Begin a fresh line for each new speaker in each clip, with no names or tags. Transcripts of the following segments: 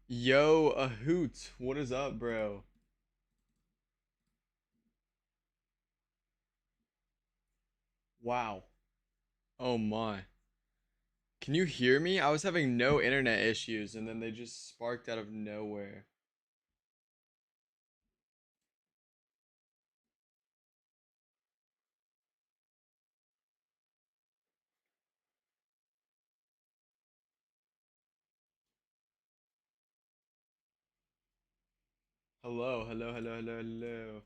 Yo, a hoot. What is up, bro? Wow. Oh my. Can you hear me? I was having no internet issues and then they just sparked out of nowhere. Hello, hello, hello, hello,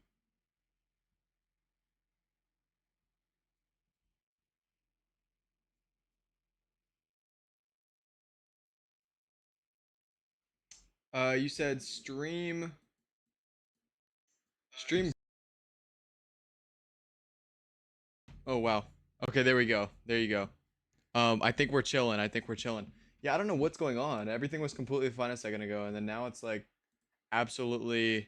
hello. You said stream. Oh wow. Okay, there we go. There you go. I think we're chilling. I think we're chilling. Yeah, I don't know what's going on. Everything was completely fine a second ago, and then now it's like absolutely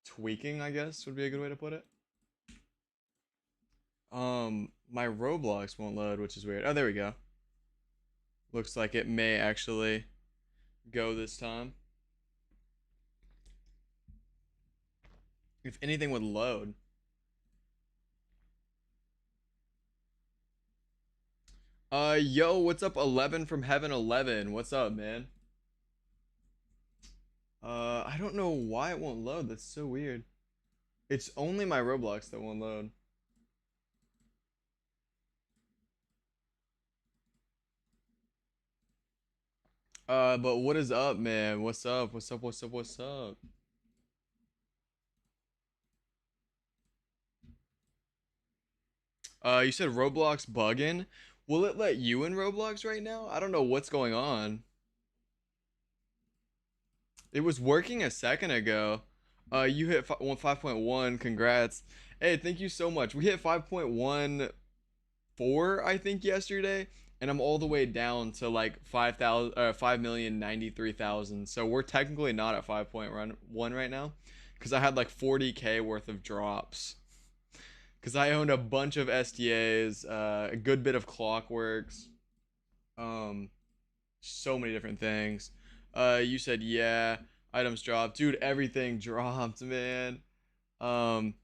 tweaking, I guess would be a good way to put it. My Roblox won't load, which is weird. Oh, there we go. Looks like it may actually go this time. If anything would load. Yo, what's up, 11 from Heaven 11? What's up, man? I don't know why it won't load. That's so weird. It's only my Roblox that won't load. But what is up, man? What's up? What's up? What's up? What's up? You said Roblox bugging. Will it let you in Roblox right now? I don't know what's going on. It was working a second ago. You hit 5.1. Congrats. Hey, thank you so much. We hit 5.14, I think, yesterday, and I'm all the way down to like 5,000, 5,093,000. So we're technically not at 5.1 right now, because I had like 40K worth of drops. Because I owned a bunch of SDAs, a good bit of Clockworks, um, so many different things. You said yeah, items dropped, dude. Everything dropped, man. Um,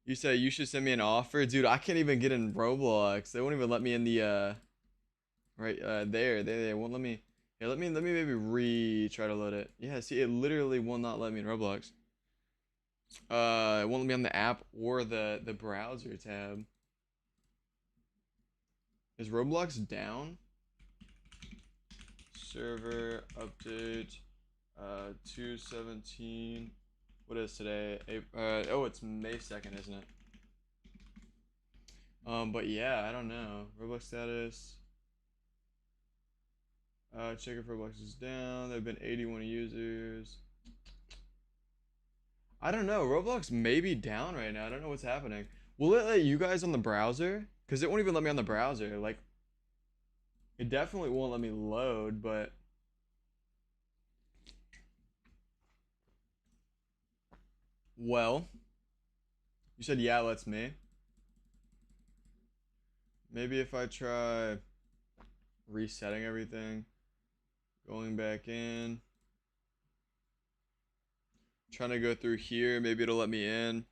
you said you should send me an offer, dude. I can't even get in Roblox. They won't even let me in the right there. They won't let me. Yeah, let me maybe try to load it. Yeah, see, it literally will not let me in Roblox. It won't let me on the app or the browser tab. Is Roblox down? Server update 217. What is today? Oh, it's May 2nd, isn't it? But yeah, I don't know. Roblox status. Check if Roblox is down. There have been 81 users. I don't know. Roblox may be down right now. I don't know what's happening. Will it let you guys on the browser? Because it won't even let me on the browser. Like, it definitely won't let me load, but. Well, you said yeah, let's me. Maybe if I try resetting everything, going back in, trying to go through here, maybe it'll let me in.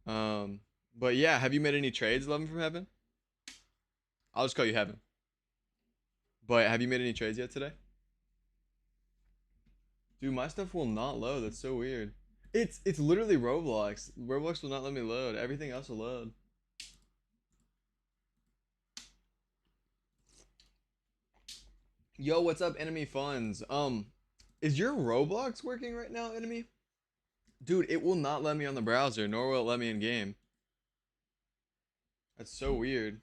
Um, but yeah, have you made any trades, 11 from Heaven? I'll just call you Heaven. But have you made any trades yet today? Dude, my stuff will not load. That's so weird. It's literally Roblox. Roblox will not let me load. Everything else will load. Yo, what's up, Enemy Funds? Is your Roblox working right now, Enemy? Dude, it will not let me on the browser, nor will it let me in game. That's so weird.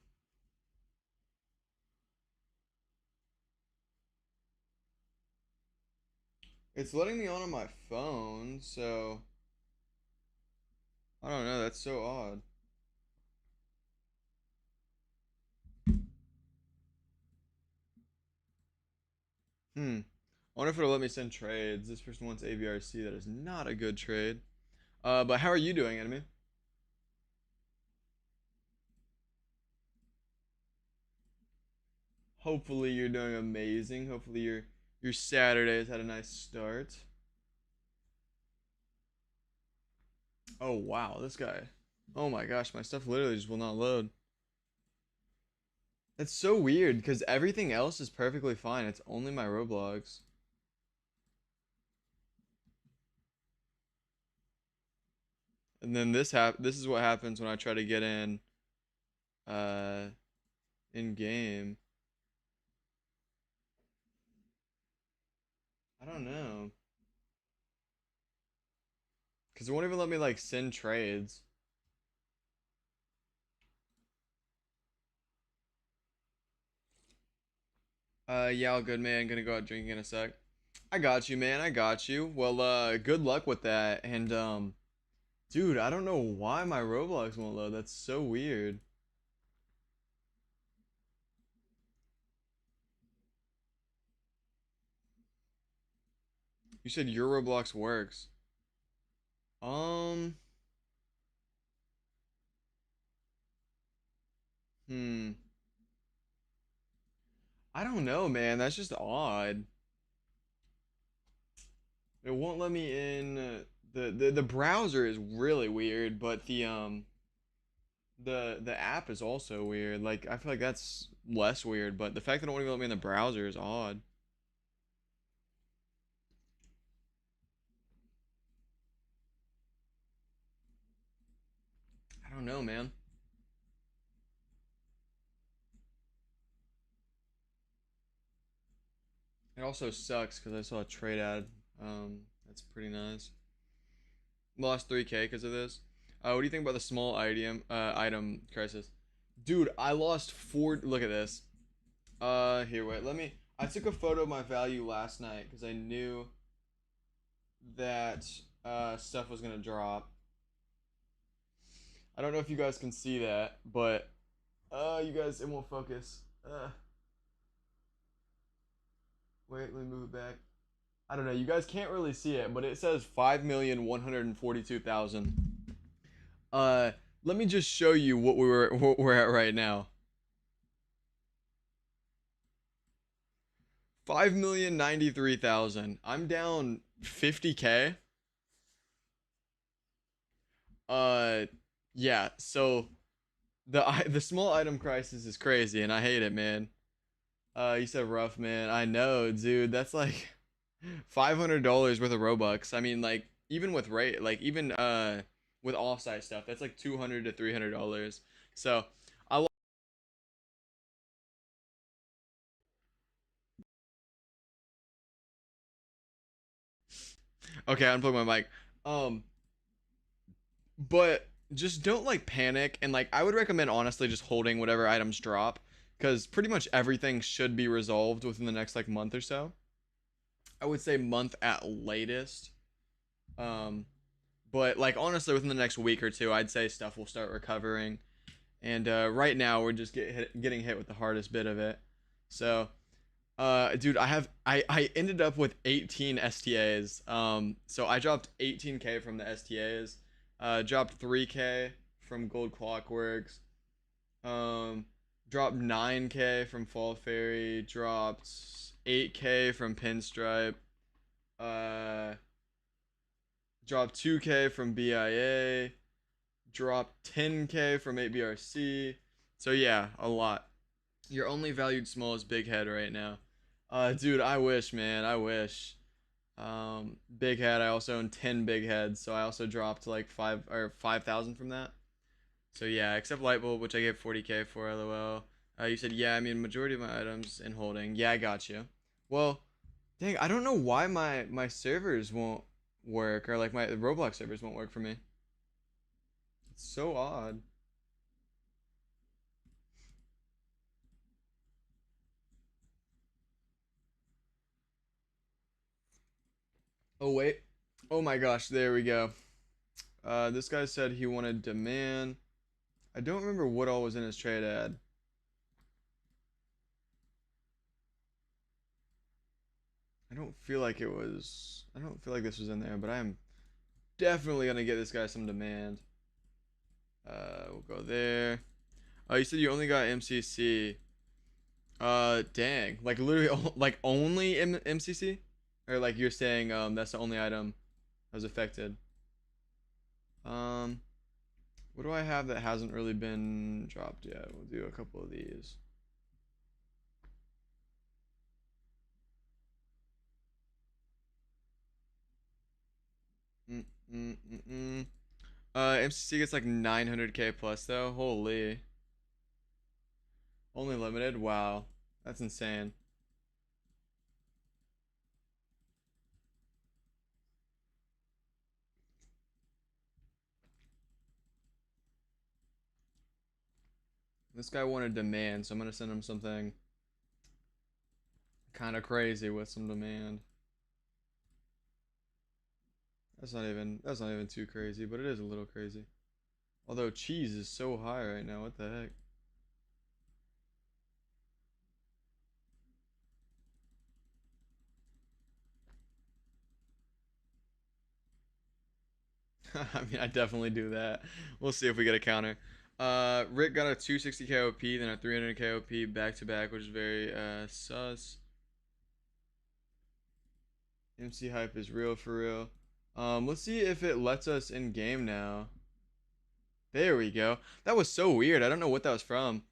It's letting me on my phone, so I don't know. That's so odd. Hmm. I wonder if it'll let me send trades. This person wants AVRC. That is not a good trade. But how are you doing, Enemy? Hopefully you're doing amazing. Hopefully you're Your Saturdays had a nice start. Oh wow, this guy. Oh my gosh, my stuff literally just will not load. That's so weird because everything else is perfectly fine. It's only my Roblox. And then this is what happens when I try to get uh in game. I don't know. Cause it won't even let me like send trades. Yeah, all good, man. Gonna go out drinking in a sec. I got you, man. I got you. Well, good luck with that. And dude, I don't know why my Roblox won't load. That's so weird. You said your Roblox works. Um, hmm. I don't know, man. That's just odd. It won't let me in. The browser is really weird, but the app is also weird. Like I feel like that's less weird, but the fact that it won't even let me in the browser is odd. I don't know, man. It also sucks because I saw a trade ad. That's pretty nice. Lost 3K because of this. What do you think about the small item crisis? Dude, I lost four. Look at this. Here, wait. Let me. I took a photo of my value last night because I knew that stuff was gonna drop. I don't know if you guys can see that, but you guys, it won't focus. Wait, let me move it back. I don't know. You guys can't really see it, but it says 5,142,000. Uh, Let me just show you what we're at right now. 5,093,000. I'm down 50K. Uh, yeah. So the small item crisis is crazy, and I hate it, man. You said rough, man. I know, dude. That's like $500 worth of Robux. I mean, like even with rate, like even with offsite stuff, that's like $200 to $300. So I okay, I unplugged my mic. Um, but just don't like panic and like I would recommend honestly just holding whatever items drop because pretty much everything should be resolved within the next like month or so. I would say month at latest. Um, but like honestly, within the next week or two, I'd say stuff will start recovering. And right now, we're just getting hit with the hardest bit of it. So, dude, I ended up with 18 STAs. So I dropped 18K from the STAs. Dropped 3K from Gold Clockworks. Um, Dropped 9K from Fall Fairy. Dropped 8K from Pinstripe. Uh, Dropped 2K from BIA. Dropped 10K from 8BRC. So yeah, a lot. Your only valued small is Big Head right now. Dude, I wish, man. I wish. Big Head. I also own 10 Big Heads, so I also dropped like 5,000 from that. So yeah, except Light Bulb, which I gave 40K for, lol. You said yeah. I mean, majority of my items in holding. Yeah, I got you. Well, dang, I don't know why my servers won't work or like my Roblox servers won't work for me. It's so odd. Oh wait. Oh my gosh, there we go. This guy said he wanted demand. I don't remember what all was in his trade ad. I don't feel like it was. I don't feel like this was in there, but I am definitely gonna get this guy some demand. We'll go there. Oh, you said you only got MCC. Dang. Like literally, like only MCC, or like you're saying that's the only item that was affected. Um, what do I have that hasn't really been dropped yet? We'll do a couple of these. Mm, mm, mm, mm. MCC gets like 900k plus though. Holy. Only limited? Wow. That's insane. This guy wanted demand, so I'm gonna send him something kind of crazy with some demand. That's not even too crazy, but it is a little crazy. Although cheese is so high right now, what the heck? I mean, I definitely do that. We'll see if we get a counter. Rick got a 260 KOP, then a 300 KOP back to back, which is very sus. MC hype is real for real. Let's see if it lets us in game now. There we go. That was so weird. I don't know what that was from.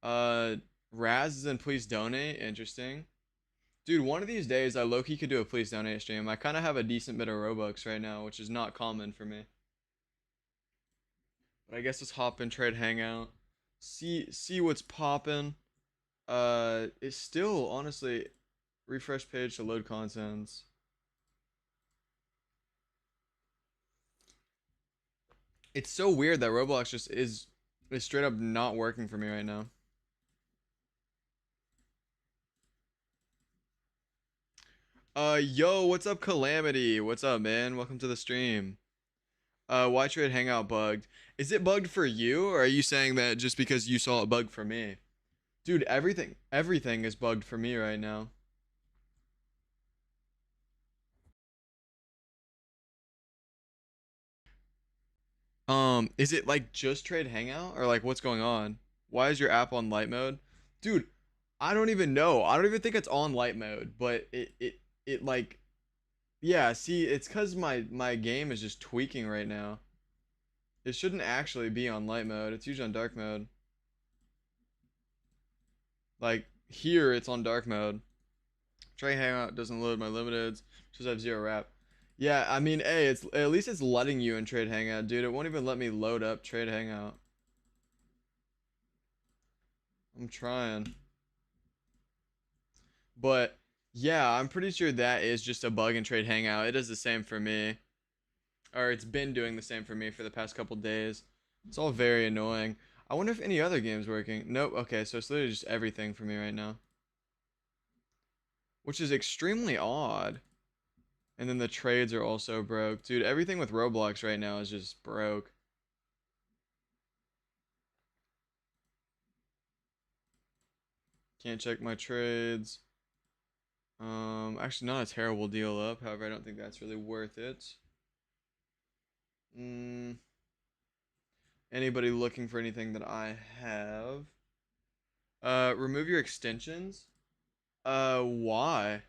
Uh, Raz is in please donate. Interesting. Dude, one of these days I low-key could do a please donate stream. I kind of have a decent bit of Robux right now, which is not common for me. But I guess let's hop in trade hangout. See what's poppin'. It's still honestly refresh page to load contents. It's so weird that Roblox just is straight up not working for me right now. Yo, what's up, Calamity? What's up, man? Welcome to the stream. Why trade hangout bugged? Is it bugged for you, or are you saying that just because you saw it bug for me? Dude, everything is bugged for me right now. Is it like just trade hangout, or like what's going on? Why is your app on light mode? Dude, I don't even know. I don't even think it's on light mode, but it like yeah, see, it's cuz my game is just tweaking right now. It shouldn't actually be on light mode. It's usually on dark mode. Like here it's on dark mode. Try hangout doesn't load my limiteds. Just have zero wrap. Yeah, I mean, hey, it's at least it's letting you in trade hangout, dude. It won't even let me load up trade hangout. I'm trying. But yeah, I'm pretty sure that is just a bug in trade hangout. It does the same for me. Or it's been doing the same for me for the past couple days. It's all very annoying. I wonder if any other game's working. Nope. Okay, so it's literally just everything for me right now. Which is extremely odd. And then the trades are also broke. Dude, everything with Roblox right now is just broke. Can't check my trades. Actually not a terrible deal up. However, I don't think that's really worth it. Anybody looking for anything that I have? Remove your extensions. Why?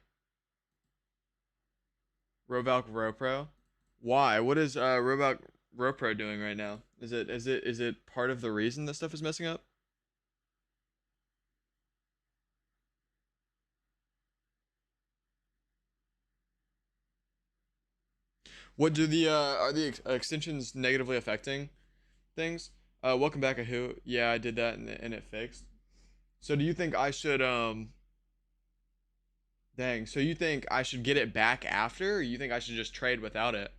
Rovalk Ropro. Why? What is Rovalk Ropro doing right now? Is it part of the reason that stuff is messing up? What do the are the extensions negatively affecting things? Welcome back, Ahu. Yeah, I did that and it fixed. So do you think I should dang, so you think I should get it back after, or you think I should just trade without it?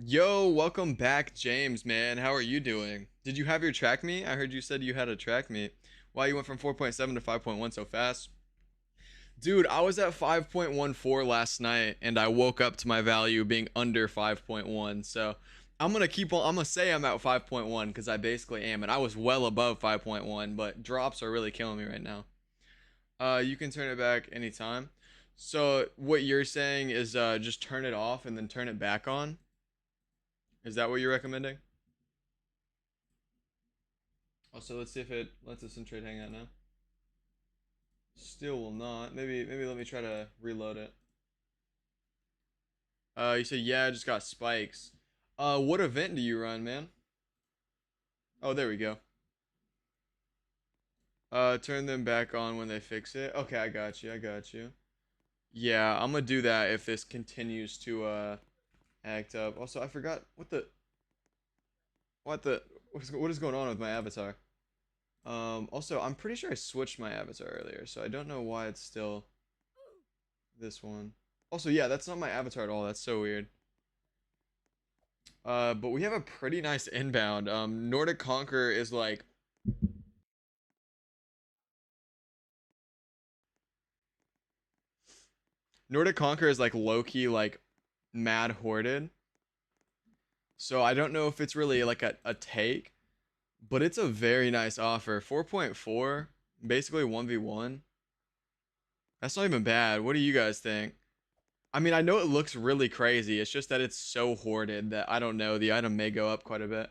Yo, welcome back, James, man. How are you doing? Did you have your track meet? I heard you said you had a track meet. Why you went from 4.7 to 5.1 so fast? Dude, I was at 5.14 last night and I woke up to my value being under 5.1. So I'm gonna keep on. I'm gonna say I'm at 5.1 because I basically am, and I was well above 5.1. But drops are really killing me right now. You can turn it back anytime. So what you're saying is just turn it off and then turn it back on? Is that what you're recommending? Also, let's see if it lets us in trade hangout now. Still will not. Maybe let me try to reload it. You said yeah, I just got spikes. What event do you run, man? Oh, there we go. Turn them back on when they fix it. Okay, I got you. I got you. Yeah, I'm gonna do that if this continues to act up. Also, I forgot what the what is going on with my avatar. Also, I'm pretty sure I switched my avatar earlier, so I don't know why it's still this one. Also, yeah, that's not my avatar at all. That's so weird. But we have a pretty nice inbound. Nordic Conquer is like Nordic Conquer is like low-key like mad hoarded. So I don't know if it's really like a take, but it's a very nice offer. 4.4, basically 1v1. That's not even bad. What do you guys think? I mean, I know it looks really crazy. It's just that it's so hoarded that I don't know. The item may go up quite a bit.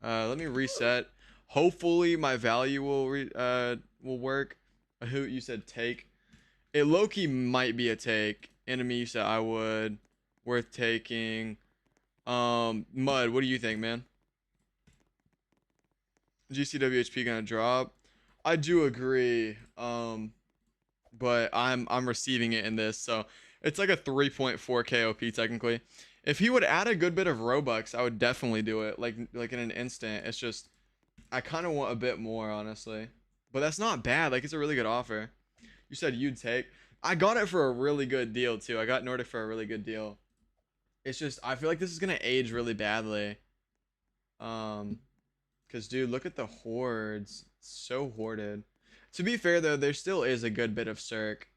Let me reset. Hopefully my value will work. A hoot, you said take. It low-key might be a take. Enemy, you said I would. Worth taking. Mud, what do you think, man? GCWHP gonna drop? I do agree. But I'm receiving it in this, so it's like a 3.4 KOP technically. If he would add a good bit of Robux, I would definitely do it, like in an instant. It's just I kind of want a bit more, honestly. But that's not bad. Like it's a really good offer. You said you'd take. I got it for a really good deal too. I got Nordic for a really good deal. It's just I feel like this is gonna age really badly. Um, cause dude, look at the hordes. It's so hoarded. To be fair though, there still is a good bit of Cirque.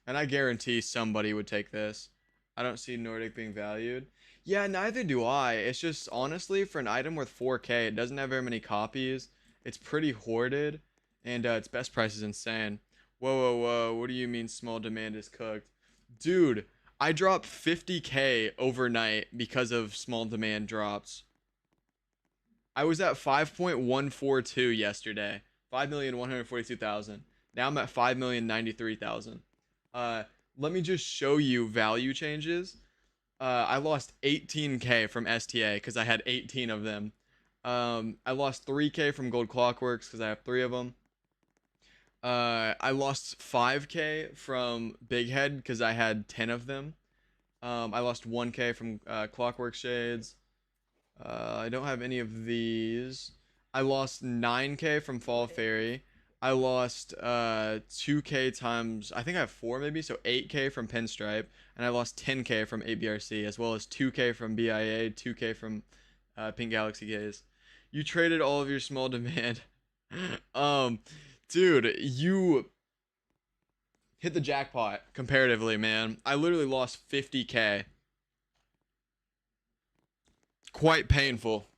And I guarantee somebody would take this. I don't see Nordic being valued. Yeah, neither do I. It's just honestly for an item worth 4K, it doesn't have very many copies. It's pretty hoarded, and its best price is insane. Whoa, whoa, whoa! What do you mean small demand is cooked, dude? I dropped 50K overnight because of small demand drops. I was at 5.142 yesterday. 5,142,000. Now I'm at 5,093,000. Uh, Let me just show you value changes. I lost 18K from STA because I had 18 of them. I lost 3K from Gold Clockworks because I have 3 of them. I lost 5K from Big Head because I had 10 of them. I lost 1K from Clockwork Shades. I don't have any of these. I lost 9K from Fall Fairy. I lost 2K times, I think I have 4 maybe, so 8K from Pinstripe. And I lost 10K from ABRC, as well as 2K from BIA, 2K from Pink Galaxy Gaze. You traded all of your small demand. um, Dude, you hit the jackpot comparatively, man. I literally lost 50K. Quite painful.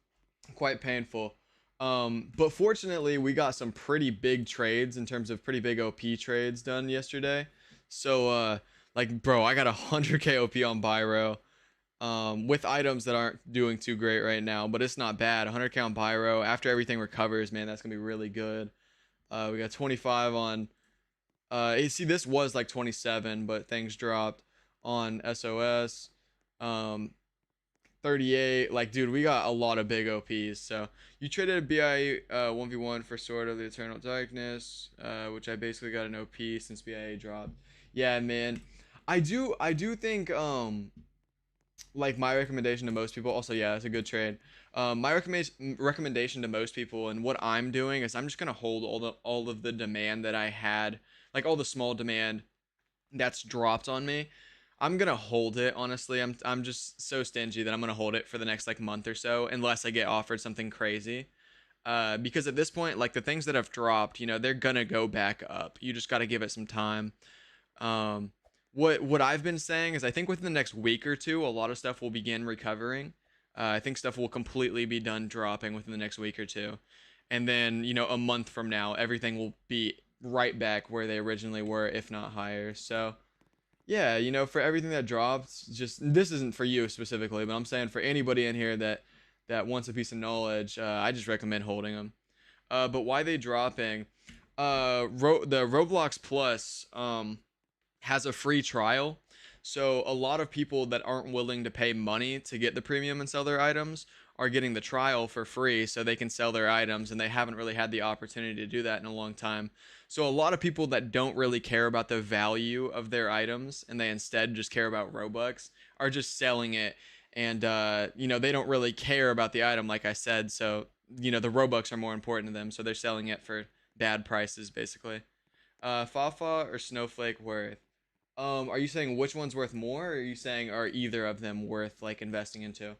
Quite painful. But fortunately, we got some pretty big trades in terms of pretty big OP trades done yesterday. So, like, bro, I got 100K OP on Byro. With items that aren't doing too great right now, but it's not bad. 100K on Byro. After everything recovers, man, that's gonna be really good. We got 25 on. You see, this was like 27, but things dropped on SOS. Um, 38. Like, dude, we got a lot of big OPs. So you traded a BIA 1v1 for Sword of the Eternal Darkness, which I basically got an OP since BIA dropped. Yeah, man. I do think like my recommendation to most people, also, yeah, it's a good trade. My recommendation to most people and what I'm doing is I'm just gonna hold all of the demand that I had, like all the small demand that's dropped on me. I'm gonna hold it, honestly. I'm just so stingy that I'm gonna hold it for the next like month or so unless I get offered something crazy. Because at this point, like the things that have dropped, they're gonna go back up. You just gotta give it some time. Um, what I've been saying is I think within the next week or two, a lot of stuff will begin recovering. I think stuff will completely be done dropping within the next week or two, and then a month from now, everything will be right back where they originally were, if not higher. So yeah, for everything that drops, just this isn't for you specifically, but I'm saying for anybody in here that wants a piece of knowledge, I just recommend holding them. But why they dropping? The Roblox Plus has a free trial. So a lot of people that aren't willing to pay money to get the premium and sell their items are getting the trial for free so they can sell their items, and they haven't really had the opportunity to do that in a long time. So a lot of people that don't really care about the value of their items and they instead just care about Robux are just selling it, and they don't really care about the item like I said. So the Robux are more important to them, so they're selling it for bad prices basically. Fafa or Snowflake worth? Are you saying which one's worth more, or are you saying are either of them worth like investing into?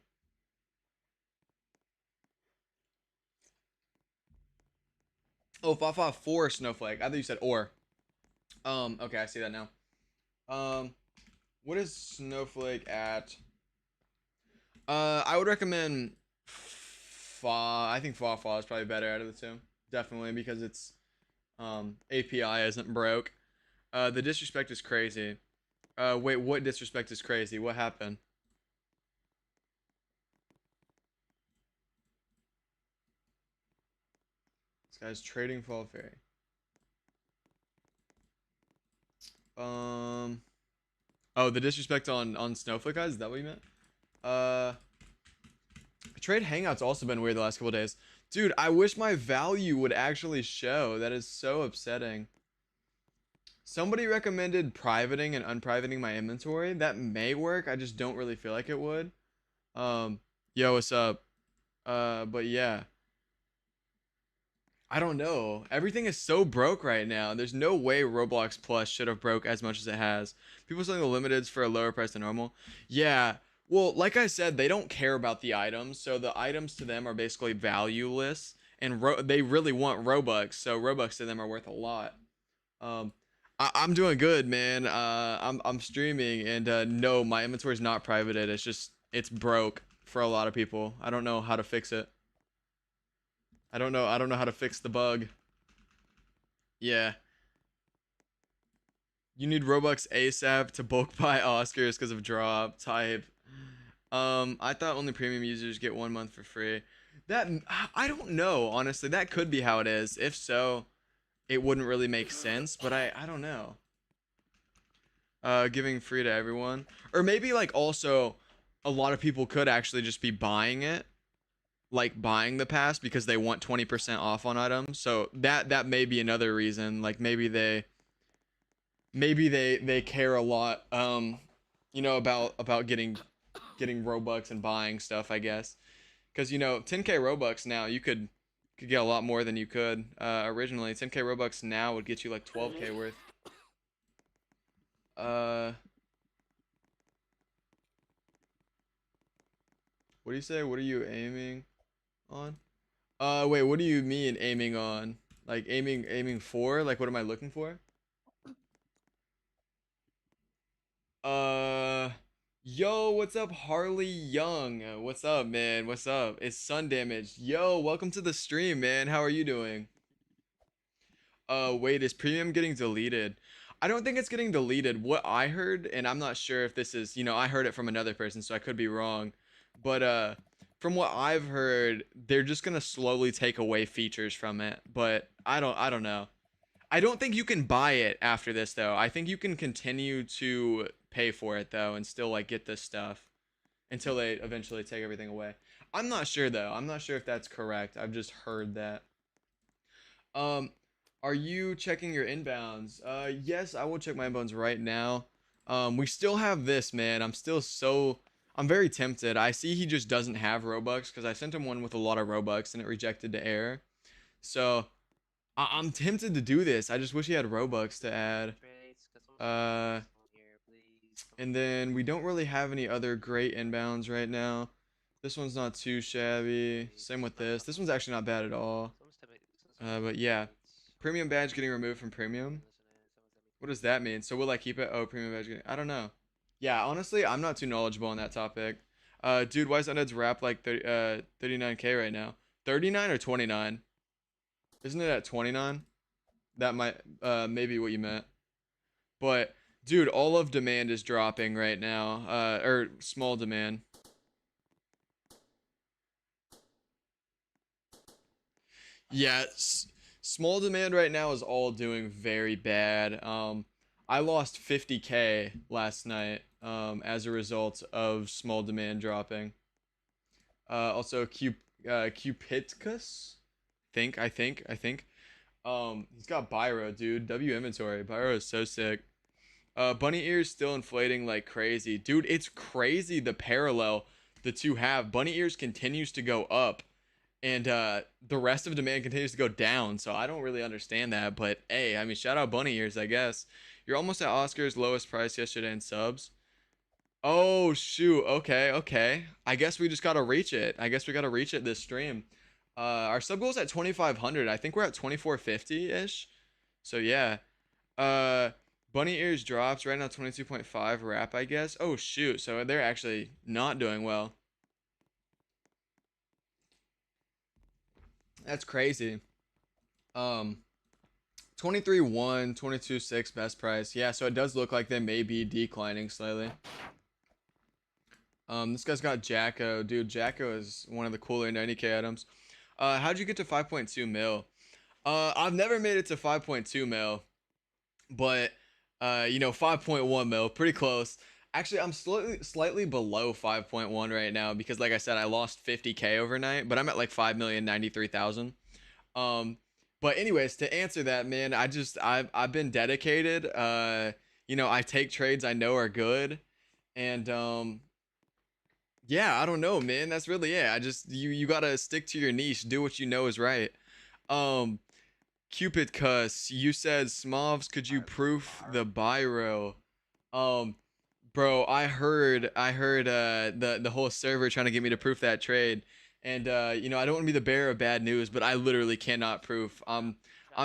Oh, Fafa for Snowflake. I thought you said or. Okay, I see that now. Um, what is Snowflake at? I would recommend Fa. I think Fafa is probably better out of the two. Definitely because its API isn't broke. The disrespect is crazy. Wait, what disrespect is crazy? What happened? This guy's trading Fall Fairy. Um. Oh, the disrespect on Snowflake guys. Is that what you meant? Uh. Trade Hangouts also been weird the last couple days. Dude, I wish my value would actually show. That is so upsetting. Somebody recommended privating and unprivating my inventory. That may work. I just don't really feel like it would. Um, yo, what's up? But yeah, I don't know. Everything is so broke right now. There's no way Roblox Plus should have broke as much as it has. People selling the limiteds for a lower price than normal. Yeah. Well, like I said, they don't care about the items, so the items to them are basically valueless, and they really want Robux, so Robux to them are worth a lot. Um, I'm doing good, man. I'm streaming, and no, my inventory is not privated. It's broke for a lot of people. I don't know how to fix it. I don't know how to fix the bug. Yeah. You need Robux ASAP to bulk buy Oscars because of drop type. I thought only premium users get 1 month for free. That I don't know, honestly. That could be how it is. If so, it wouldn't really make sense, but I don't know. Giving free to everyone. Or maybe like also a lot of people could actually just be buying it, like buying the pass because they want 20% off on items. So that may be another reason. Like maybe they care a lot about getting Robux and buying stuff, I guess. Cuz 10k Robux now you could get a lot more than you could originally. 10k Robux now would get you like 12k worth. Uh what do you say? What are you aiming on? Wait, what do you mean aiming on? Like aiming for? Like what am I looking for? Uh, yo, what's up, Harley Young? What's up, man? What's up? It's Sun Damage. Yo, welcome to the stream, man. How are you doing? Wait, is premium getting deleted? I don't think it's getting deleted. What I heard, and I'm not sure if this is, I heard it from another person, so I could be wrong. But from what I've heard, they're just gonna slowly take away features from it. But I don't know. I don't think you can buy it after this though. I think you can continue to pay for it though and still like get this stuff until they eventually take everything away. I'm not sure though. I'm not sure if that's correct. I've just heard that. Um, are you checking your inbounds? Yes, I will check my inbounds right now. We still have this, man. I'm very tempted. I see he just doesn't have Robux because I sent him one with a lot of Robux and it rejected to error. So I'm tempted to do this. I just wish he had Robux to add. Uh, and then we don't really have any other great inbounds right now. This one's not too shabby. Same with this. This one's actually not bad at all. But yeah, premium badge getting removed from premium. What does that mean? So will I keep it? Oh, premium badge getting. I don't know. Yeah, honestly, I'm not too knowledgeable on that topic. Dude, why is Undead's rap like 39k right now? 39 or 29? Isn't it at 29? That might maybe what you meant. But dude, all of demand is dropping right now. Or small demand. Yeah, small demand right now is all doing very bad. I lost 50K last night as a result of small demand dropping. Also, Cupidicus, I think. He's got Byro, dude. W inventory. Byro is so sick. Bunny ears still inflating like crazy, dude. It's crazy the parallel the two have. Bunny ears continues to go up, and the rest of demand continues to go down. So I don't really understand that. But hey, I mean, shout out Bunny ears, I guess. You're almost at Oscar's lowest price yesterday in subs. Oh shoot. Okay, okay. I guess we just gotta reach it. I guess we gotta reach it this stream. Our sub goal's at 2,500. I think we're at 2,450 ish. So yeah. Uh, Bunny ears drops right now 22.5 wrap. I guess. Oh shoot. So they're actually not doing well. That's crazy. Um, 23.1, 22.6 best price. Yeah. So it does look like they may be declining slightly. This guy's got Jacko. Dude, Jacko is one of the cooler 90k items. How'd you get to 5.2 mil? I've never made it to 5.2 mil, but 5.1 mil, pretty close. Actually, I'm slightly below 5.1 right now because, like I said, I lost 50k overnight, but I'm at like 5,093,000. Um, but anyways, to answer that, man, I've been dedicated. I take trades I know are good, and yeah, I don't know, man. That's really it. You gotta stick to your niche, do what you know is right. Um, Cupid cuss, you said Smovs, could you proof the Byro? Um, bro, I heard the whole server trying to get me to proof that trade. And I don't want to be the bearer of bad news, but I literally cannot proof. I'm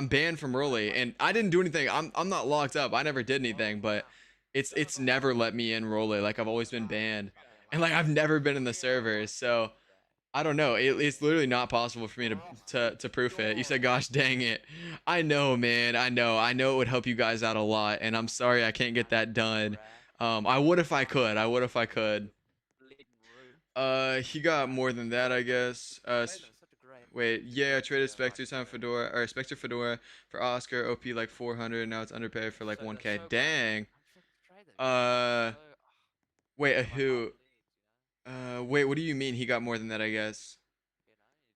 banned from Rolly and I didn't do anything. I'm not locked up. I never did anything, but it's never let me in Rolly. Like I've always been banned. And like I've never been in the servers. So I don't know. It's literally not possible for me to proof it. You said, "Gosh, dang it." I know, man. I know. I know it would help you guys out a lot, and I'm sorry I can't get that done. I would if I could. I would if I could. He got more than that, I guess. Wait, yeah, I traded Spectre time Fedora or Spectre Fedora for Oscar OP like 400. Now it's underpaid for like 1K. Dang. Uh, wait, who? Wait, what do you mean he got more than that? I guess.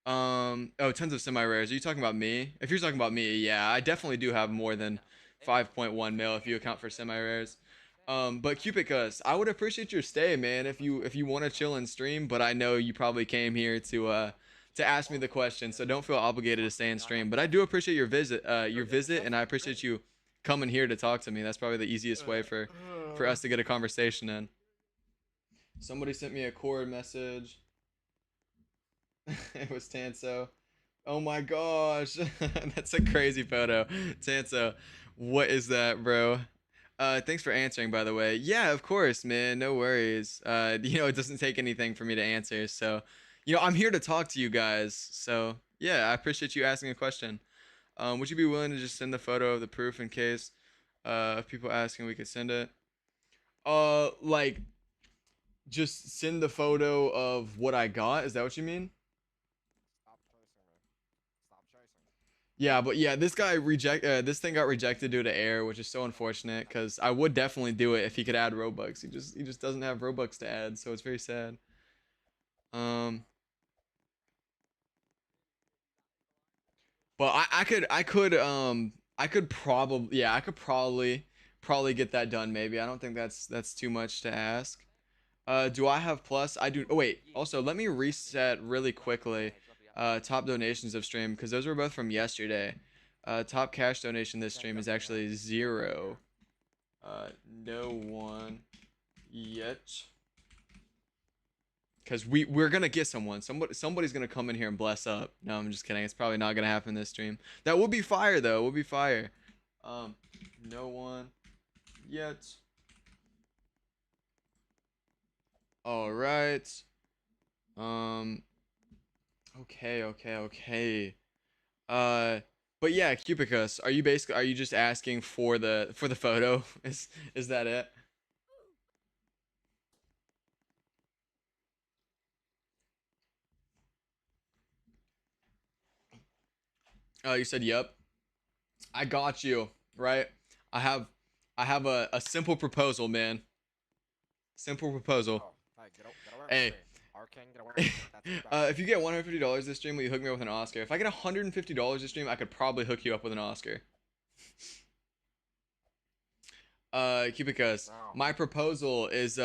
Oh, tons of semi rares. Are you talking about me? If you're talking about me, yeah, I definitely do have more than 5.1 mil if you account for semi rares. But Cupicus, I would appreciate your stay, man, if you want to chill and stream. But I know you probably came here to ask me the question, so don't feel obligated to stay and stream. But I do appreciate your visit, and I appreciate you coming here to talk to me. That's probably the easiest way for us to get a conversation in. Somebody sent me a cord message. It was Tanso. Oh my gosh, that's a crazy photo. Tanso, what is that, bro? Thanks for answering, by the way. Yeah, of course, man. No worries. It doesn't take anything for me to answer. So, I'm here to talk to you guys. So, yeah, I appreciate you asking a question. Would you be willing to just send the photo of the proof in case of people asking we could send it? Like, just send the photo of what I got. Is that what you mean? Yeah, but yeah, this thing got rejected due to error, which is so unfortunate because I would definitely do it if he could add Robux. He just doesn't have Robux to add, so it's very sad. Um, but I could probably get that done maybe. I don't think that's too much to ask. Do I have plus? I do. Oh wait, also let me reset really quickly. Top donations of stream because those were both from yesterday. Top cash donation this stream is actually 0. No one yet. Because we're gonna get someone. Somebody's gonna come in here and bless up. No, I'm just kidding. It's probably not gonna happen this stream. That would be fire though. Would be fire. Um, no one yet. All right. Um. Okay. Okay. Okay. Uh. But yeah, Cupicus, are you just asking for the photo? Is that it? Oh, you said yep. I got you, right? I have I have a simple proposal, man. Simple proposal.
Oh, hey, get away from
Hey,
me. Arcane, get away from me. That's too bad.
if you get $150 this stream, will you hook me up with an Oscar? If I get $150 this stream, I could probably hook you up with an Oscar. Cubicus,
No.
my proposal is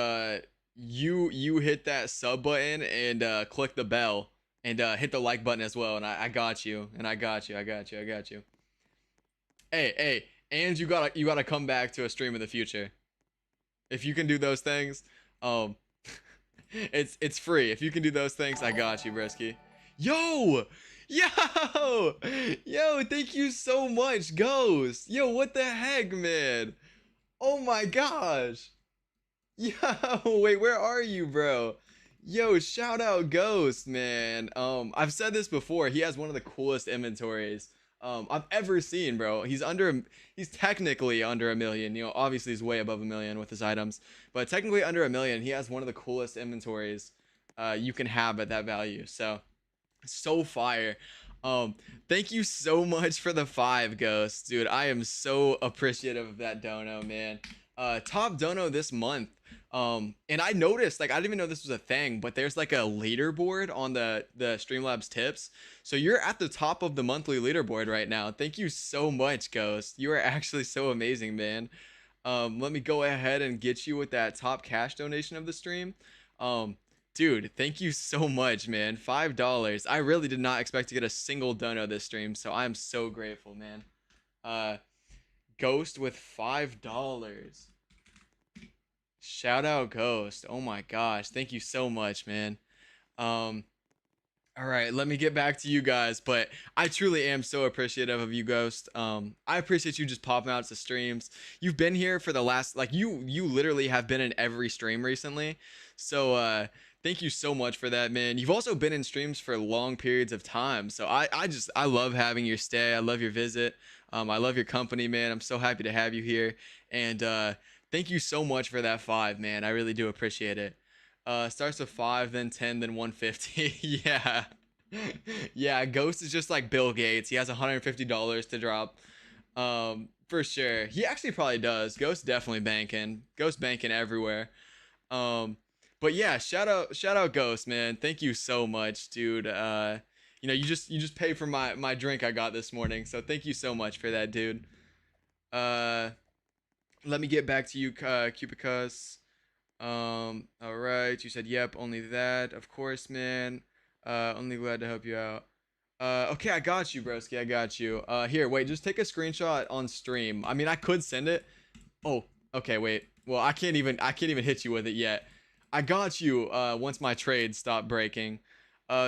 you hit that sub button and click the bell and hit the like button as well, and I got you, and I got you, I got you, I got you. Hey, and you gotta come back to a stream in the future. If you can do those things, um, it's free. If you can do those things, I got you, Bresky. Yo, yo, yo! Thank you so much, Ghost. Yo, what the heck, man? Oh my gosh. Yo, wait, where are you, bro? Yo, shout out Ghost, man. I've said this before. He has one of the coolest inventories I've ever seen, bro. He's technically under a million. You know, obviously he's way above a million with his items, but technically under a million. He has one of the coolest inventories you can have at that value. So fire. Um, Thank you so much for the five, Ghost, dude. I am so appreciative of that dono, man. Top dono this month. And I noticed, like, I didn't even know this was a thing, but there's like a leaderboard on the Streamlabs tips. So you're at the top of the monthly leaderboard right now. Thank you so much, Ghost. You are actually so amazing, man. Let me go ahead and get you with that top cash donation of the stream. Um, Dude, thank you so much, man. $5. I really did not expect to get a single dono this stream, so I'm so grateful, man. Uh, Ghost with $5. Shout out Ghost. Oh my gosh, thank you so much, man. Um, all right, let me get back to you guys, but I truly am so appreciative of you, Ghost. I appreciate you just popping out to streams. You've been here for the last, like, you literally have been in every stream recently. So thank you so much for that, man. You've also been in streams for long periods of time. So I love having your stay. I love your visit. I love your company, man. I'm so happy to have you here. And thank you so much for that five, man. I really do appreciate it. Starts with 5, then 10, then 150. Yeah. Yeah, Ghost is just like Bill Gates. He has $150 to drop. For sure. He actually probably does. Ghost definitely banking. Ghost banking everywhere. Um, but yeah, shout out Ghost, man. Thank you so much, dude. You just paid for my drink I got this morning. So thank you so much for that, dude. Uh, Let me get back to you, Cupicus. All right. You said yep, only that. Of course, man. Only glad to help you out. Okay, I got you, broski. I got you. Here, wait, just take a screenshot on stream. I mean, I could send it. Oh, okay, wait. Well, I can't even hit you with it yet. I got you. Once my trade stopped breaking.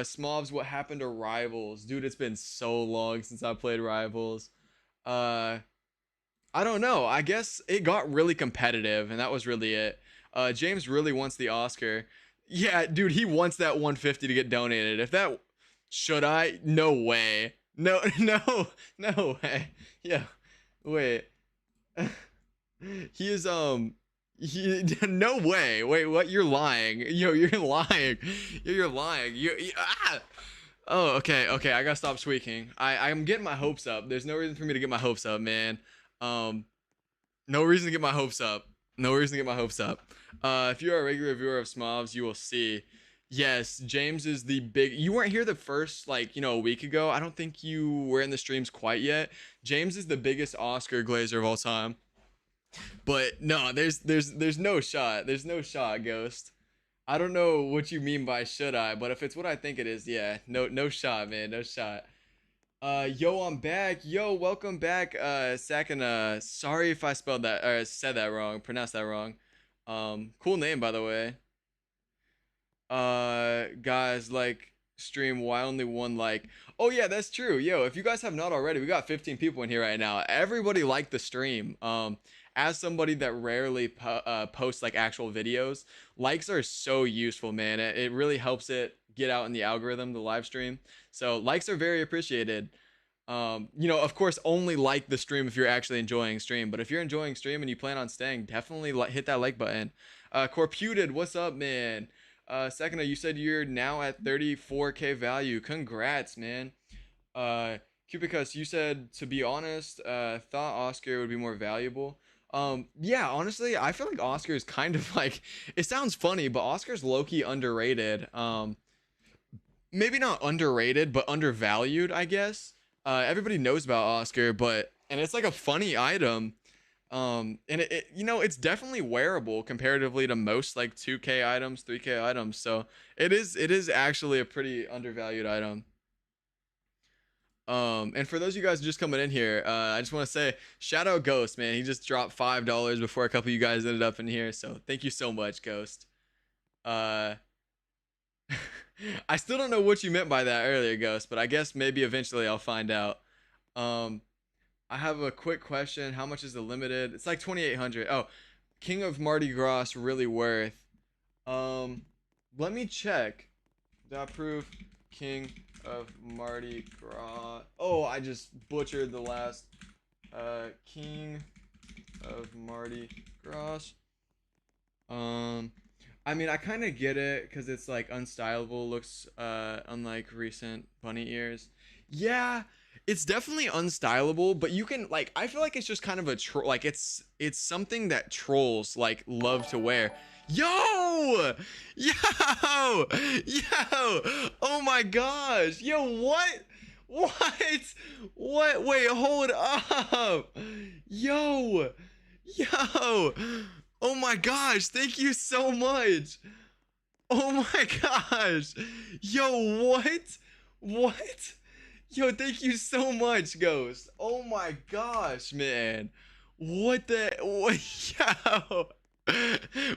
Smovs, what happened to Rivals? Dude, it's been so long since I played Rivals. Uh, I don't know. I guess it got really competitive, and that was really it. James really wants the Oscar. Yeah, dude, he wants that 150 to get donated. If that should I? No way. No, no, no way. Yeah, wait. He is he no way. Wait, what? You're lying. Yo, you're lying. You're lying. Ah. Oh, okay. I gotta stop squeaking. I'm getting my hopes up. There's no reason for me to get my hopes up, man. Um, no reason to get my hopes up. No reason to get my hopes up. If you are a regular viewer of Smobs, you will see. Yes, James is the big. You weren't here the first, like, a week ago. I don't think you were in the streams quite yet. James is the biggest Oscar glazer of all time. But no, there's no shot. There's no shot, Ghost. I don't know what you mean by should I, but if it's what I think it is, yeah, no shot, man, no shot. Yo, I'm back. Yo, welcome back. Sakana. Sorry if I spelled that or said that wrong, pronounced that wrong. Cool name, by the way. Guys, like stream. Why only one like? Oh yeah, that's true. Yo, if you guys have not already, we got 15 people in here right now. Everybody liked the stream. As somebody that rarely posts like actual videos, likes are so useful, man. It really helps it get out in the algorithm, the live stream. So likes are very appreciated. Of course, only like the stream if you're actually enjoying stream. But if you're enjoying stream and you plan on staying, definitely hit that like button. Corputed, what's up, man? Second, you said you're now at 34k value. Congrats, man. Cubicus, you said, to be honest, thought Oscar would be more valuable. Yeah, honestly, I feel like Oscar is kind of like, it sounds funny, but Oscar's low-key underrated. Maybe not underrated, but undervalued, I guess. Everybody knows about Oscar, and it's like a funny item. And it's definitely wearable comparatively to most like 2K items, 3K items. So it is actually a pretty undervalued item. And for those of you guys just coming in here, I just want to say shout out Ghost, man. He just dropped $5 before a couple of you guys ended up in here. So thank you so much, Ghost. I still don't know what you meant by that earlier, Ghost, but I guess maybe eventually I'll find out. I have a quick question. How much is the limited? It's like 2,800. Oh, King of Mardi Gras really worth? Let me check. Did I prove King of Mardi Gras? Oh, I just butchered the last. King of Mardi Gras. I mean, I kind of get it because it's like unstylable, looks unlike recent bunny ears. Yeah, it's definitely unstylable, but you can like, I feel like it's just kind of a troll, like it's something that trolls like love to wear. Yo, yo, yo, oh my gosh, yo, what, wait, hold up, yo, yo, oh my gosh, thank you so much. Oh my gosh. Yo, what? Yo, thank you so much, Ghost. Oh my gosh, man. What, yo.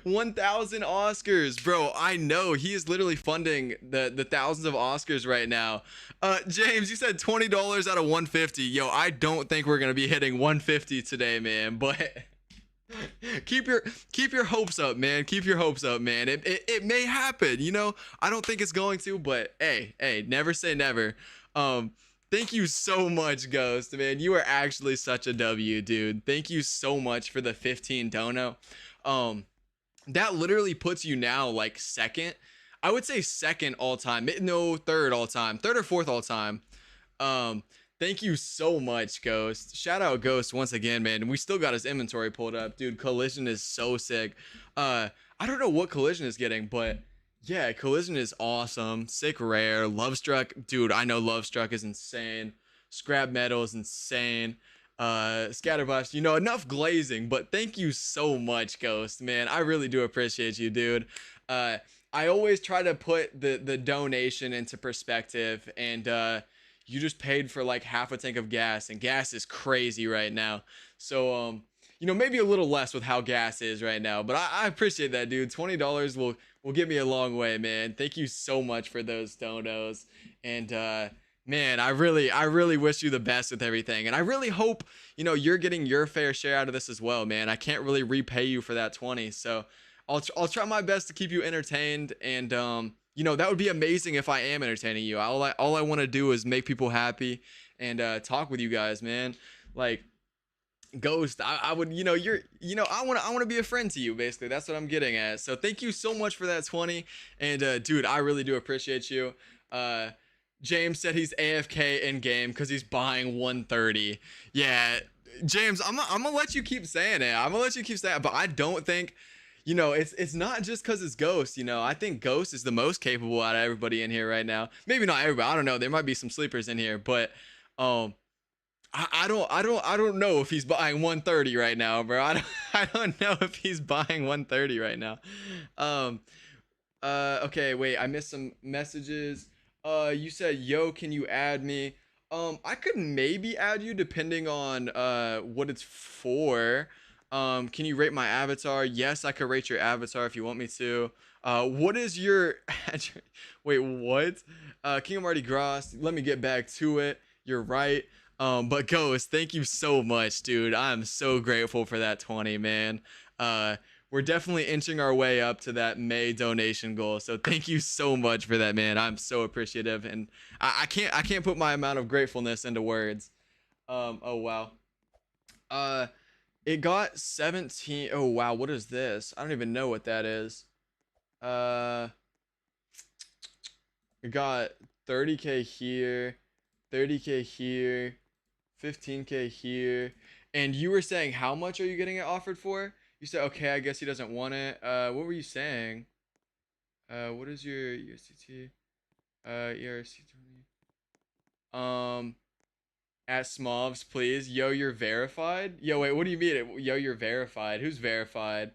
1,000 Oscars, bro. I know he is literally funding the thousands of Oscars right now. James, you said $20 out of 150. Yo, I don't think we're gonna be hitting 150 today, man, but keep your hopes up, man. Keep your hopes up, man. It may happen, I don't think it's going to, but hey, never say never. Thank you so much, Ghost, man. You are actually such a W, dude. Thank you so much for the 15 dono. That literally puts you now like second. I would say second all time. No, third all time. Third or fourth all time. Thank you so much, Ghost. Shout out Ghost once again, man. We still got his inventory pulled up, dude. Collision is so sick. I don't know what Collision is getting, but yeah, Collision is awesome. Sick rare. Lovestruck, dude. I know Lovestruck is insane. Scrap Metal is insane. Scatterblast, enough glazing, but thank you so much, Ghost, man. I really do appreciate you, dude. I always try to put the donation into perspective, and you just paid for like half a tank of gas, and gas is crazy right now. So maybe a little less with how gas is right now, but I appreciate that, dude. $20 will get me a long way, man. Thank you so much for those donos, and man, I really wish you the best with everything, and I really hope you're getting your fair share out of this as well, man. I can't really repay you for that 20, so I'll try my best to keep you entertained, and that would be amazing if I am entertaining you. All I want to do is make people happy and talk with you guys, man. Like Ghost, I would, I want to be a friend to you, basically. That's what I'm getting at. So thank you so much for that 20, and dude, I really do appreciate you. James said he's AFK in game because he's buying 130. Yeah, James, I'm gonna let you keep saying it. But I don't think, it's not just because it's Ghost. I think Ghost is the most capable out of everybody in here right now. Maybe not everybody. I don't know. There might be some sleepers in here, but I don't know if he's buying 130 right now, bro. I don't know if he's buying 130 right now. Okay, wait, I missed some messages. You said, yo, can you add me? I could maybe add you depending on what it's for. Can you rate my avatar? Yes, I could rate your avatar if you want me to. What is your wait, what? King of Mardi Gras, let me get back to it. You're right. But Ghost, thank you so much, dude. I'm so grateful for that 20, man. we're definitely inching our way up to that May donation goal. So thank you so much for that, man. I'm so appreciative, and I can't put my amount of gratefulness into words. Oh wow. Uh, it got 17. Oh wow, what is this? I don't even know what that is. Uh, it got 30K here, 30K here, 15K here. And you were saying how much are you getting it offered for? You said okay, I guess he doesn't want it. What were you saying? What is your USDT? ERC20. Um, at Smovs, please. Yo, you're verified. Yo, wait, what do you mean? Yo, you're verified. Who's verified?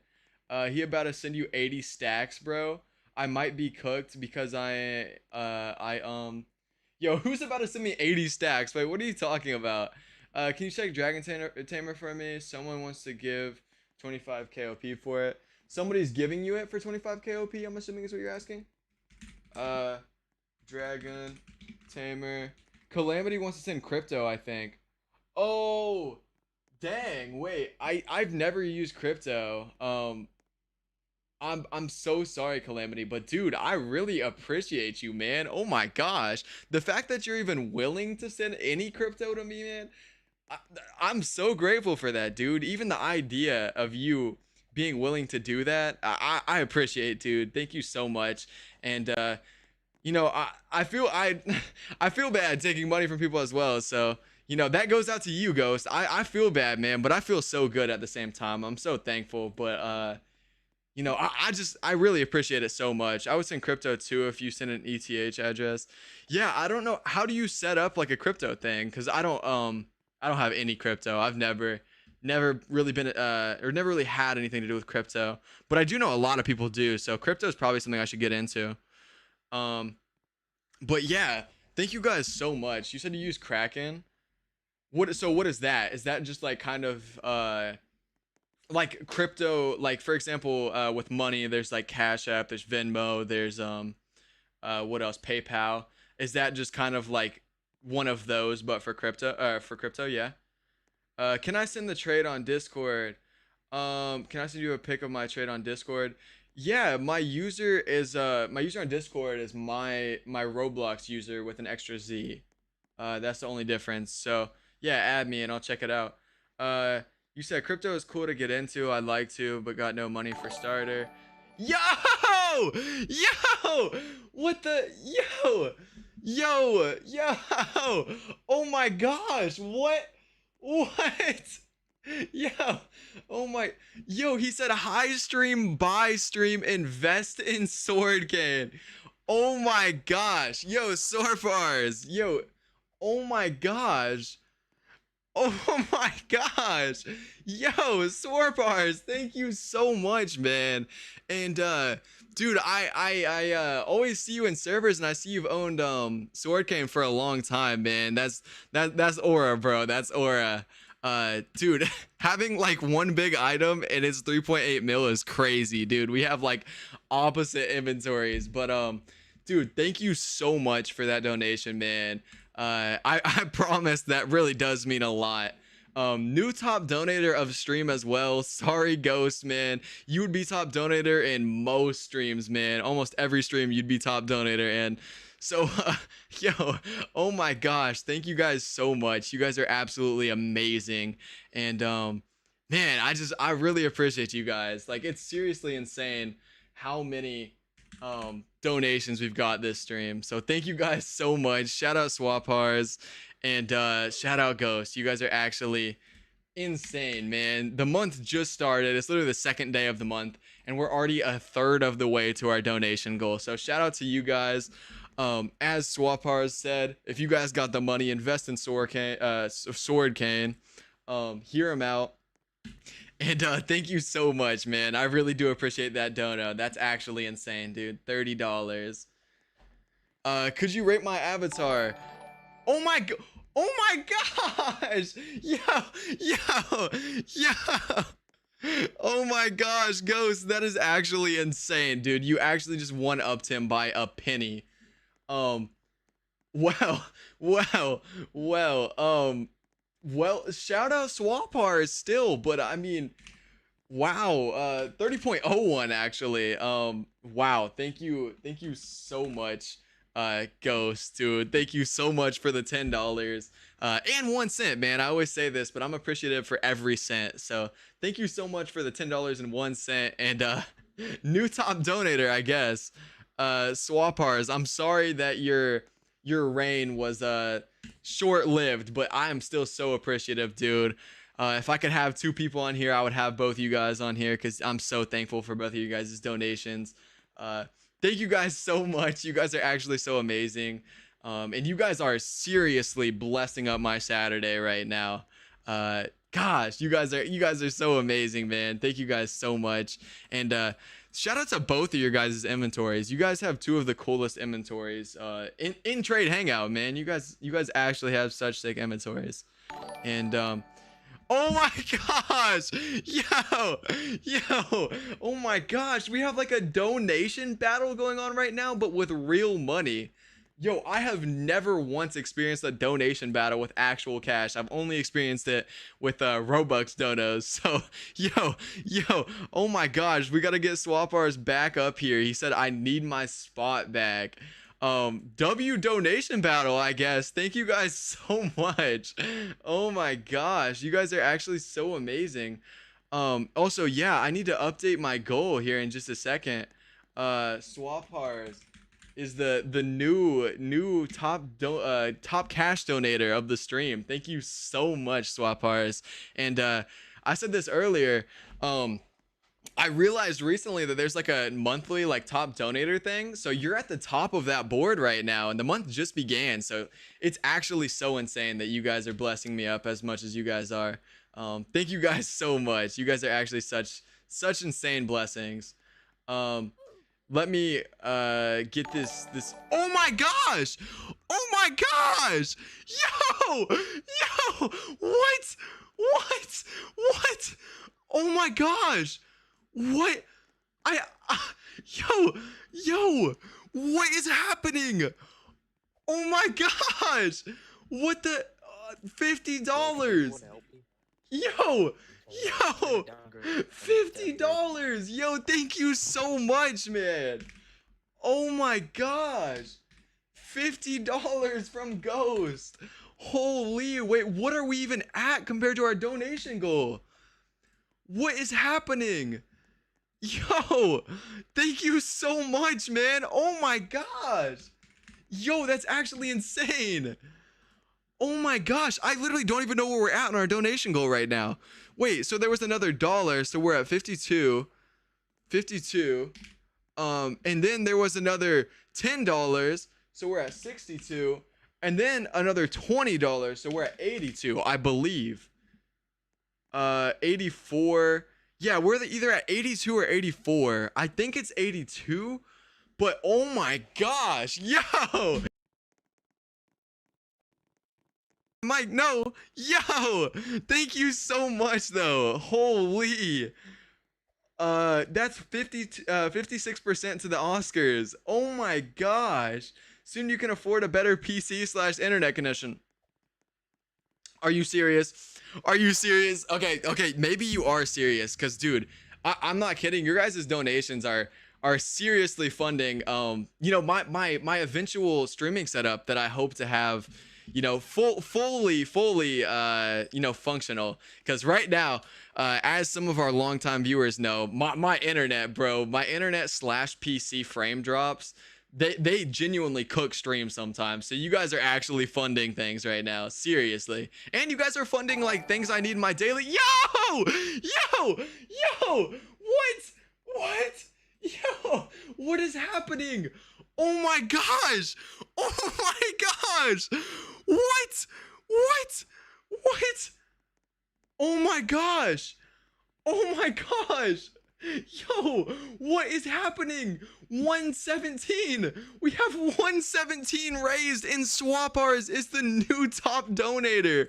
He about to send you 80 stacks, bro. I might be cooked because Yo, who's about to send me 80 stacks? Wait, what are you talking about? Can you check Tamer for me? Someone wants to give 25 KOP for it. Somebody's giving you it for 25 KOP, I'm assuming is what you're asking. Uh, Dragon Tamer. Calamity wants to send crypto, I think. Oh, dang. Wait, I've never used crypto. I'm so sorry, Calamity, but dude, I really appreciate you, man. Oh my gosh. The fact that you're even willing to send any crypto to me, man. I, I'm so grateful for that, dude. Even the idea of you being willing to do that, I appreciate, dude. Thank you so much. And I feel I feel bad taking money from people as well. So, that goes out to you, Ghost. I feel bad, man, but I feel so good at the same time. I'm so thankful. But I really appreciate it so much. I would send crypto too if you send an ETH address. Yeah, I don't know. How do you set up like a crypto thing? Because I don't have any crypto. I've never really been or never really had anything to do with crypto. But I do know a lot of people do. So crypto is probably something I should get into. Um, but yeah, thank you guys so much. You said you use Kraken. What is that? Is that just like kind of like crypto, like for example, with money, there's like Cash App, there's Venmo, there's what else? PayPal. Is that just kind of like one of those but for crypto, yeah. Can I send the trade on Discord? Can I send you a pic of my trade on Discord? Yeah, my user on Discord is my Roblox user with an extra Z. That's the only difference. So yeah, add me and I'll check it out. Uh, you said crypto is cool to get into. I'd like to, but got no money for starter. Yo, yo, what the yo? Oh my gosh, what? Yo, oh my, yo, he said high stream, buy stream, invest in sword cane. Oh my gosh, yo, sword bars, yo, oh my gosh. Oh my gosh. Yo, sword bars, thank you so much, man. And dude, I always see you in servers and I see you've owned Sword Cane for a long time, man. That's aura, bro. That's aura. Dude, having like one big item and it's 3.8 mil is crazy, dude. We have like opposite inventories, but dude, thank you so much for that donation, man. I promise that really does mean a lot. New top donator of stream as well. Sorry, Ghost, man. You would be top donator in most streams, man. Almost every stream you'd be top donator in. So, yo, oh my gosh, thank you guys so much. You guys are absolutely amazing. And man, I really appreciate you guys. Like, it's seriously insane how many donations we've got this stream. So thank you guys so much. Shout out Swapars and shout out Ghost. You guys are actually insane, man. The month just started. It's literally the second day of the month and we're already a third of the way to our donation goal. So shout out to you guys. As Swapars said, if you guys got the money, invest in Sword Cane. Hear him out. And thank you so much, man. I really do appreciate that dono. That's actually insane, dude. $30. Could you rate my avatar? Oh my god. Oh my gosh. Yo. Oh my gosh, Ghost. That is actually insane, dude. You actually just one-upped him by a penny. Um, well, well, well, well, shout out Swapars still, but I mean, Wow, 30.01 actually. Wow, thank you so much, Ghost, dude. Thank you so much for the $10. And 1 cent, man. I always say this, but I'm appreciative for every cent. So thank you so much for the $10 and 1 cent. And new top donator, I guess. Swapars, I'm sorry that your reign was short-lived, but I am still so appreciative, dude. If I could have two people on here, I would have both you guys on here because I'm so thankful for both of you guys' donations. Uh, Thank you guys so much. You guys are actually so amazing. And you guys are seriously blessing up my Saturday right now. Gosh, you guys are so amazing, man. Thank you guys so much. And shout out to both of your guys' inventories. You guys have two of the coolest inventories in Trade Hangout, man. You guys actually have such sick inventories. And oh my gosh! Yo! Oh my gosh! We have like a donation battle going on right now, but with real money. Yo, I have never once experienced a donation battle with actual cash. I've only experienced it with Robux donos. So, yo, oh my gosh, we gotta get Swapars back up here. He said I need my spot back. W donation battle, I guess. Thank you guys so much. Oh my gosh, you guys are actually so amazing. Also, yeah, I need to update my goal here in just a second. Swapars is the new top cash donator of the stream. Thank you so much, Swapars. And I said this earlier. I realized recently that there's like a monthly like top donator thing. So you're at the top of that board right now, and the month just began. So it's actually so insane that you guys are blessing me up as much as you guys are. Thank you guys so much. You guys are actually such insane blessings. Let me get this. Oh my gosh! Oh my gosh! Yo! What? Oh my gosh! What? Yo! What is happening? Oh my gosh! What the? $50. Yo! $50. Yo, thank you so much, man. Oh my gosh. $50 from Ghost. Holy, wait, what are we even at compared to our donation goal? What is happening? Yo, thank you so much, man. Oh my gosh. Yo, that's actually insane. Oh my gosh, I literally don't even know where we're at in our donation goal right now. Wait, so there was another dollar, so we're at 52. And then there was another $10, so we're at 62. And then another $20, so we're at 82, I believe. 84. Yeah, we're either at 82 or 84. I think it's 82, but oh my gosh, yo! Mike, no, yo, thank you so much though. Holy, that's 56% to the Oscars. Oh my gosh, soon you can afford a better PC/internet connection. Are you serious? Are you serious? Okay, maybe you are serious, cause dude, I'm not kidding. Your guys' donations are seriously funding my eventual streaming setup that I hope to have fully functional, because right now as some of our longtime viewers know, my internet, bro, my internet slash PC frame drops. They genuinely cook streams sometimes. So you guys are actually funding things right now, seriously. And you guys are funding like things I need in my daily. Yo, what, yo, what is happening? Oh my gosh, what? Oh my gosh, yo, what is happening? 117. We have 117 raised, and Swapars is the new top donator.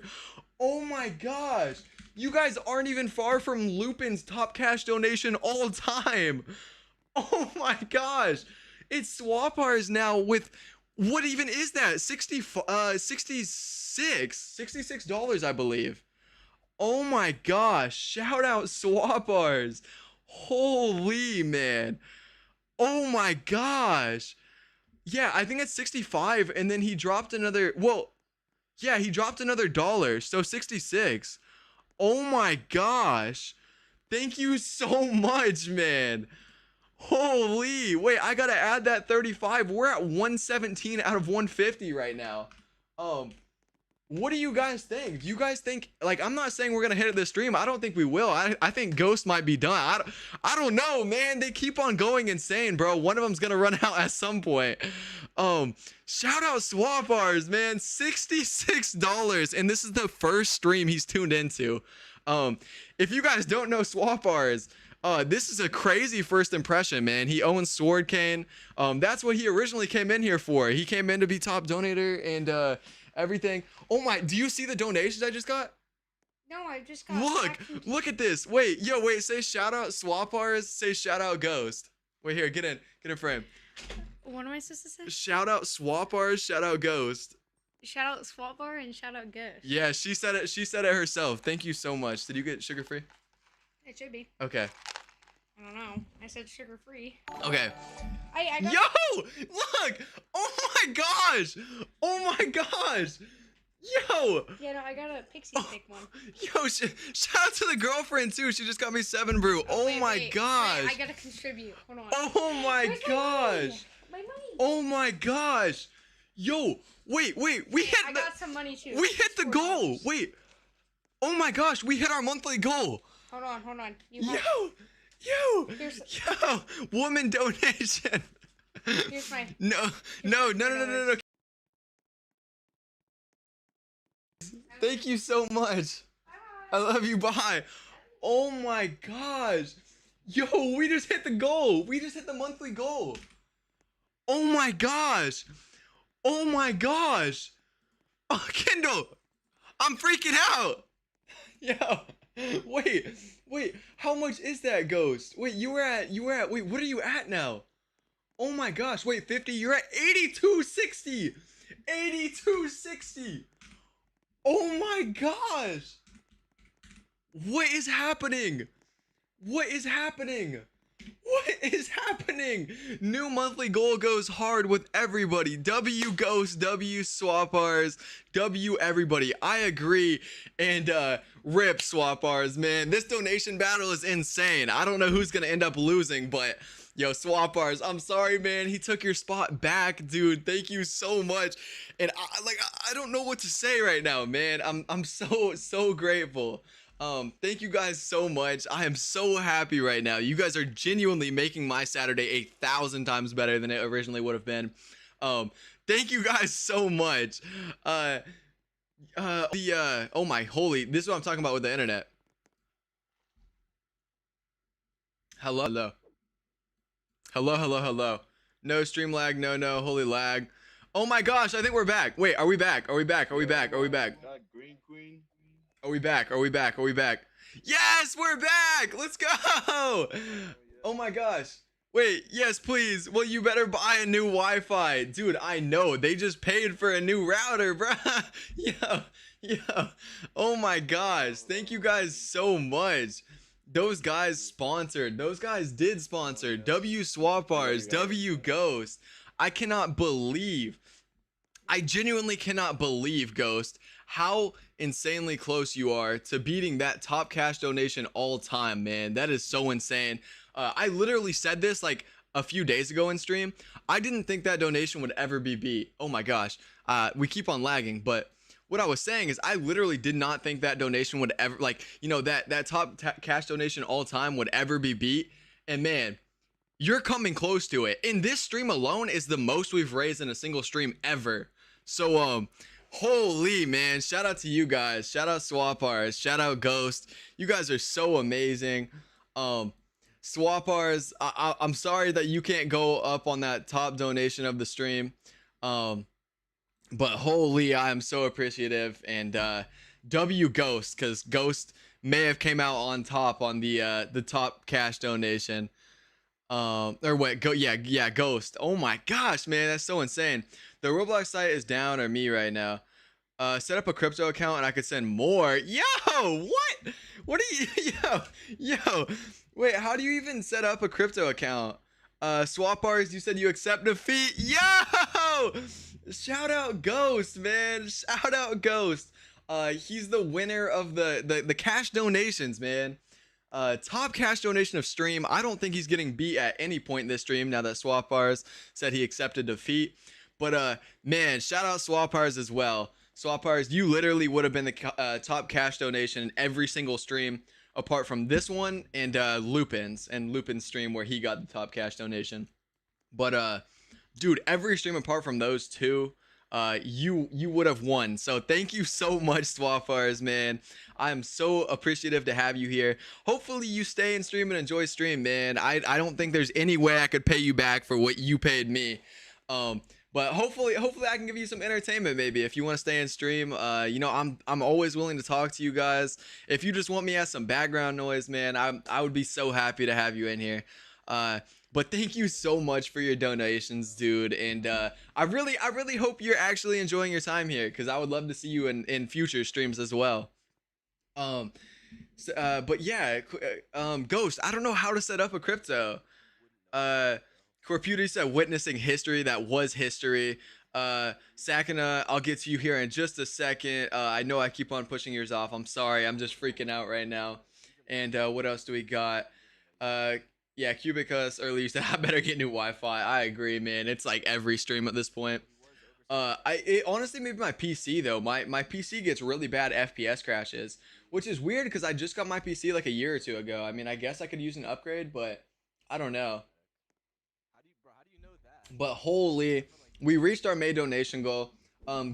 Oh my gosh, you guys aren't even far from Lupin's top cash donation all time. Oh my gosh, it's Swapars now with, what even is that? $66, I believe. Oh my gosh. Shout out Swapars. Holy man. Oh my gosh. Yeah, I think it's 65 and then he dropped another yeah, he dropped another dollar. So 66. Oh my gosh. Thank you so much, man. Holy. Wait, I got to add that 35. We're at 117 out of 150 right now. Um what do you guys think? Do you guys think, like, I'm not saying we're gonna hit it this stream. I don't think we will. I think Ghost might be done. I don't know, man. They keep on going insane, bro. One of them's gonna run out at some point. Shout out Swapars, man. $66, and this is the first stream he's tuned into. If you guys don't know Swapars, this is a crazy first impression, man. He owns Sword Cane. That's what he originally came in here for. He came in to be top donator and everything. Oh my, do you see the donations I just got?
No, I just got.
Look at this. Wait, say shout out Swapars, say shout out Ghost. Wait, here, get in frame.
What am I supposed to say?
Shout out Swapars, shout out Ghost.
Shout out Swapbar and shout out Ghost.
Yeah, she said it herself. Thank you so much. Did you get sugar free?
It should be.
Okay.
I don't know. I said sugar free.
Okay.
I got.
Yo, look! Oh my gosh! Oh my gosh! Yo!
Yeah, no, I got a pixie stick one.
Yo, shout out to the girlfriend too. She just got me 7 brew. Oh my gosh!
Wait, I gotta contribute. Hold on.
Oh my gosh!
My money.
Oh my gosh! Yo, wait, we hit
I got some money too.
We hit the goal. Wait. Oh my gosh, we hit our monthly goal.
Hold on.
Yo, woman donation.
Here's my.
No. Thank you so much. I love you. Bye. Oh my gosh. Yo, we just hit the goal. We just hit the monthly goal. Oh my gosh. Oh my gosh. Oh, Kendall. I'm freaking out. Yo. Wait. How much is that, Ghost? Wait, you were at wait, what are you at now? Oh my gosh. Wait, 50. You're at 8260. 8260. Oh my gosh! What is happening? What is happening? What is happening? New monthly goal goes hard with everybody. W Ghost, W Swapars, W everybody. I agree. And rip Swapars, man. This donation battle is insane. I don't know who's gonna end up losing, but yo, Swapars, I'm sorry, man. He took your spot back, dude. Thank you so much. And I don't know what to say right now, man. I'm so grateful. Thank you guys so much. I am so happy right now. You guys are genuinely making my Saturday 1,000 times better than it originally would have been. Thank you guys so much. Oh my holy, this is what I'm talking about with the internet. Hello. No stream lag, no, holy lag. Oh my gosh, I think we're back. Wait, are we back? Are we back?
Green Queen.
Are we back? Yes, we're back! Let's go! Oh my gosh. Wait, yes, please. Well, you better buy a new Wi-Fi. Dude, I know. They just paid for a new router, bruh. Yo. Oh my gosh. Thank you guys so much. Those guys sponsored. Those guys did sponsor. W Swapars, W Ghost. I genuinely cannot believe, Ghost, how insanely close you are to beating that top cash donation all time, man. That is so insane. I literally said this like a few days ago in stream. I didn't think that donation would ever be beat. Oh my gosh. We keep on lagging, but what I was saying is I literally did not think that donation would ever, like, you know, that top cash donation all time would ever be beat. And man, you're coming close to it. In this stream alone is the most we've raised in a single stream ever. So, holy man, shout out to you guys. Shout out Swapars. Shout out Ghost. You guys are so amazing. Swapars, I'm sorry that you can't go up on that top donation of the stream. But holy, I am so appreciative. And W Ghost, because Ghost may have came out on top on the top cash donation. Or wait, Ghost. Oh my gosh, man, that's so insane. The Roblox site is down or me right now. Set up a crypto account and I could send more. Yo, what? What are you? Yo. Wait, how do you even set up a crypto account? Swap bars. You said you accept defeat. Yo, shout out Ghost, man. Shout out Ghost. He's the winner of the cash donations, man. Top cash donation of stream. I don't think he's getting beat at any point in this stream now that Swap bars said he accepted defeat. But man, shout out Swap bars as well. Swappers, you literally would have been the top cash donation in every single stream apart from this one and Lupin's stream where he got the top cash donation. But dude, every stream apart from those two, you would have won. So thank you so much, Swappers, man. I am so appreciative to have you here. Hopefully you stay and stream and enjoy stream, man. I don't think there's any way I could pay you back for what you paid me. But hopefully I can give you some entertainment maybe if you want to stay and stream. You know, I'm always willing to talk to you guys. If you just want me as some background noise, man, I would be so happy to have you in here. But thank you so much for your donations, dude. And I really hope you're actually enjoying your time here because I would love to see you in future streams as well. But yeah, Ghost, I don't know how to set up a crypto. Corputi said witnessing history that was history. Sakana, I'll get to you here in just a second. I know I keep on pushing yours off. I'm sorry. I'm just freaking out right now. And what else do we got? Yeah, Cubicus earlier you said I better get new Wi-Fi. I agree, man. It's like every stream at this point. Honestly maybe my PC though. My PC gets really bad FPS crashes, which is weird because I just got my PC like a year or two ago. I mean, I guess I could use an upgrade, but I don't know. But holy, we reached our May donation goal.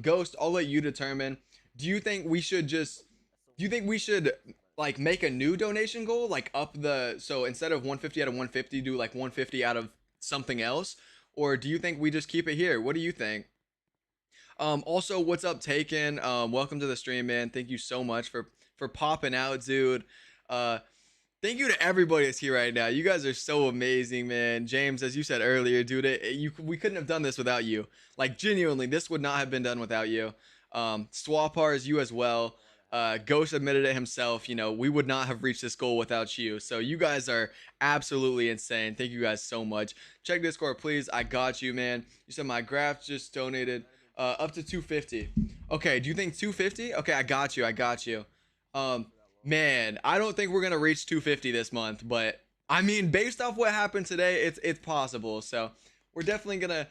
Ghost, I'll let you determine. Do you think we should like make a new donation goal, like up so instead of 150 out of 150 do like 150 out of something else, or do you think we just keep it here? What do you think? Also, what's up, Taken? Welcome to the stream, man. Thank you so much for popping out, dude. Thank you to everybody that's here right now. You guys are so amazing, man. James, as you said earlier, dude, we couldn't have done this without you. Like, genuinely, this would not have been done without you. Swapars, you as well. Ghost admitted it himself. You know, we would not have reached this goal without you. So you guys are absolutely insane. Thank you guys so much. Check Discord, please. I got you, man. You said my graph just donated up to 250. Okay, do you think 250? Okay, I got you. Man, I don't think we're gonna reach 250 this month, but I mean, based off what happened today, it's possible. So we're definitely gonna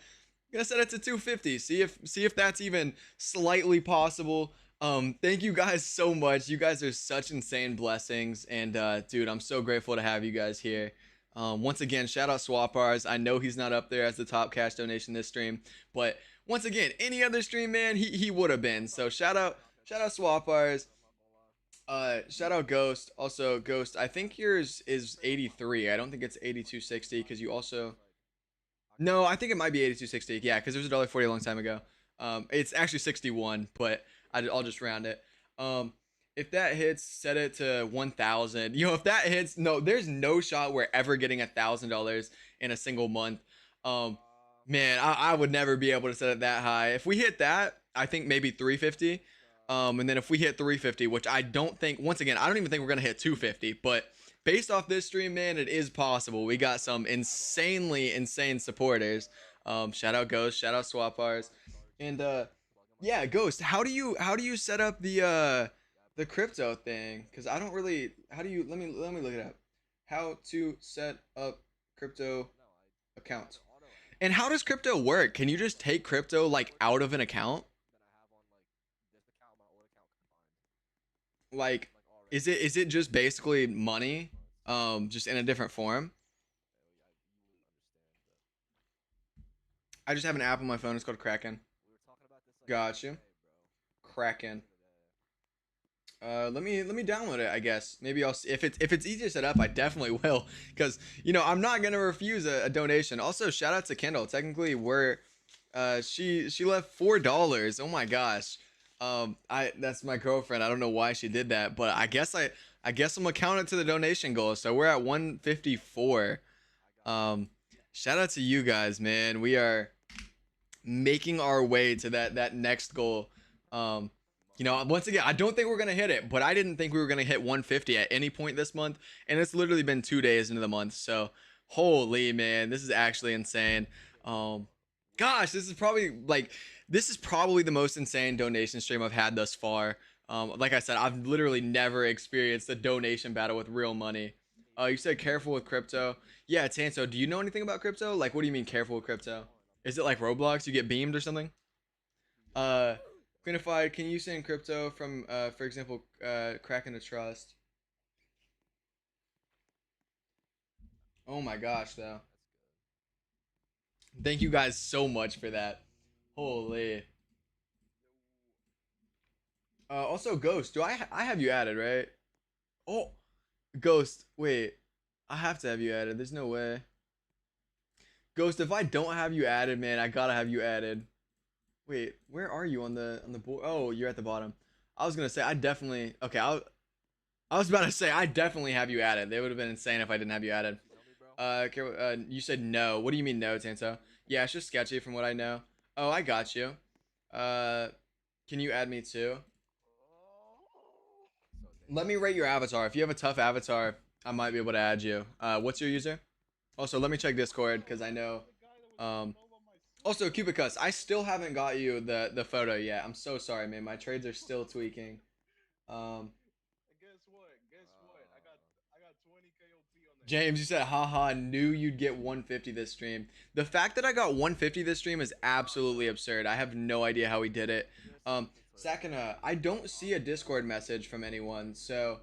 set it to 250. See if that's even slightly possible. Thank you guys so much. You guys are such insane blessings, and dude, I'm so grateful to have you guys here. Once again, shout out Swapars. I know he's not up there as the top cash donation this stream, but once again, any other stream, man, he would have been. So shout out Swapars. Shout out Ghost. Also, Ghost, I think yours is 83. I don't think it's 8260 because you also. No, I think it might be 8260. Yeah, because it was $1.40 a long time ago. It's actually 61, but I'll just round it. If that hits, set it to 1,000. You know, if that hits, no, there's no shot we're ever getting $1,000 in a single month. Man, I would never be able to set it that high. If we hit that, I think maybe 350. And then if we hit 350, which I don't think, once again, I don't even think we're going to hit 250, but based off this stream, man, it is possible. We got some insanely insane supporters. Shout out Ghost, shout out Swapars. And yeah, Ghost, how do you set up the crypto thing? Cuz I don't really, let me look it up. How to set up crypto account. And how does crypto work? Can you just take crypto like out of an account? Like, is it just basically money, just in a different form? I just have an app on my phone. It's called Kraken. Got you. Kraken. Let me download it. I guess maybe I'll see if it's easy to set up. I definitely will, because you know I'm not gonna refuse a donation. Also, shout out to Kendall. Technically, she left $4. Oh my gosh. That's my girlfriend. I don't know why she did that, but I guess I'm gonna count it to the donation goal. So we're at 154. Shout out to you guys, man. We are making our way to that next goal. You know, once again, I don't think we're gonna hit it, but I didn't think we were gonna hit 150 at any point this month, and it's literally been 2 days into the month. So, holy man, this is actually insane. Um, gosh, this is probably the most insane donation stream I've had thus far. Like I said, I've literally never experienced a donation battle with real money. You said careful with crypto. Yeah, Tanso, do you know anything about crypto? Like, what do you mean careful with crypto? Is it like Roblox? You get beamed or something? Uh, Quinified, can you send crypto from, for example, cracking a trust? Oh my gosh, though. Thank you guys so much for that. Holy. Also, Ghost, I have you added, right? Oh, Ghost, wait. I have to have you added. There's no way. Ghost, if I don't have you added, man, I gotta have you added. Wait, where are you on the board? Oh, you're at the bottom. I was gonna say I definitely okay. I was about to say I definitely have you added. They would have been insane if I didn't have you added. You said no. What do you mean no, Tanto? Yeah, it's just sketchy from what I know. Oh, I got you. Uh, can you add me too? Let me rate your avatar. If you have a tough avatar, I might be able to add you. What's your user? Also, let me check Discord because I know. Um, Also, Cubicus, I still haven't got you the photo yet. I'm so sorry, man. My trades are still tweaking. Um,
Guess what? Guess what? I got 20 KOP on that.
James, you said, haha, knew you'd get 150 this stream. The fact that I got 150 this stream is absolutely absurd. I have no idea how he did it. Sakana, I don't see a Discord message from anyone, so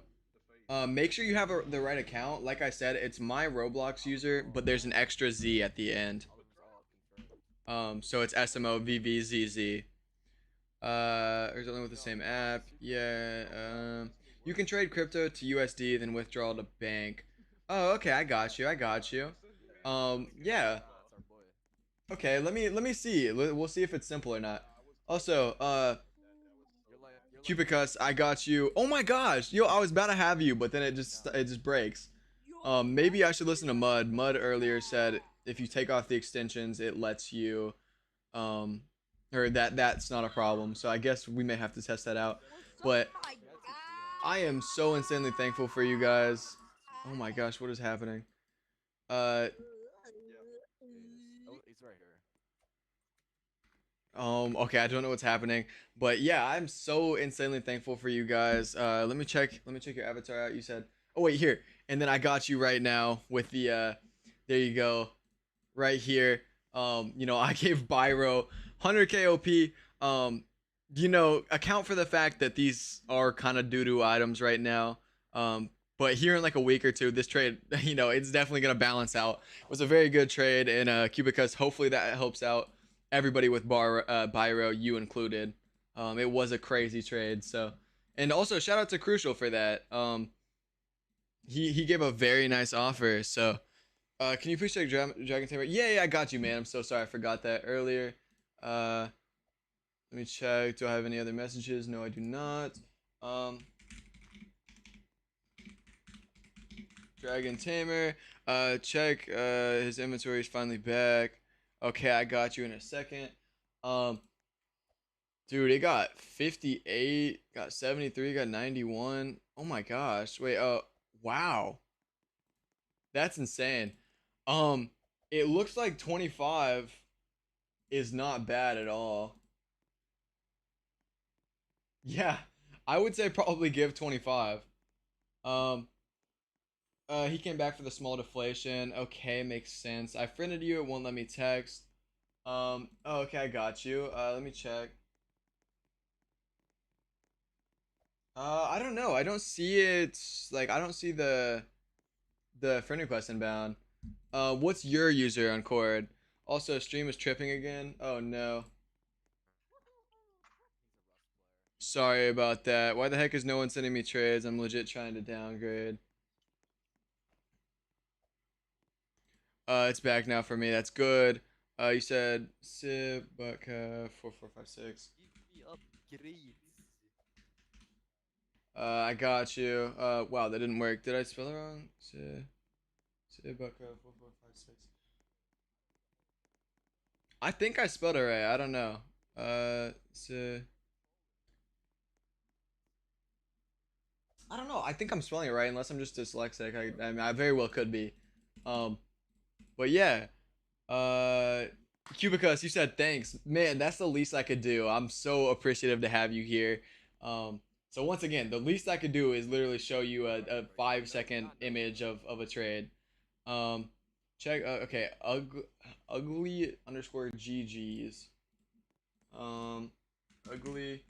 make sure you have the right account. Like I said, it's my Roblox user, but there's an extra Z at the end. So it's SMOVVZZ. Or something with the same app. Yeah. You can trade crypto to USD, then withdraw to bank. Oh, okay. I got you. I got you. Yeah. Okay. Let me see. We'll see if it's simple or not. Also, Cubicus, I got you. Oh my gosh, yo, I was about to have you, but then it just breaks. Maybe I should listen to Mud. Mud earlier said if you take off the extensions, it lets you, um, or that's not a problem. So I guess we may have to test that out. But I am so insanely thankful for you guys. Oh my gosh, what is happening? Uh,
It's right here.
Okay, I don't know what's happening, but yeah, I'm so insanely thankful for you guys. Let me check your avatar out. You said, oh wait, here, and then I got you right now with the, there you go, right here. I gave Byro 100 KOP. Account for the fact that these are kind of doo-doo items right now. But here in like a week or two, this trade, it's definitely gonna balance out. It was a very good trade, and Cubicus, hopefully that helps out everybody with Byro, you included. It was a crazy trade. So, and also shout out to Crucial for that. He gave a very nice offer. So, can you please check Dragon Tamer? Yeah, I got you, man. I'm so sorry, I forgot that earlier. Let me check. Do I have any other messages? No, I do not. Dragon Tamer. Check. His inventory is finally back. Okay, I got you in a second. Dude, it got 58, got 73, got 91. Oh my gosh. Wait, wow. That's insane. Um, it looks like 25 is not bad at all. Yeah, I would say probably give 25. Um, he came back for the small deflation. Okay, makes sense. I friended you, it won't let me text. Oh, okay, I got you. Let me check. I don't know. I don't see it. Like, I don't see the friend request inbound. What's your user on Cord? Also, stream is tripping again. Oh no. Sorry about that. Why the heck is no one sending me trades? I'm legit trying to downgrade. It's back now for me. That's good. You said Sib, Bucka, 4456.
Give me upgrades.
I got you. Wow, that didn't work. Did I spell it wrong? Sib, Bucka, 4456. I think I spelled it right. I don't know. I don't know. I think I'm spelling it right, unless I'm just dyslexic. I mean, I very well could be. Um, but yeah. Uh, Cubicus, you said thanks. Man, that's the least I could do. I'm so appreciative to have you here. So once again, the least I could do is literally show you a 5 second image of a trade. Um, check. Okay, ugly underscore GGs. Um, ugly.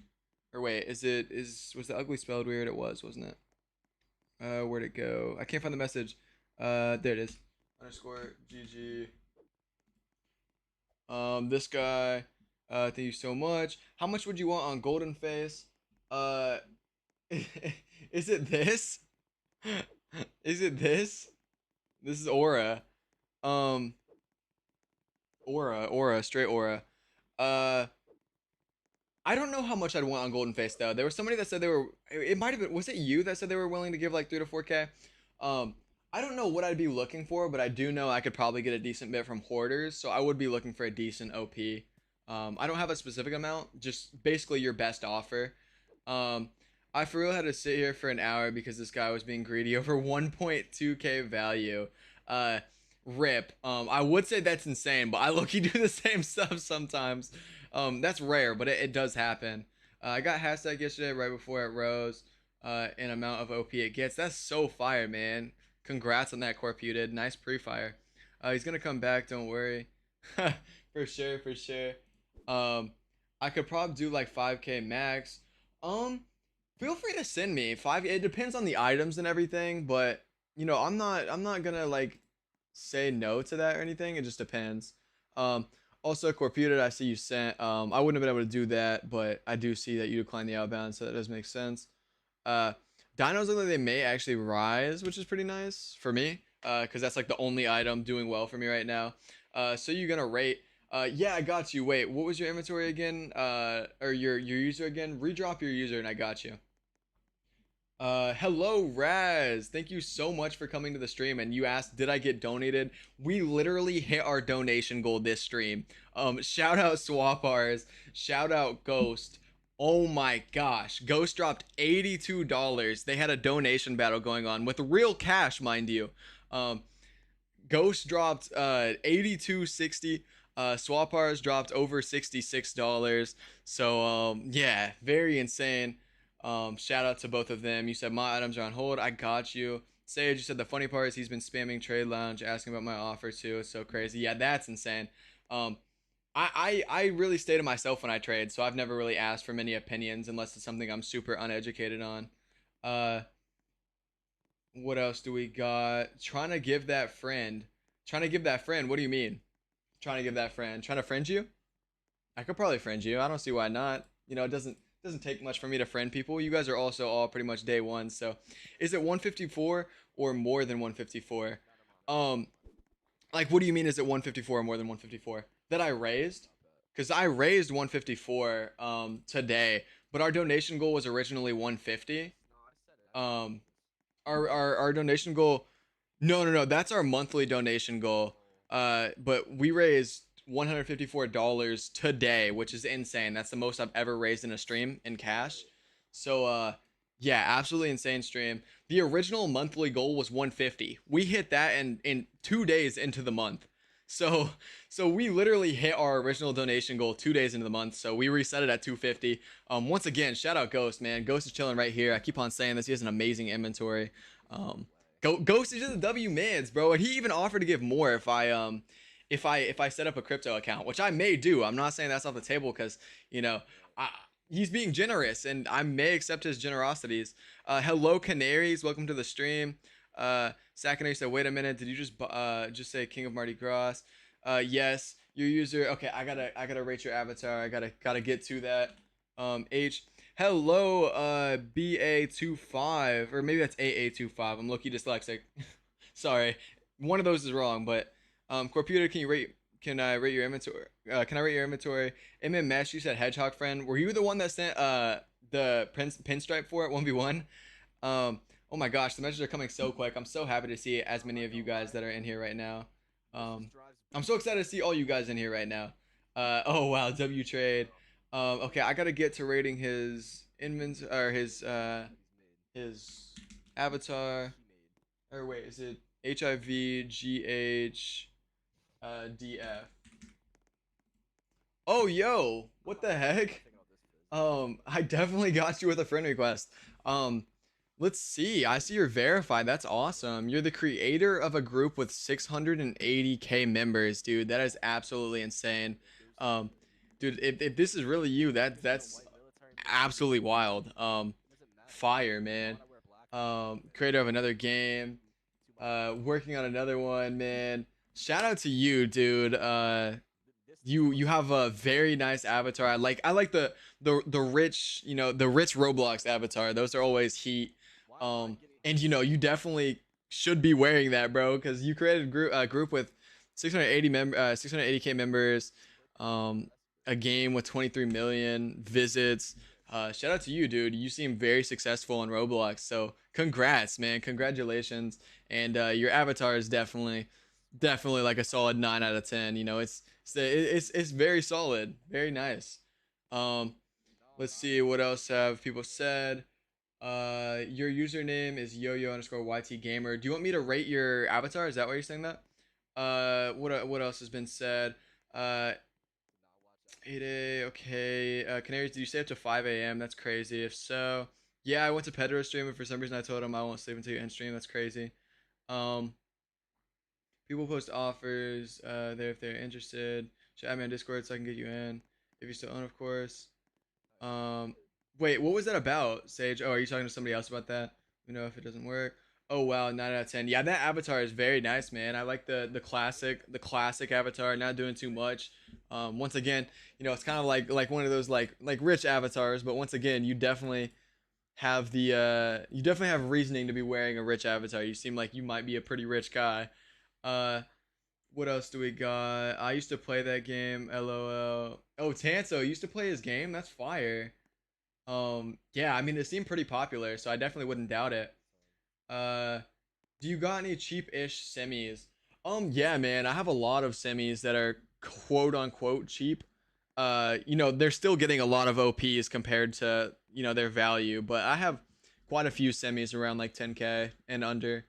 Or wait, was the ugly spelled weird? It was, wasn't it? Where'd it go? I can't find the message. There it is. Underscore GG. This guy. Thank you so much. How much would you want on Golden Face? Uh, is it this? Is it this? This is Aura. Um, Aura, straight Aura. Uh, I don't know how much I'd want on Golden Face though. There was somebody that said they were. It might have been. Was it you that said they were willing to give like 3 to 4K? I don't know what I'd be looking for, but I do know I could probably get a decent bit from hoarders. So I would be looking for a decent OP. I don't have a specific amount. Just basically your best offer. I for real had to sit here for an hour because this guy was being greedy over 1.2K value. Rip. I would say that's insane, but I low-key do the same stuff sometimes. That's rare, but it does happen. I got hashtag yesterday right before it rose. An amount of OP it gets. That's so fire, man. Congrats on that, Corputed. Nice pre-fire. He's gonna come back. Don't worry. For sure, for sure. I could probably do like 5K max. Feel free to send me 5. It depends on the items and everything, but you know, I'm not gonna like say no to that or anything. It just depends. Also, Corputed, I see you sent. I wouldn't have been able to do that, but I do see that you declined the outbound, so that does make sense. Uh, Dinos look like they may actually rise, which is pretty nice for me, because that's like the only item doing well for me right now. So you're gonna rate. Yeah, I got you. Wait, what was your inventory again? Or your user again? Redrop your user, and I got you. Hello, Raz. Thank you so much for coming to the stream. And you asked, did I get donated? We literally hit our donation goal this stream. Shout out Swapars. Shout out Ghost. Oh my gosh. Ghost dropped $82. They had a donation battle going on with real cash, mind you. Ghost dropped 82.60. Swapars dropped over $66. So yeah, very insane. Shout out to both of them. You said my items are on hold. I got you. Sage, you said the funny part is he's been spamming Trade Lounge, asking about my offer too. It's so crazy. Yeah, that's insane. I really stay to myself when I trade, so I've never really asked for many opinions unless it's something I'm super uneducated on. Uh, what else do we got? Trying to give that friend. Trying to give that friend. What do you mean? Trying to give that friend. Trying to friend you? I could probably friend you. I don't see why not. You know, it doesn't take much for me to friend people. You guys are also all pretty much day one. So, is it 154 or more than 154? Like, what do you mean? Is it 154 or more than 154 that I raised? Because I raised 154 today, but our donation goal was originally 150. Um, our donation goal. No. That's our monthly donation goal. But we raised $154 today, which is insane. That's the most I've ever raised in a stream in cash. So yeah, absolutely insane stream. The original monthly goal was 150. We hit that in 2 days into the month. So we literally hit our original donation goal 2 days into the month. So we reset it at 250. Once again, shout out Ghost, man. Ghost is chilling right here. I keep on saying this. He has an amazing inventory. Ghost is just a W mids, bro. And he even offered to give more if I set up a crypto account, which I may do. I'm not saying that's off the table because, you know, he's being generous and I may accept his generosities. Hello, Canaries. Welcome to the stream. Sakane said, wait a minute. Did you just say King of Mardi Gras? Yes, your user. Okay, I gotta rate your avatar. I gotta get to that. Hello, BA25, or maybe that's AA25. I'm low-key dyslexic. Sorry. One of those is wrong, but Corputer, can I rate your inventory? Can I rate your inventory? Mesh, you said Hedgehog friend. Were you the one that sent the pinstripe for it 1v1? Oh my gosh, the messages are coming so quick. I'm so happy to see as many of you guys that are in here right now. I'm so excited to see all you guys in here right now. Oh wow, W trade. Okay, I gotta get to rating his his avatar. Or wait, is it HIVGH DF? Oh, yo, what the heck? I definitely got you with a friend request. Um, let's see. I see you're verified. That's awesome. You're the creator of a group with 680K members, dude. That is absolutely insane. Um, dude, if this is really you, that's absolutely wild. Fire, man. Creator of another game. Working on another one, man. Shout out to you, dude. You have a very nice avatar. I like the rich, the rich Roblox avatar. Those are always heat. And you definitely should be wearing that, bro, because you created a group with 680K members, um, a game with 23 million visits. Shout out to you, dude. You seem very successful on Roblox. So congrats, man. Congratulations. And your avatar is definitely like a solid 9 out of 10. It's very solid, very nice. Um, let's see what else have people said. Your username is yo-yo underscore YT gamer. Do you want me to rate your avatar? Is that why you're saying that? What else has been said? Uh, 8 okay. Canaries, did you stay up to 5 a.m.? That's crazy. If so, yeah, I went to Pedro stream, and for some reason I told him I won't sleep until you end stream. That's crazy. Um, People post offers there if they're interested. Should add me on Discord so I can get you in. If you still own, of course. Um, Wait, what was that about, Sage? Oh, are you talking to somebody else about that? You know if it doesn't work. Oh wow, 9 out of 10. Yeah, that avatar is very nice, man. I like the classic avatar. Not doing too much. Once again, it's kind of like one of those like rich avatars, but once again, you definitely have reasoning to be wearing a rich avatar. You seem like you might be a pretty rich guy. Uh, what else do we got? I used to play that game. LOL. Oh, Tanso used to play his game. That's fire. Yeah, I mean it seemed pretty popular, so I definitely wouldn't doubt it. Uh, do you got any cheap-ish semis? Yeah, man, I have a lot of semis that are quote unquote cheap. They're still getting a lot of OPs compared to their value, but I have quite a few semis around like 10K and under.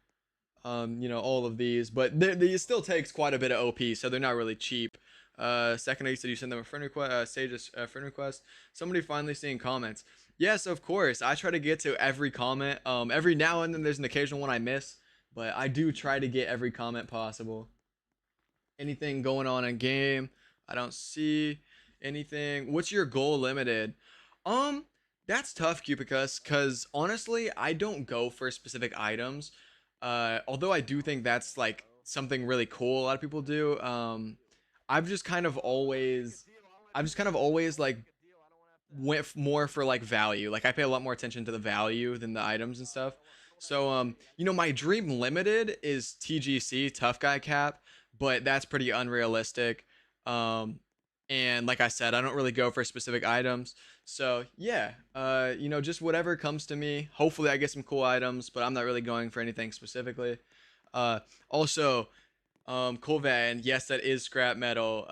All of these, but it still takes quite a bit of OP, so they're not really cheap. Second, you said you send them a friend request, Sage's friend request. Somebody finally seeing comments. Yes, of course. I try to get to every comment. Every now and then there's an occasional one I miss, but I do try to get every comment possible. Anything going on in game? I don't see anything. What's your goal limited? Um, that's tough, Cupicus, because honestly, I don't go for specific items. Although I do think that's like something really cool a lot of people do. I've just kind of always, I've just kind of always like went more for like value. Like I pay a lot more attention to the value than the items and stuff. So my dream limited is TGC tough guy cap, but that's pretty unrealistic. Um and like I said, I don't really go for specific items. So yeah, just whatever comes to me. Hopefully I get some cool items, but I'm not really going for anything specifically. Also, Colvan, yes, that is scrap metal.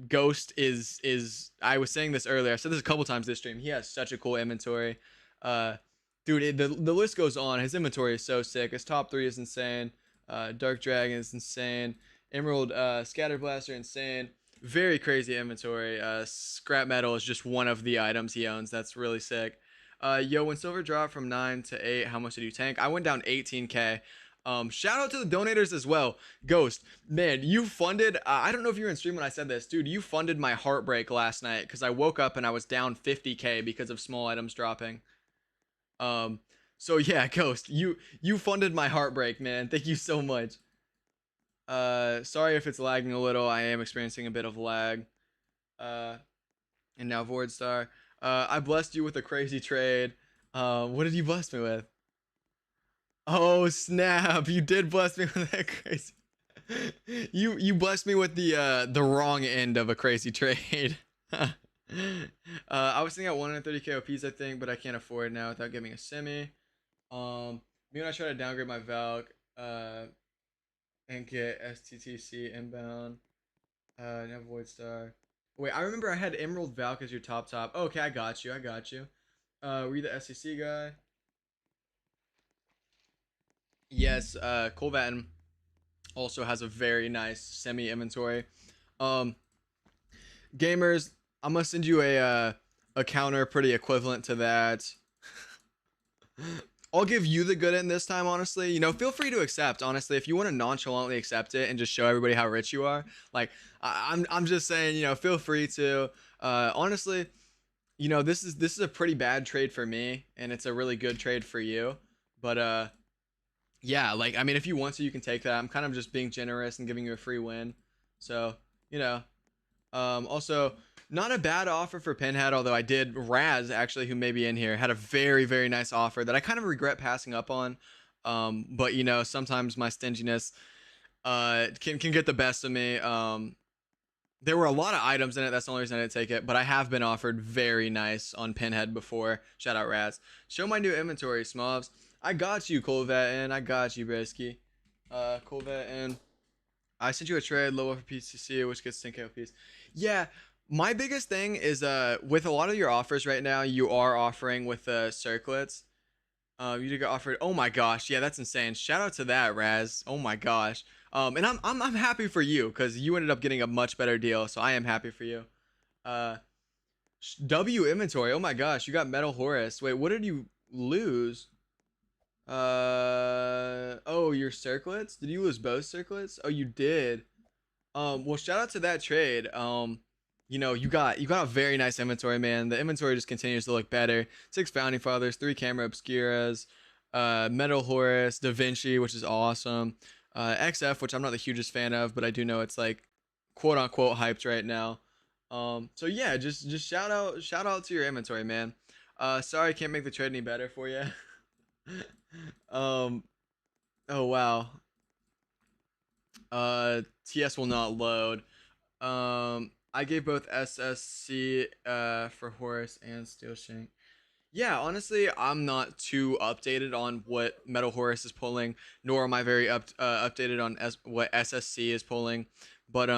Ghost is I was saying this earlier. I said this a couple times this stream. He has such a cool inventory. Uh, Dude, the list goes on. His inventory is so sick. His top three is insane. Dark Dragon is insane. Emerald Scatter Blaster insane. Very crazy inventory. Scrap metal is just one of the items he owns. That's really sick. Yo, when silver dropped from 9 to 8, how much did you tank? I went down 18K. Shout out to the donators as well. Ghost, man, you funded. I don't know if you were in stream when I said this, dude. You funded my heartbreak last night because I woke up and I was down 50K because of small items dropping. Um, so yeah, Ghost, you funded my heartbreak, man. Thank you so much. Sorry if it's lagging a little. I am experiencing a bit of lag. Uh, and now Void Star. I blessed you with a crazy trade. What did you bless me with? Oh snap! You did bless me with that crazy. You blessed me with the wrong end of a crazy trade. I was thinking at 130K OPs, I think, but I can't afford it now without giving a semi. Me when I try to downgrade my Valk, and get STTC inbound. Now Void Star. Wait, I remember I had Emerald Valk as your top. Oh, okay, I got you. Were you the SCC guy? Yes, Colvatin also has a very nice semi inventory. Um, Gamers, I'm gonna send you a counter pretty equivalent to that. I'll give you the good end this time, honestly. You know, feel free to accept. Honestly, if you want to nonchalantly accept it and just show everybody how rich you are, like I'm just saying, you know, feel free to. Honestly, you know, this is a pretty bad trade for me, and it's a really good trade for you. But yeah, like I mean, if you want to, you can take that. I'm kind of just being generous and giving you a free win. So you know, also, not a bad offer for Pinhead, although I did. Raz, actually, who may be in here, had a very, very nice offer that I kind of regret passing up on. But, you know, sometimes my stinginess can get the best of me. There were a lot of items in it. That's the only reason I didn't take it. But I have been offered very nice on Pinhead before. Shout out Raz. Show my new inventory, Smovs. I got you, Colvet, and I got you, Bresky. Colvet, and I sent you a trade low for PCC, which gets 10k piece. Yeah, my biggest thing is with a lot of your offers right now, you are offering with circlets. You did get offered. Oh my gosh, yeah, that's insane. Shout out to that, Raz. Oh my gosh. And I'm happy for you because you ended up getting a much better deal. So I am happy for you. Uh, W inventory. Oh my gosh, you got Metal Horus. Wait, what did you lose? Oh, your circlets? Did you lose both circlets? Oh, you did. Well, shout out to that trade. You know, you got a very nice inventory, man. The inventory just continues to look better. 6 Founding Fathers, 3 Camera Obscuras, Metal Horus, Da Vinci, which is awesome. XF, which I'm not the hugest fan of, but I do know it's like quote unquote hyped right now. So yeah, just shout out to your inventory, man. Sorry I can't make the trade any better for you. um, oh wow. TS will not load. I gave both SSC for Horus and Steel Shank. Yeah, honestly, I'm not too updated on what Metal Horus is pulling, nor am I very updated on what SSC is pulling. But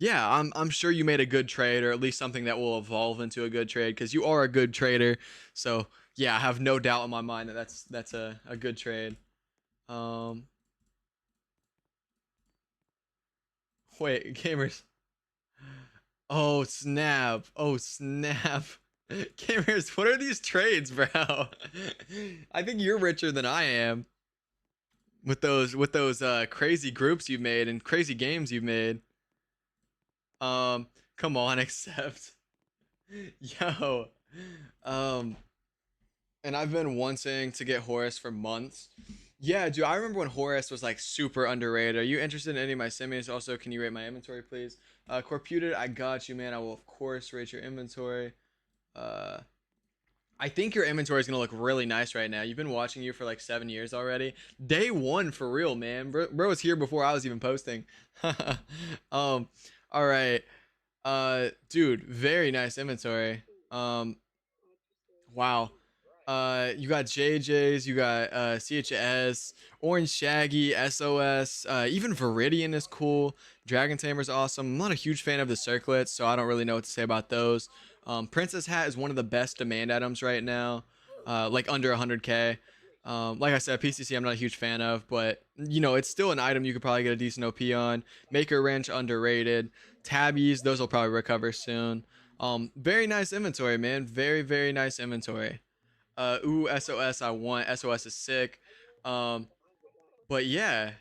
yeah, I'm sure you made a good trade, or at least something that will evolve into a good trade, because you are a good trader. So yeah, I have no doubt in my mind that that's a good trade. Um, Wait, gamers. Oh snap! Oh snap! Gamers, what are these trades, bro? I think you're richer than I am with those crazy groups you've made and crazy games you've made. Come on, accept. Yo. Um, and I've been wanting to get Horus for months. Yeah, dude, I remember when Horus was like super underrated. Are you interested in any of my semis? Also, can you rate my inventory, please? Corputed, I got you, man. I will of course rate your inventory. Uh, I think your inventory is gonna look really nice right now. You've been watching you for like 7 years already. Day one for real, man. Bro was here before I was even posting. All right. Dude, very nice inventory. Wow. You got JJ's, you got CHS, Orange Shaggy, SOS, even Viridian is cool. Dragon Tamer's awesome. I'm not a huge fan of the circlets, so I don't really know what to say about those. Princess Hat is one of the best demand items right now, like under 100k. Like I said, PCC I'm not a huge fan of, but you know it's still an item you could probably get a decent OP on. Maker Wrench underrated. Tabbies, those will probably recover soon. Very nice inventory, man. Very, very nice inventory. Ooh, SOS, I want. SOS is sick. Um, but yeah,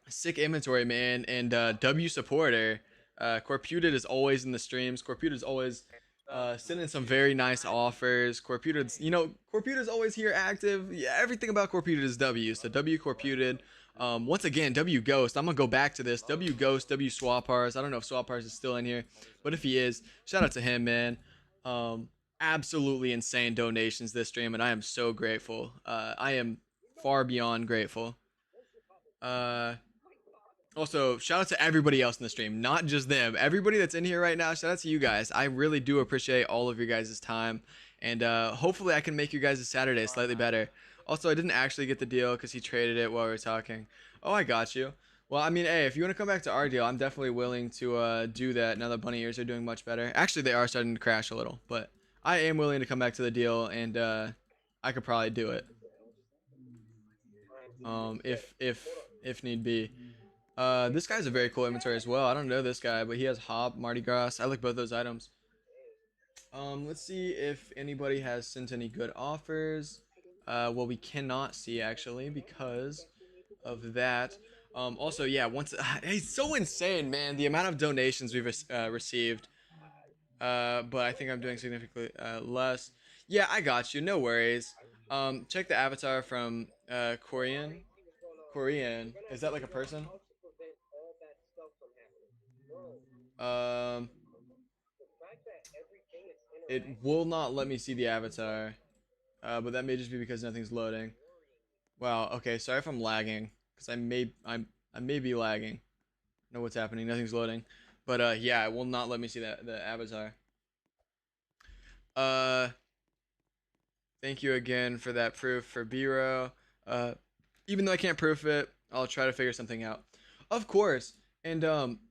sick inventory, man. And W supporter. Corputed is always in the streams. Corputed is always sending some very nice offers. Corputed's, you know, Corputed's always here active. Yeah, everything about Corputed is W. So W Corputed. Once again, W Ghost. I'm gonna go back to this. W Ghost, W Swapars. I don't know if Swapars is still in here, but if he is, shout out to him, man. Absolutely insane donations this stream, and I am so grateful. I am far beyond grateful. Uh, Also, shout out to everybody else in the stream, not just them. Everybody that's in here right now, shout out to you guys. I really do appreciate all of your guys' time, and hopefully I can make your guys' Saturday slightly better. Also, I didn't actually get the deal because he traded it while we were talking. Oh, I got you. Well, I mean, hey, if you want to come back to our deal, I'm definitely willing to do that now that bunny ears are doing much better. Actually, they are starting to crash a little, but I am willing to come back to the deal, and I could probably do it. if need be. This guy's a very cool inventory as well. I don't know this guy, but he has Hop, Mardi Gras. I like both those items. Let's see if anybody has sent any good offers. Well, we cannot see actually because of that. Also, yeah, once it's so insane, man, the amount of donations we've received. But I think I'm doing significantly less. Yeah, I got you. No worries. Check the avatar from Korean. Korean. Is that like a person? Um, it will not let me see the avatar. But that may just be because nothing's loading. Wow. Okay. Sorry if I'm lagging, because I may be lagging. Know what's happening? Nothing's loading. But yeah, it will not let me see that the avatar. Uh, Thank you again for that proof for Biro. Even though I can't proof it, I'll try to figure something out. Of course. And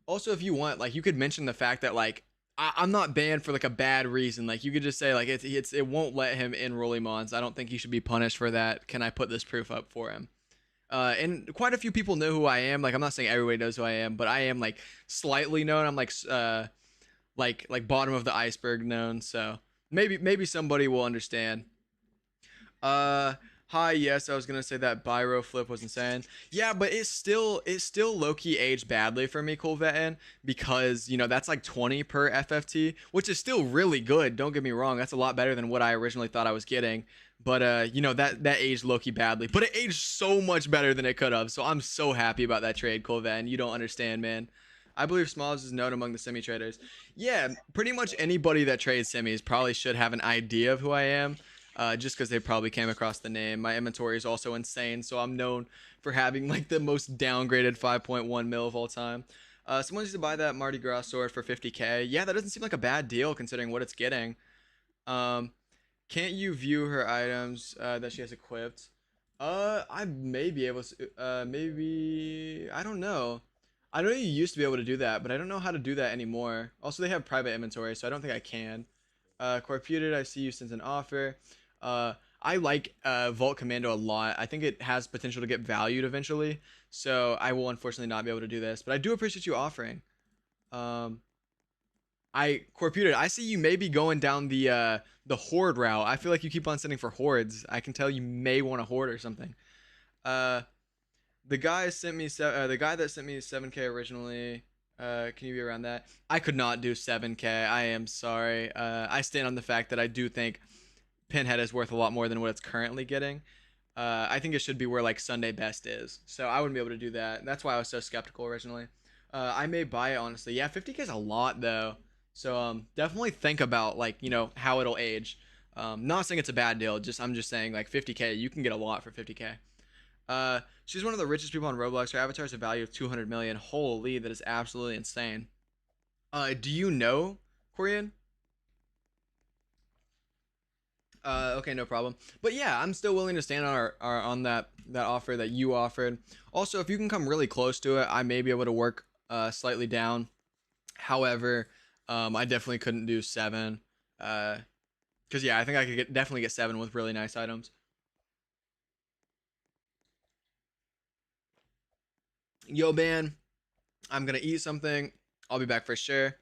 also if you want, like, you could mention the fact that like I'm not banned for like a bad reason. Like you could just say like it won't let him in Rollimons. I don't think he should be punished for that. Can I put this proof up for him? And quite a few people know who I am. Like I'm not saying everybody knows who I am, but I am like slightly known. I'm like bottom of the iceberg known. So maybe somebody will understand. Hi, yes, I was gonna say that Byro flip was insane. Yeah, but it's still low-key aged badly for me, Colvettin, because that's like 20 per FFT, which is still really good. Don't get me wrong, that's a lot better than what I originally thought I was getting. But that aged low-key badly. But it aged so much better than it could have. So I'm so happy about that trade, Colvettin. You don't understand, man. I believe Smalls is known among the semi traders. Yeah, pretty much anybody that trades semis probably should have an idea of who I am. Just because they probably came across the name. My inventory is also insane, so I'm known for having like the most downgraded 5.1 mil of all time. Someone needs to buy that Mardi Gras sword for 50k. Yeah, that doesn't seem like a bad deal considering what it's getting. Um, can't you view her items that she has equipped? I may be able to. Maybe I don't know. I know you used to be able to do that, but I don't know how to do that anymore. Also, they have private inventory, so I don't think I can. Corputed, I see you sent an offer. I like Vault Commando a lot. I think it has potential to get valued eventually. So I will unfortunately not be able to do this, but I do appreciate you offering. Corputed, I see you may be going down the horde route. I feel like you keep on sending for hordes. I can tell you may want a horde or something. Uh, the guy sent me the guy that sent me 7k originally. Can you be around that? I could not do 7k. I am sorry. I stand on the fact that I do think Pinhead is worth a lot more than what it's currently getting. I think it should be where like Sunday Best is. So I wouldn't be able to do that. That's why I was so skeptical originally. I may buy it honestly. Yeah, 50k is a lot though. So definitely think about like how it'll age. Not saying it's a bad deal. I'm just saying like 50k, you can get a lot for 50k. She's one of the richest people on Roblox. Her avatar has a value of 200 million. Holy, that is absolutely insane. Do you know Korean? Okay, no problem. But yeah, I'm still willing to stand on our on that offer that you offered. Also, if you can come really close to it, I may be able to work slightly down. However, I definitely couldn't do 7. Because yeah, I think I could definitely get 7 with really nice items. Yo, man, I'm gonna eat something. I'll be back for sure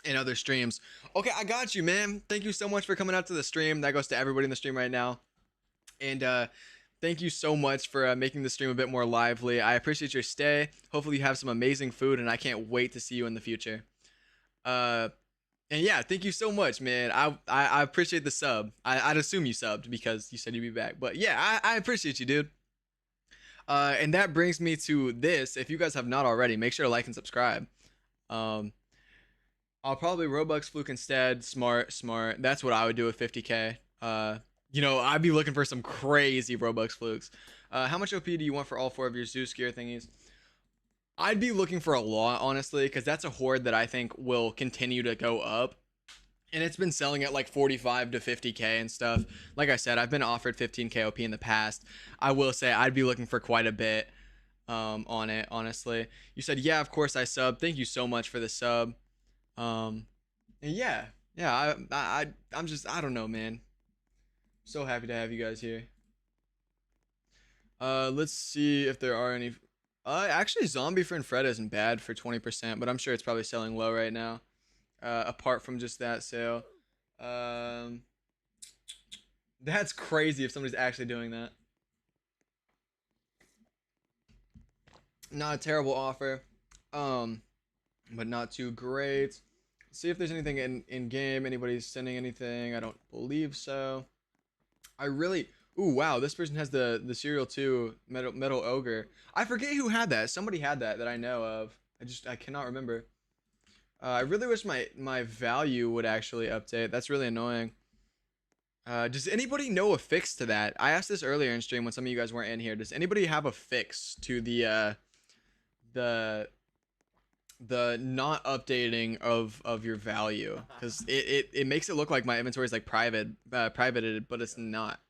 in other streams. Okay, I got you, man. Thank you so much for coming out to the stream. That goes to everybody in the stream right now. And thank you so much for making the stream a bit more lively. I appreciate your stay. Hopefully you have some amazing food, and I can't wait to see you in the future. And yeah, thank you so much, man. I appreciate the sub. I'd assume you subbed because you said you'd be back. But yeah, I appreciate you, dude. And that brings me to this. If you guys have not already, make sure to like and subscribe. I'll probably Robux fluke instead. Smart. That's what I would do with 50k. I'd be looking for some crazy Robux flukes. How much OP do you want for all 4 of your Zeus gear thingies? I'd be looking for a lot, honestly, because that's a horde that I think will continue to go up. And it's been selling at like 45 to 50k and stuff. Like I said, I've been offered 15k OP in the past. I will say I'd be looking for quite a bit on it, honestly. You said, yeah, of course I sub. Thank you so much for the sub. And yeah, I'm just, I don't know, man. So happy to have you guys here. Let's see if there are any. Actually, Zombie Friend Fred isn't bad for 20%, but I'm sure it's probably selling low right now. Apart from just that sale. Um, that's crazy if somebody's actually doing that. Not a terrible offer. But not too great. See if there's anything in game. Anybody's sending anything? I don't believe so. I really. Ooh, wow! This person has the cereal too. Metal ogre. I forget who had that. Somebody had that I know of. I cannot remember. I really wish my value would actually update. That's really annoying. Does anybody know a fix to that? I asked this earlier in stream when some of you guys weren't in here. Does anybody have a fix to the not updating of your value? Because it makes it look like my inventory is like privated, but it's not.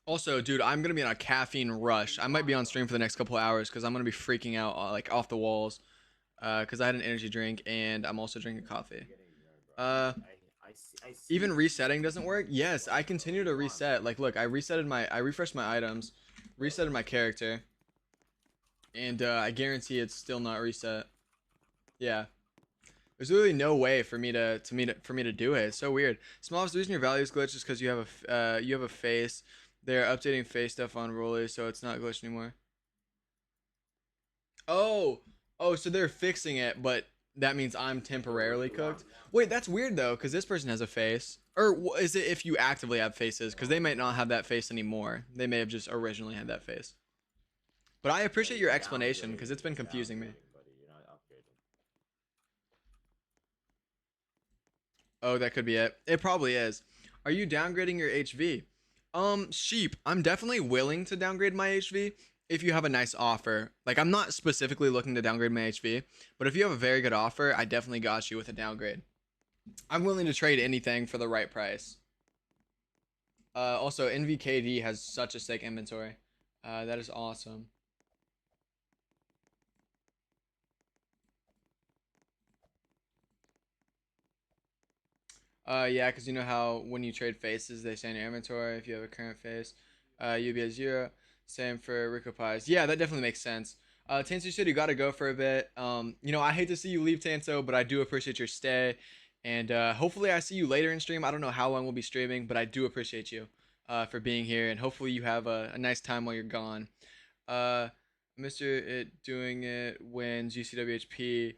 Also, dude, I'm gonna be on a caffeine rush. I might be on stream for the next couple of hours because I'm gonna be freaking out like off the walls. Because I had an energy drink and I'm also drinking coffee. Uh, Even resetting doesn't work. Yes, I continue to reset. Like, look, I refreshed my items, resetted my character, and I guarantee it's still not reset. Yeah. There's literally no way for me to do it. It's so weird. Smallest reason your value is glitched is because you have a face. They're updating face stuff on rollers, so it's not glitched anymore. Oh, so they're fixing it, but that means I'm temporarily cooked. Wait, that's weird though, because this person has a face. Or is it if you actively have faces? Because they might not have that face anymore. They may have just originally had that face. But I appreciate your explanation because it's been confusing me. Oh, that could be it. It probably is. Are you downgrading your HV? Sheep, I'm definitely willing to downgrade my HV if you have a nice offer. Like, I'm not specifically looking to downgrade my HV, but if you have a very good offer, I definitely got you with a downgrade. I'm willing to trade anything for the right price. Also, NVKD has such a sick inventory. That is awesome. Yeah, because you know how when you trade faces, they say in your inventory if you have a current face, you'd be at 0. Same for Rico Pies. Yeah, that definitely makes sense. Tanso said you got to go for a bit. You know, I hate to see you leave, Tanso, but I do appreciate your stay. And hopefully I see you later in stream. I don't know how long we'll be streaming, but I do appreciate you for being here. And hopefully you have a nice time while you're gone. Mr. It doing it when GCWHP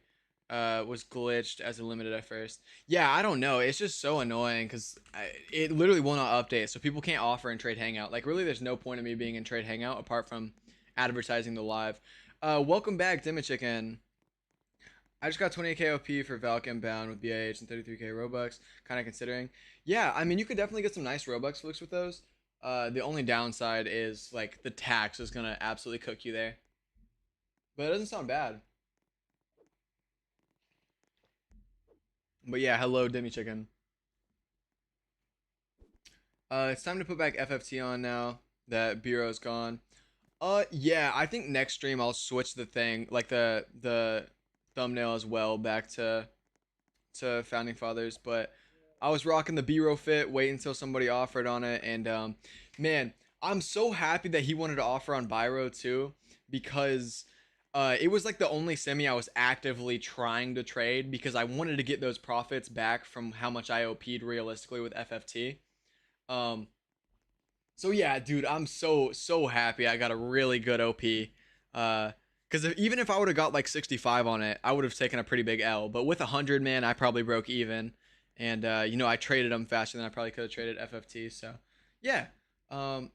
was glitched as a limited at first. Yeah, I don't know. It's just so annoying because it literally will not update. So people can't offer in Trade Hangout. Like, really, there's no point of me being in Trade Hangout apart from advertising the live. Welcome back, Dimmy Chicken. I just got 28k OP for Valk Inbound with BIH and 33k Robux. Kind of considering. Yeah, I mean, you could definitely get some nice Robux flicks with those. The only downside is, like, the tax is going to absolutely cook you there. But it doesn't sound bad. But yeah, hello, Demi Chicken. It's time to put back FFT on now that Bureau's gone. Yeah, I think next stream I'll switch the thing, like the thumbnail as well, back to Founding Fathers. But I was rocking the B-roll fit, wait until somebody offered on it, and man, I'm so happy that he wanted to offer on Byro too, because it was like the only semi I was actively trying to trade because I wanted to get those profits back from how much I OP'd realistically with FFT. So yeah, dude, I'm so happy I got a really good OP. Because even if I would have got like 65 on it, I would have taken a pretty big L. But with 100, man, I probably broke even. And you know, I traded them faster than I probably could have traded FFT. So yeah, I'm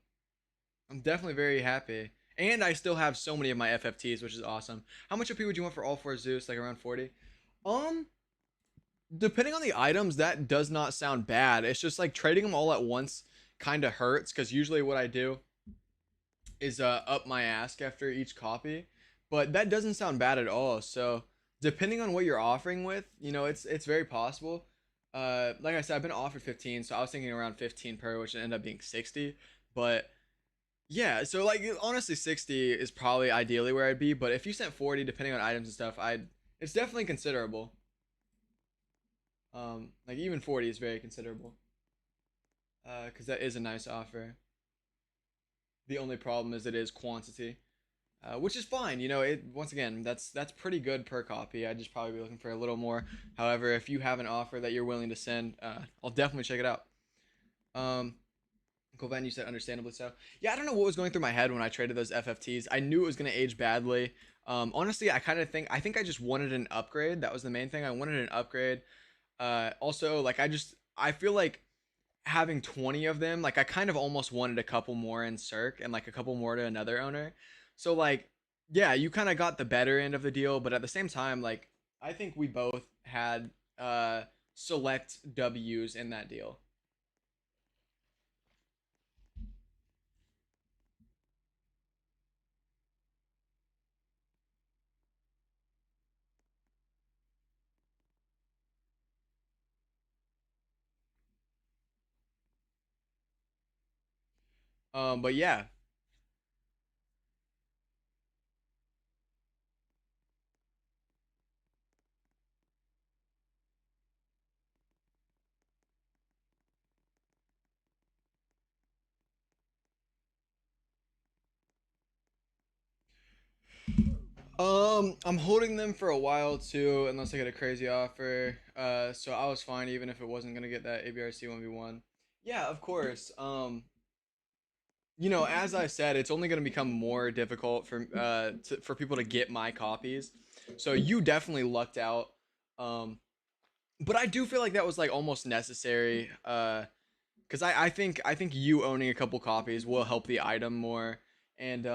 definitely very happy. And I still have so many of my FFTs, which is awesome. How much OP would you want for all 4 Zeus? Like around 40? Depending on the items, that does not sound bad. It's just like trading them all at once kind of hurts because usually what I do is up my ask after each copy. But that doesn't sound bad at all. So depending on what you're offering with, you know, it's very possible. Like I said, I've been offered 15, so I was thinking around 15 per, which ended up being 60. But yeah, so like honestly 60 is probably ideally where I'd be, but if you sent 40 depending on items and stuff, it's definitely considerable. Like even 40 is very considerable. Because that is a nice offer. The only problem is it is quantity, which is fine. You know, it once again that's pretty good per copy. I'd just probably be looking for a little more. However, if you have an offer that you're willing to send, I'll definitely check it out. Um, Coven, you said understandably so. Yeah, I don't know what was going through my head when I traded those FFTs. I knew it was gonna age badly. Honestly, I think I just wanted an upgrade. That was the main thing. I wanted an upgrade. Also, like I feel like having 20 of them, like I kind of almost wanted a couple more in Cirque and like a couple more to another owner. So like, yeah, you kind of got the better end of the deal, but at the same time, like I think we both had select W's in that deal. But yeah. I'm holding them for a while too, unless I get a crazy offer. So I was fine even if it wasn't gonna get that ABRC 1v1. Yeah, of course. You know, as I said, it's only gonna become more difficult for people to get my copies. So you definitely lucked out. Um, but I do feel like that was like almost necessary. Because I think you owning a couple copies will help the item more. And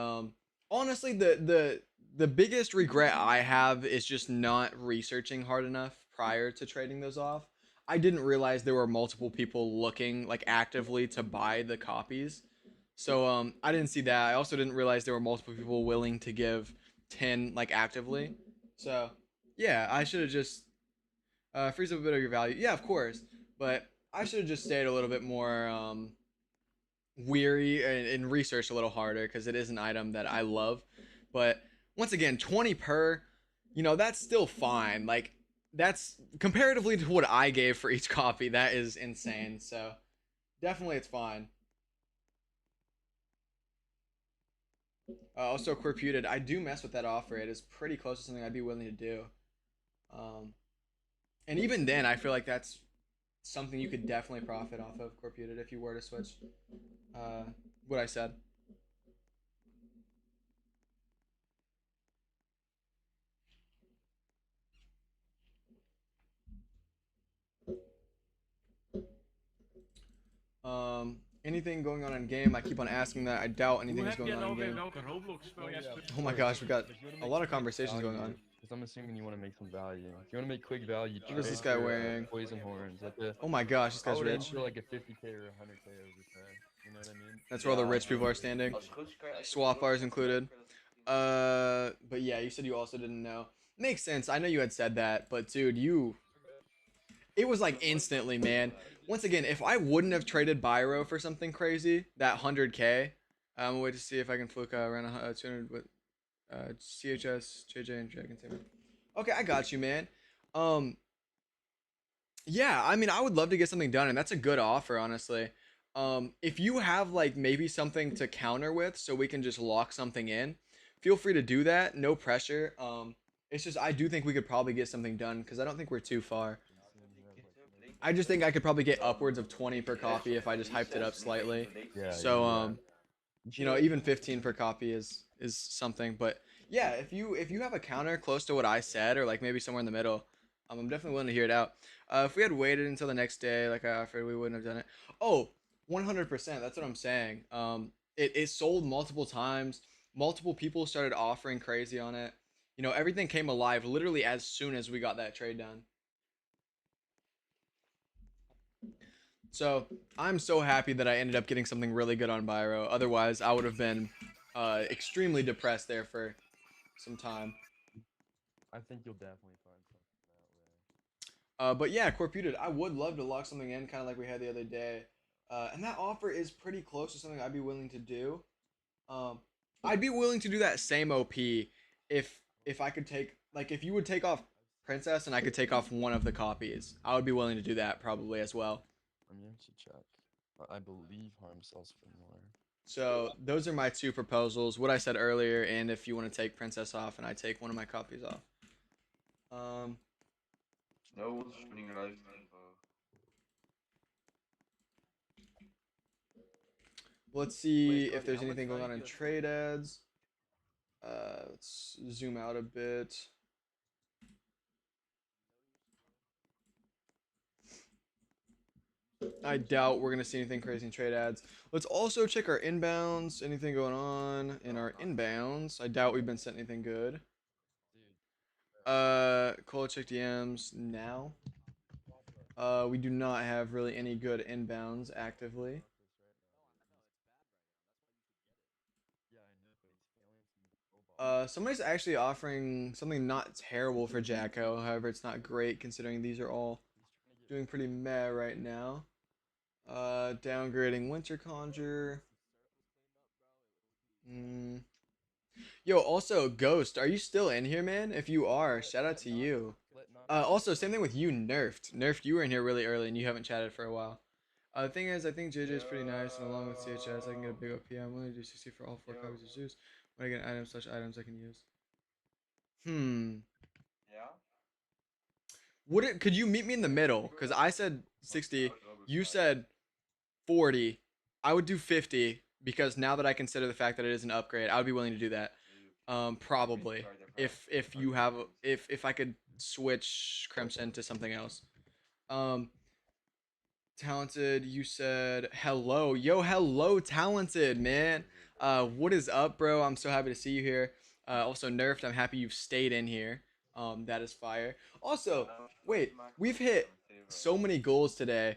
honestly, the biggest regret I have is just not researching hard enough prior to trading those off. I didn't realize there were multiple people looking like actively to buy the copies. So I didn't see that. I also didn't realize there were multiple people willing to give 10 like actively. So yeah, I should have just freeze up a bit of your value. Yeah, of course. But I should have just stayed a little bit more weary and researched a little harder because it is an item that I love. But once again, 20 per, you know, that's still fine. Like, that's comparatively to what I gave for each copy, that is insane. So, definitely it's fine. Also, Corputed, I do mess with that offer. It is pretty close to something I'd be willing to do. Um, and even then, I feel like that's something you could definitely profit off of, Corputed, if you were to switch uh, what I said. Anything going on in game? I keep on asking that. I doubt anything is going on in game. Oh my gosh, we got a lot of conversations going on.
Because I'm assuming you want to make some value. If you want to make quick value,
What is
trade
this guy
for,
wearing?
poison horns. At the,
Oh my gosh, this
I
guy's
would aim
rich.
for like a 50k or a 100k overtime. You know what I mean?
That's where all the rich people are standing. Swap bars included. But yeah, you said you also didn't know. Makes sense. I know you had said that, but dude, it was like instantly, man. Once again, if I wouldn't have traded Byro for something crazy, that 100k, I'm gonna wait to see if I can fluke around 200 with CHS, JJ, and Dragon Tamer. Okay, I got you, man. Um, yeah, I mean, I would love to get something done, and that's a good offer, honestly. If you have like maybe something to counter with, so we can just lock something in, feel free to do that. No pressure. It's just I do think we could probably get something done because I don't think we're too far. I just think I could probably get upwards of 20 per copy if I just hyped it up slightly.
Yeah.
So
yeah.
you know, even 15 per copy is something. But yeah, if you have a counter close to what I said or like maybe somewhere in the middle, I'm definitely willing to hear it out. If we had waited until the next day, like I offered, we wouldn't have done it. Oh, 100%. That's what I'm saying. It sold multiple times. Multiple people started offering crazy on it. You know, everything came alive literally as soon as we got that trade done. So I'm so happy that I ended up getting something really good on Byro. Otherwise, I would have been extremely depressed there for some time.
I think you'll definitely find something
But yeah, Corputed, I would love to lock something in, kind of like we had the other day. And that offer is pretty close to something I'd be willing to do. Um, I'd be willing to do that same OP if I could take like if you would take off princess, and I could take off one of the copies. I would be willing to do that probably as well.
Let me actually check. I believe harm sells for more.
So those are my two proposals. What I said earlier, and if you want to take princess off, and I take one of my copies off.
No streaming live info.
Let's see
Wait,
if there's
how much
anything going on
value
in
do you
trade ads. Let's zoom out a bit. I doubt we're gonna see anything crazy in trade ads. Let's also check our inbounds. Anything going on in our inbounds? I doubt we've been sent anything good. Call check DMs now. We do not have really any good inbounds actively. Somebody's actually offering something not terrible for Jacko. However, it's not great considering these are all doing pretty meh right now. Downgrading Winter Conjure. Yo, also, Ghost, are you still in here, man? If you are, shout out to you. Also, same thing with you, Nerfed. Nerfed, you were in here really early and you haven't chatted for a while. The thing is, I think JJ is pretty nice, and along with CHS, I can get a big OP. I'm willing to do 60 for all 4 copies of Zeus. When I get items I can use.
Yeah?
Could you meet me in the middle? Because I said 60, you said 40. I would do 50 because now that I consider the fact that it is an upgrade, I would be willing to do that. Probably if you have if I could switch Crimson to something else. Talented, you said hello. Yo, hello, Talented, man. What is up, bro? I'm so happy to see you here. Also, Nerfed, I'm happy you've stayed in here. That is fire. Also, wait, we've hit so many goals today.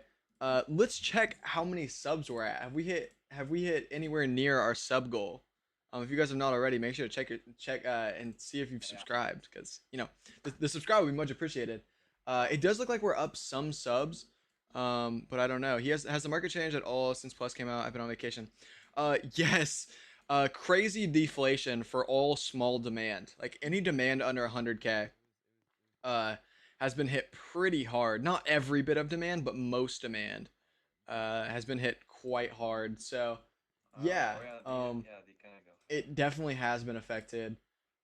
Let's check how many subs we're at. Have we hit anywhere near our sub goal? If you guys have not already, make sure to check and see if you've subscribed, because the subscribe would be much appreciated. It does look like we're up some subs. But I don't know. Has the market changed at all since Plus came out? I've been on vacation. Yes. Crazy deflation for all small demand. Like any demand under 100K has been hit pretty hard. Not every bit of demand, but most demand has been hit quite hard. So yeah, it definitely has been affected.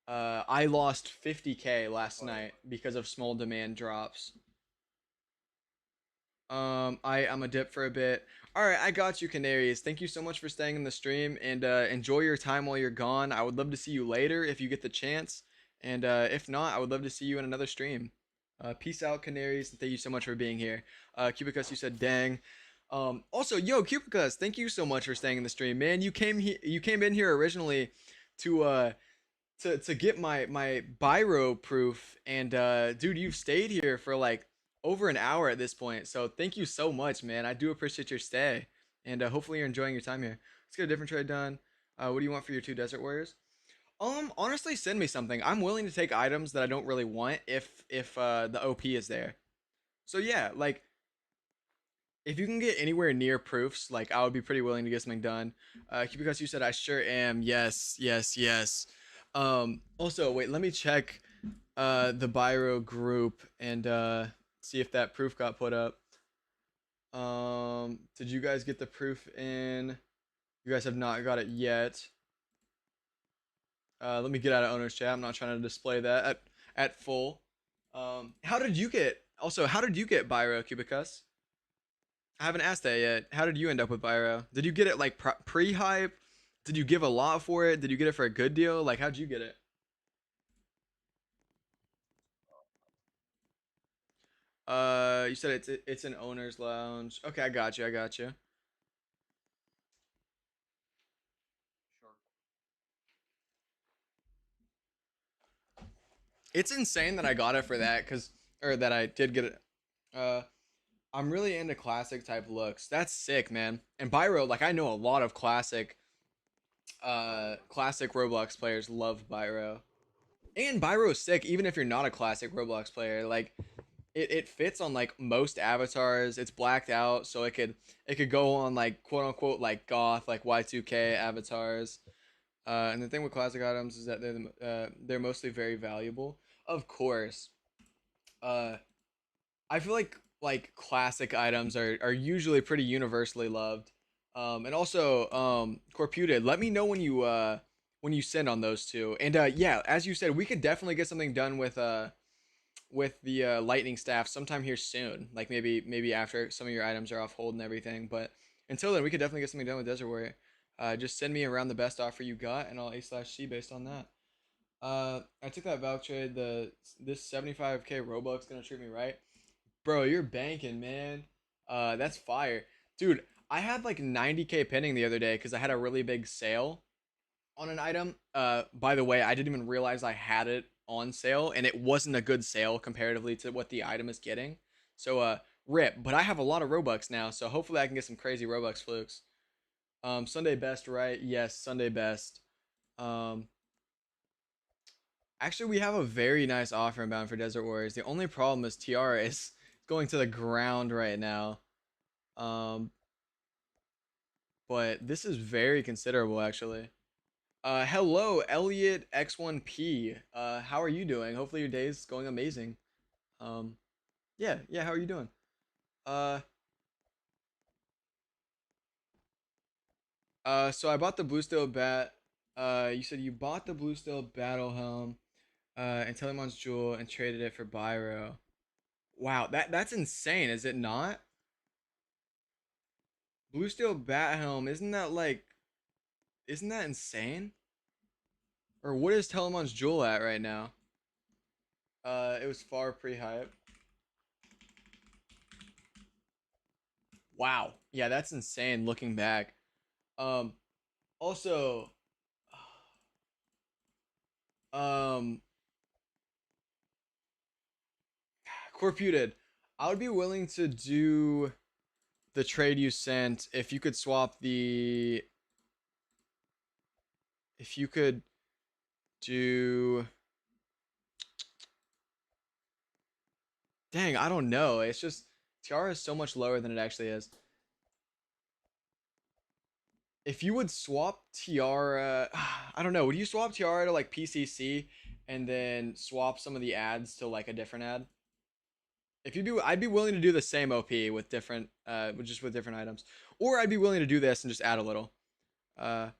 I lost 50K last night because of small demand drops. I'm a dip for a bit. All right, I got you, Canaries. Thank you so much for staying in the stream, and enjoy your time while you're gone. I would love to see you later if you get the chance, and if not, I would love to see you in another stream. Peace out, Canaries, and thank you so much for being here. Cubicus, you said dang. Also, yo, Cubicus, thank you so much for staying in the stream, man. You came in here originally to get my biro proof, and dude, you've stayed here for like over an hour at this point, so thank you so much, man. I do appreciate your stay, and hopefully you're enjoying your time here. Let's get a different trade done. What do you want for your 2 desert warriors? Honestly, send me something. I'm willing to take items that I don't really want if the OP is there. So yeah, like if you can get anywhere near proofs, like I would be pretty willing to get something done. Because you said I sure am. Yes, yes, yes. Also, wait, let me check the Biro group and see if that proof got put up. Did you guys get the proof in? You guys have not got it yet. Let me get out of owner's chat. I'm not trying to display that at full. How did you get Biro, Cubicus? I haven't asked that yet. How did you end up with Biro? Did you get it like pre-hype? Did you give a lot for it? Did you get it for a good deal? Like, how'd you get it? You said it's an owner's lounge. Okay, I got you. I got you. It's insane that I got it for that, or that I did get it. I'm really into classic type looks. That's sick, man. And Biro, like I know a lot of classic Roblox players love Biro. And Byro's sick even if you're not a classic Roblox player. Like it fits on like most avatars. It's blacked out, so it could go on like quote unquote like goth like Y2K avatars. And the thing with classic items is that they're mostly very valuable. Of course. Uh, I feel like classic items are usually pretty universally loved. And also Corputed, let me know when you send on those two. And yeah, as you said, we could definitely get something done with the lightning staff sometime here soon. Like maybe after some of your items are off hold and everything. But until then, we could definitely get something done with Desert Warrior. Just send me around the best offer you got, and I'll A/C based on that. I took that voucher. This 75k Robux gonna treat me right, bro. You're banking, man. That's fire, dude. I had like 90k pending the other day because I had a really big sale on an item. By the way, I didn't even realize I had it on sale, and it wasn't a good sale comparatively to what the item is getting. So rip. But I have a lot of Robux now, so hopefully I can get some crazy Robux flukes. Sunday best, right? Yes, Sunday best. Um, Actually, we have a very nice offer inbound for Desert Warriors. The only problem is Tiara is going to the ground right now. Um, but this is very considerable, actually. Hello, Elliot X1P. How are you doing? Hopefully your day is going amazing. Um, yeah. How are you doing? Uh, so I bought the Blue Steel bat. You said you bought the Blue Steel battle helm. And Telemon's jewel and traded it for Byro. Wow, that's insane, is it not? Blue Steel bat helm, isn't that insane? Or what is Telemon's jewel at right now? It was far pre-hype. Wow. Yeah, that's insane looking back. Um Also, um Corputed, I would be willing to do the trade you sent if you could swap the if you could do dang, I don't know. It's just Tiara is so much lower than it actually is. If you would swap Tiara, I don't know. Would you swap Tiara to like PCC and then swap some of the ads to like a different ad? If you do, I'd be willing to do the same OP with different, just with different items, or I'd be willing to do this and just add a little. Uh,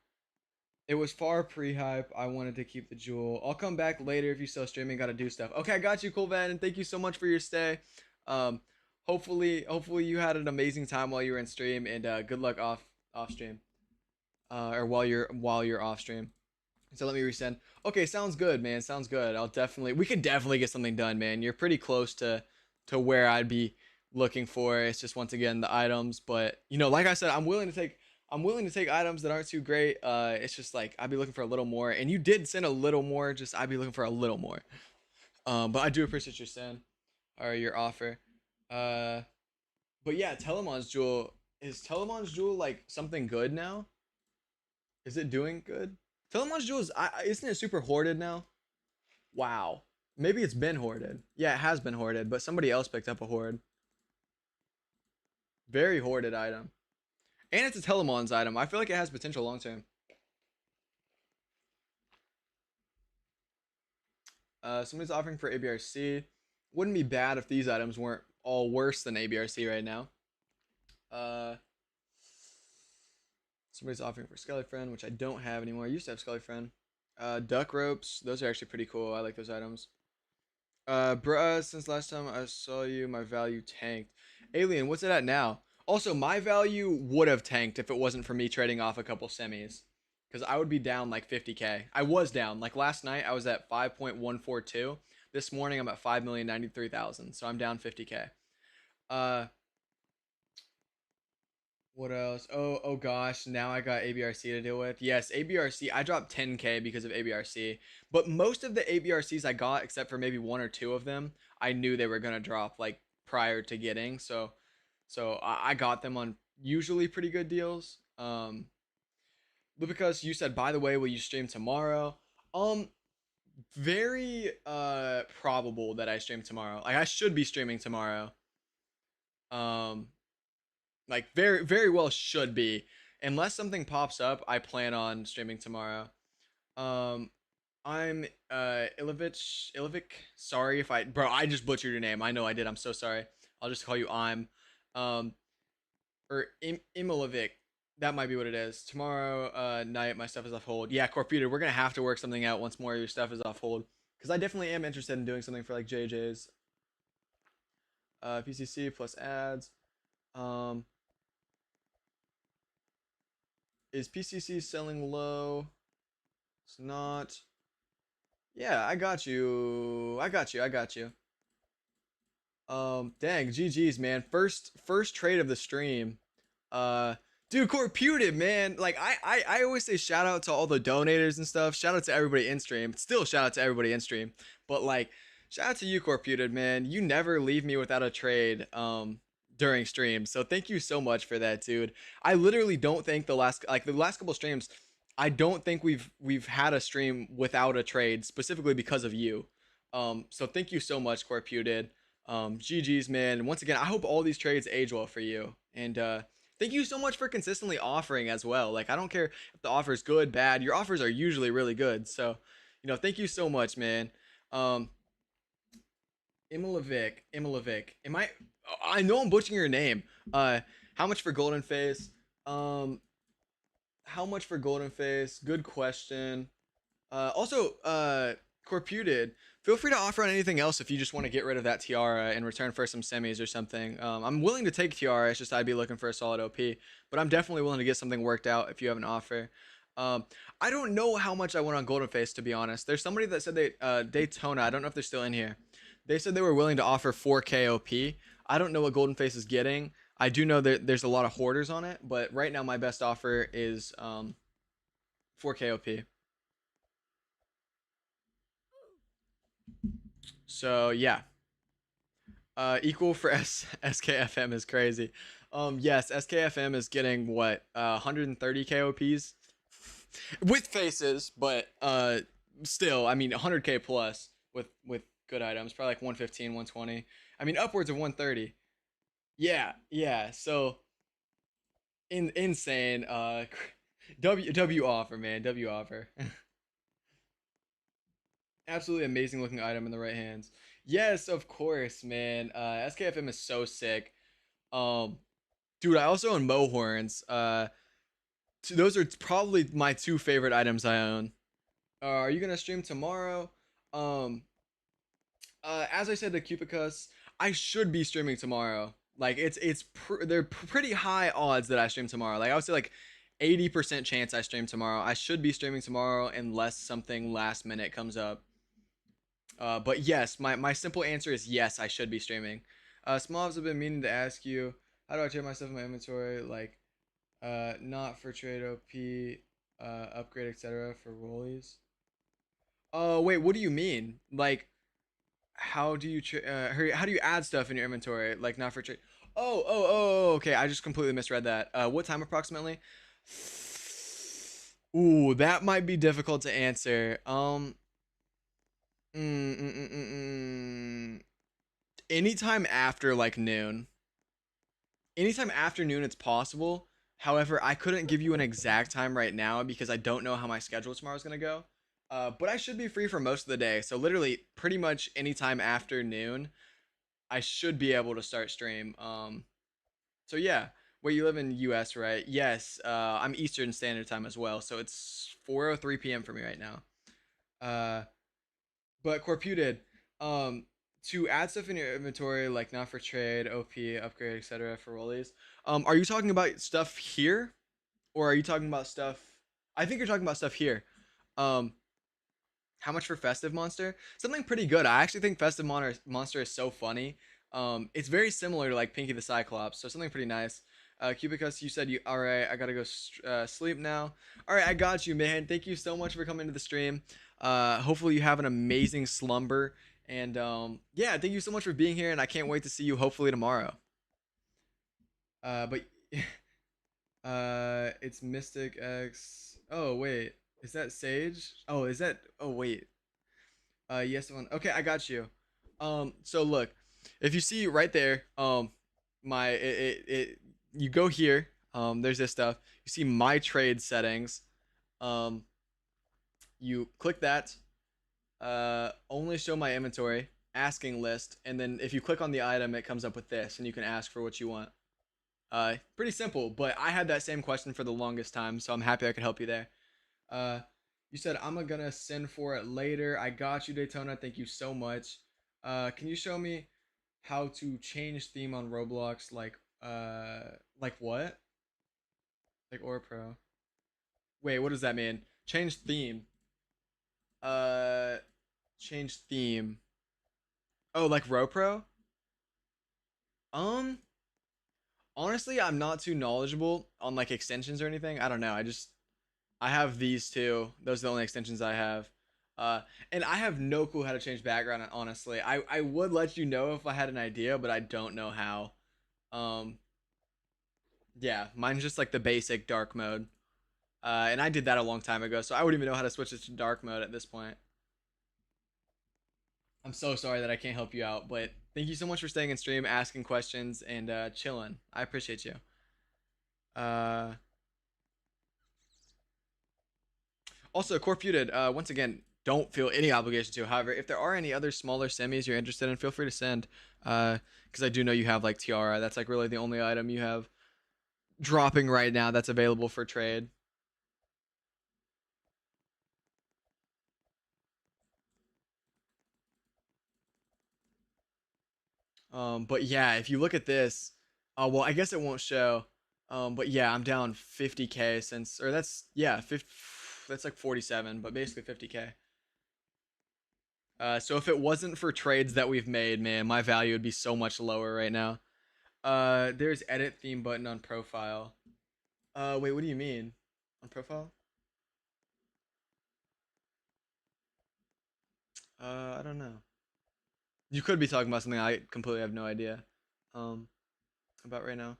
it was far pre-hype. I wanted to keep the jewel. I'll come back later if you still streaming. Got to do stuff. Okay, I got you, cool, Van, and thank you so much for your stay. Um, hopefully you had an amazing time while you were in stream, and good luck off stream. Or while you're off stream. So let me resend. Okay, sounds good, man. Sounds good. We could definitely get something done, man. You're pretty close to where I'd be looking for. It's just once again the items, but like I said, I'm willing to take items that aren't too great. It's just like I'd be looking for a little more, and you did send a little more. Just I'd be looking for a little more. But I do appreciate your send or your offer. Uh, but yeah, Telemon's jewel like something good now? Is it doing good? Telemon's jewel isn't it super hoarded now? Wow. Maybe it's been hoarded. Yeah, it has been hoarded, but somebody else picked up a hoard. Very hoarded item. And it's a Telemon's item. I feel like it has potential long term. Somebody's offering for ABRC. Wouldn't be bad if these items weren't all worse than ABRC right now. Uh, Somebody's offering for Skelly Friend, which I don't have anymore. I used to have Skelly Friend. Duck ropes. Those are actually pretty cool. I like those items. Bruh, since last time I saw you, my value tanked. Alien, what's it at now? Also, my value would have tanked if it wasn't for me trading off a couple semis. Because I would be down like 50k. I was down. Like last night, I was at 5.142. This morning, I'm at 5,093,000. So I'm down 50k. Uh, what else? Oh gosh, now I got ABRC to deal with. Yes, ABRC. I dropped 10k because of ABRC. But most of the ABRCs I got, except for maybe one or two of them, I knew they were gonna drop like prior to getting. So I got them on usually pretty good deals. But because you said, by the way, will you stream tomorrow? Um, Very probable that I stream tomorrow. Like I should be streaming tomorrow. Um, like very well should be. Unless something pops up, I plan on streaming tomorrow. Um, I'm Ilovic. Sorry if I just butchered your name. I know I did. I'm so sorry. I'll just call you I'm. Um, or Imilovic. That might be what it is. Tomorrow night, my stuff is off hold. Yeah, Corputed, we're gonna have to work something out once more of your stuff is off hold, because I definitely am interested in doing something for like JJ's. PCC plus ads. Um, is PCC selling low? It's not. Yeah, I got you. I got you. I got you. Dang, GG's, man. First trade of the stream. Uh, dude, Corputed, man. Like I always say shout out to all the donators and stuff. Shout out to everybody in stream. Still shout out to everybody in stream. But like, shout out to you, Corputed, man. You never leave me without a trade. During streams. So thank you so much for that, dude. I literally don't think the last couple streams, I don't think we've had a stream without a trade specifically because of you. So thank you so much, Corputed. GG's, man. Once again, I hope all these trades age well for you. And thank you so much for consistently offering as well. Like, I don't care if the offer is good, bad. Your offers are usually really good. So, thank you so much, man. Imilovic. I know I'm butchering your name. How much for Golden Face? How much for Golden Face? Good question. Also, Corputed, feel free to offer on anything else if you just want to get rid of that tiara in return for some semis or something. I'm willing to take tiara. It's just I'd be looking for a solid OP, but I'm definitely willing to get something worked out if you have an offer. I don't know how much I went on Golden Face, to be honest. There's somebody that said Daytona. I don't know if they're still in here. They said they were willing to offer 4K OP. I don't know what Golden Face is getting. I do know that there's a lot of hoarders on it, but right now my best offer is 4K OP. So yeah. Equal for SKFM is crazy. Yes, SKFM is getting what 130K OPs with faces, but still, I mean 100K plus with good items, probably like 115, 120. I mean upwards of 130. Yeah. So insane. W offer, man. W offer. Absolutely amazing looking item in the right hands. Yes, of course, man. SKFM is so sick. Um, dude, I also own Mohorns. Those are probably my two favorite items I own. Are you gonna stream tomorrow? Um, as I said to Cupicus, I should be streaming tomorrow. Like they're pretty high odds that I stream tomorrow. Like I would say like 80% chance I stream tomorrow. I should be streaming tomorrow unless something last minute comes up. But yes, my simple answer is yes, I should be streaming. Smalls have been meaning to ask you, how do I check mystuff in my inventory? Like, not for trade OP, upgrade, etc. for rollies. Oh wait, what do you mean? Like, how do you how do you add stuff in your inventory? Like, not for trade. Oh, okay. I just completely misread that. What time approximately? Ooh, that might be difficult to answer. Anytime after like noon. Anytime after noon, it's possible. However, I couldn't give you an exact time right now because I don't know how my schedule tomorrow is gonna go. But I should be free for most of the day. So literally, pretty much anytime after noon, I should be able to start stream. So yeah. Wait, you live in US, right? Yes. I'm Eastern Standard Time as well, so it's 4:03 p.m. for me right now. But Corputed, to add stuff in your inventory, like not for trade, OP, upgrade, etc. for rollies. Are you talking about stuff here, or are you talking about stuff? I think you're talking about stuff here. How much for Festive Monster? Something pretty good. I actually think Festive Monster is so funny. It's very similar to like Pinky the Cyclops, so something pretty nice. Cubicus, you said you all right. I gotta go sleep now. All right, I got you, man. Thank you so much for coming to the stream. Hopefully you have an amazing slumber, and yeah, thank you so much for being here, and I can't wait to see you hopefully tomorrow. But it's Mystic X. Oh wait, is that Sage? Oh, is that? Oh wait. Yes, one. Okay, I got you. So look, if you see right there, you go here. There's this stuff. You see my trade settings. You click that. Only show my inventory, asking list, and then if you click on the item, it comes up with this, and you can ask for what you want. Pretty simple, but I had that same question for the longest time, so I'm happy I could help you there. Uh, you said I'm gonna send for it later. I got you, Daytona. Thank you so much. Can you show me how to change theme on Roblox? Like what? Like Aura Pro? Wait, what does that mean? Change theme. Uh, change theme. Oh, like RoPro? Um, honestly, I'm not too knowledgeable on like extensions or anything. I don't know. I have these two. Those are the only extensions I have. Uh, and I have no clue how to change background. Honestly, I would let you know if I had an idea, but I don't know how. Um, yeah, mine's just like the basic dark mode. And I did that a long time ago, so I wouldn't even know how to switch it to dark mode at this point. I'm so sorry that I can't help you out, but thank you so much for staying in stream, asking questions, and chilling. I appreciate you. Uh, Also, Corputed, once again, don't feel any obligation to. However, if there are any other smaller semis you're interested in, feel free to send. Because I do know you have like Tiara. That's like really the only item you have dropping right now that's available for trade. But yeah, if you look at this, well, I guess it won't show. But yeah, I'm down 50k since, or that's yeah, 50, that's like 47, but basically 50k. So if it wasn't for trades that we've made, man, my value would be so much lower right now. There's edit theme button on profile. Wait, what do you mean? On profile? I don't know. You could be talking about something I completely have no idea. Um, about right now.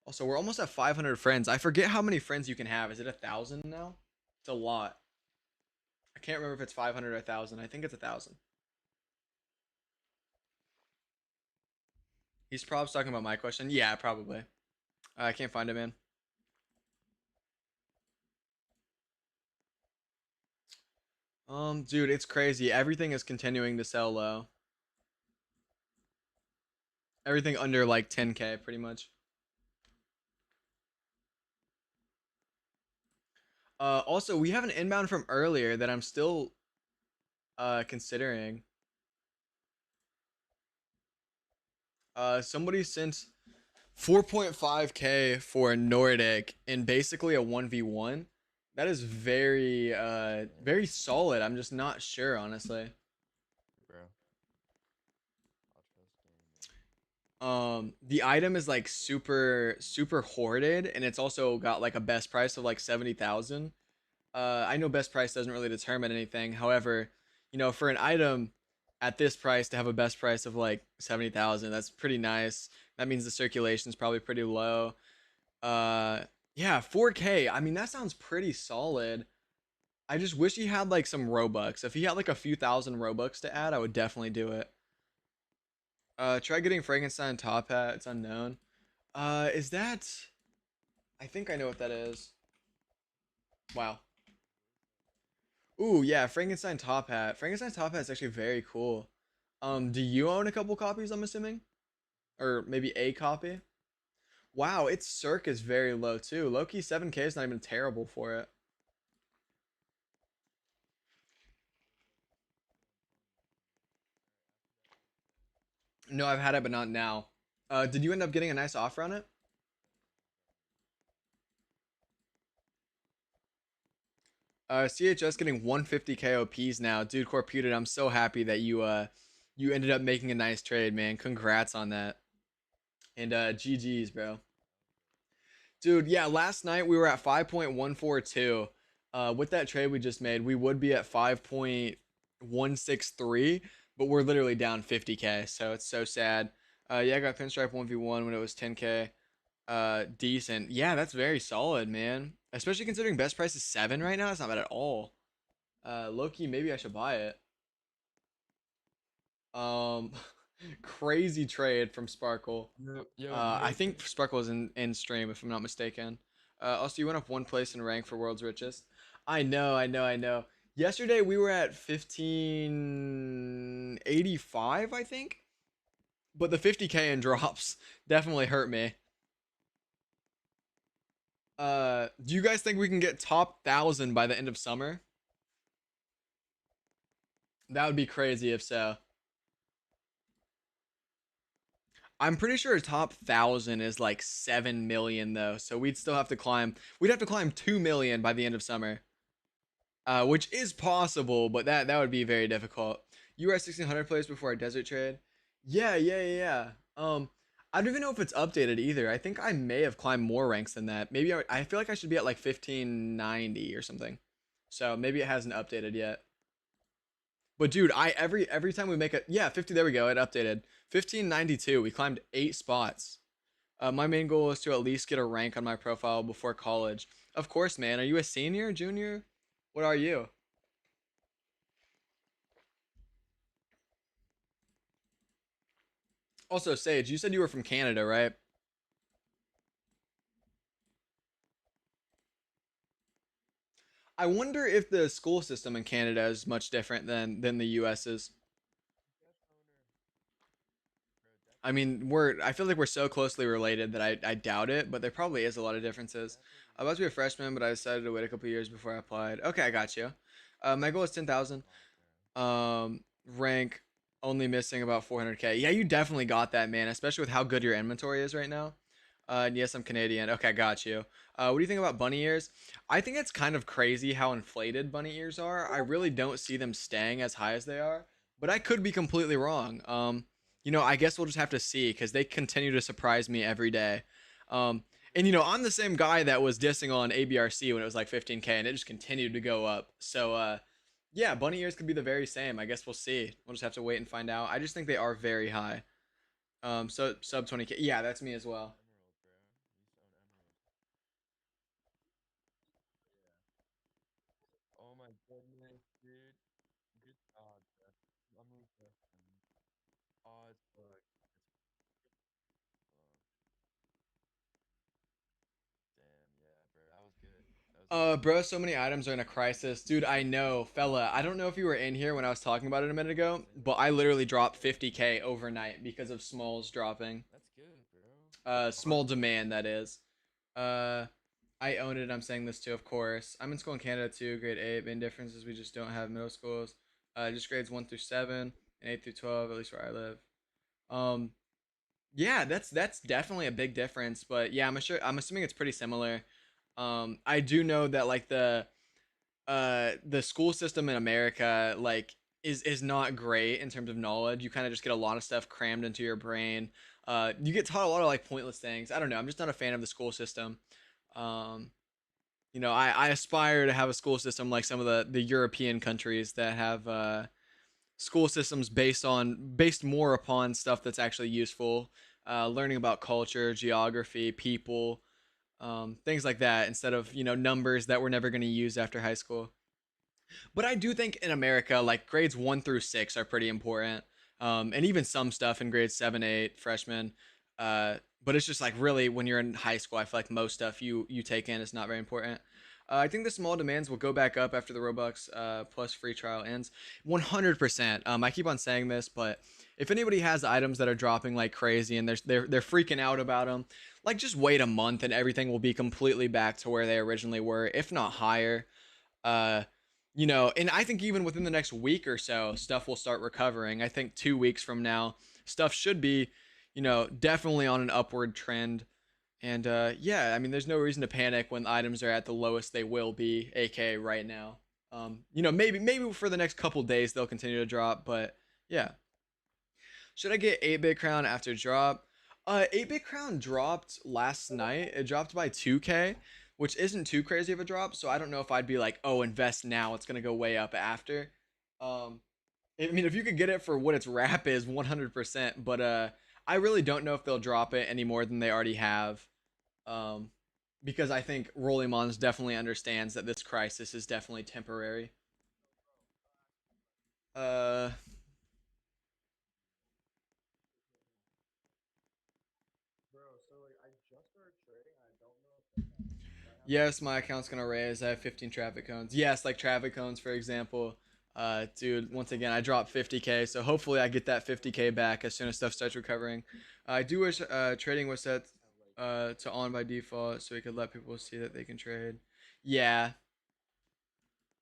Also, we're almost at 500 friends. I forget how many friends you can have. Is it 1,000 now? It's a lot. I can't remember if it's 500 or 1,000. I think it's 1,000. He's probably talking about my question. Yeah, probably. I can't find it, man. Dude, it's crazy. Everything is continuing to sell low. Everything under like 10k, pretty much. Also, we have an inbound from earlier that I'm still considering. Somebody sent 4.5k for Nordic in basically a 1v1. That is very solid. I'm just not sure, honestly.
Bro. I'll trust
The item is like super hoarded, and it's also got like a best price of like 70,000. I know best price doesn't really determine anything. However, for an item at this price to have a best price of like 70,000, that's pretty nice. That means the circulation is probably pretty low. Uh, yeah, 4K. I mean, that sounds pretty solid. I just wish he had like some Robux. If he had like a few thousand Robux to add, I would definitely do it. Try getting Frankenstein top hat. It's unknown. Is that? I think I know what that is. Wow. Ooh, yeah, Frankenstein top hat. Frankenstein top hat is actually very cool. Do you own a couple copies, I'm assuming? Or maybe a copy? Wow, its circ is very low too. Low-key 7k is not even terrible for it. No, I've had it, but not now. Did you end up getting a nice offer on it? CHS getting 150 KOPs now. Dude, Corputed, I'm so happy that you ended up making a nice trade, man. Congrats on that. And GG's, bro. Dude, yeah, last night we were at 5.142. With that trade we just made, we would be at 5.163, but we're literally down 50k, so it's so sad. Yeah, I got pinstripe 1v1 when it was 10k. Decent. Yeah, that's very solid, man. Especially considering best price is 7 right now. That's not bad at all. Low-key, maybe I should buy it. Um, crazy trade from Sparkle. I think Sparkle is in stream if I'm not mistaken. Also, you went up one place in rank for world's richest. I know. Yesterday we were at 1585, I think. But the 50k in drops definitely hurt me. Do you guys think we can get top 1,000 by the end of summer? That would be crazy if so. I'm pretty sure a top 1,000 is like 7 million though, so we'd still have to climb. We'd have to climb 2 million by the end of summer, which is possible, but that would be very difficult. You were at 1,600 players before our desert trade. Yeah. I don't even know if it's updated either. I think I may have climbed more ranks than that. Maybe I feel like I should be at like 1590 or something. So maybe it hasn't updated yet. But dude, I every time we make it, yeah, 50. There we go. It updated. 1592. We climbed 8 spots. My main goal is to at least get a rank on my profile before college. Of course, man. Are you a senior, junior? What are you? Also, Sage, you said you were from Canada, right? I wonder if the school system in Canada is much different than the US's. I mean, I feel like we're so closely related that I doubt it, but there probably is a lot of differences. I was about to be a freshman, but I decided to wait a couple years before I applied. Okay, I got you. My goal is 10,000. Rank only missing about 400k. Yeah, you definitely got that, man, especially with how good your inventory is right now. And yes, I'm Canadian. Okay, got you. What do you think about bunny ears? I think it's kind of crazy how inflated bunny ears are. I really don't see them staying as high as they are, but I could be completely wrong. I guess we'll just have to see because they continue to surprise me every day. And I'm the same guy that was dissing on ABRC when it was like 15k, and it just continued to go up. So, yeah, bunny ears could be the very same. I guess we'll see. We'll just have to wait and find out. I just think they are very high. So sub 20k. Yeah, that's me as well.
Oh my goodness, dude. Good job, bro. I'm impressed, man. Oh, it's fuck. Oh, damn, yeah, bro. That was good. That was good.
Bro, so many items are in a crisis. Dude, I know, fella. I don't know if you were in here when I was talking about it a minute ago, but I literally dropped 50k overnight because of smalls dropping.
That's good, bro.
Small demand, that is. Uh, I own it. I'm saying this too, of course. I'm in school in Canada too, grade 8. Main difference is we just don't have middle schools. Just grades 1 through 7 and 8 through 12, at least where I live. Um, yeah, that's definitely a big difference, but yeah, I'm assuming it's pretty similar. I do know that like the school system in America like is not great in terms of knowledge. You kind of just get a lot of stuff crammed into your brain. You get taught a lot of like pointless things. I don't know. I'm just not a fan of the school system. Um, I aspire to have a school system like some of the European countries that have school systems based more upon stuff that's actually useful. Learning about culture, geography, people, things like that, instead of numbers that we're never going to use after high school. But I do think in America, like grades 1 through 6 are pretty important, and even some stuff in grades 7, 8, freshman. But it's just like really when you're in high school, I feel like most stuff you take in is not very important. I think the small demands will go back up after the Robux plus free trial ends. 100%. I keep on saying this, but if anybody has items that are dropping like crazy and they're freaking out about them, like just wait a month and everything will be completely back to where they originally were, if not higher. Uh, and I think even within the next week or so, stuff will start recovering. I think 2 weeks from now, stuff should be, definitely on an upward trend. And yeah, I mean, there's no reason to panic when items are at the lowest they will be, aka right now. Maybe for the next couple days they'll continue to drop, but yeah. Should I get 8-bit crown after drop? 8-bit crown dropped last night. It dropped by 2k, which isn't too crazy of a drop. So I don't know if I'd be like, oh, invest now. It's gonna go way up after. Um, I mean, if you could get it for what its wrap is, 100%. But I really don't know if they'll drop it any more than they already have. Um, because I think Rolly definitely understands that this crisis is definitely temporary. Uh, Yes, my account's gonna raise. I have 15 traffic cones. Yes, like traffic cones, for example. Dude, once again, I dropped 50k, so hopefully I get that 50k back as soon as stuff starts recovering. I do wish trading was set to on by default, so we could let people see that they can trade. Yeah,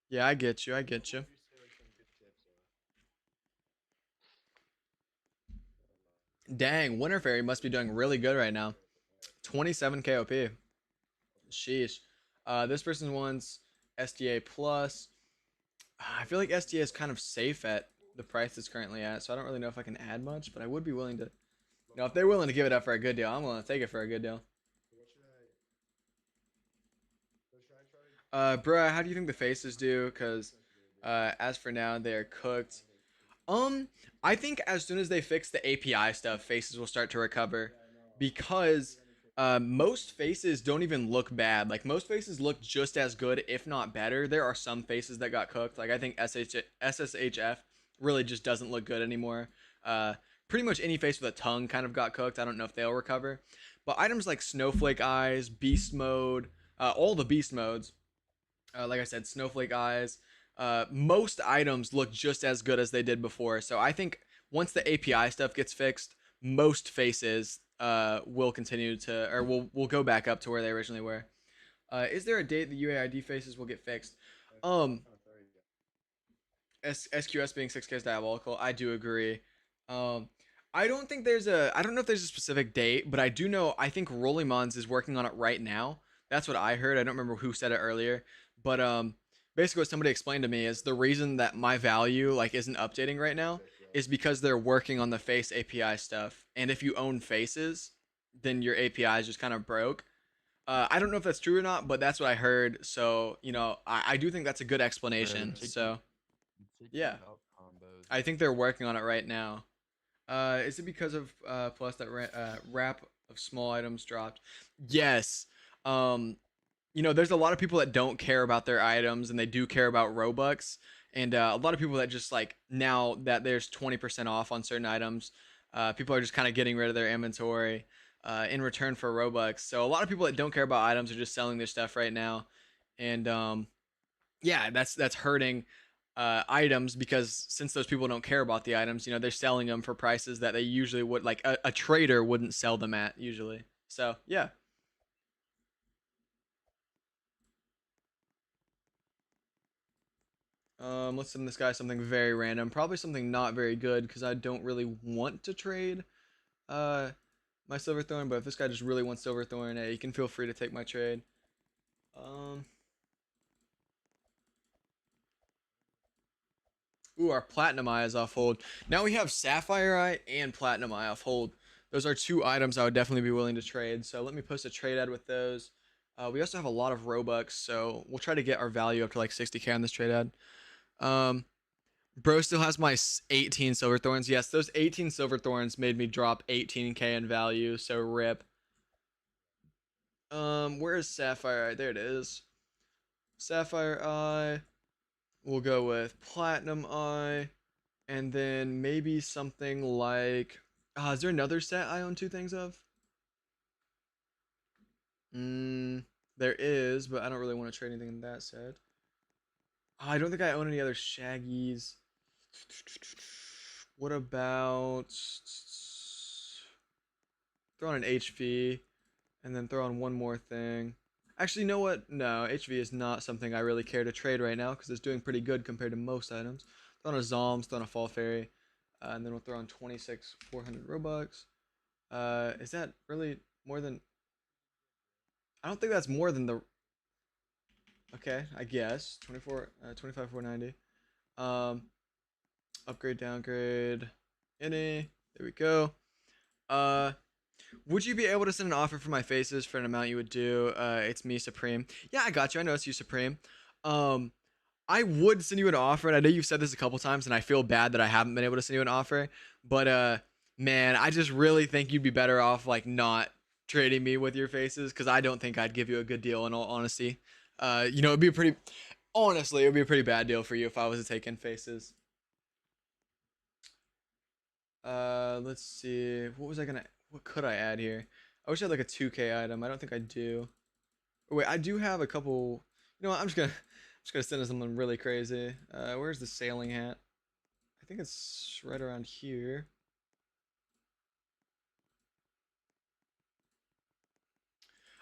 yeah, I get you. I get you.
What would you say like some good tips are?
Dang, Winter Fairy must be doing really good right now. 27 KOP. Sheesh. This person wants SDA plus. I feel like SDA is kind of safe at the price it's currently at, so I don't really know if I can add much, but I would be willing to. If they're willing to give it up for a good deal, I'm willing to take it for a good deal.
So should I try?
Bruh, how do you think the faces do? Because, as for now, they are cooked. Um, I think as soon as they fix the API stuff, faces will start to recover, because most faces don't even look bad. Like most faces look just as good, if not better. There are some faces that got cooked. Like I think SSHF really just doesn't look good anymore. Uh, Pretty much any face with a tongue kind of got cooked. I don't know if they'll recover, but items like Snowflake Eyes, Beast Mode, all the Beast modes, like I said, Snowflake Eyes. Most items look just as good as they did before. So I think once the API stuff gets fixed, most faces will continue to, or will go back up to where they originally were. Is there a date the UAID faces will get fixed? Um, SQS being 6K is diabolical. I do agree. Um, I don't think there's a. I don't know if there's a specific date, but I do know. I think Rollimons is working on it right now. That's what I heard. I don't remember who said it earlier, but basically what somebody explained to me is the reason that my value like isn't updating right now is because they're working on the face API stuff. And if you own faces, then your API is just kind of broke. I don't know if that's true or not, but that's what I heard. So I do think that's a good explanation. So yeah.
Up combos.
I think they're working on it right now. Is it because of plus that wrap of small items dropped? Yes. Um, there's a lot of people that don't care about their items and they do care about Robux, and a lot of people that just like now that there's 20% off on certain items, people are just kind of getting rid of their inventory in return for Robux. So a lot of people that don't care about items are just selling their stuff right now, and yeah, that's hurting items, because since those people don't care about the items, they're selling them for prices that they usually would, like a trader wouldn't sell them at usually. So yeah. Let's send this guy something very random, probably something not very good, because I don't really want to trade uh my Silverthorn. But if this guy just really wants Silverthorn, hey, you can feel free to take my trade. Um, Ooh, our Platinum Eye is off hold. Now we have Sapphire Eye and Platinum Eye off hold. Those are two items I would definitely be willing to trade. So let me post a trade ad with those. We also have a lot of Robux, so we'll try to get our value up to like 60k on this trade ad. Bro still has my 18 Silver Thorns. Yes, those 18 Silver Thorns made me drop 18k in value, so rip. Where is Sapphire Eye? There it is. Sapphire Eye. We'll go with Platinum Eye. And then maybe something like, is there another set I own two things of? There is, but I don't really want to trade anything in that set. I don't think I own any other Shaggies. What about throw on an HV and then throw on one more thing? Actually, you know what? No, HV is not something I really care to trade right now because it's doing pretty good compared to most items. Throw on a Zoms, throw on a Fall Fairy, and then we'll throw on 26 400 Robux. Is that really more than? I don't think that's more than the. Okay, I guess 25 490. Um, Upgrade, downgrade, any. There we go. Uh, would you be able to send an offer for my faces for an amount you would do? It's me, Supreme. Yeah, I got you. I know it's you, Supreme. Um, I would send you an offer, and I know you've said this a couple times, and I feel bad that I haven't been able to send you an offer. But man, I just really think you'd be better off like not trading me with your faces, because I don't think I'd give you a good deal in all honesty. It'd be a pretty, honestly, it'd be a pretty bad deal for you if I was to take in faces. Let's see. What could I add here? I wish I had like a 2k item. I don't think I do. Wait, I do have a couple. You know what? I'm just gonna send us something really crazy. Where's the sailing hat? I think it's right around here.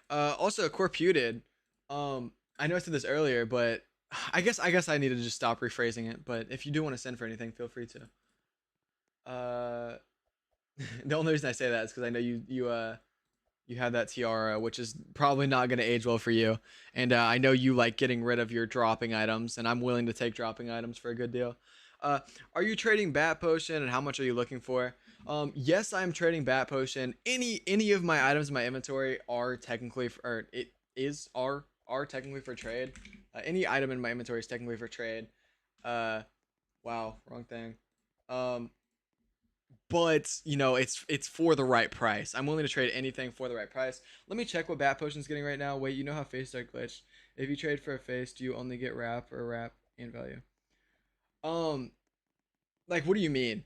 Also, Corputed. I know I said this earlier, but I guess I need to just stop rephrasing it. But if you do want to send for anything, feel free to. Uh, the only reason I say that is because I know you have that tiara, which is probably not going to age well for you. And I know you like getting rid of your dropping items, and I'm willing to take dropping items for a good deal. Uh, are you trading Bat Potion, and how much are you looking for? Yes, I'm trading Bat Potion. Any of my items in my inventory are technically, or it is are technically for trade. Any item in my inventory is technically for trade. Uh, wow, wrong thing. Um, but it's for the right price. I'm willing to trade anything for the right price. Let me check what Bat Potion's getting right now. Wait, you know how faces are glitched. If you trade for a face, do you only get wrap or wrap and value? Um, like what do you mean?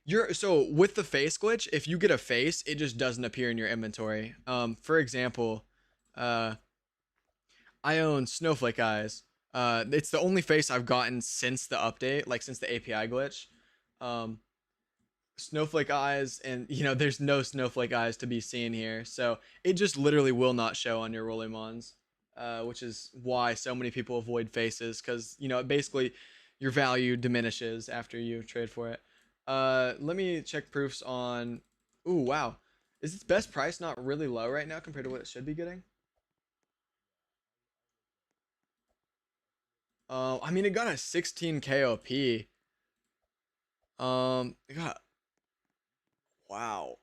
You're so with the face glitch, if you get a face, it just doesn't appear in your inventory. For example, uh, I own Snowflake Eyes. It's the only face I've gotten since the update, like since the API glitch. Um, Snowflake eyes, and there's no snowflake eyes to be seen here, so it just literally will not show on your Rollimons, which is why so many people avoid faces, because basically your value diminishes after you trade for it. Let me check proofs on. Ooh, wow, is its best price not really low right now compared to what it should be getting? I mean, it got a 16 KOP. It got, wow,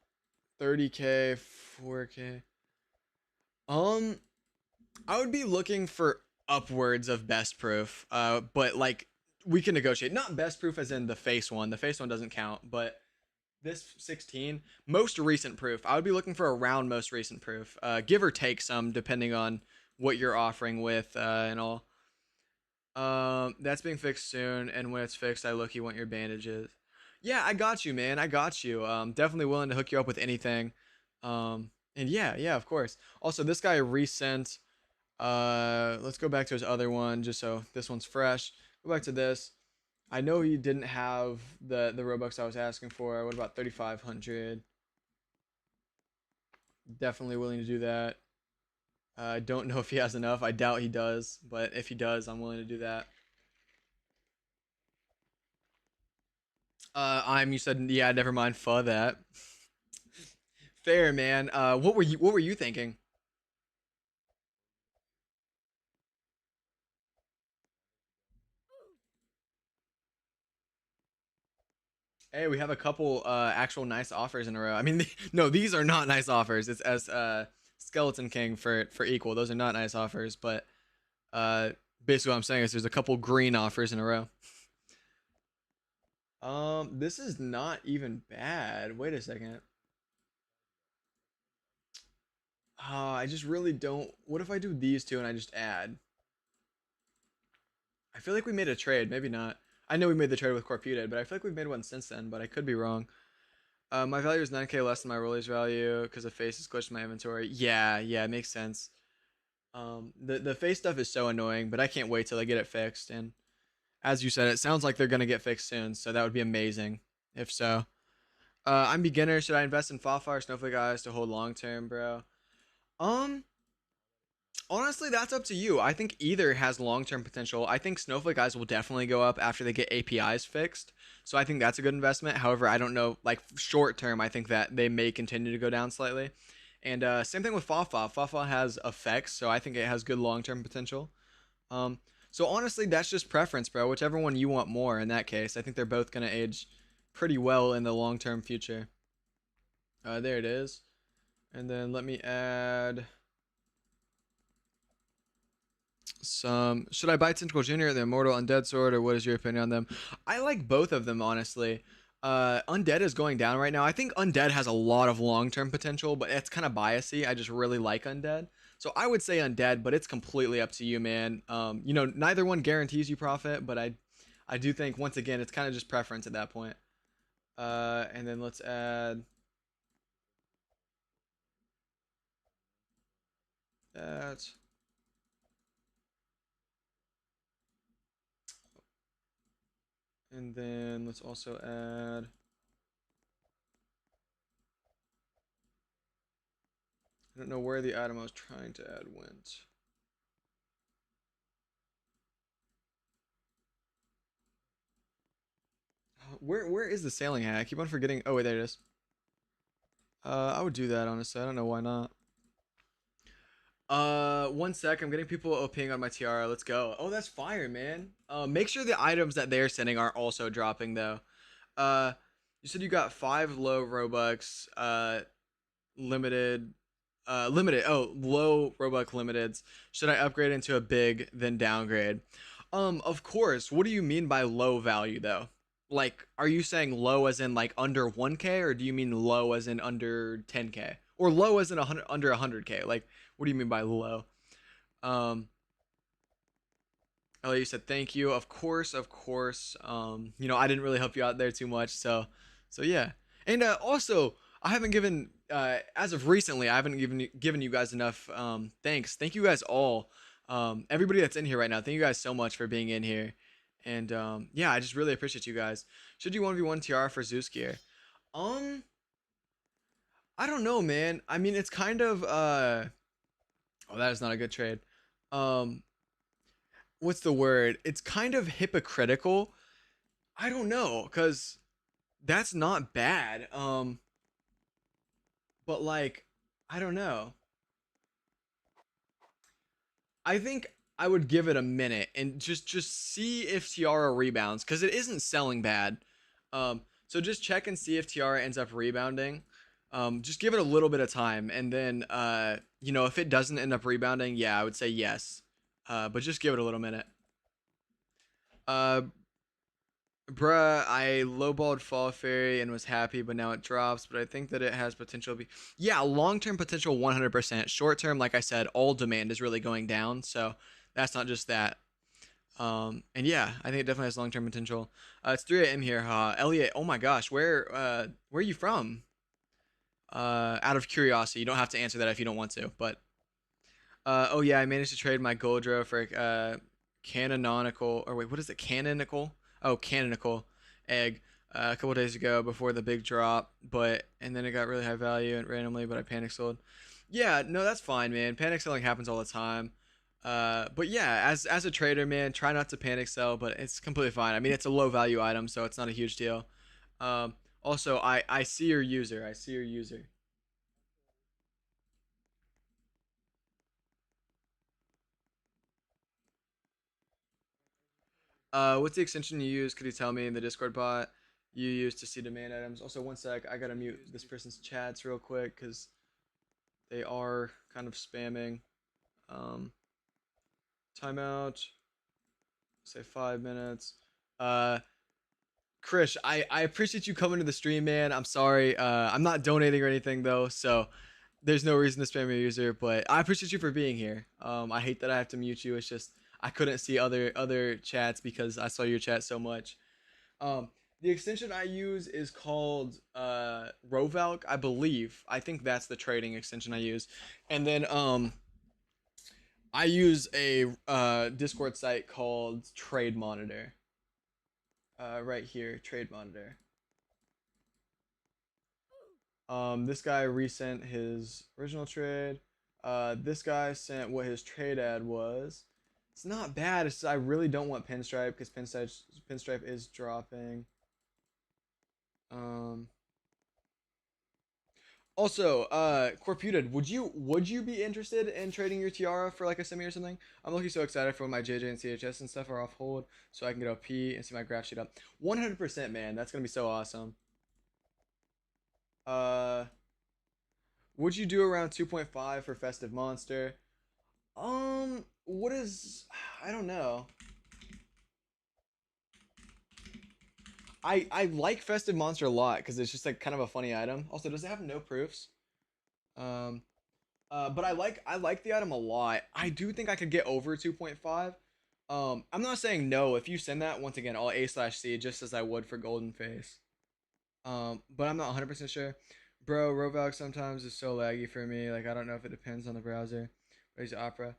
30K, 4K. Um, I would be looking for upwards of best proof. But like we can negotiate. Not best proof as in the face one. The face one doesn't count, but this 16 most recent proof. I would be looking for around most recent proof. Give or take some depending on what you're offering with and all. That's being fixed soon, and when it's fixed, I look you want your bandages. Yeah, I got you, man. I got you. Definitely willing to hook you up with anything. And yeah, of course. Also, this guy resent. Let's go back to his other one, just so this one's fresh. Go back to this. I know he didn't have the Robux I was asking for. What about 3,500? Definitely willing to do that. I don't know if he has enough. I doubt he does, but if he does, I'm willing to do that. You said, yeah, never mind, for that. Fair, man. What were you thinking? Hey, we have a couple actual nice offers in a row. I mean, no, these are not nice offers. It's as Skeleton King for equal. Those are not nice offers, but uh basically what I'm saying is there's a couple green offers in a row. This is not even bad. Wait a second. I just really don't. What if I do these two and I just add? I feel like we made a trade. Maybe not. I know we made the trade with Corputed, but I feel like we've made one since then, but I could be wrong. My value is 9K less than my Rolly's value because the face is glitched in my inventory. Yeah, it makes sense. The face stuff is so annoying, but I can't wait till I get it fixed. And as you said, it sounds like they're gonna get fixed soon, so that would be amazing if so. I'm beginner. Should I invest in Fafa or Snowflake Eyes to hold long term, bro? Um, Honestly, that's up to you. I think either has long term potential. I think Snowflake Eyes will definitely go up after they get APIs fixed. So I think that's a good investment. However, I don't know, like short term, I think that they may continue to go down slightly. And same thing with Fafa. Fafa has effects, so I think it has good long term potential. Um, so honestly, that's just preference, bro. Whichever one you want more in that case. I think they're both gonna age pretty well in the long term future. There it is. And then let me add some. Should I buy Tentacle Junior, the Immortal Undead Sword, or what is your opinion on them? I like both of them, honestly. Undead is going down right now. I think Undead has a lot of long-term potential, but it's kind of biasy. I just really like Undead, so I would say Undead, but it's completely up to you, man. Neither one guarantees you profit, but I do think once again it's kind of just preference at that point. And then let's add that. And then let's also add. I don't know where the item I was trying to add went. Where is the sailing hat? I keep on forgetting. Oh wait, there it is. I would do that honestly. I don't know why not. 1 sec. I'm getting people OPing on my tiara. Let's go. Oh, that's fire, man. Make sure the items that they're sending are also dropping though. Uh, you said you got 5 low Robux. Limited. Limited. Oh, low Robux limiteds. Should I upgrade into a big, then downgrade? Of course. What do you mean by low value though? Like, are you saying low as in like under 1K, or do you mean low as in under 10K, or low as in 100 under 100K? Like, what do you mean by low? Um, Ellie, you said thank you. Of course, of course. I didn't really help you out there too much, so yeah. And also, I haven't given as of recently, I haven't given you guys enough thanks. Thank you guys all. Everybody that's in here right now, thank you guys so much for being in here. And yeah, I just really appreciate you guys. Should you 1v1 TR for Zeus gear? Um, I don't know, man. I mean, it's kind of oh, that is not a good trade. Um, what's the word? It's kind of hypocritical. I don't know, cuz that's not bad. But like I don't know. I think I would give it a minute and just see if Tiara rebounds cuz it isn't selling bad. So just check and see if Tiara ends up rebounding. Just give it a little bit of time and then if it doesn't end up rebounding, yeah, I would say yes. But just give it a little minute. Uh, Bruh, I lowballed Fall Fairy and was happy, but now it drops. But I think that it has potential to be. Yeah, long term potential 100%. Short term, like I said, all demand is really going down. So that's not just that. And yeah, I think it definitely has long term potential. It's 3 a.m. here, huh? Elliot, oh my gosh, where are you from? Out of curiosity, you don't have to answer that if you don't want to. But oh yeah, I managed to trade my Goldro for canonical, or wait, what is it? Canonical? Oh, canonical egg a couple days ago before the big drop, and then it got really high value and randomly, but I panic sold. Yeah, no, that's fine, man. Panic selling happens all the time. But yeah, as a trader, man, try not to panic sell, but it's completely fine. I mean, it's a low value item, so it's not a huge deal. Also, I see your user. I see your user. What's the extension you use? Could you tell me in the Discord bot you use to see demand items? Also, 1 sec, I gotta mute this person's chats real quick because they are kind of spamming. Um, Timeout. Say 5 minutes. Uh, Krish, I appreciate you coming to the stream, man. I'm sorry. I'm not donating or anything though, so there's no reason to spam your user. But I appreciate you for being here. I hate that I have to mute you. It's just I couldn't see other chats because I saw your chat so much. Um, the extension I use is called Rovalk, I believe. I think that's the trading extension I use. And then I use a Discord site called Trade Monitor. Right here, Trade Monitor. This guy resent his original trade. This guy sent what his trade ad was. It's not bad. It's just I really don't want Pinstripe because Pinstripe is dropping. Um. Also, Corputed, would you be interested in trading your tiara for like a semi or something? I'm looking so excited for when my JJ and CHS and stuff are off hold, so I can get OP and see my graph sheet up. 100%, man. That's gonna be so awesome. Uh, would you do around 2.5 for Festive Monster? What is? I don't know. I like Festive Monster a lot because it's just like kind of a funny item. Also, does it have no proofs? Um, but I like the item a lot. I do think I could get over 2.5. I'm not saying no. If you send that, once again, I'll A/C just as I would for Golden Face. But I'm not 100% sure. Bro, Roblox sometimes is so laggy for me. Like I don't know if it depends on the browser. But use Opera.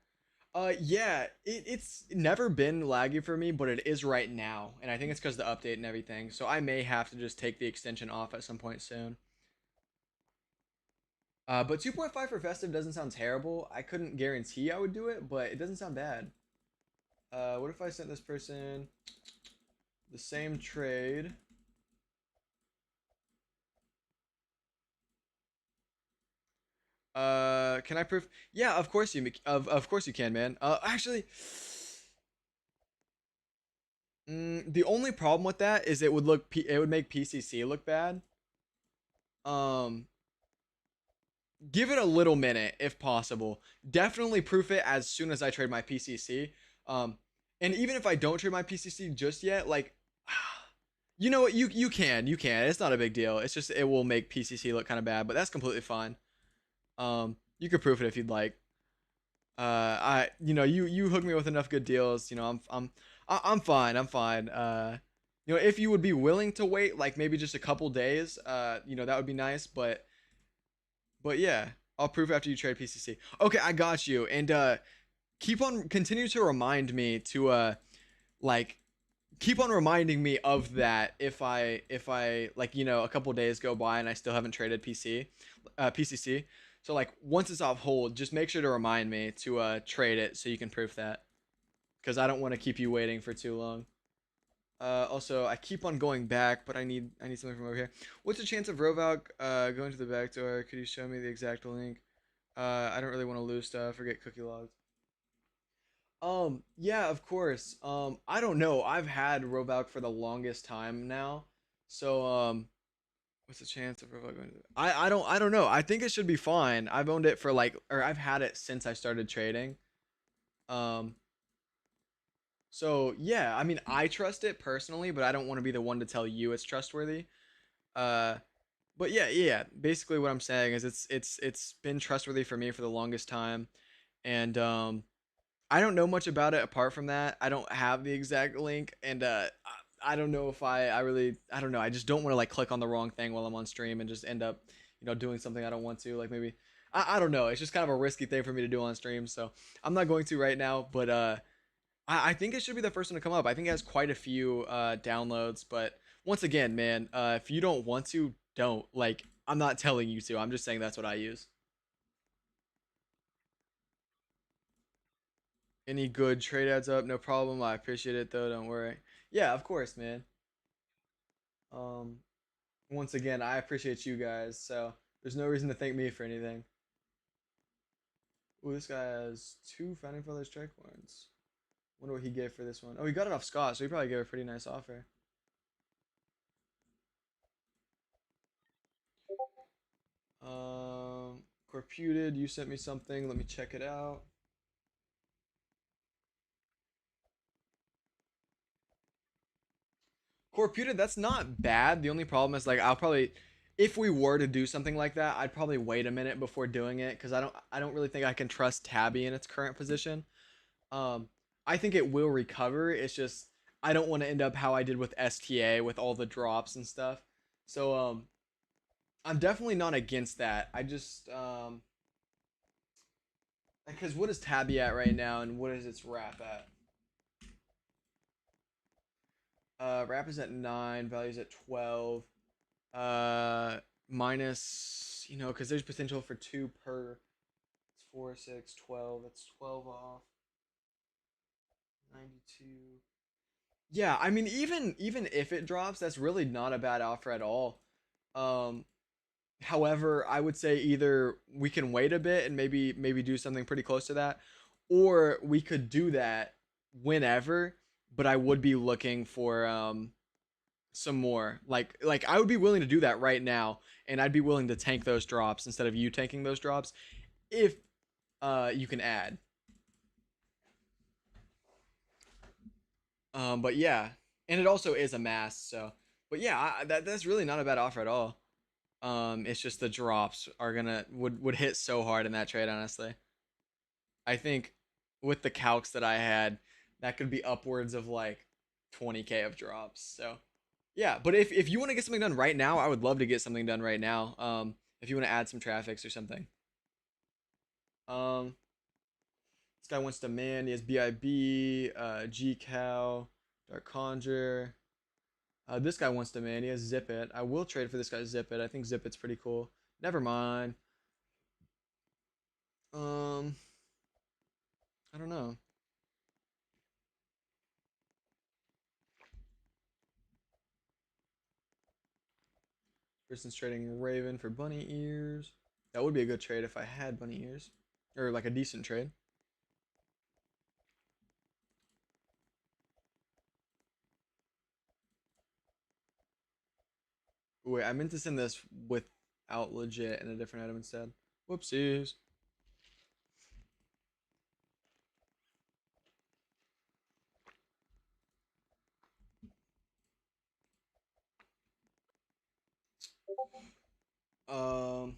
Yeah, it's never been laggy for me, but it is right now, and I think it's because the update and everything. So I may have to just take the extension off at some point soon. But 2.5 for festive doesn't sound terrible. I couldn't guarantee I would do it, but it doesn't sound bad. What if I sent this person the same trade? Can I prove? Yeah, of course of course you can, man. Actually, the only problem with that is it would make PCC look bad. Um, give it a little minute if possible. Definitely proof it as soon as I trade my PCC. Um, and even if I don't trade my PCC just yet, like, you know what, you can. It's not a big deal. It's just it will make PCC look kind of bad, but that's completely fine. You could proof it if you'd like. You hook me with enough good deals. I'm fine. I'm fine. If you would be willing to wait, like maybe just a couple days, that would be nice. But yeah, I'll proof after you trade PCC. Okay, I got you. And continue to remind me to like keep on reminding me of that if I like a couple days go by and I still haven't traded PCC. So like once it's off hold, just make sure to remind me to trade it so you can proof that, because I don't want to keep you waiting for too long. Also, I keep on going back, but I need something from over here. What's the chance of Rovalk going to the back door? Could you show me the exact link? I don't really want to lose stuff or get cookie logs. Yeah, of course. I don't know. I've had Rovalk for the longest time now, so what's the chance of Rovalk going to? I don't know. I think it should be fine. I've owned it for or I've had it since I started trading. Um, so yeah, I mean, I trust it personally, but I don't want to be the one to tell you it's trustworthy. Uh, but yeah. Basically, what I'm saying is it's been trustworthy for me for the longest time, and I don't know much about it apart from that. I don't have the exact link, and I don't know if I really I don't know. I just don't want to like click on the wrong thing while I'm on stream and just end up doing something I don't want to. Like maybe I don't know. It's just kind of a risky thing for me to do on stream, so I'm not going to right now. But I think it should be the first one to come up. I think it has quite a few downloads, but once again, man, if you don't want to, don't. Like, I'm not telling you to. I'm just saying that's what I use. Any good trade adds up, no problem. I appreciate it though. Don't worry. Yeah, of course, man. Um, Once again, I appreciate you guys. So there's no reason to thank me for anything. Ooh, this guy has two Founding Fathers tricorns. Wonder what he gave for this one. Oh, he got it off Scott, so he probably gave a pretty nice offer. Corputed, you sent me something. Let me check it out. Corputed, that's not bad. The only problem is like I'll probably, if we were to do something like that, I'd probably wait a minute before doing it because I don't really think I can trust Tabby in its current position. Um, I think it will recover. It's just I don't want to end up how I did with STA with all the drops and stuff. So I'm definitely not against that. I just because what is Tabby at right now and what is its wrap at? Wrap is at 9, value's at 12. Minus, because there's potential for 2 per. It's 4, 6, 12. That's 12 off. 92. Yeah, I mean, even if it drops, that's really not a bad offer at all. Um, However, I would say either we can wait a bit and maybe do something pretty close to that, or we could do that whenever. But I would be looking for some more. Like I would be willing to do that right now, and I'd be willing to tank those drops instead of you tanking those drops if you can add. But yeah, and it also is a mass. So, but yeah, that's really not a bad offer at all. It's just the drops are gonna would hit so hard in that trade. Honestly, I think with the calcs that I had, that could be upwards of like 20k of drops. So yeah, but if you want to get something done right now, I would love to get something done right now. If you want to add some traffics or something. Um, This guy wants demand. He has BIB, GCal, Dark Conjure. This guy wants demand. He has Zip It. I will trade for this guy Zip It. I think Zip It's pretty cool. Never mind. Um, I don't know. Person's trading Raven for bunny ears. That would be a good trade if I had bunny ears, or like a decent trade. Wait, I meant to send this without legit and a different item instead. Whoopsies. Um,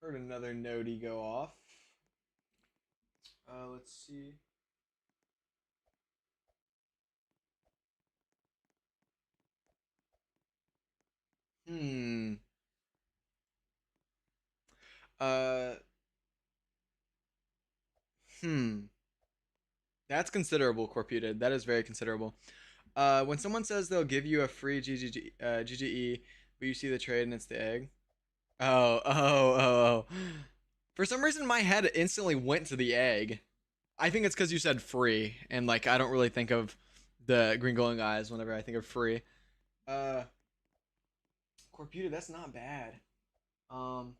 heard another nodie go off. Let's see. Hmm. Uh. Hmm. That's considerable, Corputed. That is very considerable. When someone says they'll give you a free GGE, but you see the trade and it's the egg. Oh. For some reason, my head instantly went to the egg. I think it's because you said free, and like I don't really think of the green glowing eyes whenever I think of free. Uh, Corputed, that's not bad. Um,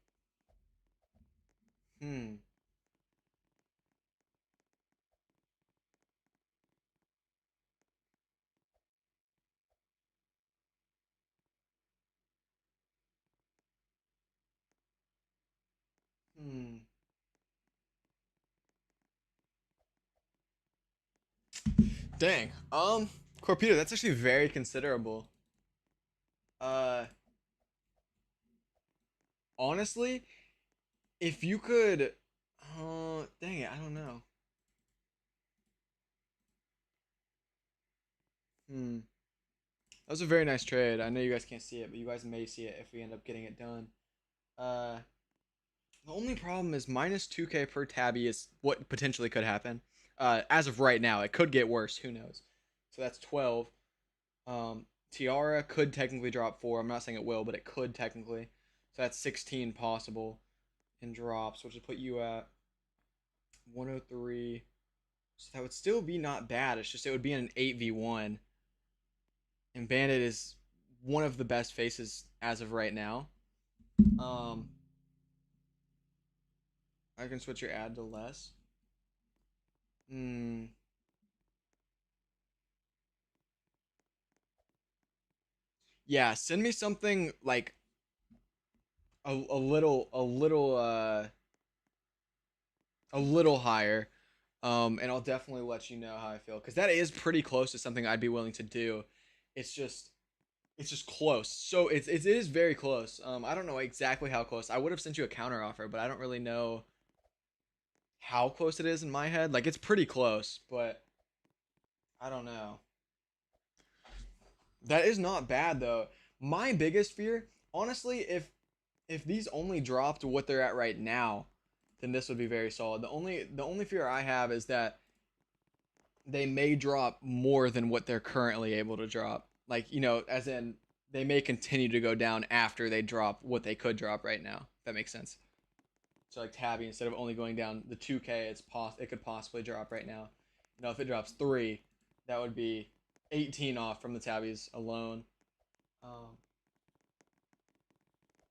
hmm, hmm. Dang. Corputed, that's actually very considerable. Uh, Honestly, if you could, dang it, I don't know. Hmm. That was a very nice trade. I know you guys can't see it, but you guys may see it if we end up getting it done. Uh, the only problem is minus 2k per tabby is what potentially could happen. As of right now, it could get worse. Who knows? So that's 12. Tiara could technically drop 4. I'm not saying it will, but it could technically. So that's 16 possible in drops, which would put you at 103. So that would still be not bad. It's just it would be in an 8v1. And Bandit is one of the best faces as of right now. Um, I can switch your ad to less. Hmm. Yeah, send me something like a little higher. And I'll definitely let you know how I feel because that is pretty close to something I'd be willing to do. It's just it's just close. So it is very close. I don't know exactly how close. I would have sent you a counter offer, but I don't really know how close it is in my head. Like it's pretty close, but I don't know. That is not bad though. My biggest fear, honestly, if these only dropped what they're at right now, then this would be very solid. The only fear I have is that they may drop more than what they're currently able to drop. Like, as in they may continue to go down after they drop what they could drop right now. If that makes sense. So like Tabby, instead of only going down the 2K, it could possibly drop right now. If it drops 3, that would be 18 off from the Tabbies alone. Um,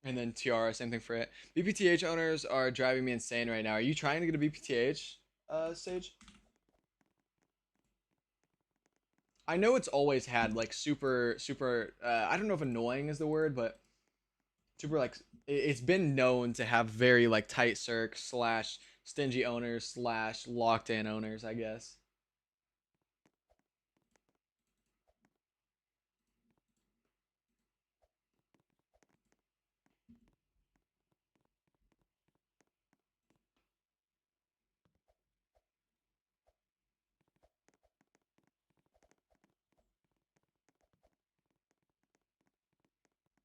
and then Tiara, same thing for it. BPTH owners are driving me insane right now. Are you trying to get a BPTH, Sage? I know it's always had like super. I don't know if annoying is the word, but super like it's been known to have very like tight circ slash stingy owners slash locked in owners, I guess.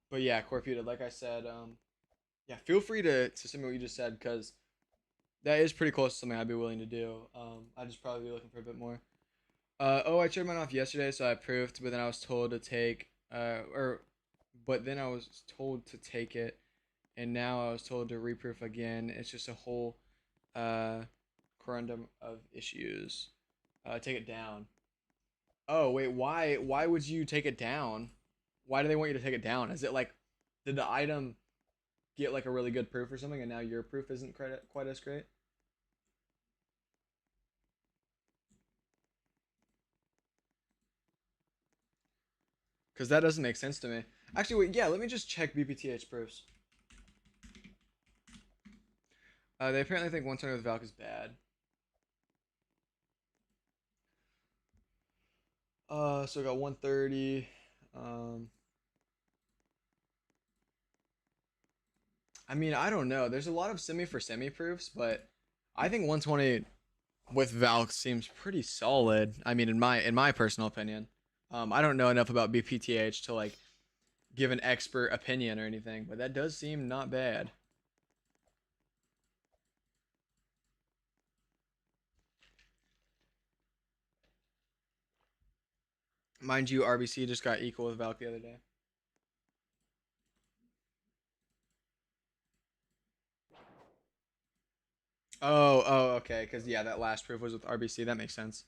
But yeah, Corputed, like I said, Yeah, feel free to send me what you just said because that is pretty close to something I'd be willing to do. I'd just probably be looking for a bit more. Oh, I turned mine off yesterday, so I proofed, but then I was told to take, but then I was told to take it, and now I was told to reproof again. It's just a whole, uh, corundum of issues. Take it down. Oh, wait, why? Why would you take it down? Why do they want you to take it down? Is it like, did the item get like a really good proof or something, and now your proof isn't quite as great? Because that doesn't make sense to me. Actually, wait, yeah, let me just check BPTH proofs. They apparently think one turn with Valk is bad. So I got 130. Um, I mean, I don't know. There's a lot of semi for semi proofs, but I think 120 with Valk seems pretty solid. I mean, in my personal opinion. I don't know enough about BPTH to like give an expert opinion or anything, but that does seem not bad. Mind you, RBC just got equal with Valk the other day. Oh, okay. Because yeah, that last proof was with RBC. That makes sense.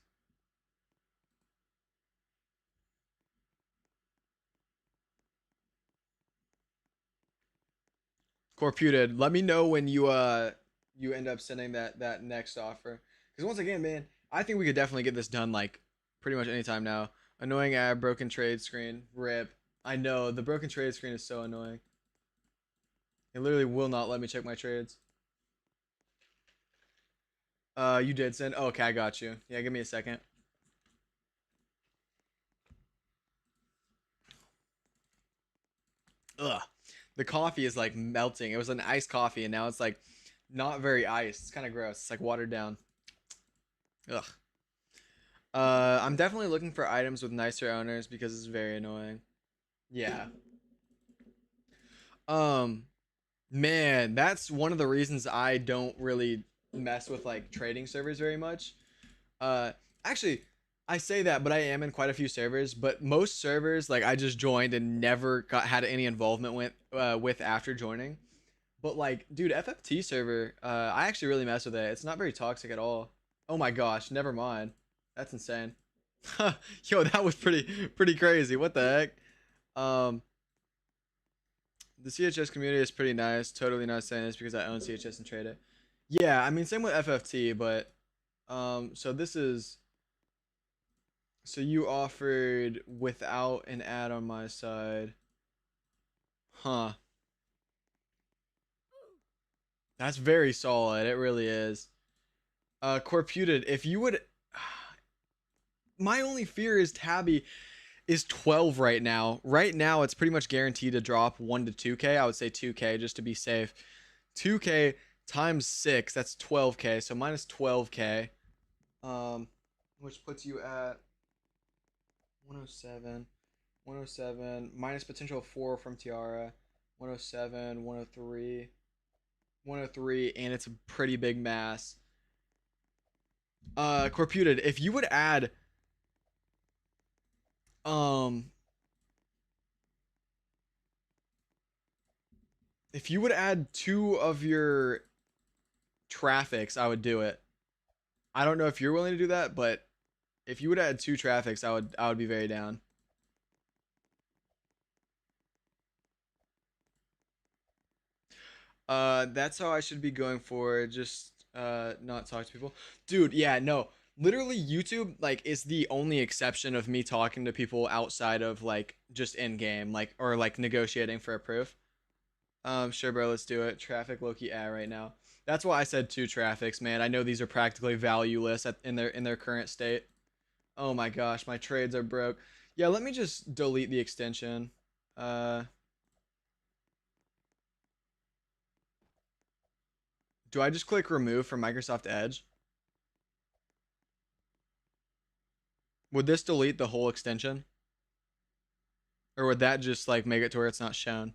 Corputed, let me know when you end up sending that next offer. Because once again, man, I think we could definitely get this done like pretty much anytime now. Annoying ad, broken trade screen, rip. I know the broken trade screen is so annoying. It literally will not let me check my trades. You did send. Oh, okay, I got you. Yeah, give me a second. Ugh, the coffee is like melting. It was an iced coffee, and now it's like not very iced. It's kind of gross. It's like watered down. Ugh. I'm definitely looking for items with nicer owners because it's very annoying. Yeah. Um, man, that's one of the reasons I don't really mess with like trading servers very much. Uh, actually, I say that, but I am in quite a few servers. But most servers, like I just joined and never had any involvement with after joining. But like, dude, FFT server, I actually really mess with it. It's not very toxic at all. Oh my gosh, never mind. That's insane. Yo, that was pretty crazy. What the heck? The CHS community is pretty nice. Totally not saying this because I own CHS and trade it. Yeah, I mean same with FFT, but so this is so you offered without an ad on my side. Huh. That's very solid. It really is. Corputed, if you would my only fear is Tabby is 12 right now. Right now, it's pretty much guaranteed to drop 1 to 2K. I would say 2K just to be safe. 2K times 6, that's 12K. So minus 12K, um, which puts you at 107. 107 minus potential 4 from Tiara. 107, 103, 103, and it's a pretty big mass. Corputed, if you would add, um, if you would add 2 of your traffics, I would do it. I don't know if you're willing to do that, but if you would add 2 traffics, I would be very down. That's how I should be going forward. Just not talk to people, dude. Yeah, no. Literally, YouTube like is the only exception of me talking to people outside of like just in game, like or like negotiating for a proof. Sure, bro. Let's do it. Traffic Loki ad right now. That's why I said 2 traffics, man. I know these are practically valueless in their current state. Oh my gosh, my trades are broke. Yeah, let me just delete the extension. Uh, do I just click remove from Microsoft Edge? Would this delete the whole extension? Or would that just like make it to where it's not shown?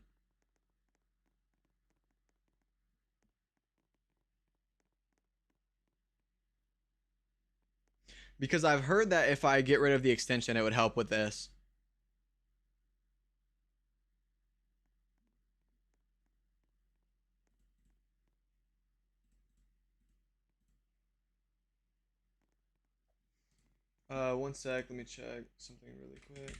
because I've heard that if I get rid of the extension, it would help with this. One sec. Let me check something really quick.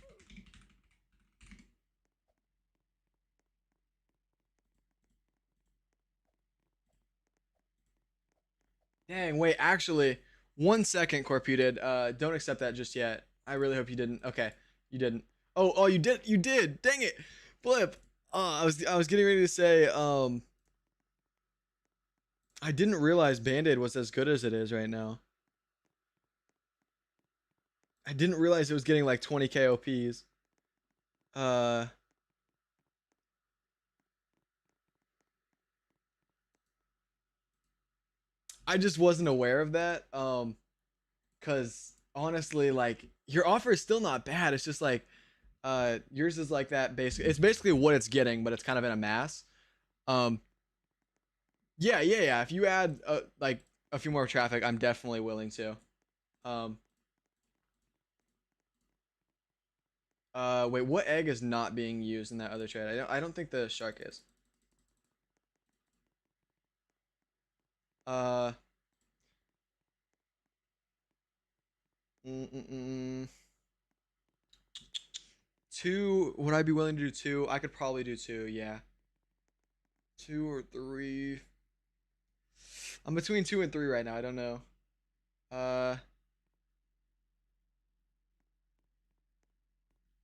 Dang, wait, actually, 1 second, Corputed. Don't accept that just yet. I really hope you didn't. Okay, you didn't. Oh, you did. You did. Dang it, Flip. I was getting ready to say. I didn't realize Band-Aid was as good as it is right now. I didn't realize it was getting like 20 KOPs. Uh, I just wasn't aware of that. Cause honestly, like your offer is still not bad. It's just like yours is like that basic. It's basically what it's getting, but it's kind of in a mass. Um, yeah. If you add like a few more traffic, I'm definitely willing to. Um, wait, what egg is not being used in that other trade? I don't think the shark is. Uh, mm, mm, mm. Two. Would I be willing to do two? I could probably do two. Yeah, two or three. I'm between two and three right now. I don't know. Uh,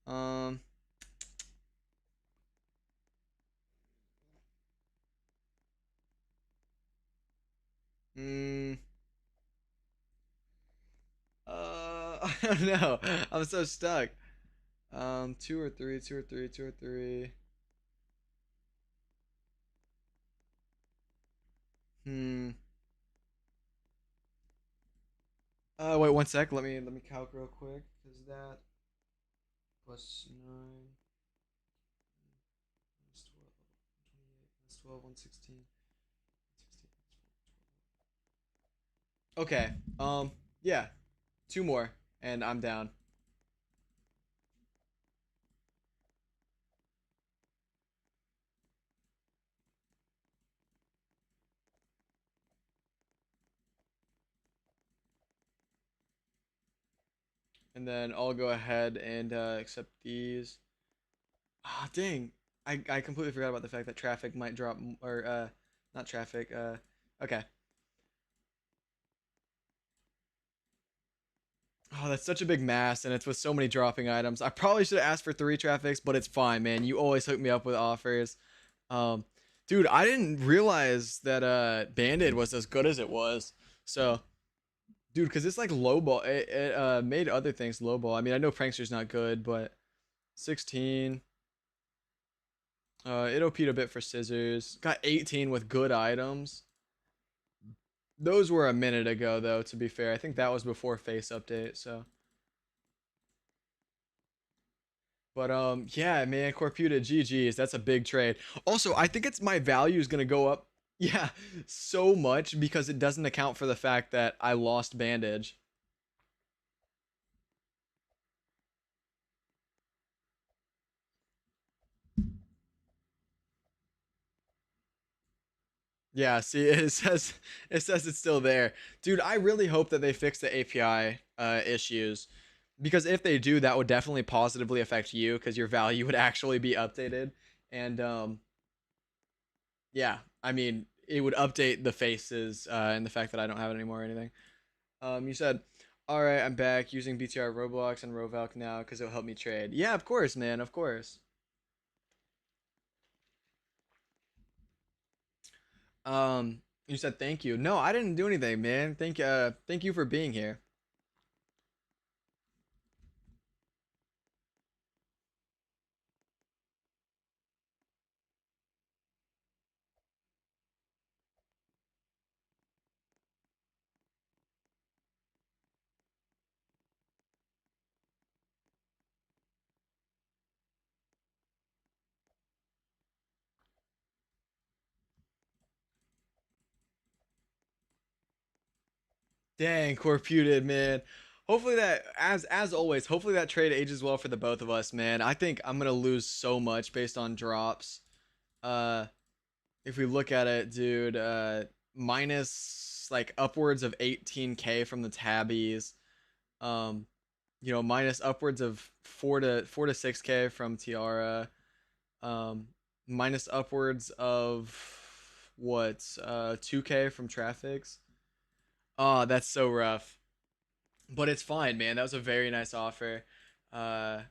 um, mm, I don't know. I'm so stuck. Two or three, two or three, two or three. Hmm. Wait 1 sec. Let me calc real quick. Is that plus 9, minus 12, 28, minus 12, 116, 16. Okay. Yeah. Two more, and I'm down. And then I'll go ahead and accept these. Ah, dang. I completely forgot about the fact that traffic might drop, or not traffic. Okay. Oh, that's such a big mass, and it's with so many dropping items. I probably should have asked for three traffics, but it's fine, man. You always hook me up with offers. Um, dude, I didn't realize that Bandit was as good as it was. So, dude, because it's like lowball. It made other things lowball. I mean, I know Prankster's not good, but 16. It OP'd a bit for scissors. Got 18 with good items. Those were a minute ago, though. To be fair, I think that was before face update. So. But yeah, man, Corputa, GG's. That's a big trade. Also, I think it's my value is gonna go up, yeah, so much because it doesn't account for the fact that I lost bandage. Yeah, see, it says it's still there, dude. I really hope that they fix the API issues because if they do, that would definitely positively affect you because your value would actually be updated. And yeah, I mean, it would update the faces and the fact that I don't have it anymore or anything. You said, "All right, I'm back using BTR Roblox and Rovalk now because it'll help me trade." Yeah, of course, man, of course. You said thank you. No, I didn't do anything, man. Thank you for being here. Dang, Corputed, man. hopefully that as always, hopefully that trade ages well for the both of us, man. I think I'm gonna lose so much based on drops. Uh, if we look at it, dude, minus like upwards of 18k from the tabbies. Um, minus upwards of 4 to 6k from Tiara. Um, minus upwards of what 2k from Traffics. Oh, that's so rough. But it's fine, man. That was a very nice offer. Uh,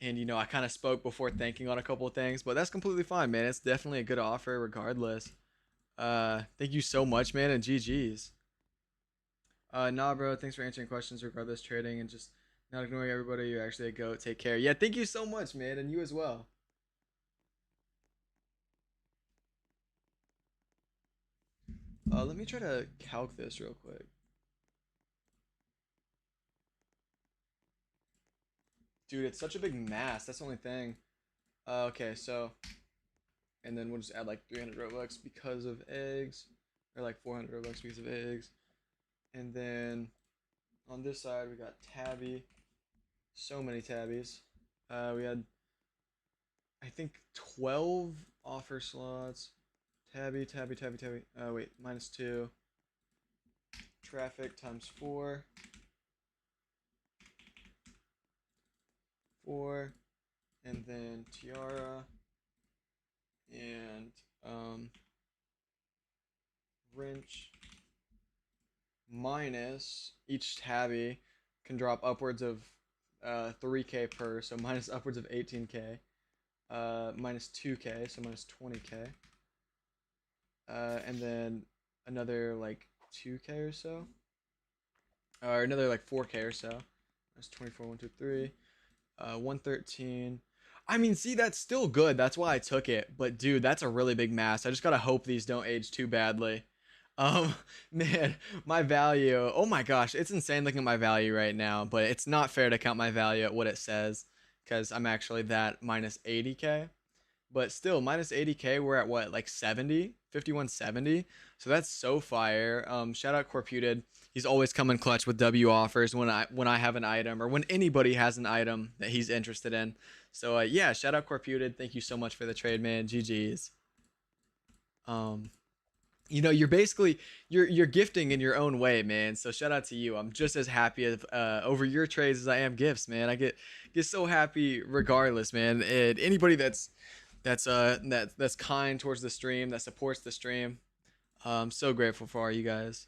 and I kind of spoke before thinking on a couple of things, but that's completely fine, man. It's definitely a good offer regardless. Thank you so much, man, and GG's. Nah, bro. Thanks for answering questions regardless trading and just not ignoring everybody. You're actually a goat. Take care. Yeah, thank you so much, man, and you as well. Let me try to calc this real quick. Dude, it's such a big mass. That's the only thing. Okay, so, and then we'll just add like 300 Robux because of eggs, or like 400 Robux because of eggs. And then on this side, we got Tabby. So many Tabbies. We had, I think, 12 offer slots. Tabby, Tabby, Tabby, Tabby. Oh, wait, -2. Traffic times 4. 4. And then Tiara. And, Wrench. Minus each tabby can drop upwards of 3k per, so minus upwards of 18k, minus 2k, so minus 20k, and then another like 2k or so, or another like 4k or so. That's 24, 1, 2, 3, 113. I mean, see, that's still good. That's why I took it. But dude, that's a really big mass. I just gotta hope these don't age too badly. Um, man, my value. Oh my gosh, it's insane looking at my value right now, but it's not fair to count my value at what it says because I'm actually that minus 80k. But still, minus 80k, we're at what, like 70, 5170. So that's so fire. Shout out Corputed. He's always coming clutch with W offers when I have an item or when anybody has an item that he's interested in. So yeah, shout out Corputed. Thank you so much for the trade, man. GG's. Um, you're basically you're gifting in your own way, man. So shout out to you. I'm just as happy over your trades as I am gifts, man. I get so happy regardless, man. And anybody that's kind towards the stream, that supports the stream, I'm so grateful for all you guys.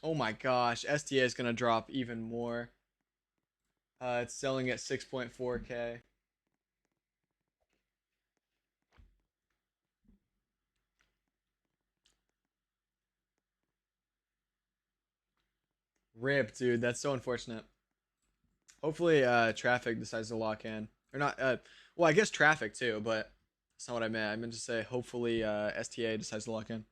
Oh my gosh, STA is gonna drop even more. It's selling at 6.4k. Rip, dude. That's so unfortunate. Hopefully, traffic decides to lock in, or not. Well, I guess traffic too, but that's not what I meant. I meant to say hopefully STA decides to lock in.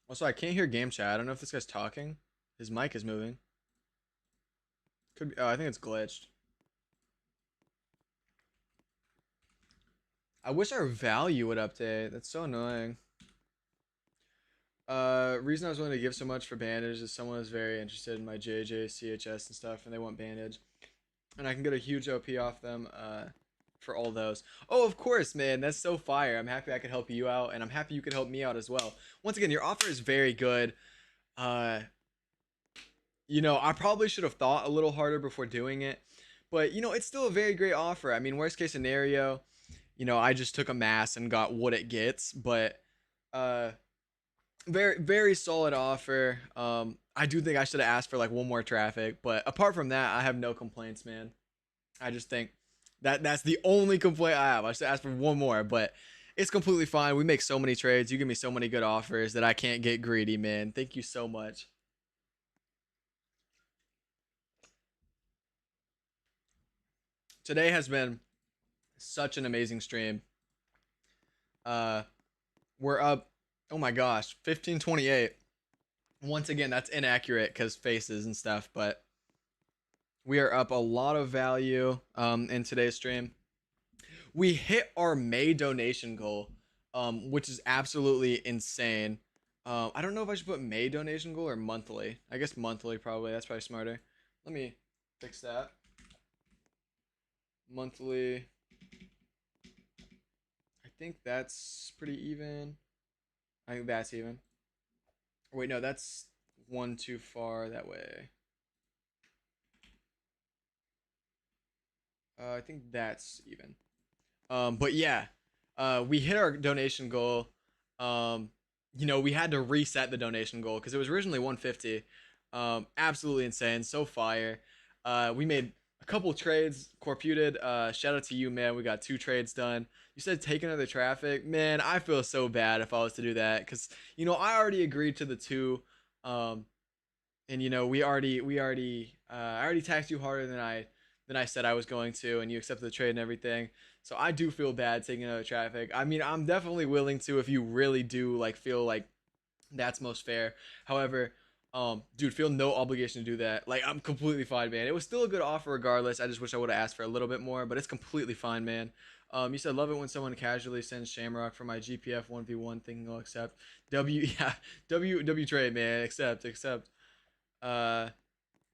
Also, I can't hear game chat. I don't know if this guy's talking. His mic is moving. Could be. Oh, I think it's glitched. I wish our value would update. That's so annoying. Reason I was willing to give so much for bandage is someone is very interested in my JJ, CHS, and stuff, and they want bandage, and I can get a huge OP off them. For all those. Oh, of course, man. That's so fire. I'm happy I could help you out, and I'm happy you could help me out as well. Once again, your offer is very good. Uh, I probably should have thought a little harder before doing it, but it's still a very great offer. I mean, worst case scenario, I just took a mass and got what it gets, but uh, very very solid offer. I do think I should have asked for like one more traffic, but apart from that, I have no complaints, man. I just think that's the only complaint I have. I should ask for one more, but it's completely fine. We make so many trades. You give me so many good offers that I can't get greedy, man. Thank you so much. Today has been such an amazing stream. Uh, we're up. Oh my gosh, 1528. Once again, that's inaccurate because faces and stuff, but we are up a lot of value in today's stream. we hit our May donation goal, which is absolutely insane. I don't know if I should put May donation goal or monthly. I guess monthly probably. That's probably smarter. Let me fix that. Monthly. I think that's pretty even. I think that's even. Wait, no, that's one too far that way. I think that's even. But yeah, we hit our donation goal. We had to reset the donation goal because it was originally 150. Absolutely insane, so fire. We made a couple trades. Corputed, shout out to you, man. We got 2 trades done. You said take another traffic, man. I feel so bad if I was to do that because I already agreed to the 2. And I already taxed you harder than I said I was going to, and you accepted the trade and everything. So I do feel bad taking another traffic. I mean, I'm definitely willing to if you really do feel like that's most fair. However, dude, feel no obligation to do that. Like, I'm completely fine, man. It was still a good offer regardless. I just wish I would have asked for a little bit more, but it's completely fine, man. You said love it when someone casually sends Shamrock for my GPF 1v1 thing. I'll accept. Yeah, W trade, man. Accept. Uh,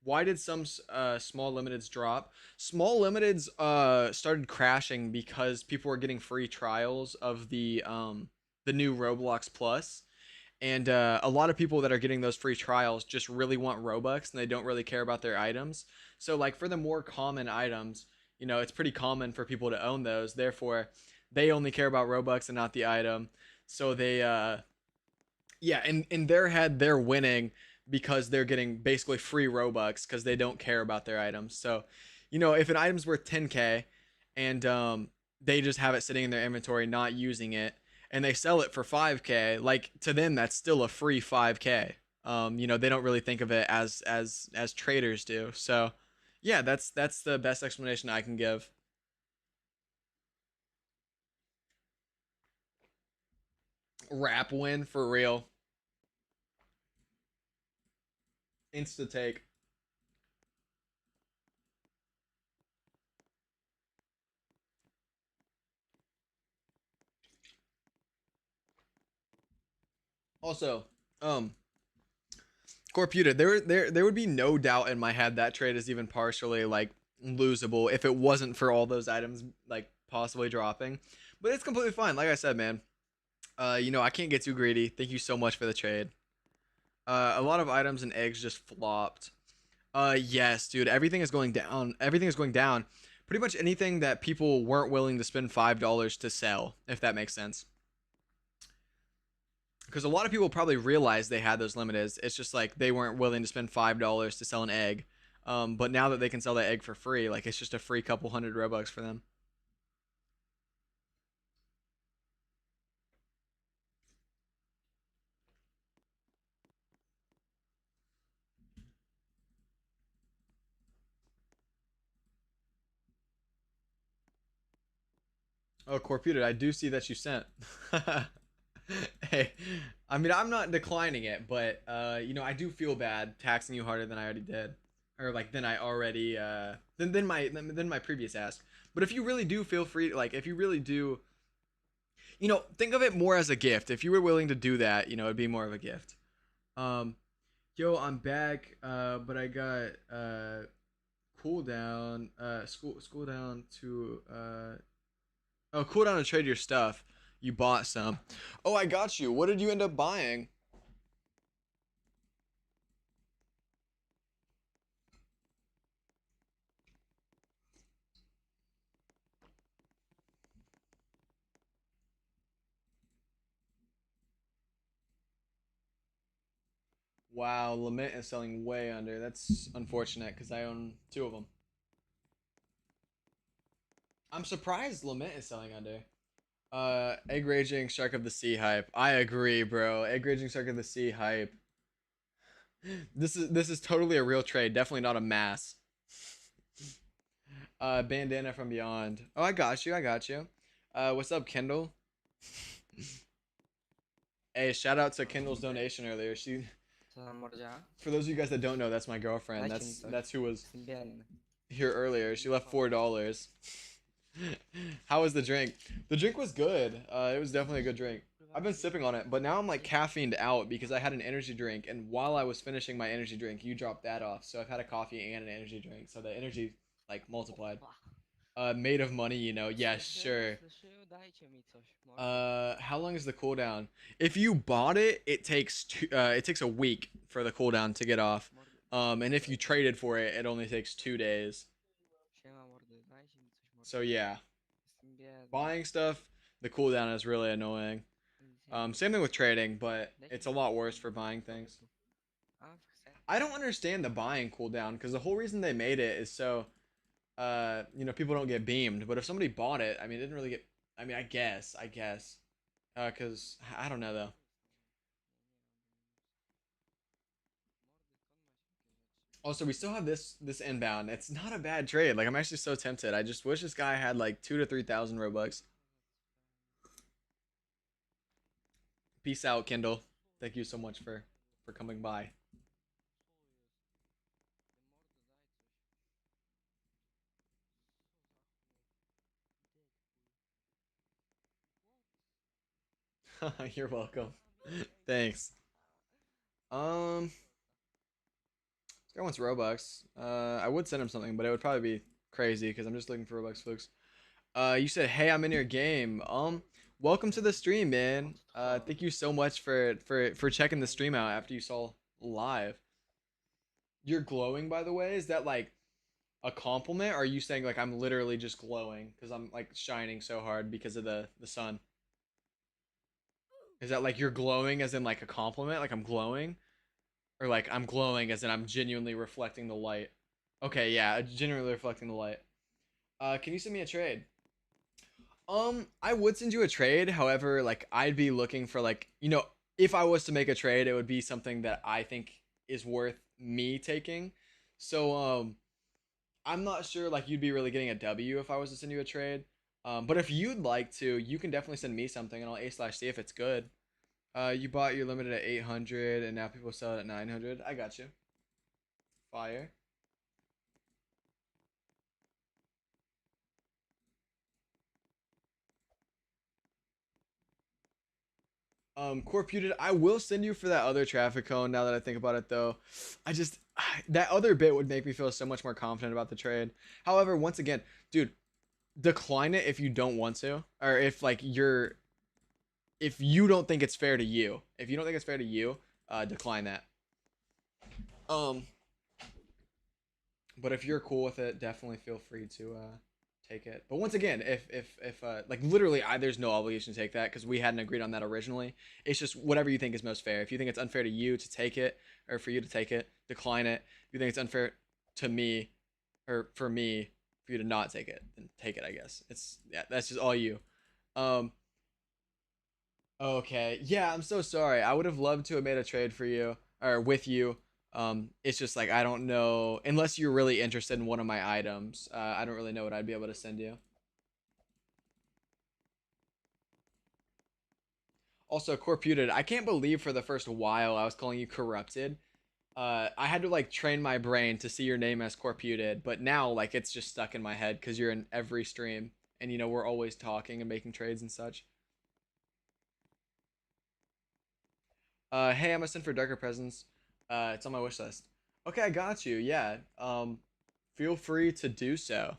why did some small limiteds drop? Small limiteds started crashing because people were getting free trials of the new Roblox Plus, and a lot of people that are getting those free trials just really want Robux and they don't really care about their items. So like for the more common items, it's pretty common for people to own those. Therefore, they only care about Robux and not the item. So they yeah, in their head they're winning because they're getting basically free Robux because they don't care about their items. So, if an item's worth 10k and they just have it sitting in their inventory not using it and they sell it for 5k, like to them that's still a free 5k. They don't really think of it as traders do. So, yeah, that's the best explanation I can give. Rap win for real. Insta take. Also, Corputa, there would be no doubt in my head that trade is even partially like losable if it wasn't for all those items like possibly dropping. But it's completely fine. Like I said, man. I can't get too greedy. Thank you so much for the trade. A lot of items and eggs just flopped. Yes, dude. Everything is going down. Everything is going down. Pretty much anything that people weren't willing to spend $5 to sell, if that makes sense. Because a lot of people probably realized they had those limiteds. It's just like they weren't willing to spend $5 to sell an egg. But now that they can sell that egg for free, like it's just a free couple hundred Robux for them. Oh, Corputed, I do see that you sent. Hey, I mean, I'm not declining it, but I do feel bad taxing you harder than I already did, or like than I already than my previous ask. But if you really do, feel free. Like, if you really do, think of it more as a gift. If you were willing to do that, it'd be more of a gift. Um, Yo, I'm back. But I got cooldown. School down to Oh, cool down to trade your stuff. You bought some. Oh, I got you. What did you end up buying? Wow, Lament is selling way under. That's unfortunate because I own 2 of them. I'm surprised Lament is selling under. Egg Raging Shark of the Sea hype. I agree, bro. Egg Raging Shark of the Sea hype. This is totally a real trade. Definitely not a mass. Bandana from Beyond. Oh, I got you. I got you. What's up, Kendall? Hey, shout out to Kendall's donation earlier. For those of you guys that don't know, that's my girlfriend. That's who was here earlier. She left $4. How was the drink? The drink was good. It was definitely a good drink. I've been sipping on it, but now I'm like caffeined out because I had an energy drink, and while I was finishing my energy drink, you dropped that off. So I've had a coffee and an energy drink, so the energy like multiplied.
Opa.
Made of money, you know. Yeah, sure.
Dajcie mi coś, mordo.
How long is the cooldown? If you bought it, it takes a week for the cooldown to get off.
Mordo.
And if you traded for it, it only takes 2 days.
Siema, mordo, dajcie mi coś, mordo.
So yeah,
Jestem biedny.
buying stuff, the cooldown is really annoying. Same thing with trading, but it's a lot worse for buying things.
A, chcę.
I don't understand the buying cooldown because the whole reason they made it is so, people don't get beamed. But if somebody bought it, I mean, it didn't really get. I mean, I guess, because I don't know though. Also, we still have this inbound. It's not a bad trade. Like I'm actually so tempted. I just wish this guy had like 2 to 3 thousand Robux. Peace out, Kindle. Thank you so much for coming by. You're welcome. Thanks. This guy wants Robux. I would send him something, but it would probably be crazy because I'm just looking for Robux, folks. You said, "Hey, I'm in your game." Welcome to the stream, man. Thank you so much for checking the stream out after you saw live. You're glowing, by the way. Is that like a compliment? Or are you saying like I'm literally just glowing because I'm like shining so hard because of the sun? Is that like you're glowing as in like a compliment, like I'm glowing, or like I'm glowing as in I'm genuinely reflecting the light? Okay, yeah, genuinely reflecting the light. Can you send me a trade? I would send you a trade. However, like I'd be looking for like, if I was to make a trade, it would be something that I think is worth me taking. So, I'm not sure like you'd be really getting a W if I was to send you a trade. But if you'd like to, you can definitely send me something and I'll A/C if it's good. You bought your limited at 800 and now people sell it at 900. I got you. Fire. Corputed, I will send you for that other traffic cone now that I think about it though. I just that other bit would make me feel so much more confident about the trade. However, once again, dude, decline it if you don't want to, or if you don't think it's fair to you. If you don't think it's fair to you, decline that. Um, but if you're cool with it, definitely feel free to take it. But once again, if like literally, there's no obligation to take that because we hadn't agreed on that originally. It's just whatever you think is most fair. If you think it's unfair to you to take it, or for you to take it, decline it. If you think it's unfair to me, or for me, for you to not take it, then take it. I guess yeah, that's just all you. Um, okay, yeah, I'm so sorry. I would have loved to have made a trade for you or with you. It's just like I don't know unless you're really interested in one of my items. I don't really know what I'd be able to send you. Also, Corputed, I can't believe for the first while I was calling you corrupted. I had to like train my brain to see your name as Corputed, but now like it's just stuck in my head because you're in every stream, and we're always talking and making trades and such. Hey, I'm gonna send for Darker Presence. It's on my wish list. Okay, I got you. Yeah. Feel free to do so.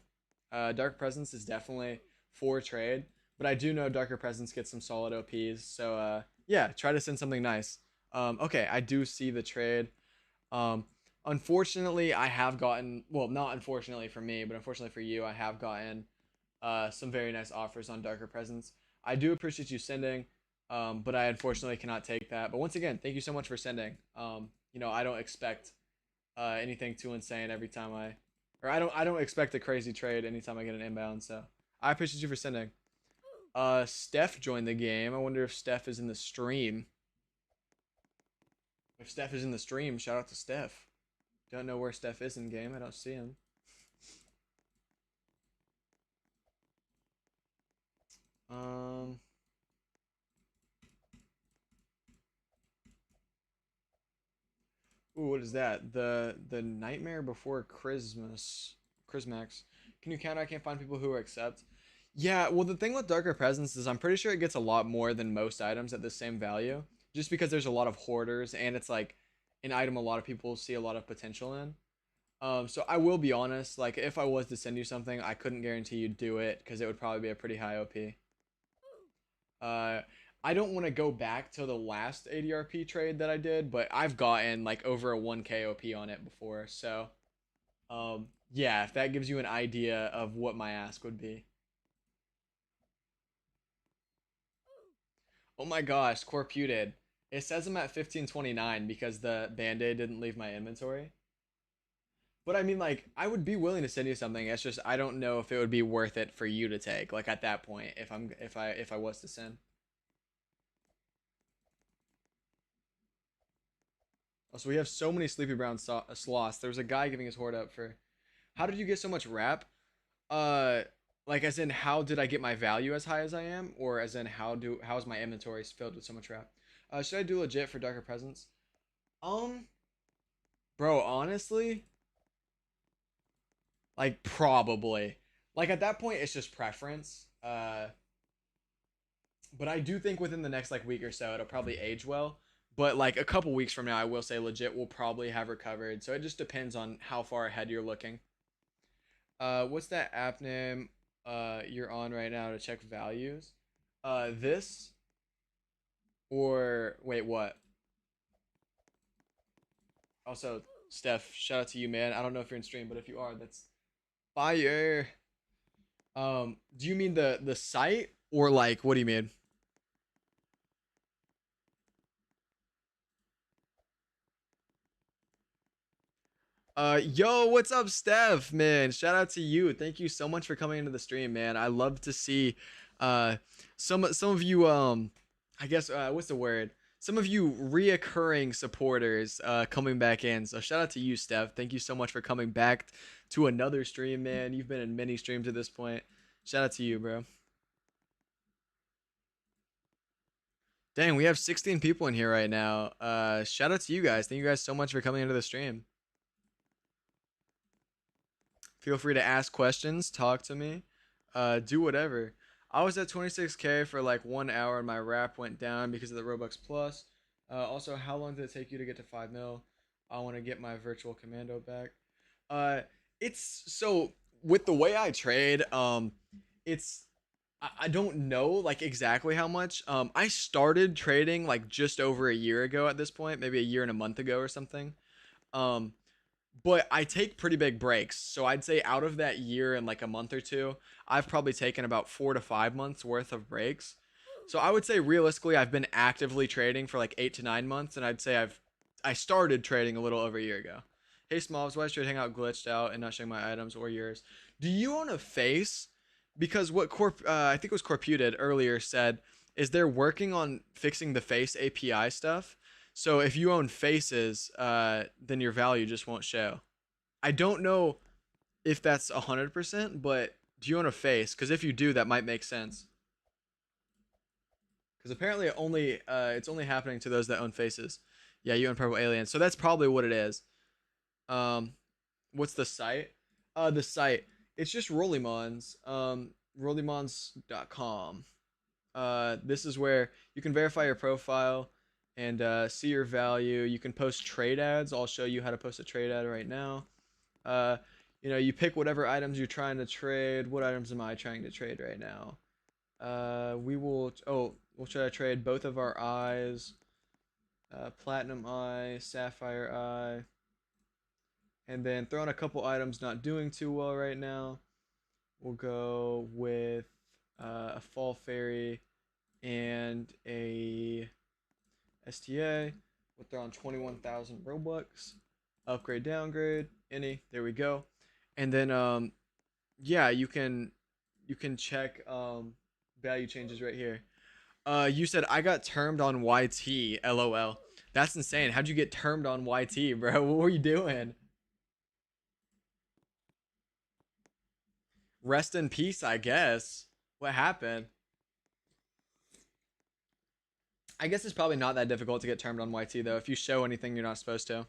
Dark Presence is definitely for trade, but I do know Darker Presence gets some solid OPs. So yeah, try to send something nice. Okay, I do see the trade. Um, Unfortunately, I have gotten, well, not unfortunately for me, but unfortunately for you, I have gotten some very nice offers on Darker Presence. I do appreciate you sending, but I unfortunately cannot take that. But once again, thank you so much for sending. I don't expect anything too insane every time or I don't expect a crazy trade anytime I get an inbound. So I appreciate you for sending. Steph joined the game. I wonder if Steph is in the stream. If Steph is in the stream, shout out to Steph. Don't know where Steph is in game. I don't see him. Um. Ooh, what is that? The Nightmare Before Christmas. Christmax. Can you count? I can't find people who accept. Yeah, well, the thing with Darker Presence is I'm pretty sure it gets a lot more than most items at the same value, just because there's a lot of hoarders and it's like an item a lot of people see a lot of potential in. So I will be honest, like if I was to send you something, I couldn't guarantee you'd do it because it would probably be a pretty high OP. Uh, I don't want to go back to the last ADRP trade that I did, but I've gotten like over a 1k OP on it before. So, yeah, if that gives you an idea of what my ask would be. Oh my gosh, Corputed. It says I'm at 1529 because the band-aid didn't leave my inventory. But I mean, like, I would be willing to send you something. It's just I don't know if it would be worth it for you to take. Like at that point, if I was to send. Also, we have so many Sleepy Brown sloths. There was a guy giving his hoard up for. How did you get so much rap? Uh, like as in how did I get my value as high as I am, or as in how is my inventory filled with so much rap? Should I do legit for Darker Presence? Um, bro, honestly, like probably. Like at that point, it's just preference. But I do think within the next like week or so, it'll probably age well. But like a couple weeks from now, I will say legit will probably have recovered. So it just depends on how far ahead you're looking. What's that app name you're on right now to check values? This or wait, what? Also, Steph, shout out to you, man. I don't know if you're in stream, but if you are, that's fire. Do you mean the site or like what do you mean? Yo, what's up, Steph? Man, shout out to you. Thank you so much for coming into the stream, man. I love to see uh some of you I guess what's the word? Some of you reoccurring supporters coming back in. So shout out to you, Steph. Thank you so much for coming back to another stream, man. You've been in many streams at this point. Shout out to you, bro. Dang, we have 16 people in here right now. Shout out to you guys. Thank you guys so much for coming into the stream. Feel free to ask questions, talk to me, do whatever. I was at 26k for like 1 hour and my rap went down because of the Robux Plus. Also, how long did it take you to get to 5 mil? I want to get my virtual commando back. Uh, it's so with the way I trade, it's I don't know like exactly how much. I started trading like just over a year ago at this point, maybe a year and a month ago or something. Um, but I take pretty big breaks. So I'd say out of that year and like a month or two, I've probably taken about 4 to 5 months worth of breaks. So I would say realistically, I've been actively trading for like 8 to 9 months, and I'd say I started trading a little over a year ago. Hey Smalls, why should Hangout glitched out and not showing my items or yours? Do you own a face? Because what I think it was Corputed earlier said is they're working on fixing the face API stuff. So if you own faces, then your value just won't show. I don't know if that's 100%, but do you own a face? Because if you do, that might make sense. Because apparently it's only happening to those that own faces. Yeah, you own Purple Alien. So that's probably what it is. What's the site? The site. It's just Rollymons. Rollymons.com. This is where you can verify your profile and see your value. You can post trade ads. I'll show you how to post a trade ad right now. You pick whatever items you're trying to trade. What items am I trying to trade right now? We'll try to trade both of our eyes. Platinum eye, sapphire eye. And then throw in a couple items not doing too well right now. We'll go with a fall fairy and a STA. We'll throw on 21,000 Robux. Upgrade, downgrade, any. There we go. And then yeah, you can check value changes right here. You said I got termed on YT. LOL. That's insane. How'd you get termed on YT, bro? What were you doing? Rest in peace, I guess. What happened? I guess it's probably not that difficult to get termed on YT though. If you show anything you're not supposed to.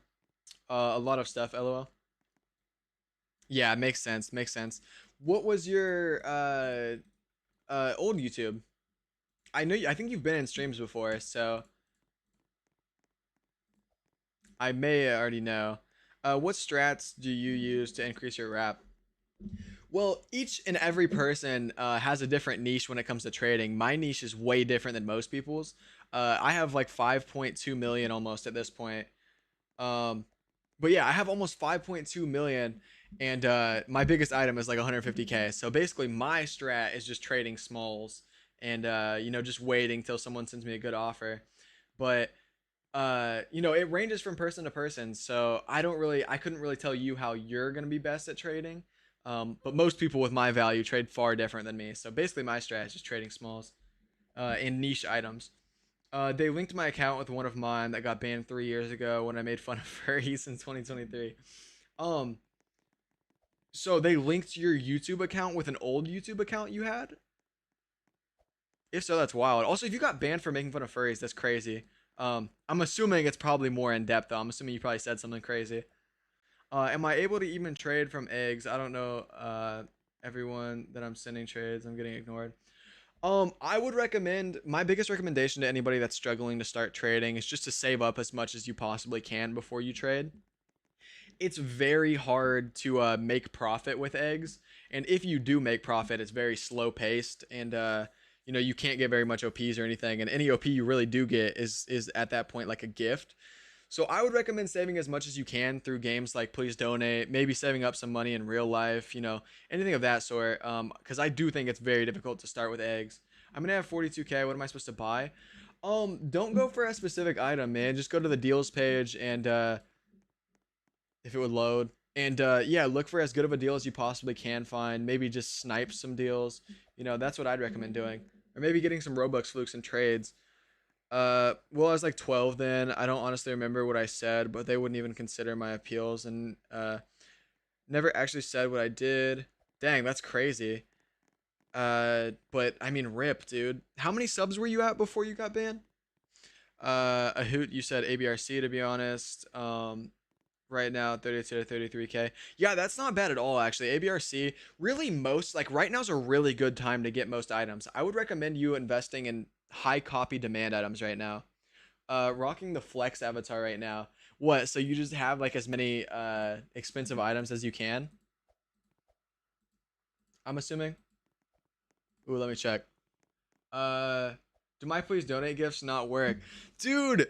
A lot of stuff. LOL. Yeah, makes sense. Makes sense. What was your Old YouTube. I think you've been in streams before, so I may already know. What strats do you use to increase your rap? Well, each and every person has a different niche when it comes to trading. My niche is way different than most people's. I have like 5.2 million almost at this point. Um, but yeah, I have almost 5.2 million, and my biggest item is like 150k. So basically, my strat is just trading smalls and just waiting till someone sends me a good offer. But it ranges from person to person. So I couldn't really tell you how you're gonna be best at trading. But most people with my value trade far different than me. So basically, my strat is just trading smalls in niche items. They linked my account with one of mine that got banned 3 years ago when I made fun of furries in 2023. Um, so they linked your YouTube account with an old YouTube account you had. If so, that's wild. Also, if you got banned for making fun of furries, that's crazy. I'm assuming it's probably more in depth though. I'm assuming you probably said something crazy. Am I able to even trade from eggs? I don't know. Everyone that I'm sending trades, I'm getting ignored. I would recommend my biggest recommendation to anybody that's struggling to start trading is just to save up as much as you possibly can before you trade. It's very hard to make profit with eggs, and if you do make profit, it's very slow paced, and you can't get very much OPs or anything, and any OP you really do get is at that point like a gift. So I would recommend saving as much as you can through games like Please Donate, maybe saving up some money in real life, anything of that sort. Because I do think it's very difficult to start with eggs. I'm gonna have 42k. What am I supposed to buy? Don't go for a specific item, man. Just go to the deals page and if it would load. And yeah, look for as good of a deal as you possibly can find. Maybe just snipe some deals. That's what I'd recommend doing. Or maybe getting some Robux flukes and trades. Well, I was like 12 then. I don't honestly remember what I said, but they wouldn't even consider my appeals and never actually said what I did. Dang, that's crazy. But I mean, rip, dude. How many subs were you at before you got banned? A hoot, you said ABRC to be honest. Right now 32 to 33k. Yeah, that's not bad at all actually. ABRC really most like right now is a really good time to get most items. I would recommend you investing in high copy demand items right now. Rocking the flex avatar right now. What? So you just have like as many expensive items as you can? I'm assuming. Ooh, let me check. Uh do my please donate gifts not work? Dude,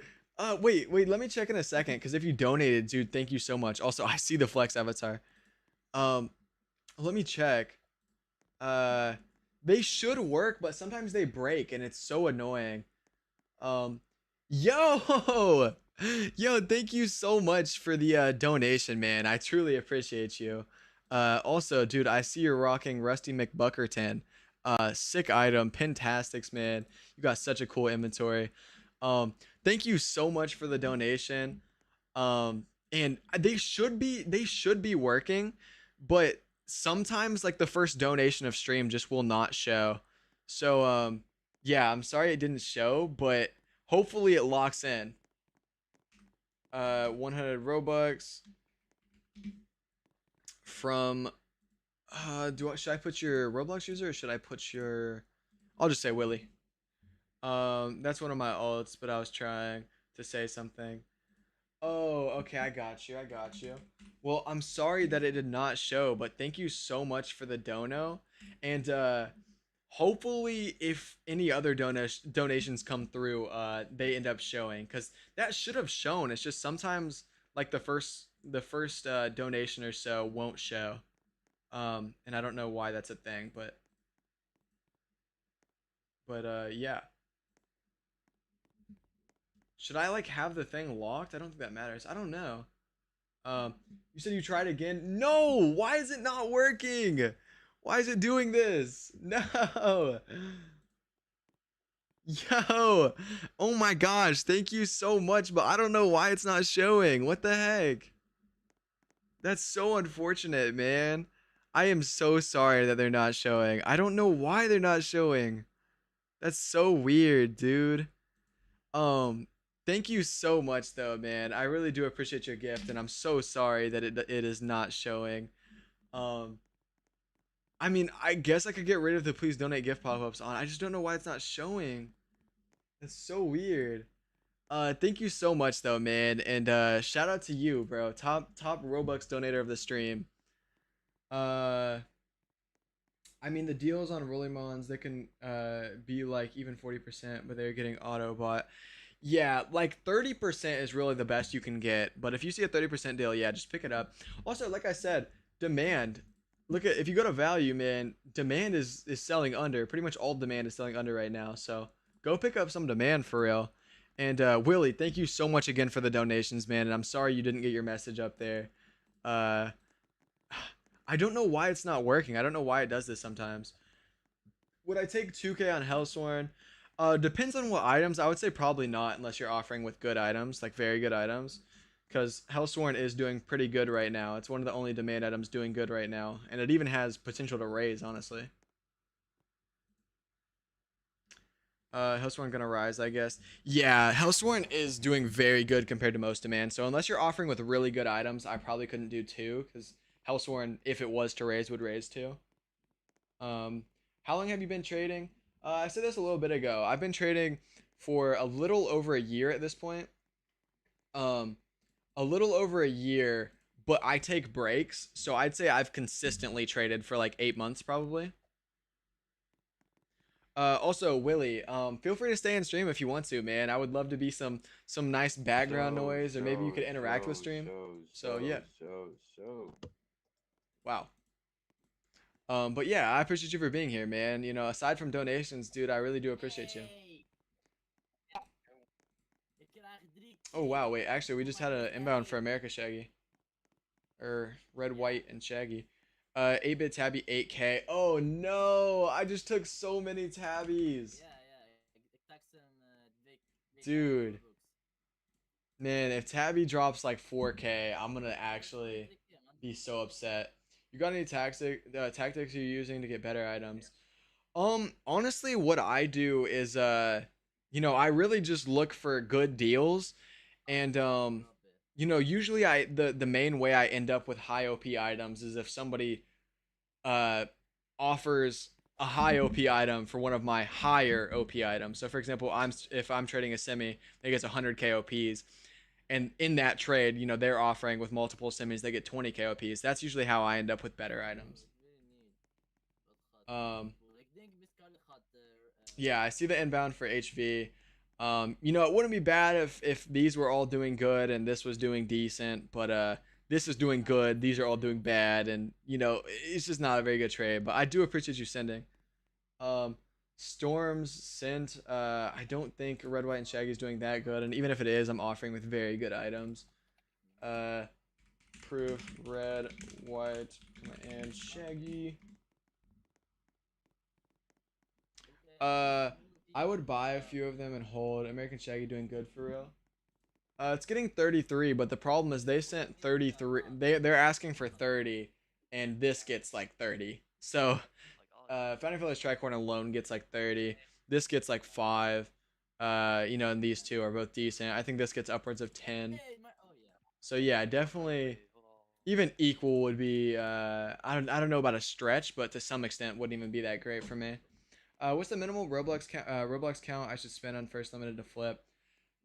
wait, let me check in a second cuz if you donated, dude, thank you so much. Also, I see the flex avatar. Um let me check. Uh they should work, but sometimes they break and it's so annoying. Um yo, yo, thank you so much for the donation, man. I truly appreciate you. Also, dude, I see you're rocking Rusty McBuckerton. Sick item, Pentastics, man. You got such a cool inventory. Thank you so much for the donation. And they should be working, but sometimes like the first donation of stream just will not show. So yeah, I'm sorry it didn't show, but hopefully it locks in. 100 Robux from should I put your Roblox user or should I put your I'll just say Willie. That's one of my alts, but I was trying to say something. Oh, okay, I got you. I got you. Well, I'm sorry that it did not show, but thank you so much for the dono. And hopefully if any other donations come through, they end up showing cuz that should have shown. It's just sometimes like the first donation or so won't show. And I don't know why that's a thing, but yeah. Should I like have the thing locked? I don't think that matters. I don't know. You said you tried again. No, why is it not working? Why is it doing this? No. Yo. Oh my gosh. Thank you so much, but I don't know why it's not showing. What the heck? That's so unfortunate, man. I am so sorry that they're not showing. I don't know why they're not showing. That's so weird, dude. Um, Thank you so much though, man. I really do appreciate your gift and I'm so sorry that it is not showing. Um I mean, I guess I could get rid of the please donate gift pop-ups on. I just don't know why it's not showing. It's so weird. Thank you so much though, man, and shout out to you, bro. Top Robux donator of the stream. Uh, I mean the deals on Rolling Mons they can be like even 40%, but they're getting auto bought. Yeah, like 30% is really the best you can get. But if you see a 30% deal, yeah, just pick it up. Also, like I said, demand. Look at if you go to value, man, demand is selling under. Pretty much all demand is selling under right now. So go pick up some demand for real. And Willie, thank you so much again for the donations, man. And I'm sorry you didn't get your message up there. Uh, I don't know why it's not working. I don't know why it does this sometimes. Would I take 2K on Hellsworn? Depends on what items. I would say probably not unless you're offering with good items, like very good items. Because Hellsworn is doing pretty good right now. It's one of the only demand items doing good right now. And it even has potential to raise, honestly. Hellsworn gonna rise, I guess. Yeah, Hellsworn is doing very good compared to most demand. So unless you're offering with really good items, I probably couldn't do 2. Because Hellsworn, if it was to raise, would raise 2. Um, how long have you been trading? I said this a little bit ago. I've been trading for a little over a year at this point. Um, a little over a year, but I take breaks, so I'd say I've consistently traded for like 8 months probably. Also, Willie, feel free to stay in stream if you want to, man. I would love to be some nice background noise, or maybe you could interact with stream. So yeah, wow. But yeah, I appreciate you for being here, man. You know, aside from donations, dude, I really do appreciate you. Oh wow, wait, actually, we just had an inbound for America Shaggy, or Red, White, and Shaggy. 8-bit tabby 8K. Oh no, I just took so many tabbies, dude. Man, if tabby drops like 4K, I'm gonna actually be so upset. You got any tactics you're using to get better items? Honestly, what I do is you know, I really just look for good deals, and you know, usually the main way I end up with high OP items is if somebody uh offers a high OP item for one of my higher OP items. So for example, if I'm trading a semi that gets 100k OPs, and in that trade, you know, they're offering with multiple semis, they get 20k OPs. That's usually how I end up with better items. Um, yeah, I see the inbound for HV. You know, it wouldn't be bad if these were all doing good and this was doing decent, but this is doing good, these are all doing bad, and you know, it's just not a very good trade. But I do appreciate you sending. Um, Storms sent. I don't think Red, White, and Shaggy is doing that good, and even if it is, I'm offering with very good items. Uh, Proof, Red, White, and Shaggy. Uh, I would buy a few of them and hold. American Shaggy doing good for real. It's getting 33, but the problem is they sent 33. They're asking for 30, and this gets like 30. So, Founding Fathers Tricorn alone gets like 30. This gets like 5. You know, and these two are both decent. I think this gets upwards of 10. So yeah, definitely. Even equal would be. I don't know about a stretch, but to some extent wouldn't even be that great for me. What's the minimal Roblox count I should spend on first limited to flip?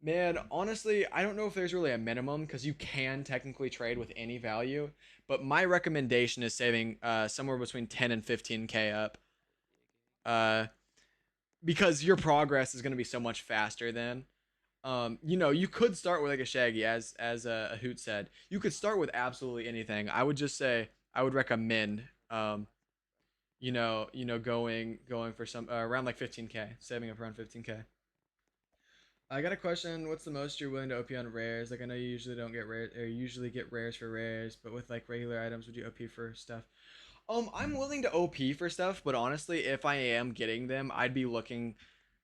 Man, honestly, I don't know if there's really a minimum because you can technically trade with any value, but my recommendation is saving somewhere between 10 and 15k up. Uh, because your progress is going to be so much faster then. You know, you could start with like a Shaggy, as a Hoot said. You could start with absolutely anything. I would just say I would recommend going for some around like 15k, saving up around 15k. I got a question. What's the most you're willing to OP on rares? Like I know you usually don't get rare, or usually get rares for rares, but with like regular items, would you OP for stuff? I'm willing to OP for stuff, but honestly, if I am getting them, I'd be looking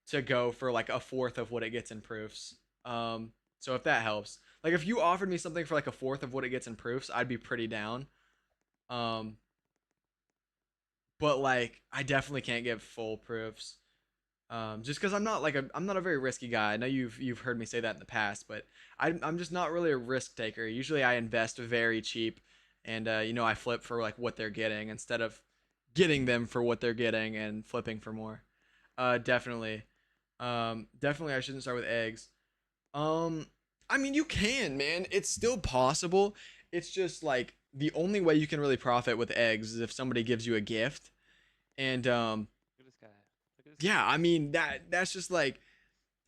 to go for like a fourth of what it gets in proofs. So if that helps, like if you offered me something for like a fourth of what it gets in proofs, I'd be pretty down. Um, but like I definitely can't give full proofs. Just because I'm not a very risky guy. I know you've heard me say that in the past, but I'm just not really a risk taker. Usually I invest very cheap, and you know I flip for like what they're getting instead of getting them for what they're getting and flipping for more. Definitely. Definitely I shouldn't start with eggs. Um, I mean, you can, man. It's still possible. It's just like the only way you can really profit with eggs is if somebody gives you a gift. And
Look at this guy. Look at this
yeah,
guy.
I mean that's just like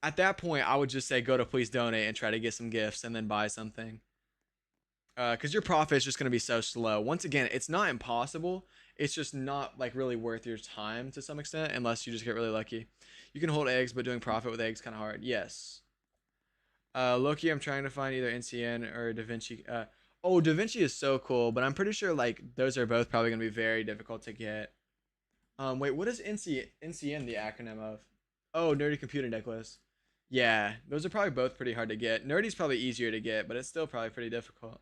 at that point I would just say go to please donate and try to get some gifts and then buy something. Cuz your profit is just going to be so slow. Once again, it's not impossible. It's just not like really worth your time to some extent unless you just get really lucky. You can hold eggs, but doing profit with eggs kind of hard. Yes. Loki, I'm trying to find either NCN or Da Vinci. Oh, Da Vinci is so cool, but I'm pretty sure like those are both probably gonna be very difficult to get. Wait, what is NCN the acronym of? Oh, Nerdy Computer Necklace. Yeah, those are probably both pretty hard to get. Nerdy's probably easier to get, but it's still probably pretty difficult.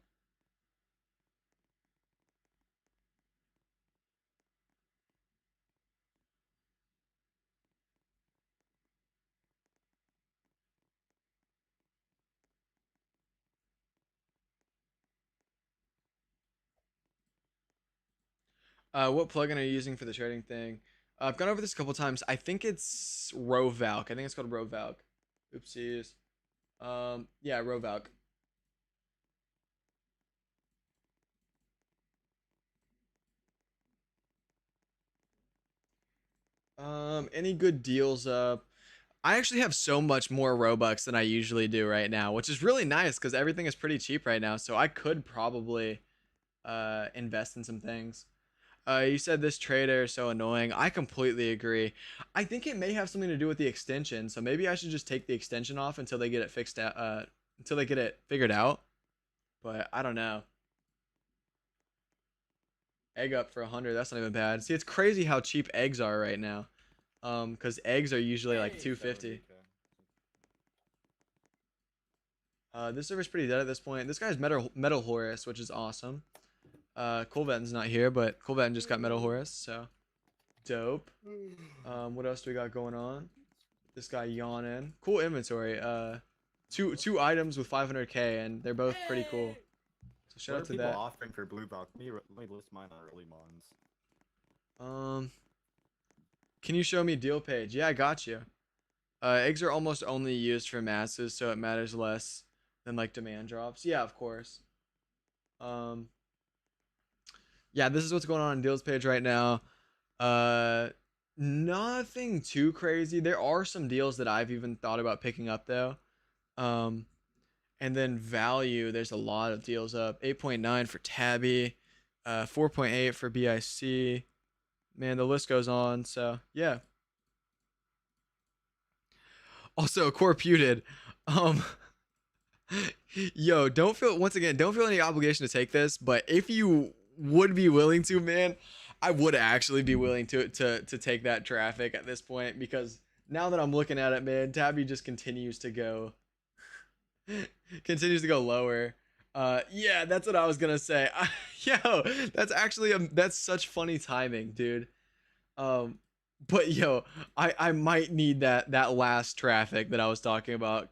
What plugin are you using for the trading thing? I've gone over this a couple times. I think it's Rovalk. I think it's called Rovalk. Oopsies. Yeah, Rovalk. Any good deals up? I actually have so much more Robux than I usually do right now, which is really nice because everything is pretty cheap right now. So I could probably invest in some things. You said this trader is so annoying. I completely agree. I think it may have something to do with the extension. So maybe I should just take the extension off until they get it fixed out. Until they get it figured out. But I don't know. Egg up for 100. That's not even bad. See, it's crazy how cheap eggs are right now. Because eggs are usually like 250. This server's pretty dead at this point. This guy's Metal Horus, which is awesome. Colvetten's not here, but Colvetten just got Metal Horus, so dope. What else do we got going on? This guy yawning. Cool inventory. Two items with 500k, and they're both pretty cool. So shout
What
out
are
to
people
that.
offering for blue box? Let me list mine on early mons.
Can you show me deal page? Yeah, I got you. Eggs are almost only used for masses, so it matters less than like demand drops. Yeah, of course. Um, yeah, this is what's going on deals page right now. Uh, Nothing too crazy. There are some deals that I've even thought about picking up though. Um, and then value, there's a lot of deals up. 8.9 for Tabby, 4.8 for BIC. Man, the list goes on. So yeah. Also, Corputed. Um, yo, don't feel any obligation to take this, but if you would be willing to, man, I would actually be willing to take that traffic at this point because now that I'm looking at it, man, Tabby just continues to go lower. Yeah, that's what I was gonna say. Yo, that's actually that's such funny timing, dude. Um, but yo, I might need that last traffic that I was talking about.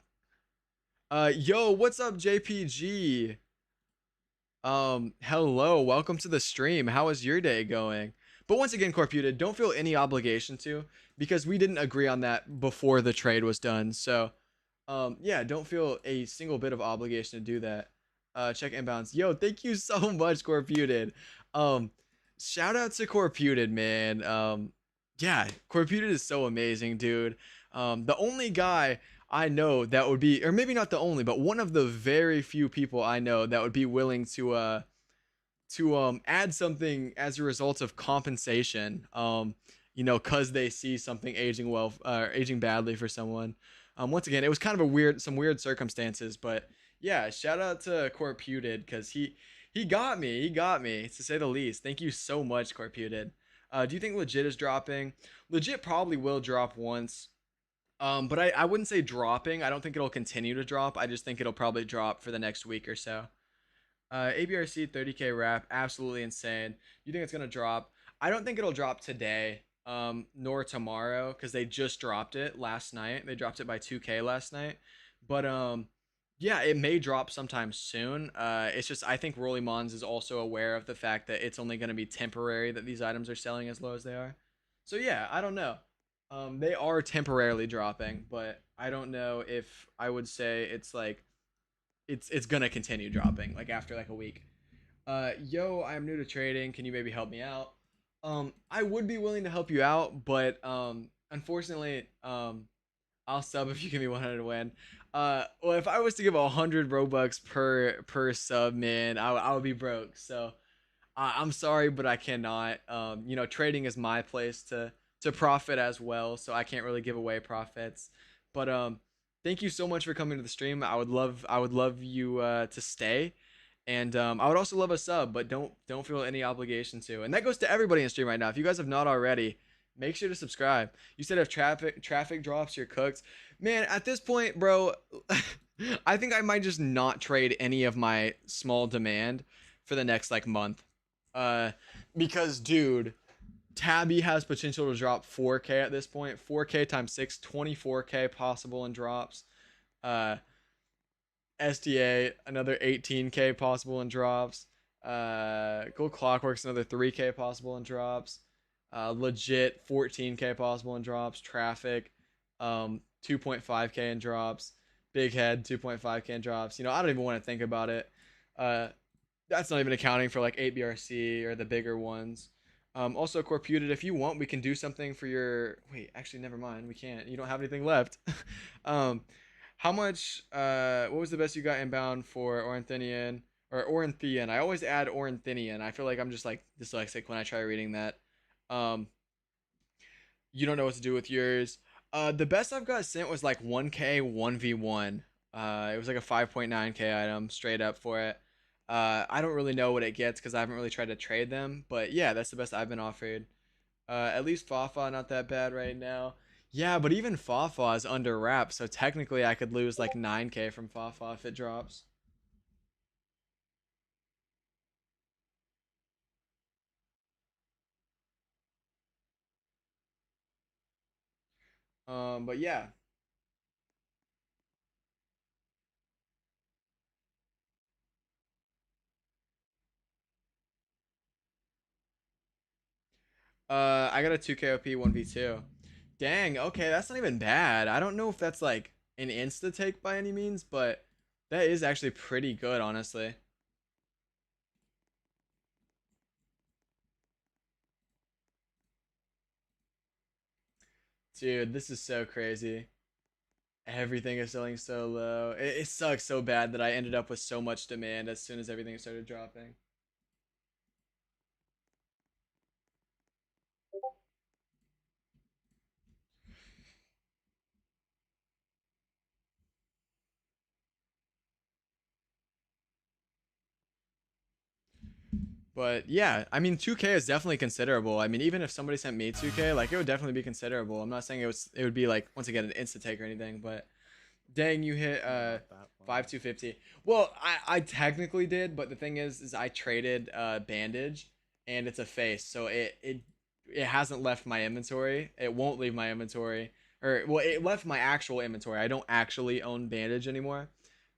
Yo, what's up, JPG? Hello, welcome to the stream. How is your day going? But once again, Corputed, don't feel any obligation to because we didn't agree on that before the trade was done. So, yeah, don't feel a single bit of obligation to do that. Check inbounds. Yo, thank you so much, Corputed. Um, Shout out to Corputed, man. Yeah, Corputed is so amazing, dude. The only guy I know that would be, or maybe not the only, but one of the very few people I know that would be willing to add something as a result of compensation. Cause they see something aging well, aging badly for someone. Once again, it was kind of some weird circumstances, but yeah, shout out to Corputed because he got me to say the least. Thank you so much, Corputed. Do you think legit is dropping? Legit probably will drop once. But I wouldn't say dropping. I don't think it'll continue to drop. I just think it'll probably drop for the next week or so. ABRC 30k wrap, absolutely insane. You think it's gonna drop? I don't think it'll drop today, nor tomorrow, because they just dropped it last night. They dropped it by 2k last night. But Yeah, it may drop sometime soon. It's just I think Rolly Mons is also aware of the fact that it's only going to be temporary that these items are selling as low as they are. So yeah, I don't know. They are temporarily dropping, but I don't know if I would say it's like it's gonna continue dropping like after like a week. Yo, I'm new to trading. Can you maybe help me out? I would be willing to help you out, but unfortunately, I'll sub if you give me 100 to win. Well, if I was to give 100 Robux per sub, man, I would be broke. So I'm sorry, but I cannot. Trading is my place to profit as well, so I can't really give away profits. But thank you so much for coming to the stream. I would love you to stay, and I would also love a sub, but don't feel any obligation to. And that goes to everybody in the stream right now. If you guys have not already, make sure to subscribe. You said if traffic drops, you're cooked. Man, at this point, bro, I think I might just not trade any of my small demand for the next like month. Uh, because dude, Tabby has potential to drop 4K at this point. 4K times 6, 24K possible in drops. Uh, SDA another 18K possible in drops. Gold Clockworks another 3K possible in drops. Legit 14K possible in drops. Traffic 2.5K in drops. Big Head 2.5K in drops. I don't even want to think about it. Uh, that's not even accounting for like 8BRC or the bigger ones. Also, Corputed, if you want, we can do something for your. Wait, actually, never mind. We can't. You don't have anything left. um, how much? What was the best you got inbound for Orinthinian or Orinthian? I always add Orinthian. I feel like I'm just like dyslexic when I try reading that. Um, you don't know what to do with yours. The best I've got sent was like 1K 1v1. It was like a 5.9K item straight up for it. I don't really know what it gets because I haven't really tried to trade them, but yeah, that's the best I've been offered. At least Fafa not that bad right now. Yeah, but even Fafa is under wrap, so technically I could lose like 9K from Fafa if it drops. But yeah. I got a 2K OP 1v2. Dang, okay, that's not even bad. I don't know if that's like an insta take by any means, but that is actually pretty good, honestly. Dude, this is so crazy. Everything is selling so low. It sucks so bad that I ended up with so much demand as soon as everything started dropping. But yeah, I mean 2K is definitely considerable. I mean even if somebody sent me 2K, like it would definitely be considerable. I'm not saying it would be like once again an insta take or anything, but dang, you hit
Not that
5250. Well, I technically did, but the thing is I traded bandage and it's a face, so it hasn't left my inventory. It won't leave my inventory. Or well, it left my actual inventory. I don't actually own bandage anymore,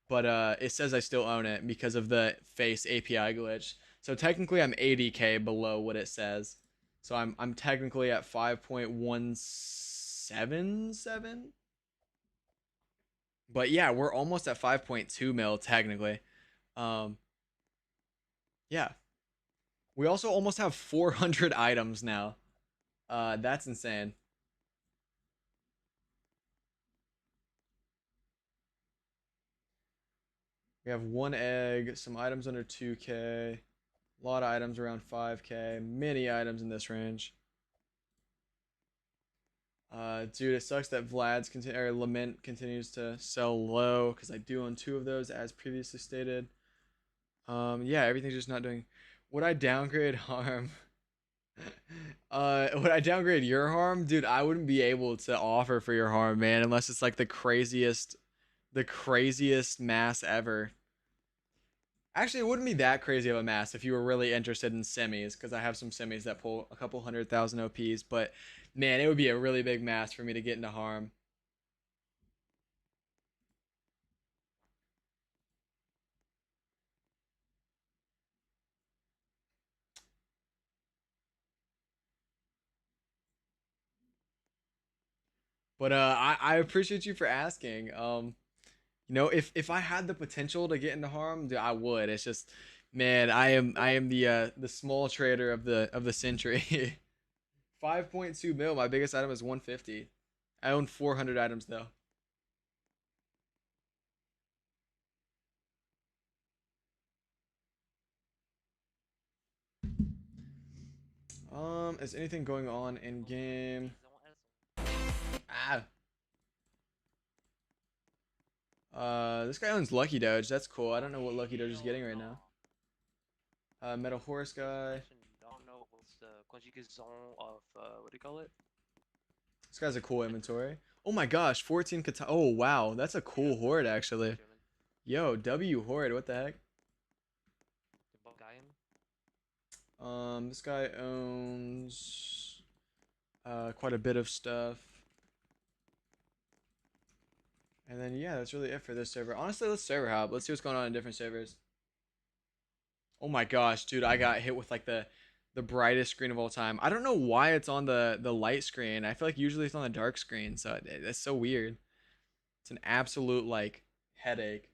but it says I still own it because of the face API glitch. So technically I'm 80K below what it says. So I'm technically at 5.177. But yeah, we're almost at 5.2 mil technically. Um, yeah. We also almost have 400 items now. That's insane. We have one egg, some items under 2K, a lot of items around 5K, many items in this range. Dude, it sucks that Lament continues to sell low because I do own two of those as previously stated. Yeah, everything's just not doing. Would I downgrade harm? Would I downgrade your harm? Dude, I wouldn't be able to offer for your harm, man, unless it's like the craziest mass ever. Actually, it wouldn't be that crazy of a mass if you were really interested in semis, because I have some semis that pull a couple 100,000 OPs, but man, it would be a really big mass for me to get into harm. But I appreciate you for asking. You know, if I had the potential to get into harm, dude, I would. It's just, man, I am the small trader of the century. 5.2 mil. My biggest item is 150. I own 400 items though. Is anything going on in game? Ah. This guy owns Lucky Doge. That's cool. I don't know what Lucky Doge is getting right now. Metal Horse guy.
don't know what's the conjugaison of what do you call it?
This guy's a cool inventory. Oh my gosh, 14 katana. Oh wow, that's a cool horde actually. Yo, W horde. What the heck? This guy owns quite a bit of stuff. And then yeah, that's really it for this server. Honestly, let's server hop. Let's see what's going on in different servers. Oh my gosh, dude, I got hit with like the brightest screen of all time. I don't know why it's on the light screen. I feel like usually it's on the dark screen, so that's so weird. It's an absolute like headache.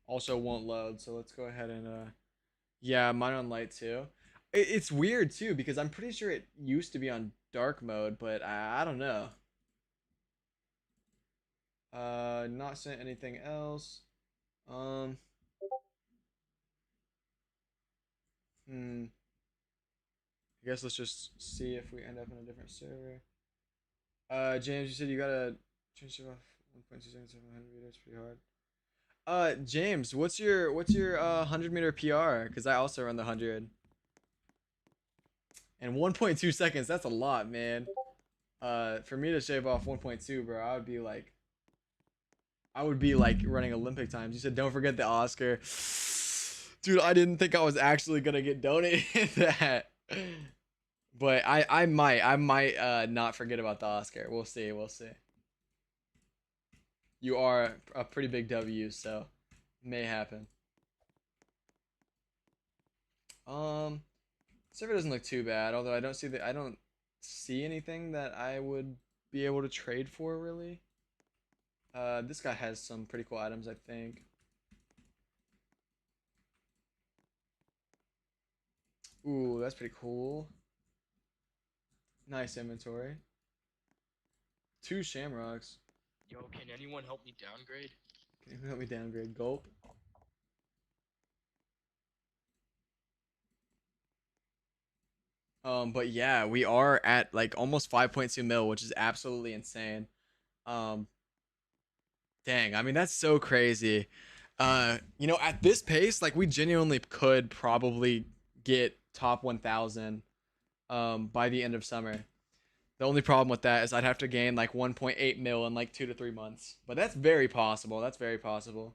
Also won't load, so let's go ahead and yeah, mine on light too. It's weird too because I'm pretty sure it used to be on dark mode, but I don't know. Not sent anything else. Um, I guess let's just see if we end up in a different server. James, you said you gotta change it off 1.27700 meters. Pretty hard. James, what's your 100-meter PR? Because I also run the 100. And 1.2 seconds, that's a lot, man. For me to shave off 1.2, bro, I would be like running Olympic times. You said don't forget the Oscar. Dude, I didn't think I was actually gonna get donated that. But I might not forget about the Oscar. We'll see. You are a pretty big W, so may happen. Server doesn't look too bad, although I don't see anything that I would be able to trade for really. This guy has some pretty cool items, I think. Ooh, that's pretty cool. Nice inventory. 2 shamrocks.
Yo, can anyone help me downgrade?
Can you help me downgrade? Gulp. But yeah, we are at like almost 5.2 mil, which is absolutely insane. Um, dang, I mean that's so crazy. You know, at this pace, like we genuinely could probably get top 1,000 by the end of summer. The only problem with that is I'd have to gain like 1.8 mil in like 2 to 3 months. But that's very possible. That's very possible.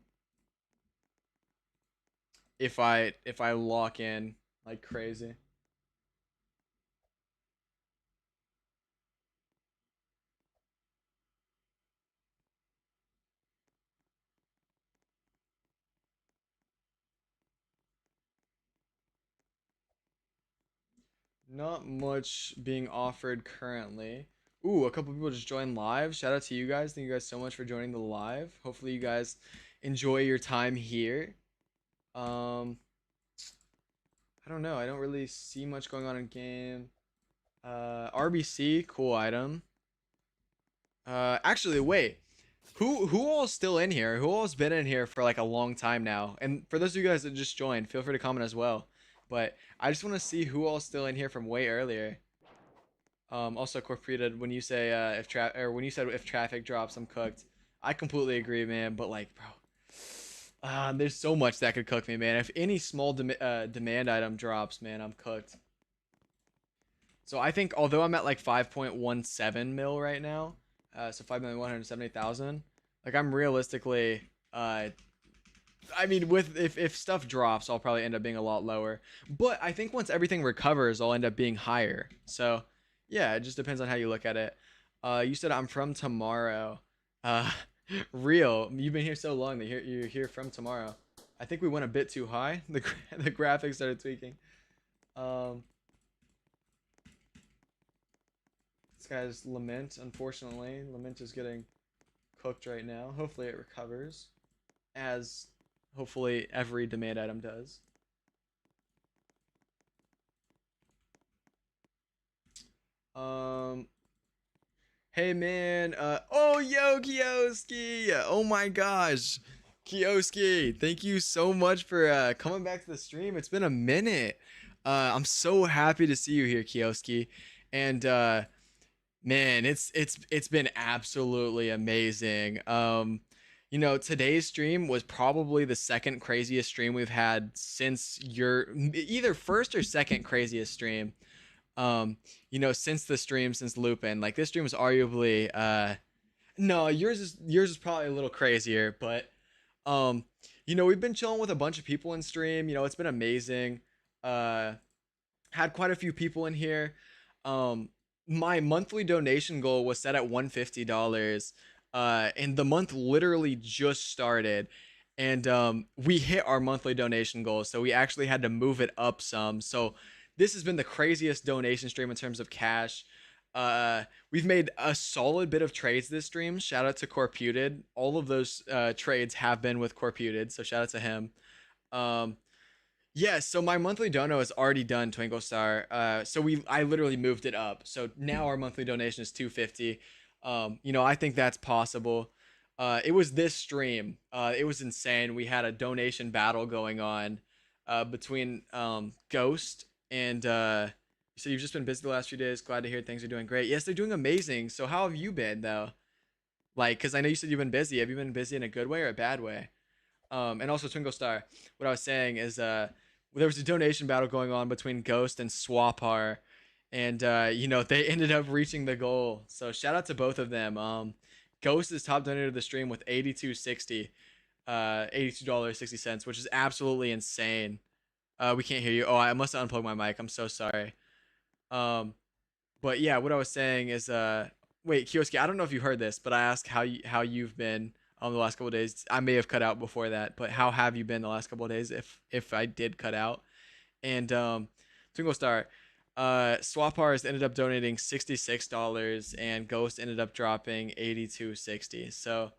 If I lock in like crazy. Not much being offered currently. Ooh, a couple people just joined live. Shout out to you guys. Thank you guys so much for joining the live. Hopefully you guys enjoy your time here. I don't know. I don't really see much going on in game. RBC, cool item. Actually, wait. Who all's still in here? Who all's been in here for like a long time now? And for those of you guys that just joined, feel free to comment as well. But I just want to see who all's still in here from way earlier. Also, Corprita, when you say when you said if traffic drops, I'm cooked. I completely agree, man. But like, bro, there's so much that could cook me, man. If any small demand item drops, man, I'm cooked. So I think although I'm at like 5.17 mil right now, so 5,170,000, like I'm realistically, I mean, with if stuff drops, I'll probably end up being a lot lower. But I think once everything recovers, I'll end up being higher. So yeah, it just depends on how you look at it. You said I'm from tomorrow. Real, you've been here so long that you're here from tomorrow. I think we went a bit too high. The graphics started tweaking. guy's Lament. Unfortunately, Lament is getting cooked right now. Hopefully it recovers, as hopefully every demand item does. Um, Hey man, oh yo Kioski, oh my gosh, Kioski, thank you so much for coming back to the stream. It's been a minute. I'm so happy to see you here, Kioski, and man, it's been absolutely amazing. Today's stream was probably the second craziest stream we've had since your either first or second craziest stream. Since the stream, since Lupin, like this stream was arguably no, yours is probably a little crazier, but we've been chilling with a bunch of people in stream. It's been amazing. Had quite a few people in here. My monthly donation goal was set at $150, and the month literally just started, and we hit our monthly donation goal, so we actually had to move it up some. So this has been the craziest donation stream in terms of cash. We've made a solid bit of trades this stream. Shout out to Corputed. All of those trades have been with Corputed, so shout out to him. So my monthly dono is already done, Twinkle Star. I literally moved it up. So now our monthly donation is $250. I think that's possible. It was this stream. It was insane. We had a donation battle going on between Ghost and you said you've just been busy the last few days. Glad to hear things are doing great. Yes, they're doing amazing. So how have you been though? Like, because I know you said you've been busy. Have you been busy in a good way or a bad way? And also Twinkle Star, what I was saying is there was a donation battle going on between Ghost and Swapar, and they ended up reaching the goal. So shout out to both of them. Ghost is top donator of the stream with $82.60, which is absolutely insane. We can't hear you. Oh, I must have unplugged my mic. I'm so sorry. But yeah, what I was saying is, wait, Kioski, I don't know if you heard this, but I asked how you've been the last couple of days. I may have cut out before that, but how have you been the last couple of days? If I did cut out, and Twinkle Star, Swapars ended up donating $66, and Ghost ended up dropping $82.60. So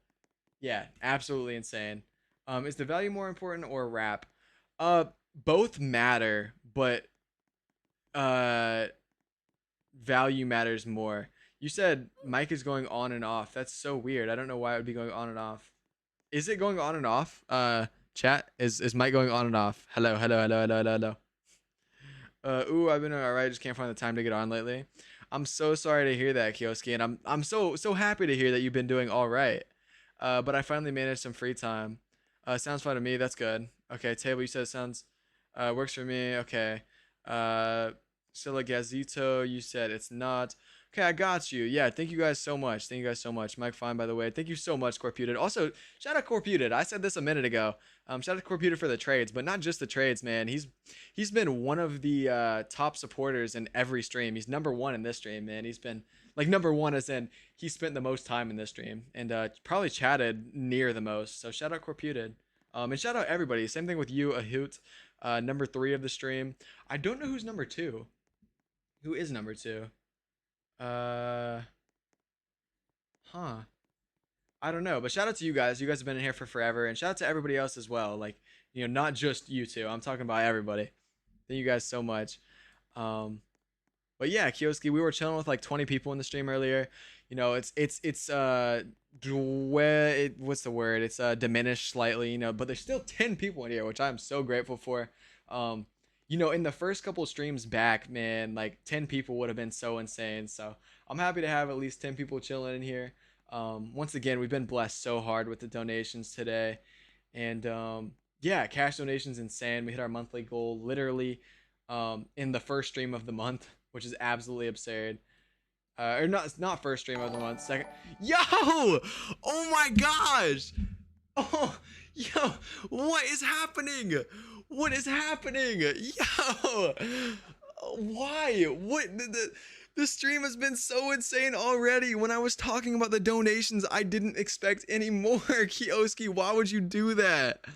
yeah, absolutely insane. Is the value more important or wrap? Both matter, but value matters more. You said mic is going on and off. That's so weird. I don't know why it would be going on and off. Is it going on and off? Chat, is mic going on and off? Hello. Ooh, I've been alright. Just can't find the time to get on lately. I'm so sorry to hear that, Kioski, and I'm so happy to hear that you've been doing all right. But I finally managed some free time. Sounds fun to me. That's good. Okay, Table, you said it sounds works for me. Okay. Silagazito, you said it's not. Okay, I got you. Yeah, thank you guys so much. Mike Fine, by the way. Thank you so much, Corputed. Also, shout out Corputed. I said this a minute ago. Shout out Corputed for the trades, but not just the trades, man. He's been one of the top supporters in every stream. He's number one in this stream, man. He's been like number one as in he spent the most time in this stream and probably chatted near the most. So shout out Corputed. And shout out everybody. Same thing with you, Ahoot. Number 3 of the stream. I don't know who's number 2. Who is number 2? I don't know, but shout out to you guys. You guys have been in here for forever, and shout out to everybody else as well. Like, not just you two. I'm talking about everybody. Thank you guys so much. But yeah, Kioski, we were chilling with like 20 people in the stream earlier. What's the word? It's diminished slightly, but there's still 10 people in here, which I'm so grateful for. In the first couple streams back, man, like 10 people would have been so insane. So I'm happy to have at least 10 people chilling in here. Once again, we've been blessed so hard with the donations today. And yeah, cash donations insane. We hit our monthly goal literally in the first stream of the month, which is absolutely absurd. Or not first stream of the month, second. Yo! Oh my gosh! Oh, yo, what is happening? What is happening? Yo! Why? What? The stream has been so insane already. When I was talking about the donations, I didn't expect any more. Kioski, why would you do that?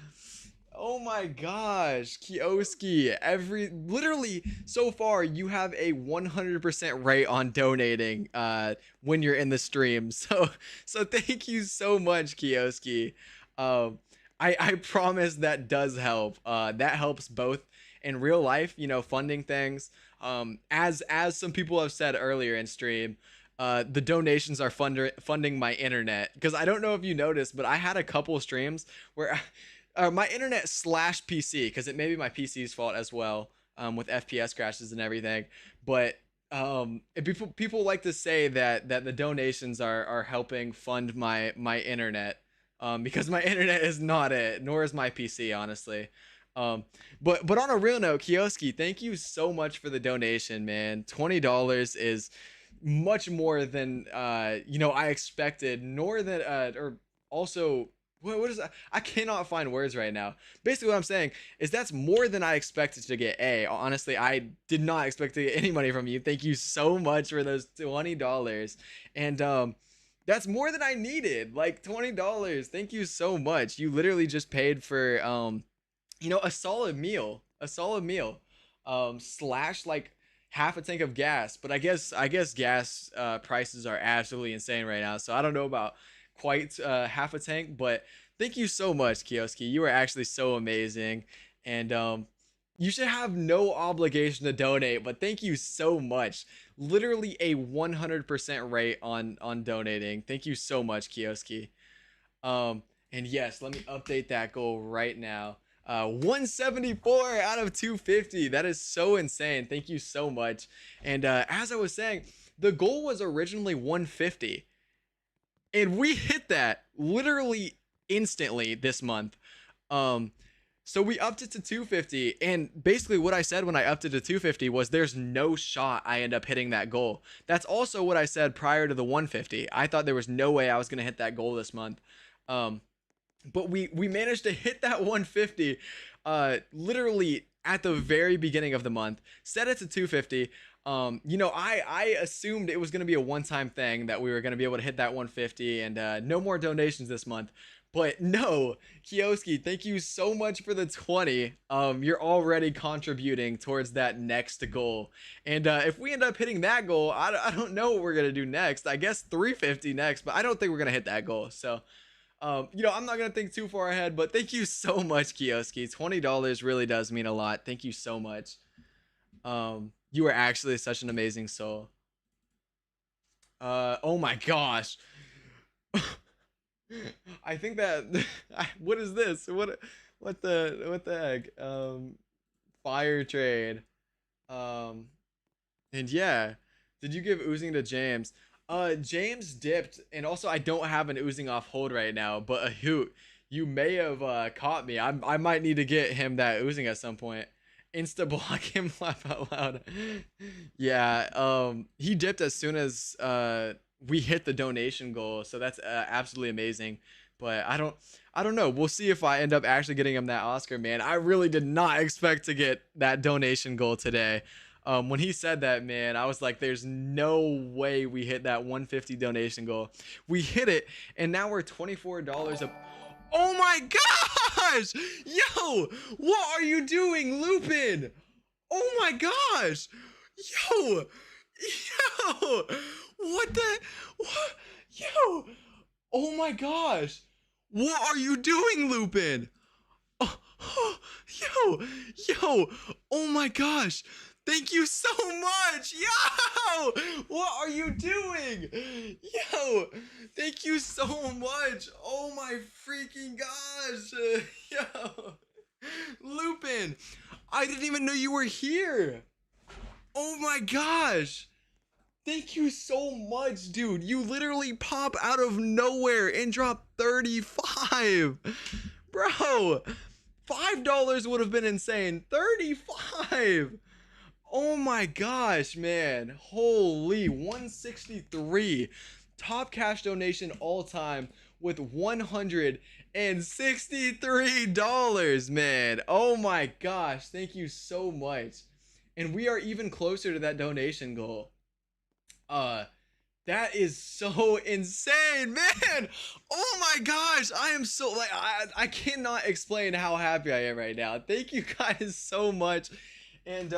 Oh my gosh, Kioski, literally so far you have a 100% rate on donating when you're in the stream. So thank you so much, Kioski. Um I promise that does help. That helps both in real life, funding things. As some people have said earlier in stream, the donations are funding my internet, because I don't know if you noticed, but I had a couple streams where my internet slash PC, because it may be my PC's fault as well, with FPS crashes and everything. But people like to say that the donations are helping fund my internet, because my internet is not it, nor is my PC, honestly. But on a real note, Kioski, thank you so much for the donation, man. $20 is much more than I expected, nor than or also what is that? I cannot find words right now. Basically, what I'm saying is that's more than I expected to get. Honestly, I did not expect to get any money from you. Thank you so much for those $20, and that's more than I needed. Like $20. Thank you so much. You literally just paid for a solid meal, slash like half a tank of gas. But I guess gas prices are absolutely insane right now, so I don't know about quite half a tank. But thank you so much, Kioski. You are actually so amazing, and you should have no obligation to donate, but thank you so much. Literally a 100% rate on donating. Thank you so much, Kioski. And yes, let me update that goal right now. 174 out of 250. That is so insane. Thank you so much. And as I was saying, the goal was originally 150, and we hit that literally instantly this month. So we upped it to 250, and basically what I said when I upped it to 250 was there's no shot I end up hitting that goal. That's also what I said prior to the 150. I thought there was no way I was going to hit that goal this month. But we managed to hit that 150 literally at the very beginning of the month. Set it to 250. I assumed it was going to be a one-time thing, that we were going to be able to hit that 150 and no more donations this month. But no, Kioski, thank you so much for the 20. You're already contributing towards that next goal. And if we end up hitting that goal, I don't know what we're going to do next. I guess 350 next, but I don't think we're going to hit that goal. So, I'm not going to think too far ahead, but thank you so much, Kioski. $20 really does mean a lot. Thank you so much. You are actually such an amazing soul. Oh my gosh. I think that what is this? What the heck? Fire trade. And yeah, did you give oozing to James? James dipped, and also I don't have an oozing off hold right now, but a hoot, you may have caught me. I might need to get him that oozing at some point. Insta block him, laugh out loud. Yeah, he dipped as soon as we hit the donation goal, so that's absolutely amazing. But I don't know. We'll see if I end up actually getting him that Oscar, man. I really did not expect to get that donation goal today. When he said that, man, I was like, there's no way we hit that 150 donation goal. We hit it, and now we're $24 up. Oh my gosh! Yo, what are you doing, Lupin? Oh my gosh! Yo! What the? What? Yo! Oh my gosh! What are you doing, Lupin? Yo! Oh my gosh! Thank you so much! Yo! What are you doing? Yo! Thank you so much! Oh my freaking gosh! Yo! Lupin! I didn't even know you were here! Oh my gosh! Thank you so much, dude! You literally pop out of nowhere and drop 35! Bro! $5 would have been insane. 35! Oh my gosh, man. Holy, 163. Top cash donation all time with $163, man. Oh my gosh. Thank you so much. And we are even closer to that donation goal. That is so insane, man. Oh my gosh. I am so like I cannot explain how happy I am right now. Thank you guys so much. And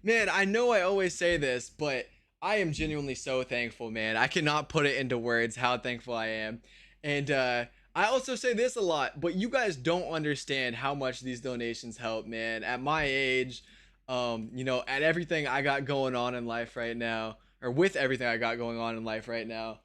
man, I know I always say this, but I am genuinely so thankful, man. I cannot put it into words how thankful I am. And I also say this a lot, but you guys don't understand how much these donations help, man. At my age, you know, at everything I got going on in life right now, or with everything I got going on in life right now,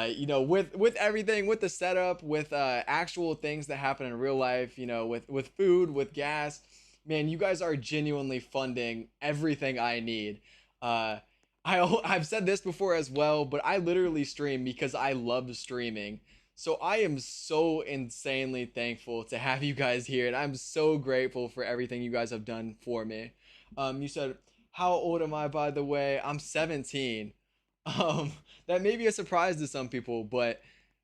you know, with everything, with the setup, with actual things that happen in real life, you know, with food, with gas, man, you guys are genuinely funding everything I need. Uh, I've said this before as well, but I literally stream because I love streaming. So I am so insanely thankful to have you guys here, and I'm so grateful for everything you guys have done for me. You said, how old am I, by the way? I'm 17. Um, that may be a surprise to some people, but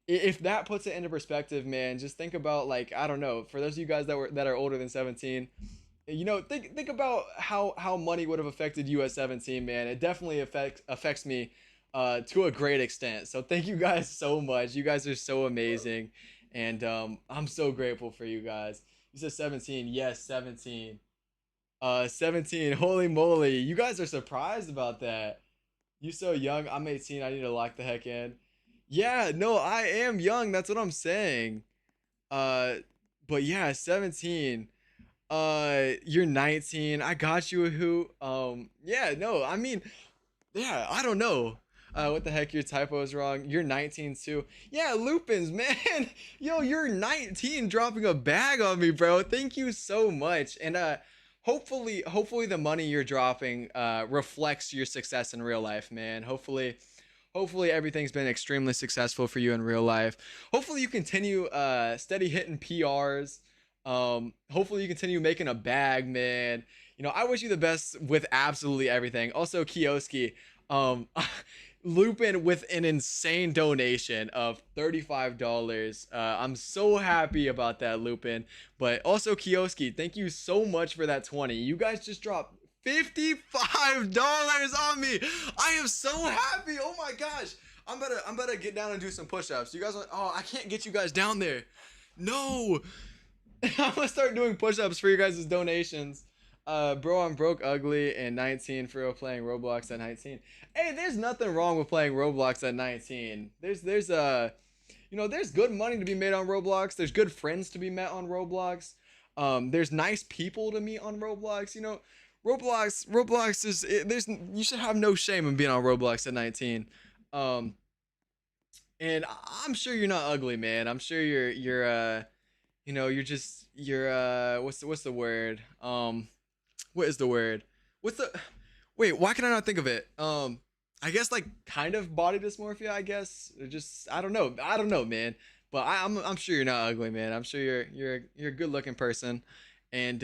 if that puts it into perspective, man, just think about, like, I don't know, for those of you guys that are older than 17, you know, think about how money would have affected you at 17, man. It definitely affects me to a great extent. So thank you guys so much. You guys are so amazing, and I'm so grateful for you guys. You said 17. Yes, 17. 17. Holy moly. You guys are surprised about that. You so young. I'm 18. I need to lock the heck in. Yeah, no, I am young. That's what I'm saying. Uh, but yeah, 17. You're 19. I got you a who. Yeah, no, I mean, yeah, I don't know. What the heck? Your typo is wrong. You're 19 too. Yeah, Lupins, man. Yo, you're 19 dropping a bag on me, bro. Thank you so much. And hopefully the money you're dropping reflects your success in real life, man. Hopefully everything's been extremely successful for you in real life. Hopefully you continue steady hitting PRs. Hopefully you continue making a bag, man. You know, I wish you the best with absolutely everything. Also, Kioski, Lupin with an insane donation of $35. I'm so happy about that, Lupin. But also, Kioski, thank you so much for that 20. You guys just dropped $55 on me. I am so happy. Oh my gosh. I'm better get down and do some push-ups. You guys want, oh, I can't get you guys down there. No. I'm gonna start doing push-ups for you guys' donations. Bro, I'm broke, ugly, and 19 for real playing Roblox at 19. Hey, there's nothing wrong with playing Roblox at 19. There's you know, there's good money to be made on Roblox. There's good friends to be met on Roblox. There's nice people to meet on Roblox. You know, Roblox is you should have no shame in being on Roblox at 19. And I'm sure you're not ugly, man. I'm sure you're you know, you're what's the word? What is the word? What's the wait, why can I not think of it? I guess like kind of body dysmorphia, I guess. Or just I don't know, man. But I'm sure you're not ugly, man. I'm sure you're a good looking person. And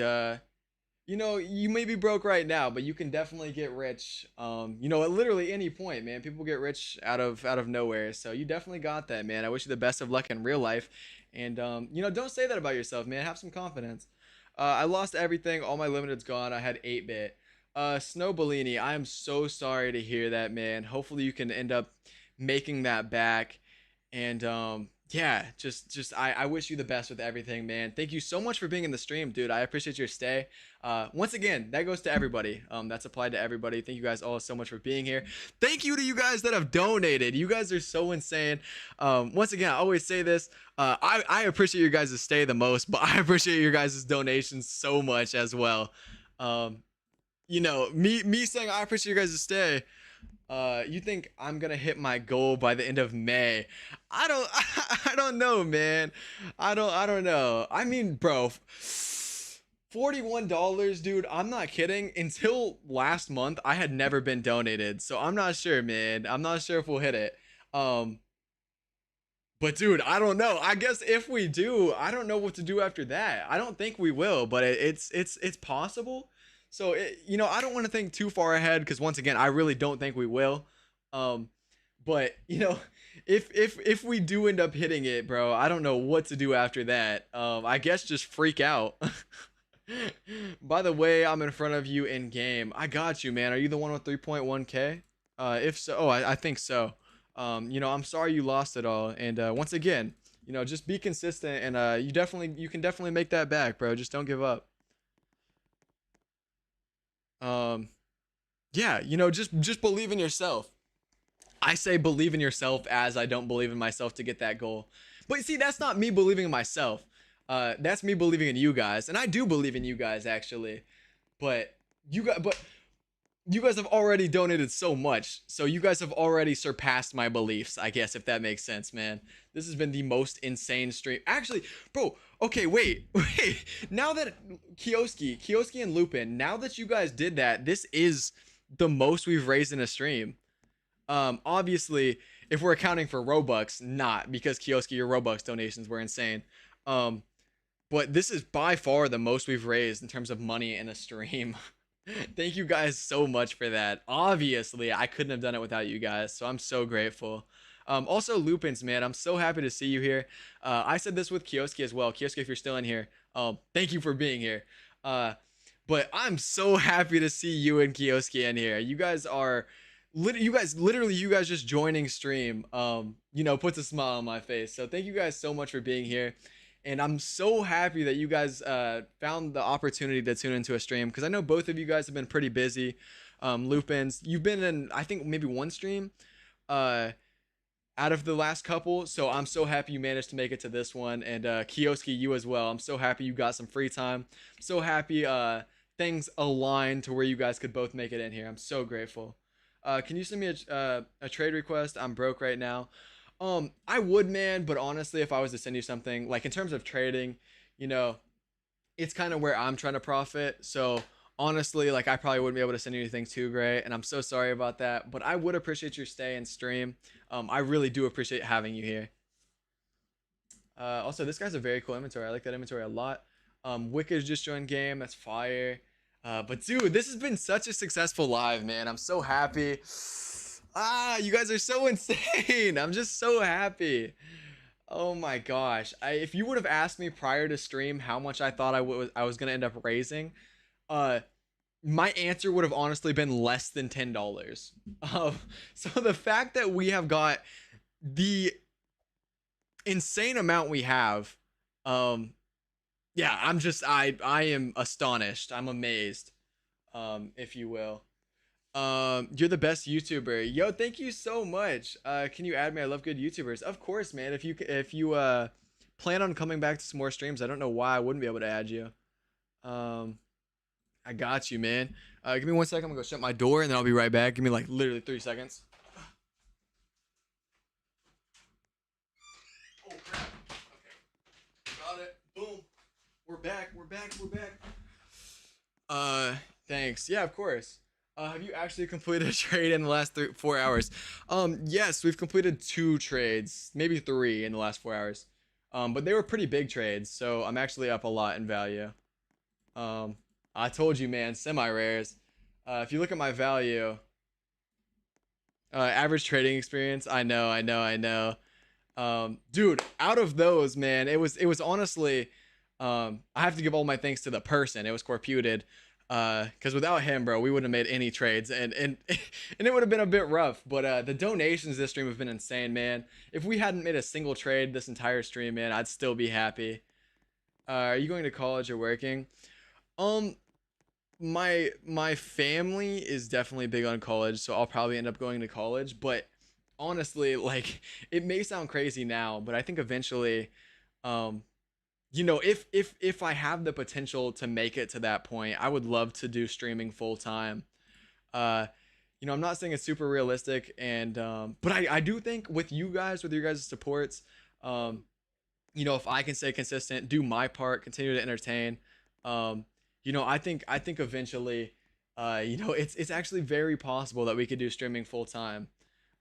you know, you may be broke right now, but you can definitely get rich. You know, at literally any point, man. People get rich out of nowhere. So you definitely got that, man. I wish you the best of luck in real life. And you know, don't say that about yourself, man. Have some confidence. I lost everything. All my limited's gone. I had 8-bit. Snow Bellini, I am so sorry to hear that, man. Hopefully you can end up making that back. And yeah, just I wish you the best with everything, man. Thank you so much for being in the stream, dude. I appreciate your stay. Once again, that goes to everybody. That's applied to everybody. Thank you guys all so much for being here. Thank you to you guys that have donated. You guys are so insane. Once again, I always say this. I appreciate your guys' stay the most, but I appreciate your guys' donations so much as well. You know, me saying I appreciate your guys' stay. You think I'm gonna hit my goal by the end of May? I don't know, man. I don't know. I mean, bro, $41, dude. I'm not kidding. Until last month, I had never been donated, so I'm not sure, man. I'm not sure if we'll hit it. But dude, I don't know. I guess if we do, I don't know what to do after that. I don't think we will, but it's possible. So you know, I don't want to think too far ahead because once again, I really don't think we will. But you know, if we do end up hitting it, bro, I don't know what to do after that. I guess just freak out. By the way, I'm in front of you in game. I got you, man. Are you the one with 3.1K? If so, oh, I think so. You know, I'm sorry you lost it all. And once again, you know, just be consistent, and you can definitely make that back, bro. Just don't give up. Um, yeah, you know, just believe in yourself. I say believe in yourself as I don't believe in myself to get that goal. But see, that's not me believing in myself. That's me believing in you guys, and I do believe in you guys actually. But you guys have already donated so much, so you guys have already surpassed my beliefs, I guess, if that makes sense, man. This has been the most insane stream. Actually, bro, okay, wait, wait. Now that Kioski and Lupin, now that you guys did that, this is the most we've raised in a stream. Obviously, if we're accounting for Robux, not, because Kioski, your Robux donations were insane. But this is by far the most we've raised in terms of money in a stream. Thank you guys so much for that. Obviously, I couldn't have done it without you guys, so I'm so grateful. Also, Lupins, man, I'm so happy to see you here. I said this with Kioski as well. Kioski, if you're still in here, thank you for being here. But I'm so happy to see you and Kioski in here. You guys are, you guys just joining stream, you know, puts a smile on my face. So thank you guys so much for being here. And I'm so happy that you guys found the opportunity to tune into a stream, because I know both of you guys have been pretty busy. Lupins, you've been in, I think, maybe one stream out of the last couple. So I'm so happy you managed to make it to this one. And Kioski, you as well. I'm so happy you got some free time. I'm so happy things aligned to where you guys could both make it in here. I'm so grateful. Can you send me a trade request? I'm broke right now. I would, man, but honestly, if I was to send you something, like in terms of trading, you know, it's kind of where I'm trying to profit. So honestly, like I probably wouldn't be able to send you anything too great, and I'm so sorry about that. But I would appreciate your stay and stream. I really do appreciate having you here. Also, this guy's a very cool inventory. I like that inventory a lot. Wicked just joined game. That's fire. But dude, this has been such a successful live, man. I'm so happy. You guys are so insane. I'm just so happy. Oh my gosh. If you would have asked me prior to stream how much I thought I was going to end up raising, my answer would have honestly been less than $10. So the fact that we have got the insane amount we have, yeah, I am astonished. I'm amazed, if you will. You're the best YouTuber. Yo, thank you so much. Can you add me? I love good YouTubers. Of course, man. If you plan on coming back to some more streams, I don't know why I wouldn't be able to add you. I got you, man. Give me 1 second. I'm gonna go shut my door and then I'll be right back. Give me like literally 3 seconds. Oh crap. Okay. Got it. Boom. We're back. Thanks. Yeah, of course. Have you actually completed a trade in the last 4 hours? Yes, we've completed 2 trades, maybe 3 in the last 4 hours. But they were pretty big trades, so I'm actually up a lot in value. I told you, man, semi-rares. If you look at my value, average trading experience, I know. Dude, out of those, man, it was honestly, I have to give all my thanks to the person. It was Corputed. Because without him, bro, we wouldn't have made any trades, and it would have been a bit rough. But the donations this stream have been insane, man. If we hadn't made a single trade this entire stream, man, I'd still be happy. Are you going to college or working? My family is definitely big on college, so I'll probably end up going to college. But honestly, like, it may sound crazy now, but I think eventually, you know, if I have the potential to make it to that point, I would love to do streaming full time. You know, I'm not saying it's super realistic, and but I do think with you guys, with your guys' supports, you know, if I can stay consistent, do my part, continue to entertain, you know, I think eventually, you know, it's actually very possible that we could do streaming full time.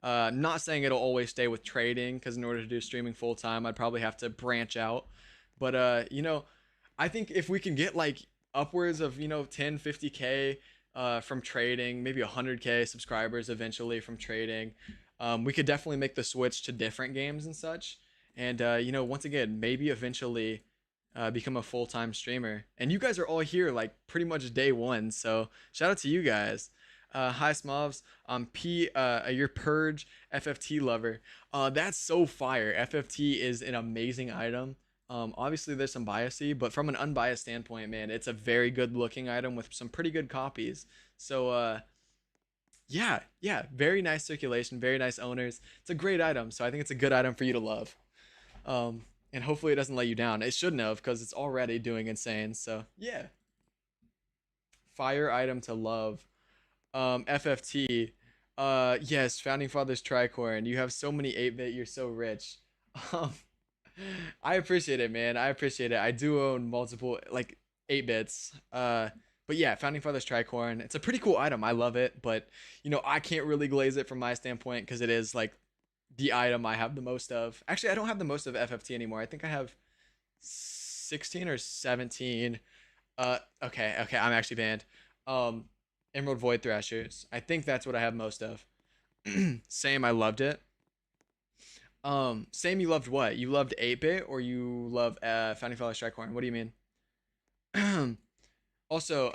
Not saying it'll always stay with trading, because in order to do streaming full time, I'd probably have to branch out. But you know, I think if we can get like upwards of, you know, 10, 50K from trading, maybe 100K subscribers eventually from trading, we could definitely make the switch to different games and such. And you know, once again, maybe eventually become a full-time streamer. And you guys are all here like pretty much day one, so shout out to you guys. Hi Smobs. P. Your Purge FFT lover. That's so fire. FFT is an amazing item. Obviously there's some biasy, but from an unbiased standpoint, man, it's a very good looking item with some pretty good copies. So yeah, very nice circulation, very nice owners. It's a great item, so I think it's a good item for you to love. And hopefully it doesn't let you down. It shouldn't have because it's already doing insane. So yeah, fire item to love. FFT. Yes, Founding Fathers Tricorn. You have so many 8-bit. You're so rich. Um, I appreciate it, man. I appreciate it. I do own multiple like 8-bits. But yeah, Founding Fathers Tricorn. It's a pretty cool item. I love it, but I can't really glaze it from my standpoint because it is like the item I have the most of. Actually, I don't have the most of FFT anymore. I think I have 16 or 17. Okay, I'm actually banned. Emerald Void Thrashers. I think that's what I have most of. Same, I loved it. Same, you loved what? You loved 8-bit or you love Founding Fathers Tricorn? What do you mean? Also,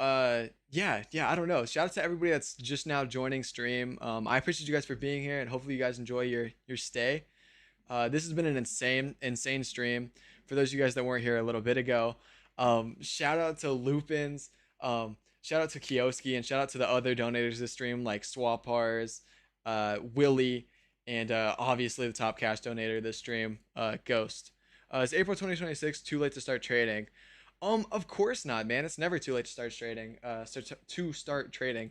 yeah, I don't know. Shout out to everybody that's just now joining stream. I appreciate you guys for being here, and hopefully you guys enjoy your stay. This has been an insane stream. For those of you guys that weren't here a little bit ago, shout out to Lupins, shout out to Kioski, and shout out to the other donators this stream like Swapars, Willie, and obviously the top cash donator this stream, Ghost. It's April 2026. Too late to start trading. Of course not, man. It's never too late to start trading. To start trading,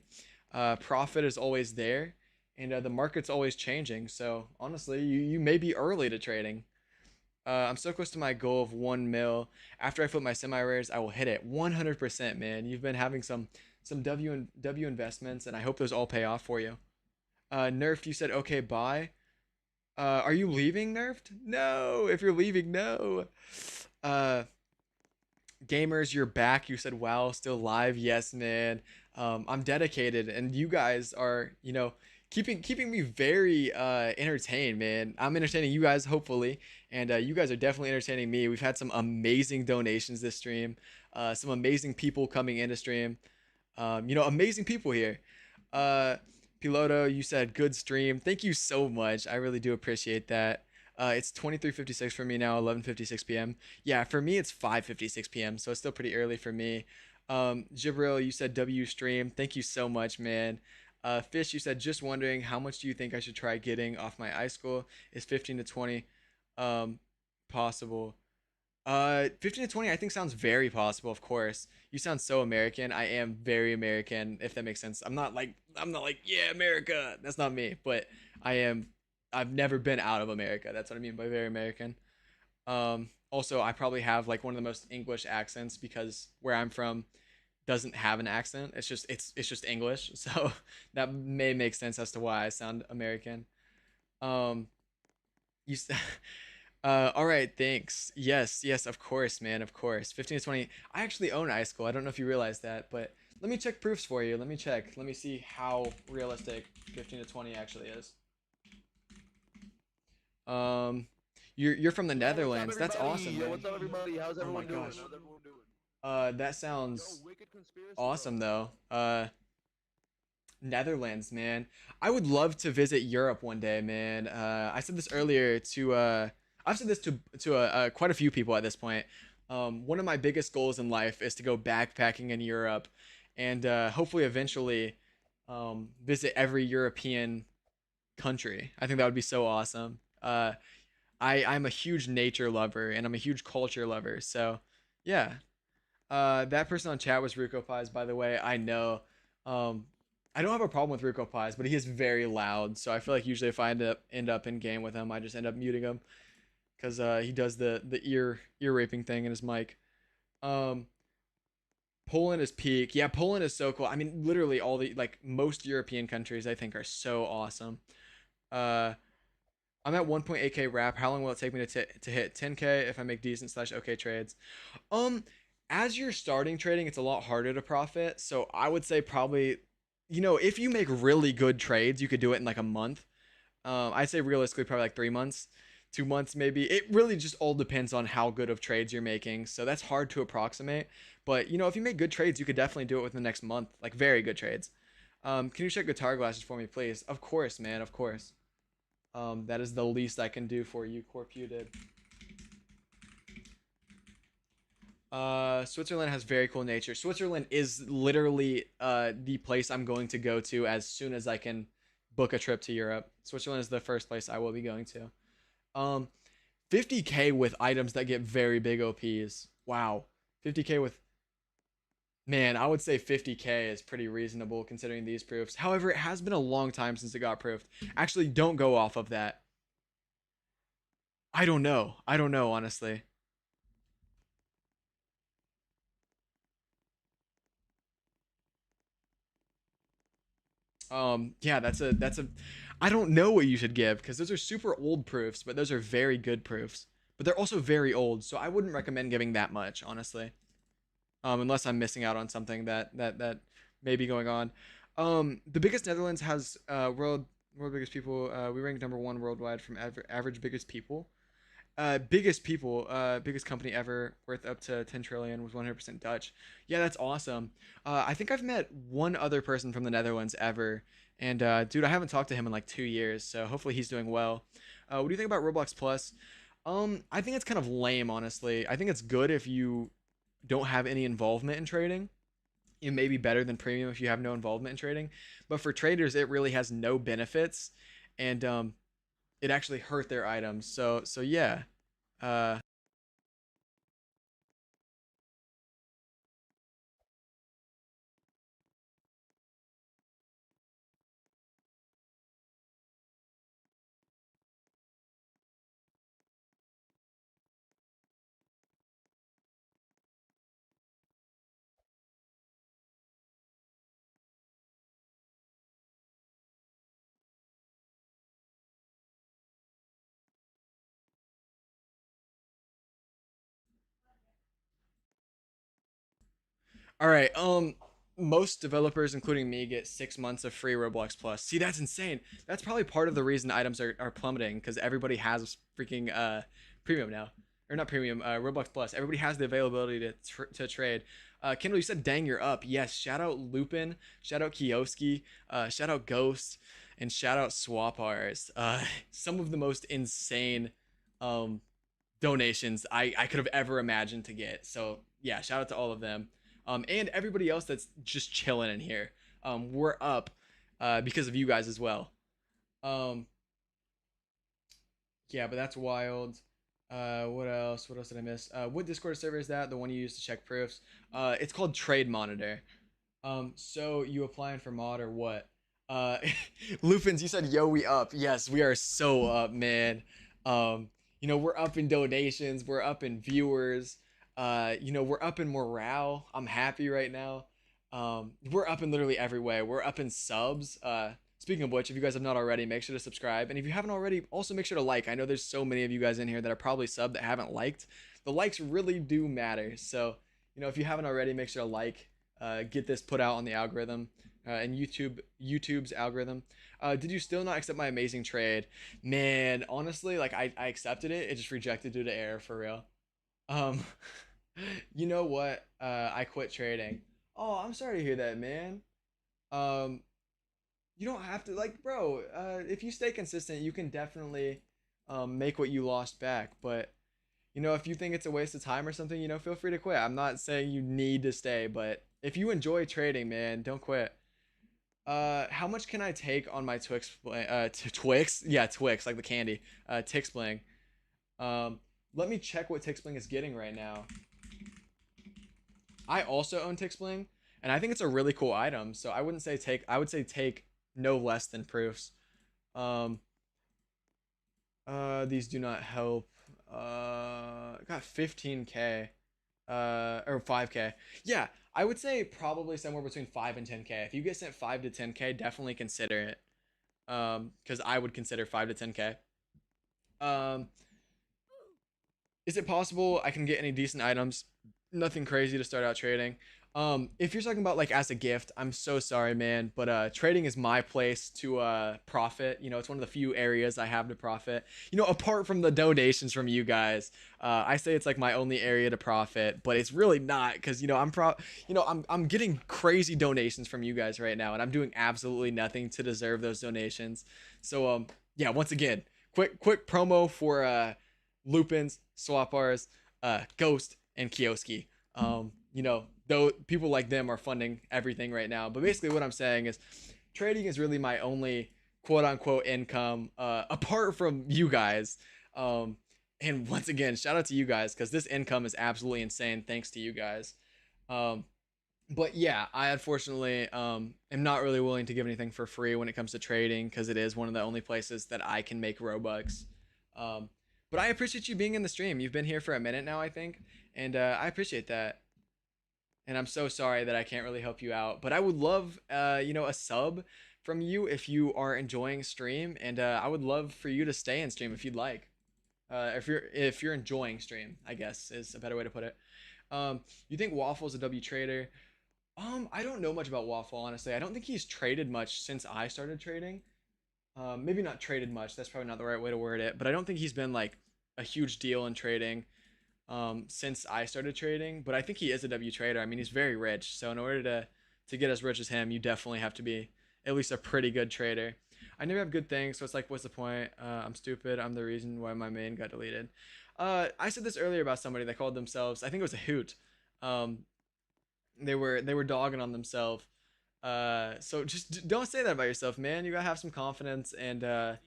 profit is always there, and the market's always changing. So honestly, you may be early to trading. I'm so close to my goal of 1 mil. After I flip my semi rares, I will hit it 100%, man. You've been having some W investments, and I hope those all pay off for you. Nerfed, you said okay, bye. Are you leaving, Nerfed? No. If you're leaving, no. Gamers, you're back. You said wow, still live. Yes, man. I'm dedicated, and you guys are keeping me very entertained, man. I'm entertaining you guys, hopefully, and you guys are definitely entertaining me. We've had some amazing donations this stream, some amazing people coming into stream. Amazing people here. Piloto, you said good stream. Thank you so much. I really do appreciate that. It's 23:56 for me now, 11:56 p.m. Yeah, for me it's 5:56 p.m. So it's still pretty early for me. Jibril, you said W stream. Thank you so much, man. Fish, you said just wondering how much do you think I should try getting off my iSchool? Is 15 to 20 possible? 15 to 20 I think sounds very possible, of course. You sound so American. I am very American, if that makes sense. I'm not like, yeah, America. That's not me, but I've never been out of America. That's what I mean by very American. Also, I probably have like one of the most English accents because where I'm from doesn't have an accent. It's just English. So that may make sense as to why I sound American. You all right, thanks. Yes, of course, man, of course. 15 to 20. I actually own iSchool. I don't know if you realize that, but let me check proofs for you. Let me check. Let me see how realistic 15 to 20 actually is. You're from the Netherlands. That's awesome, man.
What's up, everybody? How's everyone doing?
gosh.
How's everyone doing?
That sounds
Wicked conspiracy,
awesome though. Netherlands, man. I would love to visit Europe one day, man. I said this earlier to I've said this to quite a few people at this point. One of my biggest goals in life is to go backpacking in Europe, and hopefully eventually visit every European country. I think that would be so awesome. I'm a huge nature lover and I'm a huge culture lover. So yeah. That person on chat was Ruko Pies, by the way. I know. I don't have a problem with Ruko Pies, but he is very loud. So I feel like usually if I end up in game with him, I just end up muting him because he does the ear raping thing in his mic. Poland is peak. Yeah, Poland is so cool. I mean, literally all the most European countries I think are so awesome. I'm at 1.8k wrap. How long will it take me to hit 10k if I make decent / okay trades? As you're starting trading, it's a lot harder to profit. So I would say probably, if you make really good trades, you could do it in like a month. I'd say realistically probably like 3 months, 2 months maybe. It really just all depends on how good of trades you're making. So that's hard to approximate. But if you make good trades, you could definitely do it within the next month, like very good trades. Can you check guitar glasses for me, please? Of course, man. Of course. That is the least I can do for you, Corputed. Switzerland has very cool nature. Switzerland is literally the place I'm going to go to as soon as I can book a trip to Europe. Switzerland is the first place I will be going to. 50k with items that get very big OPs. Wow. 50k with, man, I would say 50k is pretty reasonable considering these proofs. However, it has been a long time since it got proofed. Actually, don't go off of that. I don't know. I don't know, honestly. Yeah, that's a I don't know what you should give because those are super old proofs, but those are very good proofs. But they're also very old, so I wouldn't recommend giving that much, honestly. Unless I'm missing out on something that may be going on. The biggest Netherlands has world biggest people. We rank number one worldwide from average biggest people. Biggest company ever, worth up to 10 trillion, was 100% Dutch. Yeah, that's awesome. I think I've met one other person from the Netherlands ever, and dude, I haven't talked to him in like 2 years, so hopefully he's doing well. What do you think about Roblox Plus? I think it's kind of lame, honestly. I think it's good if you don't have any involvement in trading. It may be better than premium if you have no involvement in trading, but for traders, it really has no benefits, and it actually hurt their items. So yeah. Uh, all right. Most developers, including me, get 6 months of free Roblox Plus. See, that's insane. That's probably part of the reason items are plummeting because everybody has freaking premium now, or not premium, Roblox Plus. Everybody has the availability to trade. Kendall, you said dang, you're up. Yes. Shout out Lupin. Shout out Kioski. Shout out Ghost. And shout out Swapars. Some of the most insane um donations I could have ever imagined to get. So yeah, shout out to all of them. And everybody else that's just chilling in here. We're up because of you guys as well. Um, yeah, but that's wild. What else? What else did I miss? What Discord server is that? The one you use to check proofs? It's called Trade Monitor. So you applying for mod or what? Uh, Lupins, you said yo, we up. Yes, we are so up, man. Um, we're up in donations, we're up in viewers, we're up in morale. I'm happy right now. We're up in literally every way. We're up in subs. Speaking of which, if you guys have not already, make sure to subscribe. And if you haven't already, also make sure to like. I know there's so many of you guys in here that are probably subbed that haven't liked. The likes really do matter. So, if you haven't already, make sure to like. Get this put out on the algorithm and YouTube's algorithm. Did you still not accept my amazing trade? Man, honestly, like I accepted it. It just rejected due to error for real. Um, you know what? I quit trading. Oh, I'm sorry to hear that, man. Um, you don't have to like, bro. If you stay consistent, you can definitely make what you lost back. But if you think it's a waste of time or something, feel free to quit. I'm not saying you need to stay, but if you enjoy trading, man, don't quit. How much can I take on my Twix? Yeah, Twix, like the candy. Tix Bling. Let me check what Tix Bling is getting right now. I also own Tix Bling, and I think it's a really cool item. So I wouldn't say take. I would say take no less than proofs. Um. These do not help. Got 15k. Or 5k. Yeah, I would say probably somewhere between 5 and 10k. If you get sent 5 to 10k, definitely consider it. Because I would consider 5 to 10k. Um, is it possible I can get any decent items? Nothing crazy to start out trading. If you're talking about like as a gift, I'm so sorry, man, but trading is my place to profit. You know, it's one of the few areas I have to profit. You know, apart from the donations from you guys, I say it's like my only area to profit, but it's really not because you know I'm getting crazy donations from you guys right now, and I'm doing absolutely nothing to deserve those donations. So yeah, once again, quick promo for Lupins, Swapars, Ghost, and Kioski. You know, though people like them are funding everything right now. But basically, what I'm saying is, trading is really my only quote unquote income, apart from you guys. And once again, shout out to you guys because this income is absolutely insane thanks to you guys. Um, but yeah, I unfortunately am not really willing to give anything for free when it comes to trading because it is one of the only places that I can make Robux. Um, but I appreciate you being in the stream. You've been here for a minute now, I think, and I appreciate that. And I'm so sorry that I can't really help you out, but I would love, you know, a sub from you if you are enjoying stream, and I would love for you to stay in stream if you'd like. If you're enjoying stream, I guess is a better way to put it. You think Waffle's a W trader? I don't know much about Waffle, honestly. I don't think he's traded much since I started trading. Maybe not traded much. That's probably not the right way to word it. But I don't think he's been like a huge deal in trading since I started trading. But I think he is a W trader. I mean, he's very rich. So in order to get as rich as him, you definitely have to be at least a pretty good trader. I never have good things, so it's like, what's the point? I'm stupid. I'm the reason why my main got deleted. I said this earlier about somebody that called themselves. I think it was a hoot. Um, they were dogging on themselves. So just don't say that about yourself, man. You gotta have some confidence, and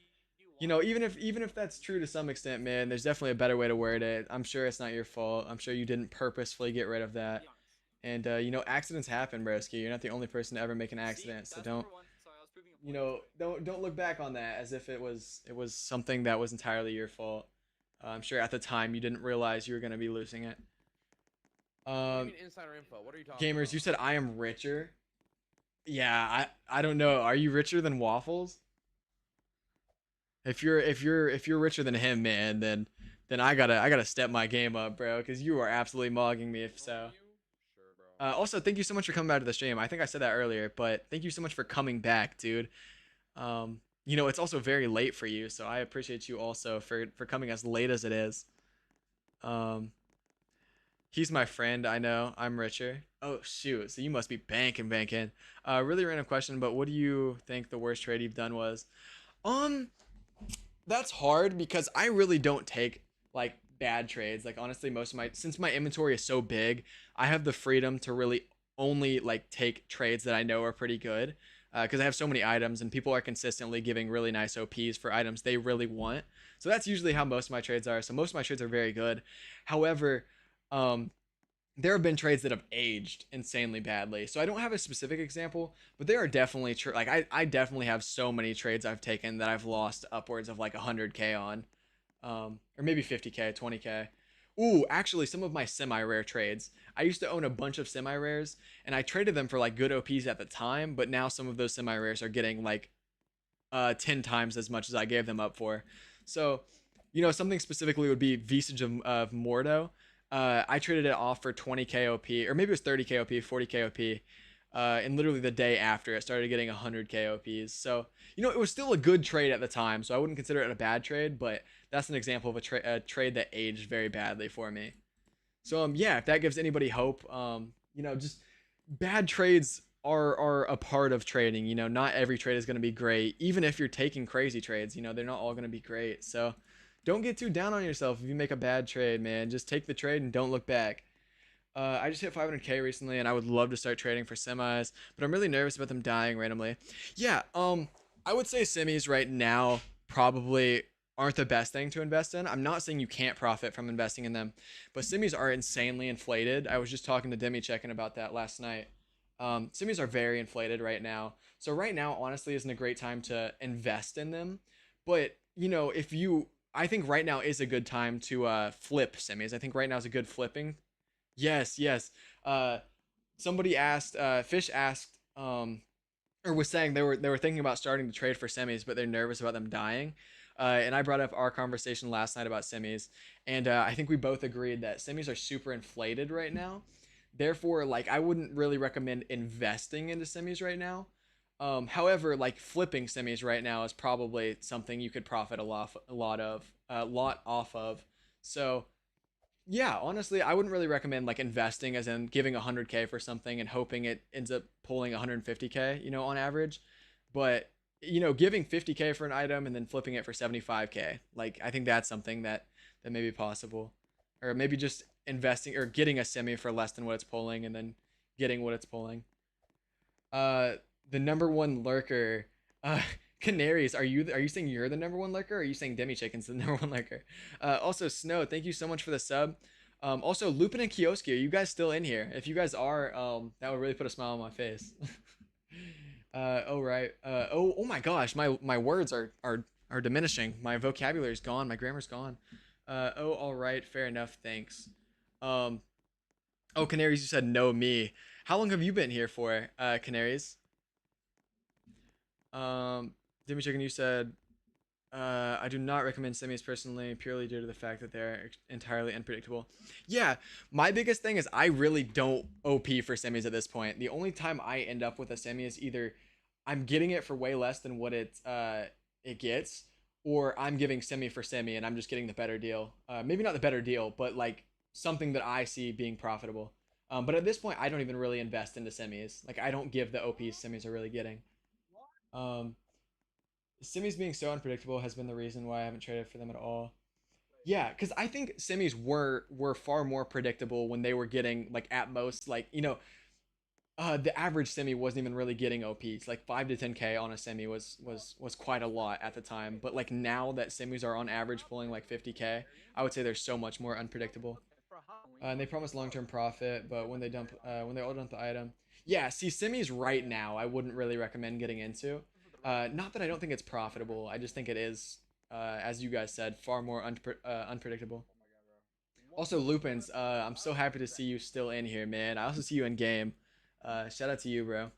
you know, even if that's true to some extent, man, there's definitely a better way to word it. I'm sure it's not your fault. I'm sure you didn't purposefully get rid of that. And you know, accidents happen, broski. You're not the only person to ever make an accident, so don't don't look back on that as if it was something that was entirely your fault. I'm sure at the time you didn't realize you were gonna be losing it.
Insider info. What are you talking
Gamers,
about?
you said I am richer. Yeah, I don't know. Are you richer than Waffles? If you're richer than him, man, then I gotta step my game up, bro, because you are absolutely mogging me if so. Also, thank you so much for coming back to the stream. I think I said that earlier, but thank you so much for coming back, dude. You know, it's also very late for you, so I appreciate you also for coming as late as it is. Um, he's my friend. I know. I'm richer. Oh shoot. So you must be banking. Really random question, but what do you think the worst trade you've done was? Um, that's hard because I really don't take like bad trades. Like honestly, most of my since my inventory is so big, I have the freedom to really only like take trades that I know are pretty good. Because I have so many items and people are consistently giving really nice OPs for items they really want. So that's usually how most of my trades are. So most of my trades are very good. However, um, there have been trades that have aged insanely badly. So I don't have a specific example, but there are definitely like I definitely have so many trades I've taken that I've lost upwards of like 100k on, or maybe 50k, 20k. Ooh, actually, some of my semi-rare trades. I used to own a bunch of semi-rares, and I traded them for like good OPs at the time. But now some of those semi-rares are getting like 10 times as much as I gave them up for. So, you know, something specifically would be Visage of Mordo. I traded it off for 20k OP, or maybe it was 30k OP, 40k OP, and literally the day after it started getting 100k OPs. So, you know, it was still a good trade at the time, so I wouldn't consider it a bad trade, but that's an example of a trade that aged very badly for me. So, yeah, if that gives anybody hope, you know, just bad trades are a part of trading. You know, not every trade is going to be great. Even if you're taking crazy trades, you know, they're not all going to be great. So don't get too down on yourself if you make a bad trade, man. Just take the trade and don't look back. I just hit 500k recently, and I would love to start trading for semis, but I'm really nervous about them dying randomly. Yeah, I would say semis right now probably aren't the best thing to invest in. I'm not saying you can't profit from investing in them, but semis are insanely inflated. I was just talking to Demi checking about that last night. Semis are very inflated right now. So right now, honestly, isn't a great time to invest in them. But, you know, I think right now is a good time to flip semis. I think right now is a good flipping. Yes. Somebody asked, Fish asked, or was saying they were thinking about starting to trade for semis, but they're nervous about them dying. And I brought up our conversation last night about semis, and I think we both agreed that semis are super inflated right now. Therefore, like I wouldn't really recommend investing into semis right now. However, like flipping semis right now is probably something you could profit a lot off of. So yeah, honestly, I wouldn't really recommend like investing as in giving 100K for something and hoping it ends up pulling 150K, you know, on average. But giving 50K for an item and then flipping it for 75K, like I think that's something that may be possible, or maybe just investing or getting a semi for less than what it's pulling and then getting what it's pulling. Uh, the number one lurker, uh, Canaries, are you saying you're the number one lurker, or are you saying Demi Chicken's the number one lurker? Also, Snow, thank you so much for the sub. Also, Lupin and Kioski, are you guys still in here? If you guys are, that would really put a smile on my face. Oh right. Oh my gosh, my words are diminishing. My vocabulary's gone. My grammar's gone. Oh, all right, fair enough. Thanks. Um, oh, Canaries, you said no me. How long have you been here for, Canaries? Demi Chicken, you said, I do not recommend semis personally, purely due to the fact that they're entirely unpredictable. Yeah, my biggest thing is I really don't OP for semis at this point. The only time I end up with a semi is either I'm getting it for way less than what it gets, or I'm giving semi for semi and I'm just getting the better deal. Maybe not the better deal, but like something that I see being profitable. But at this point, I don't even really invest into semis. Like I don't give the OPs semis are really getting. Um, Semis being so unpredictable has been the reason why I haven't traded for them at all. Yeah, because I think semis were far more predictable when they were getting like at most like the average semi wasn't even really getting OPs. Like 5 to 10K on a semi was quite a lot at the time. But like now that semis are on average pulling like 50K, I would say they're so much more unpredictable. And they promise long-term profit, but when they all dump the item, yeah. See, semis right now, I wouldn't really recommend getting into. Not that I don't think it's profitable. I just think it is, as you guys said, far more unpredictable. Also, Lupins, I'm so happy to see you still in here, man. I also see you in game. Shout out to you, bro.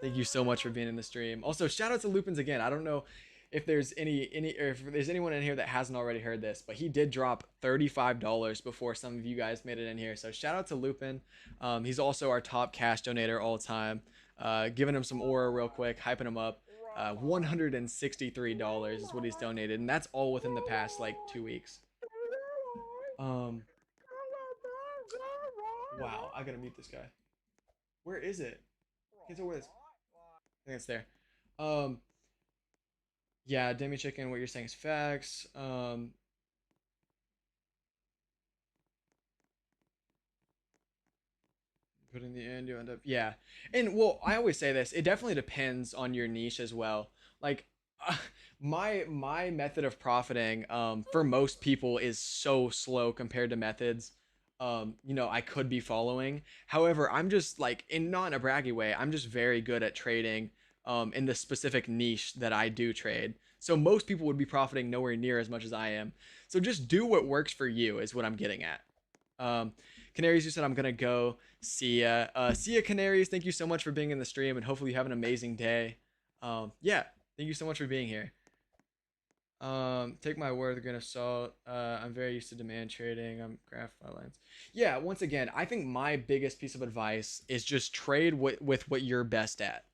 Thank you so much for being in the stream. Also, shout out to Lupins again. I don't know if there's or if there's anyone in here that hasn't already heard this, but he did drop $35 before some of you guys made it in here. So shout out to Lupin. He's also our top cash donator all time. Giving him some aura real quick, hyping him up. $163 is what he's donated, and that's all within the past like 2 weeks. Wow, I gotta mute this guy. Where is it? Can't tell where it is. I think it's there. Yeah, Demi Chicken, what you're saying is facts. Putting the end, you end up, yeah. And well, I always say this, it definitely depends on your niche as well. Like my method of profiting for most people is so slow compared to methods I could be following. However, I'm just like, in not in a braggy way, I'm just very good at trading in the specific niche that I do trade. So most people would be profiting nowhere near as much as I am. So just do what works for you is what I'm getting at. Canaries, you said I'm gonna go. See ya. See ya, Canaries. Thank you so much for being in the stream, and hopefully you have an amazing day. Yeah, thank you so much for being here. Take my word with a grain of salt. I'm very used to demand trading. I'm graph lines. Yeah, once again, I think my biggest piece of advice is just trade with what you're best at.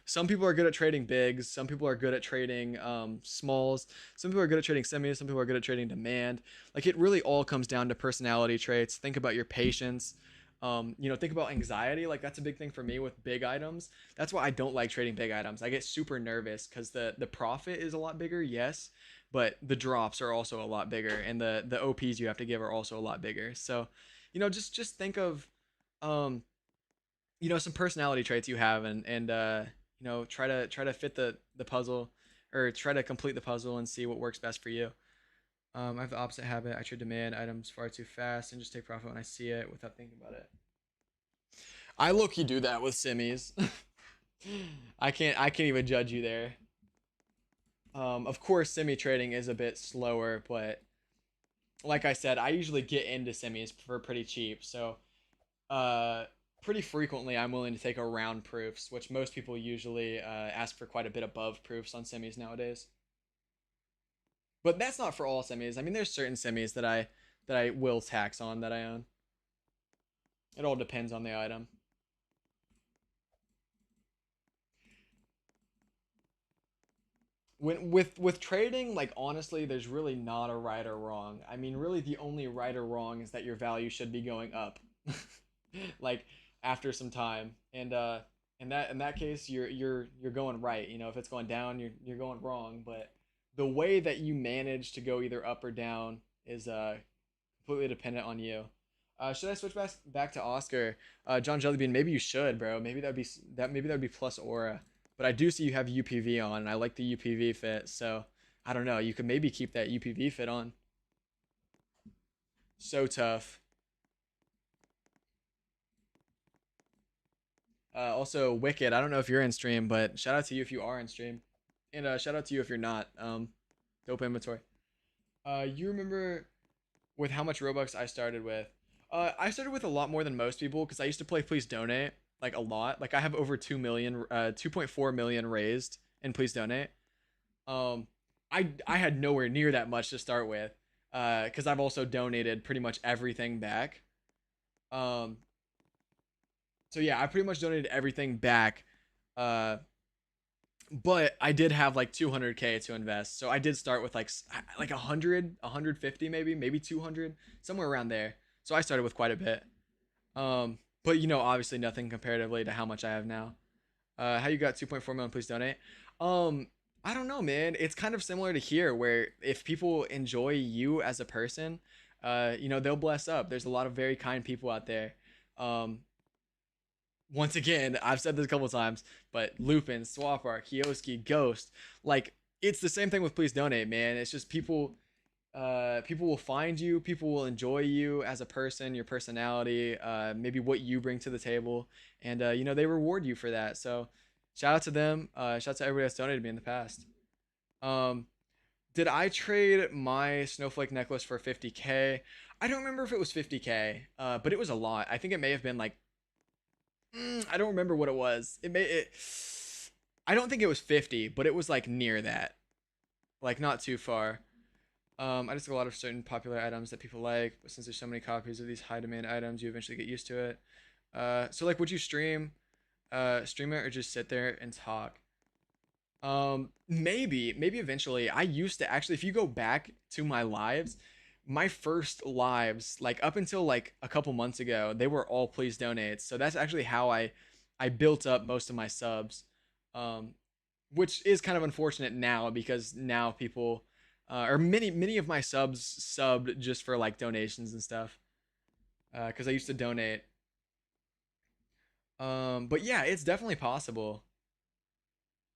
Some people are good at trading bigs. Some people are good at trading smalls. Some people are good at trading semis. Some people are good at trading demand. Like it really all comes down to personality traits. Think about your patience. Think about anxiety. Like that's a big thing for me with big items. That's why I don't like trading big items. I get super nervous because the profit is a lot bigger, yes, but the drops are also a lot bigger, and the OPs you have to give are also a lot bigger. So, just think of some personality traits you have, and try to fit the puzzle, or try to complete the puzzle and see what works best for you. I have the opposite habit. I trade demand items far too fast and just take profit when I see it without thinking about it. I low-key do that with semis. I can't even judge you there. Of course, semi trading is a bit slower, but like I said, I usually get into semis for pretty cheap. So, pretty frequently I'm willing to take around proofs, which most people usually ask for quite a bit above proofs on semis nowadays. But that's not for all semis. I mean, there's certain semis that I will tax on that I own. It all depends on the item. With trading, like honestly, there's really not a right or wrong. I mean, really the only right or wrong is that your value should be going up. Like after some time. And in that case you're going right. You know, if it's going down, you're going wrong. But the way that you manage to go either up or down is completely dependent on you. Should I switch back to Oscar? John Jellybean, maybe you should, bro. Maybe that would be plus aura. But I do see you have UPV on, and I like the UPV fit. So I don't know. You could maybe keep that UPV fit on. So tough. Also, Wicked. I don't know if you're in stream, but shout out to you if you are in stream, and shout out to you if you're not. Dope inventory. You remember with how much Robux I started with? I started with a lot more than most people because I used to play Please Donate like a lot. Like I have over 2 million, 2.4 million raised in Please Donate. Um, I had nowhere near that much to start with, because I've also donated pretty much everything back. Um, so yeah, I pretty much donated everything back. Uh, but I did have like 200K to invest, so I did start with like 100, 150 maybe 200, somewhere around there. So I started with quite a bit. But you know, obviously nothing comparatively to how much I have now. How you got 2.4 million? Please donate. Um, I don't know, man. It's kind of similar to here, where if people enjoy you as a person, you know, they'll bless up. There's a lot of very kind people out there. Um, Once again, I've said this a couple times, but Lupin, Swapar, Kioski, Ghost, like it's the same thing with Please Donate, man. It's just people will find you, people will enjoy you as a person, your personality, maybe what you bring to the table, and you know, they reward you for that. So shout out to them. Shout out to everybody that's donated me in the past. Um, did I trade my snowflake necklace for 50K? I don't remember if it was 50K, but it was a lot. I think it may have been like, I don't remember what it was. I don't think it was 50, but it was like near that, like not too far. I just have a lot of certain popular items that people like, but since there's so many copies of these high demand items, you eventually get used to it. So like, would you stream it or just sit there and talk? Maybe eventually. I used to actually, if you go back to my lives, my first lives, like up until like a couple months ago, they were all please donate. So that's actually how I built up most of my subs. Um, which is kind of unfortunate now because now people, or many of my subs subbed just for like donations and stuff, because I used to donate. But yeah, it's definitely possible.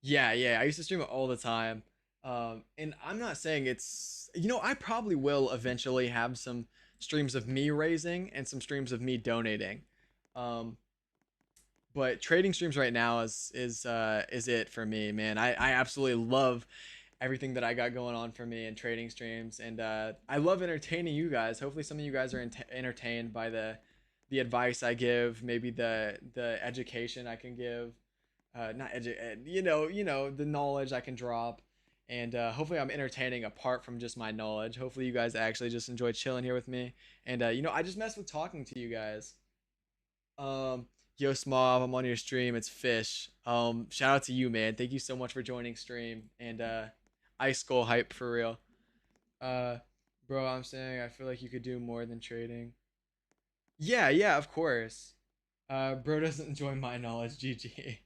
Yeah, I used to stream it all the time. And I'm not saying it's, you know, I probably will eventually have some streams of me raising and some streams of me donating. Um, but trading streams right now is it for me, man. I absolutely love everything that I got going on for me in trading streams, and I love entertaining you guys. Hopefully, some of you guys are entertained by the advice I give, maybe the education I can give, not you know the knowledge I can drop, and hopefully I'm entertaining apart from just my knowledge. Hopefully, you guys actually just enjoy chilling here with me, and you know, I just mess with talking to you guys. Um, Yo, Smob, I'm on your stream. It's Fish. Shout out to you, man. Thank you so much for joining stream. And Ice Skull hype for real. Uh, Bro, I'm saying I feel like you could do more than trading. Yeah, of course. Bro doesn't enjoy my knowledge. GG.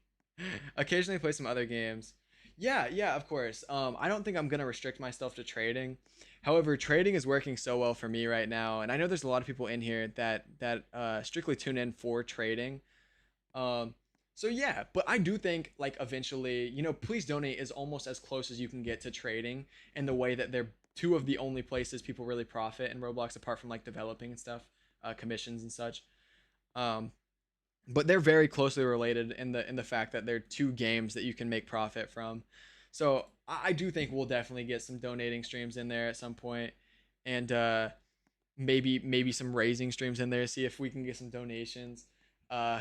Occasionally play some other games. Yeah, of course. I don't think I'm gonna restrict myself to trading. However, trading is working so well for me right now, and I know there's a lot of people in here that strictly tune in for trading. Um, so yeah, but I do think like eventually, you know, please donate is almost as close as you can get to trading in the way that they're two of the only places people really profit in Roblox apart from like developing and stuff, commissions and such. Um, but they're very closely related in the fact that they're two games that you can make profit from. So I do think we'll definitely get some donating streams in there at some point, and maybe some raising streams in there. See if we can get some donations. Uh,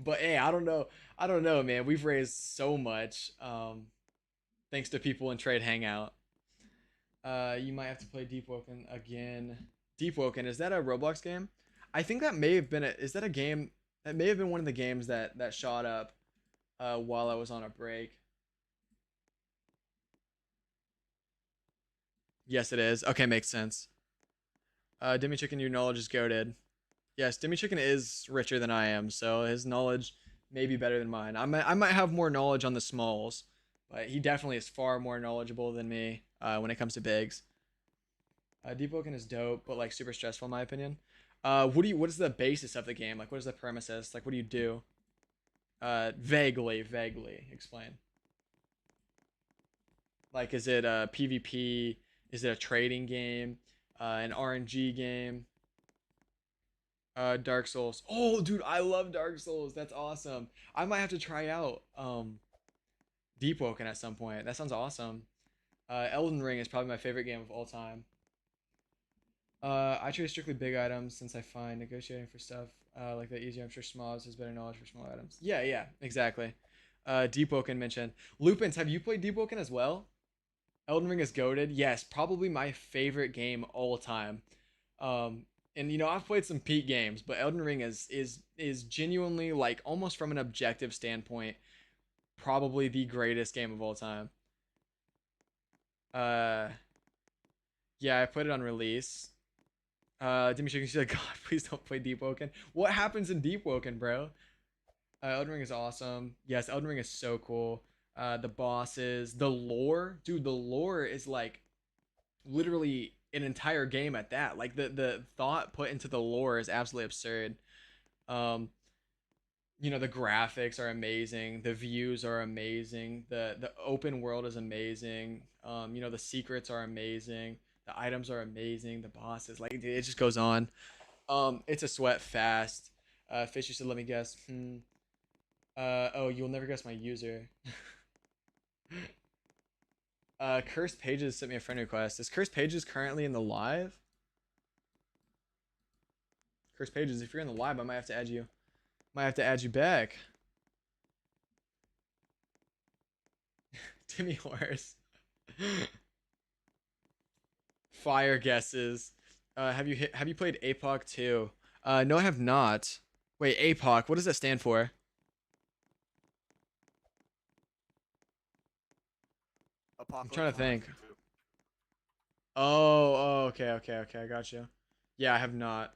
but hey, I don't know, man. We've raised so much, thanks to people in Trade Hangout. You might have to play Deep Woken again. Deep Woken, is that a Roblox game? I think that may have been is that a game that may have been one of the games that shot up while I was on a break. Yes, it is. Okay, makes sense. Demi Chicken, your knowledge is goated. Yes, Demi Chicken is richer than I am, so his knowledge may be better than mine. I might have more knowledge on the smalls, but he definitely is far more knowledgeable than me when it comes to bigs. Deep Woken is dope, but like super stressful in my opinion. What is the basis of the game? Like, what is the premises? Like, what do you do? Vaguely explain. Like, is it a PvP? Is it a trading game? An RNG game? Dark Souls. Oh, dude, I love Dark Souls. That's awesome. I might have to try out Deep Woken at some point. That sounds awesome. Elden Ring is probably my favorite game of all time. I trade strictly big items since I find negotiating for stuff like that easier. I'm sure Smoz has better knowledge for small items. Yeah, exactly. Deep Woken mentioned. Lupins, have you played Deep Woken as well? Elden Ring is goated. Yes, probably my favorite game all time. And you know, I've played some peak games, but Elden Ring is genuinely, like, almost from an objective standpoint, probably the greatest game of all time. Yeah, I put it on release. Demi Chicken, she's like, God, please don't play Deep Woken. What happens in Deep Woken, bro? Elden Ring is awesome. Yes, Elden Ring is so cool. The bosses, the lore, dude, the lore is like literally an entire game at that. Like the thought put into the lore is absolutely absurd. You know, the graphics are amazing, the views are amazing, the open world is amazing. You know, the secrets are amazing, the items are amazing, the bosses, like, it just goes on. It's a sweat fast. Fisher said, let me guess. Oh, you'll never guess my user. Cursed Pages sent me a friend request. Is Cursed Pages currently in the live? Cursed Pages, if you're in the live, I might have to add you. Might have to add you back. Timmy Horse. Fire guesses. Have you played APOC 2? No, I have not. Wait, APOC, what does that stand for? I'm trying to think. Oh, okay, I got you. Yeah, I have not.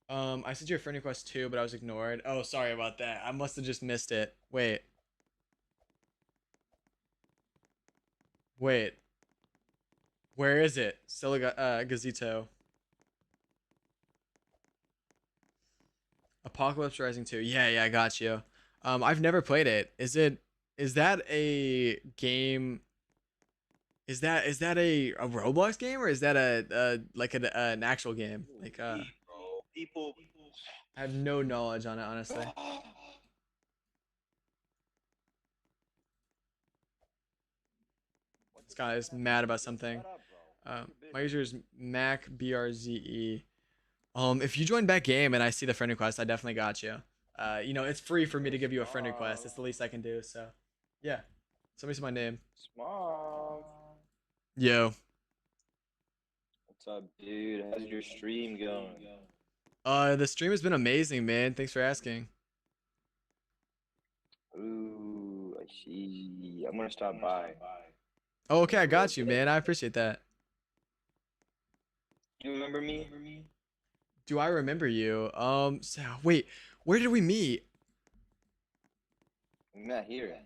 I sent you a friend request too, but I was ignored. Oh, sorry about that. I must have just missed it. Wait. Where is it? Gazito. Apocalypse Rising 2. Yeah, I got you. I've never played it. Is that a game? Is that a Roblox game, or is that a like an actual game? Like
People.
I have no knowledge on it, honestly. This guy is mad about something. My user is MacBRZE. If you join back game and I see the friend request, I definitely got you. You know, it's free for me to give you a friend request. It's the least I can do. So, yeah. Somebody say my name.
Small.
Yo.
What's up, dude? How's your stream going?
The stream has been amazing, man. Thanks for asking.
Ooh, I see. I'm gonna stop by.
Oh, okay, I got you, man. I appreciate that.
You remember me?
Do I remember you? So wait, where did we meet?
We met here.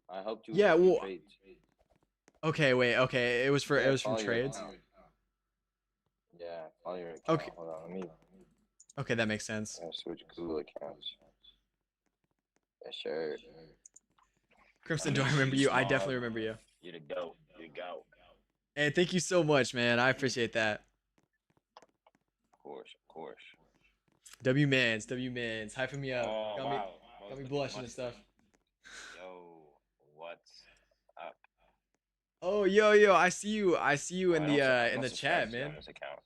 I helped you.
Yeah,
with your
well,
trades.
Okay, wait, okay. It was
Yeah,
from
follow your
trades.
account. Yeah, follow your account.
Okay.
Hold on, let me
Okay, that makes sense.
switch Google accounts. Yeah, sure.
Crimson, do I remember you? I definitely remember you.
You to go. You to go.
Hey, thank you so much, man. I appreciate that.
Of course.
W Mans, hyping me up.
Oh,
got
wow.
got me blushing and stuff.
Yo, what's up?
Oh, yo, I see you in
I
the
also
chat,
subscribed to you on
man.
this account.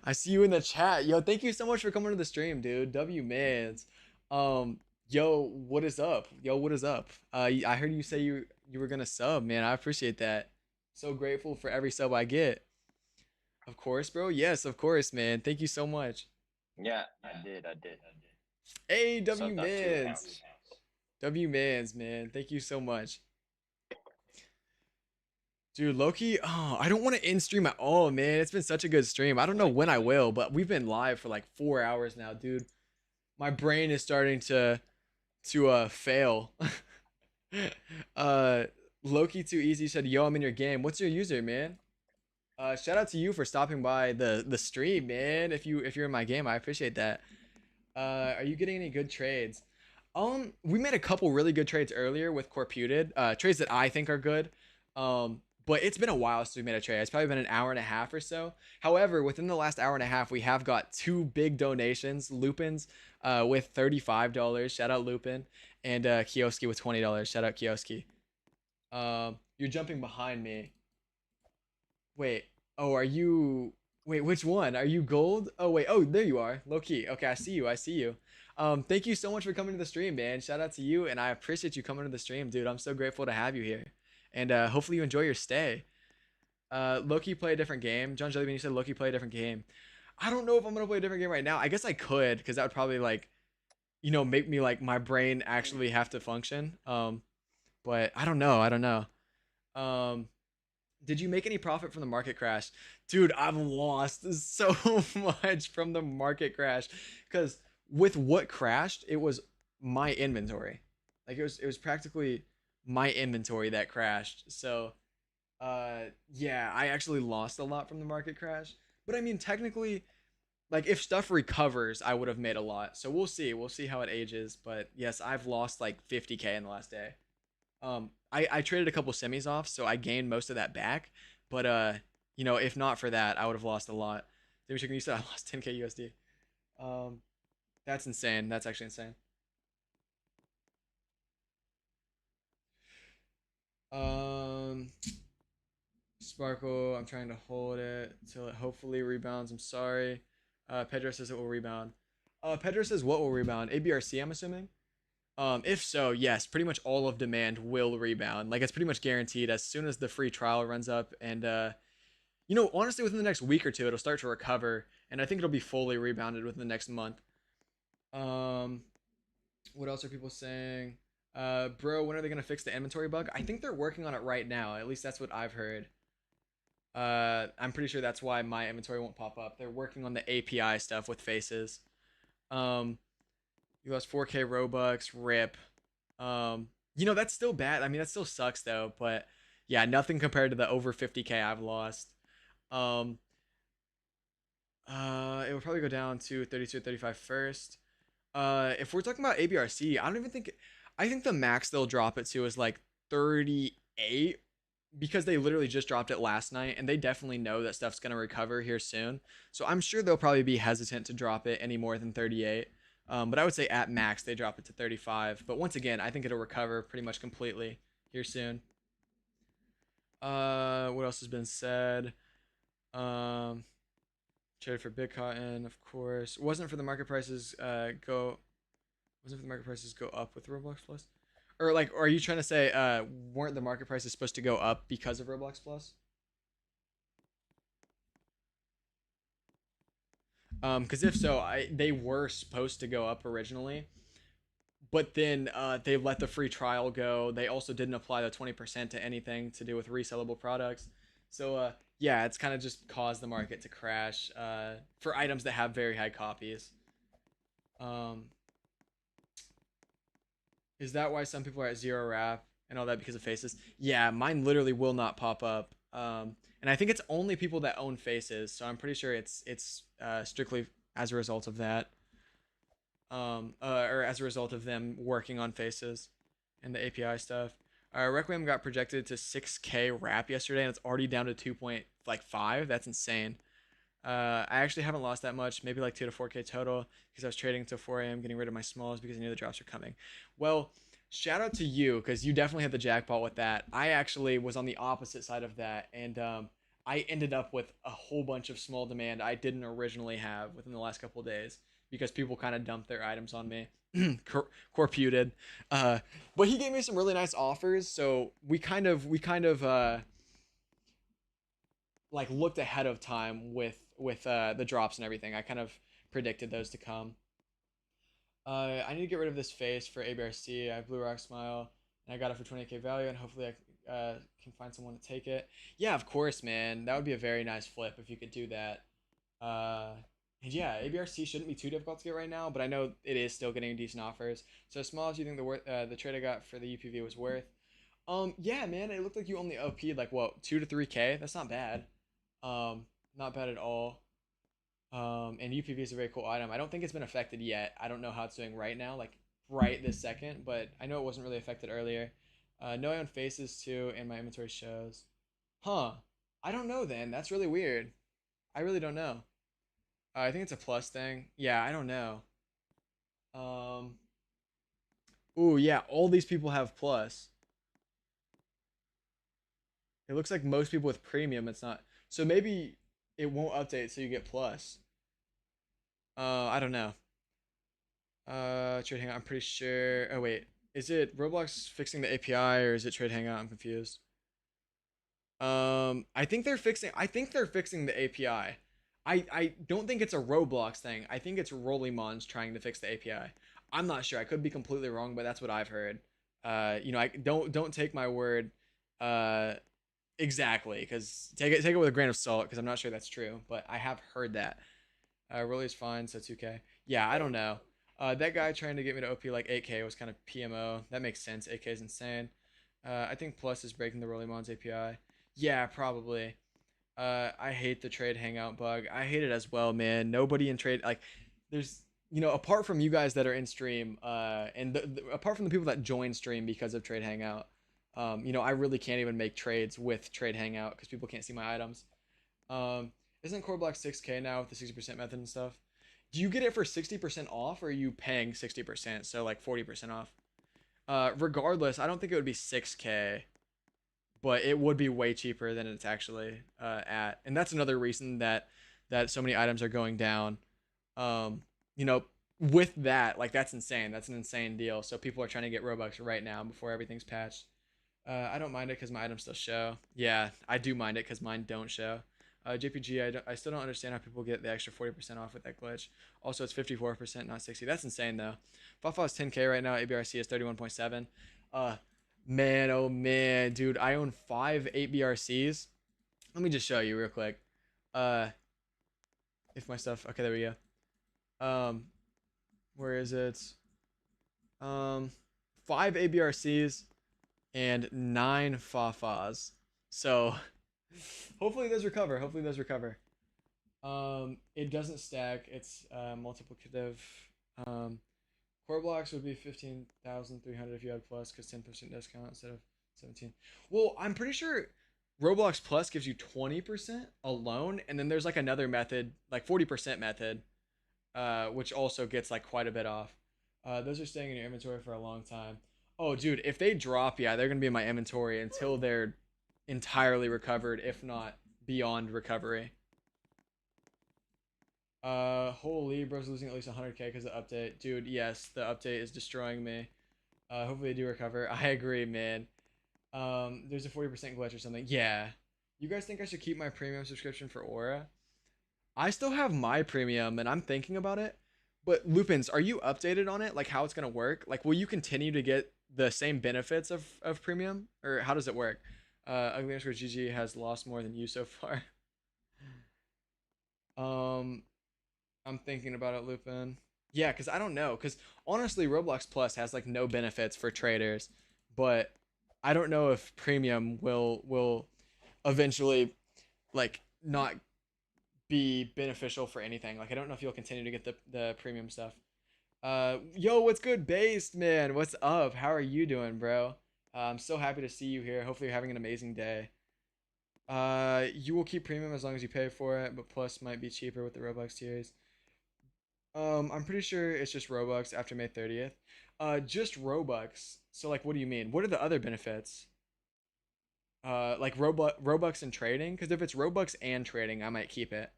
I see you in the chat. Yo, thank you so much for coming to the stream, dude. W Mans. Yo, what is up? I heard you say you were gonna sub, man. I appreciate that. So grateful for every sub I get. Of course, bro. Yes, of course, man. Thank you so much.
Yeah, I did. I did.
Hey, W
Subbed on two
Mans.
accounts.
W Mans, man. Thank you so much. Dude, Loki, oh, I don't want to end stream at all, man. It's been such a good stream. I don't know when I will, but we've been live for like 4 hours now, dude. My brain is starting to fail. uh Loki too easy said, "Yo, I'm in your game. What's your user, man?" Shout out to you for stopping by the stream, man. If you're in my game, I appreciate that. Are you getting any good trades? We made a couple really good trades earlier with Corputed. Trades that I think are good. But it's been a while since we made a trade. It's probably been an hour and a half or so. However, within the last hour and a half, we have got two big donations. Lupin's with $35. Shout out Lupin. And Kioski with $20. Shout out Kioski. You're jumping behind me. Wait. Oh, are you? Wait, which one? Are you gold? Oh wait. Oh, there you are. Low key. Okay, I see you. I see you. Thank you so much for coming to the stream, man. Shout out to you, and I appreciate you coming to the stream, dude. I'm so grateful to have you here, and hopefully you enjoy your stay. Loki play a different game. John Jellybean, you said Loki play a different game. I don't know if I'm gonna play a different game right now. I guess I could, because that would probably like, make me like my brain actually have to function. But I don't know. I don't know. Um, did you make any profit from the market crash? Dude, I've lost so much from the market crash because with what crashed, it was my inventory. Like it was practically my inventory that crashed. So, yeah, I actually lost a lot from the market crash. But I mean, technically, like if stuff recovers, I would have made a lot. So we'll see. We'll see how it ages. But yes, I've lost like 50K in the last day. I traded a couple semis off, so I gained most of that back. But if not for that, I would have lost a lot. Demi Chicken, you said I lost 10K USD. Um, that's insane. That's actually insane. Um, Sparkle, I'm trying to hold it till it hopefully rebounds. I'm sorry. Pedro says it will rebound. Pedro says what will rebound? ABRC, I'm assuming. If so, yes, pretty much all of demand will rebound. Like it's pretty much guaranteed as soon as the free trial runs up, and honestly, within the next week or two, it'll start to recover, and I think it'll be fully rebounded within the next month. Um, what else are people saying? Bro, when are they gonna fix the inventory bug? I think they're working on it right now. At least that's what I've heard. I'm pretty sure that's why my inventory won't pop up. They're working on the API stuff with faces. Um, You lost 4K Robux, rip. That's still bad. I mean, that still sucks though, but yeah, nothing compared to the over 50K I've lost. Um, it will probably go down to 32 or 35 first. If we're talking about ABRC, I think the max they'll drop it to is like 38 because they literally just dropped it last night and they definitely know that stuff's going to recover here soon. So I'm sure they'll probably be hesitant to drop it any more than 38. But I would say at max they drop it to 35. But once again, I think it'll recover pretty much completely here soon. What else has been said? Traded for Big Cotton, of course. Wasn't for the market prices go up with Roblox Plus? Or like, are you trying to say weren't the market prices supposed to go up because of Roblox Plus? Because if so, they were supposed to go up originally, but then they let the free trial go. They also didn't apply the 20% to anything to do with resellable products. So yeah, it's kind of just caused the market to crash for items that have very high copies. Is that why some people are at 0 wrap and all that because of faces? Yeah, mine literally will not pop up. And I think it's only people that own faces, so I'm pretty sure it's strictly as a result of that, or as a result of them working on faces and the API stuff. Requiem got projected to 6K wrap yesterday, and it's already down to 2.5. That's insane. I actually haven't lost that much, maybe like 2 to 4K total, because I was trading until 4 a.m. getting rid of my smalls because I knew the drops were coming. Well, shout out to you because you definitely hit the jackpot with that. I actually was on the opposite side of that, and I ended up with a whole bunch of small demand I didn't originally have within the last couple of days because people kind of dumped their items on me. Corputed. But he gave me some really nice offers, so we kind of like looked ahead of time with the drops and everything. I kind of predicted those to come. I need to get rid of this face for ABRC. I have Blue Rock Smile, and I got it for 20k value, and hopefully I can find someone to take it. Yeah, of course, man. That would be a very nice flip if you could do that. And yeah, ABRC shouldn't be too difficult to get right now, but I know it is still getting decent offers. So as small as you think the trade I got for the UPV was worth, yeah, man, it looked like you only OP'd like what 2 to 3k. That's not bad. Not bad at all. And UPV is a very cool item. I don't think it's been affected yet. I don't know how it's doing right now, like right this second, but I know it wasn't really affected earlier. No, I own faces too, and my inventory shows. Huh. I don't know then. That's really weird. I really don't know. I think it's a plus thing. Yeah, I don't know. Ooh, yeah, all these people have plus. It looks like most people with premium, it's not. So maybe it won't update so you get plus. I don't know. Trade Hangout, I'm pretty sure. Oh, wait. Is it Roblox fixing the API or is it Trade Hangout? I'm confused. I think they're fixing the API. I don't think it's a Roblox thing. I think it's Rollymons trying to fix the API. I'm not sure. I could be completely wrong, but that's what I've heard. You know, I don't take my word exactly, because take it with a grain of salt, because I'm not sure that's true, but I have heard that. Rolly's fine, so 2k. Yeah, I don't know. That guy trying to get me to OP like 8k was kind of PMO. That makes sense. 8k is insane. I think Plus is breaking the Rollymons API. Yeah, probably. I hate the trade hangout bug. I hate it as well, man. Nobody in trade, like, there's, you know, apart from you guys that are in stream, and apart from the people that join stream because of trade hangout, you know, I really can't even make trades with trade hangout because people can't see my items. Isn't Core Block 6k now with the 60% method and stuff? Do you get it for 60% off, or are you paying 60%, so like 40% off? Regardless, I don't think it would be 6k, but it would be way cheaper than it's actually at. And that's another reason that so many items are going down. You know, with that, like, that's insane. That's an insane deal. So people are trying to get Robux right now before everything's patched. I don't mind it because my items still show. Yeah, I do mind it because mine don't show. JPG, I still don't understand how people get the extra 40% off with that glitch. Also, it's 54%, not 60. That's insane, though. Fafa is 10k right now. ABRC is 31.7. Man, oh man, dude, I own 5 8BRCs. Let me just show you real quick. If my stuff, okay, there we go. Where is it? 5 ABRCs and 9 Fafas. So hopefully those recover. It doesn't stack. It's multiplicative. Core blocks would be 15,300 if you had plus, because 10% discount instead of 17. Well, I'm pretty sure Roblox Plus gives you 20% alone, and then there's like another method, like 40% method, which also gets like quite a bit off. Those are staying in your inventory for a long time. Oh, dude, if they drop, yeah, they're gonna be in my inventory until they're entirely recovered, if not beyond recovery. Holy, bro's losing at least 100k because of the update. Dude, yes, the update is destroying me. Hopefully they do recover. I agree, man. There's a 40% glitch or something. Yeah. You guys think I should keep my premium subscription for Aura? I still have my premium, and I'm thinking about it. But Lupins, are you updated on it? Like, how it's gonna work? Like, will you continue to get the same benefits of premium? Or how does it work? Ugly underscore GG has lost more than you so far. I'm thinking about it, Lupin. Yeah, because I don't know. Because honestly, Roblox Plus has like no benefits for traders, but I don't know if premium will eventually like not be beneficial for anything. Like, I don't know if you'll continue to get the premium stuff. Yo, what's good, Based man? What's up? How are you doing, bro? I'm so happy to see you here. Hopefully you're having an amazing day. You will keep premium as long as you pay for it, but plus might be cheaper with the Robux tiers. I'm pretty sure it's just Robux after May 30th. Just Robux. So like, what do you mean? What are the other benefits? Like Robux and trading? Because if it's Robux and trading, I might keep it.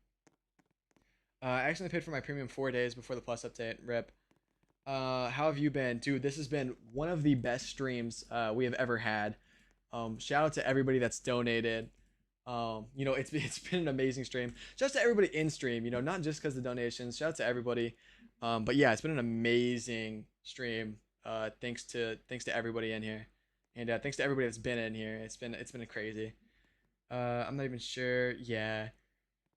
I accidentally paid for my premium 4 days before the Plus update. Rip. How have you been? Dude, this has been one of the best streams we have ever had. Shout out to everybody that's donated. You know, it's been an amazing stream. Shout out to everybody in stream, you know, not just because of the donations. Shout out to everybody. But yeah, it's been an amazing stream. Thanks to everybody in here, and thanks to everybody that's been in here. It's been crazy. I'm not even sure. Yeah,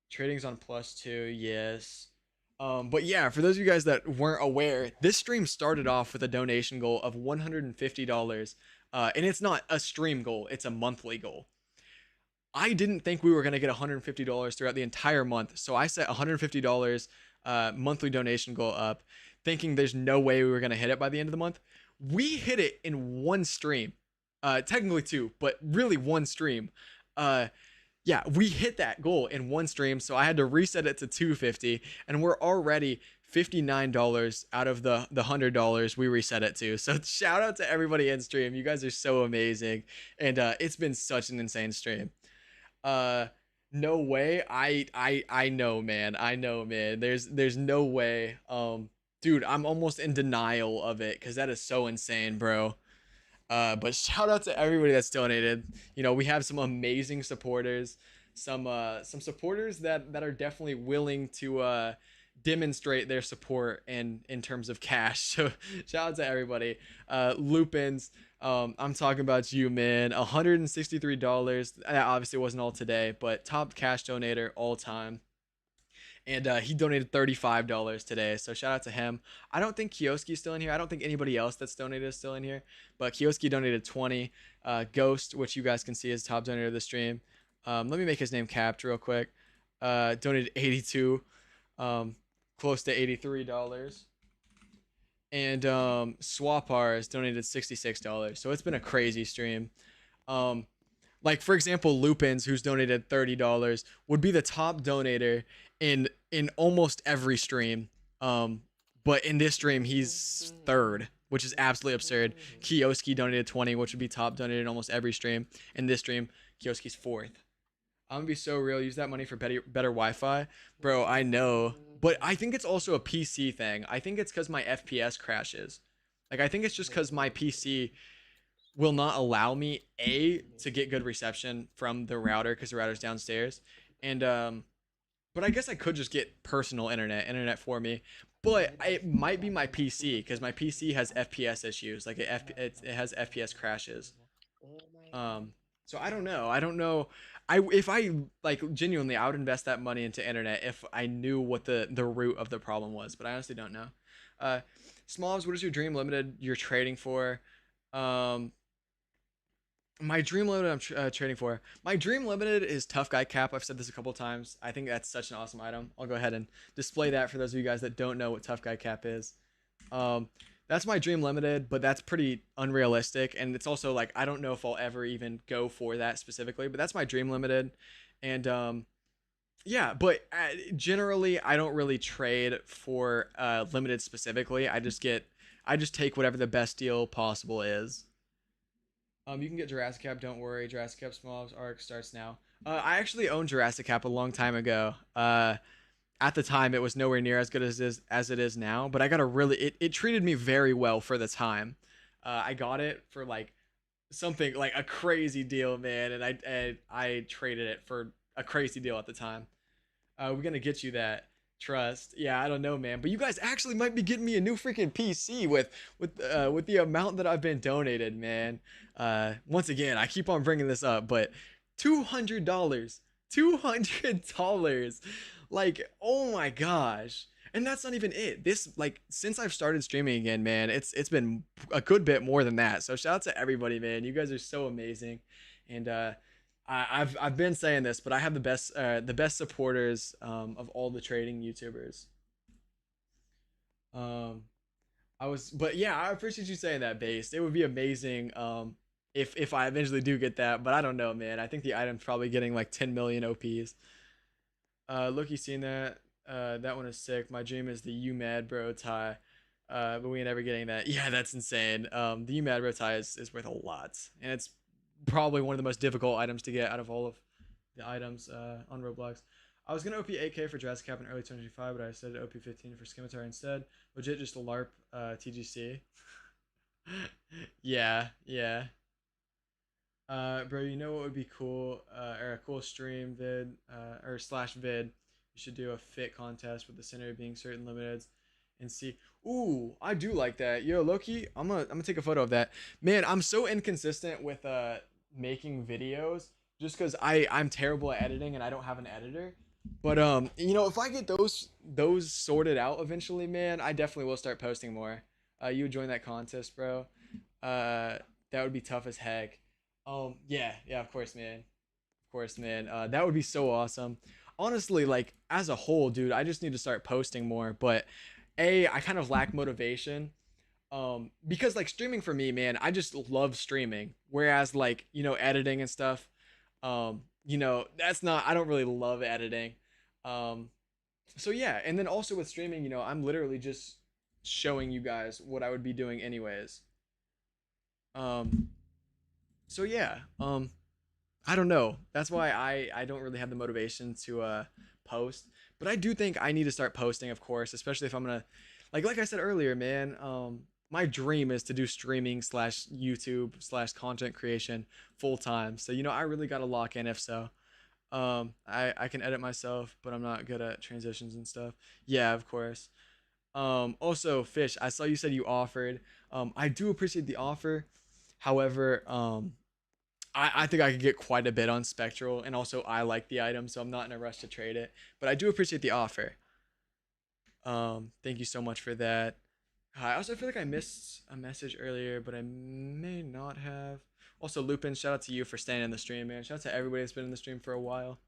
trading's on +2. Yes. But yeah, for those of you guys that weren't aware, this stream started off with a donation goal of $150. And it's not a stream goal; it's a monthly goal. I didn't think we were gonna get $150 throughout the entire month, so I set $150 monthly donation goal up, thinking there's no way we were gonna hit it by the end of the month. We hit it in one stream, technically two, but really one stream. Yeah, we hit that goal in one stream, so I had to reset it to 250, and we're already $59 out of the $100 we reset it to. So shout out to everybody in stream. You guys are so amazing, and it's been such an insane stream. No way. I know, man. I know, man. There's no way. Dude, I'm almost in denial of it because that is so insane, bro. But shout out to everybody that's donated. You know, we have some amazing supporters, some supporters that are definitely willing to demonstrate their support in terms of cash. So shout out to everybody. Lupins, I'm talking about you, man. $163. That obviously wasn't all today, but top cash donator all time. And he donated $35 today, so shout out to him. I don't think Kioski's still in here. I don't think anybody else that's donated is still in here, but Kioski donated 20. Ghost, which you guys can see is top donator of the stream. Let me make his name capped real quick. Donated 82, close to $83. And Swapar has donated $66. So it's been a crazy stream. Like for example, Lupins, who's donated $30, would be the top donator in almost every stream. But in this stream, he's third, which is absolutely absurd. Kioski donated 20, which would be top donated in almost every stream. In this stream, Kioski's fourth. I'm gonna be so real. Use that money for better Wi-Fi, bro. I know, but I think it's also a PC thing. I think it's because my FPS crashes. Like I think it's just because my PC will not allow me to get good reception from the router because the router's downstairs, and but I guess I could just get personal internet for me. But it might be my PC because my PC has FPS issues. Like it has FPS crashes. So I don't know. If I like genuinely, I would invest that money into internet if I knew what the root of the problem was. But I honestly don't know. Smalls, what is your dream limited you're trading for? My dream limited I'm trading for. My dream limited is Tough Guy Cap. I've said this a couple times. I think that's such an awesome item. I'll go ahead and display that for those of you guys that don't know what Tough Guy Cap is. That's my dream limited, but that's pretty unrealistic. And it's also like, I don't know if I'll ever even go for that specifically, but that's my dream limited. And yeah, but generally I don't really trade for limited specifically. I just take whatever the best deal possible is. You can get Jurassic Cap, don't worry. Jurassic Cap Smalls arc starts now. I actually owned Jurassic Cap a long time ago. At the time, it was nowhere near as good as it is now, but I got it treated me very well for the time. I got it for like something like a crazy deal, man, and I traded it for a crazy deal at the time. We're gonna get you that. Trust. Yeah, I don't know, man, but you guys actually might be getting me a new freaking PC with the amount that I've been donated, man. Once again, I keep on bringing this up, but $200, like, oh my gosh. And that's not even it. This, like, since I've started streaming again, man, it's been a good bit more than that. So shout out to everybody, man. You guys are so amazing. And I've been saying this, but I have the best supporters of all the trading YouTubers. But yeah, I appreciate you saying that, Based. It would be amazing if I eventually do get that, but I don't know, man. I think the item's probably getting like 10 million OPs. Look, you seen that? That one is sick. My dream is the You Mad Bro tie. But we ain't ever getting that. Yeah, that's insane. The You Mad Bro tie is worth a lot, and it's probably one of the most difficult items to get out of all of the items on Roblox. I was gonna OP 8K for Jurassic Cap in early 2025, but I said OP 15 for Scimitar instead. Legit, just a LARP TGC. Yeah. Bro, you know what would be cool? Or a cool stream vid, or slash vid. You should do a fit contest with the center being certain limiteds, and see. Ooh, I do like that. Yo, Loki, I'm gonna take a photo of that. Man, I'm so inconsistent with making videos just because I'm terrible at editing and I don't have an editor. But you know, if I get those sorted out eventually, man, I definitely will start posting more. You would join that contest, bro. That would be tough as heck. Yeah, yeah, of course, man. Of course, man. That would be so awesome. Honestly, like as a whole, dude, I just need to start posting more. But I kind of lack motivation. Because like streaming for me, man, I just love streaming. Whereas like editing and stuff, that's not. I don't really love editing. Um, so yeah, and then also with streaming, I'm literally just showing you guys what I would be doing anyways. Um, so yeah, I don't know. That's why I don't really have the motivation to post. But I do think I need to start posting, of course, especially if I'm gonna like I said earlier, man. My dream is to do streaming slash YouTube slash content creation full time. So I really gotta lock in if so. I can edit myself, but I'm not good at transitions and stuff. Yeah, of course. Also, Fish, I saw you said you offered. I do appreciate the offer. However, I think I could get quite a bit on Spectral, and also I like the item, so I'm not in a rush to trade it. But I do appreciate the offer. Thank you so much for that. I also feel like I missed a message earlier, but I may not have. Also, Lupin, shout out to you for staying in the stream, man. Shout out to everybody that's been in the stream for a while.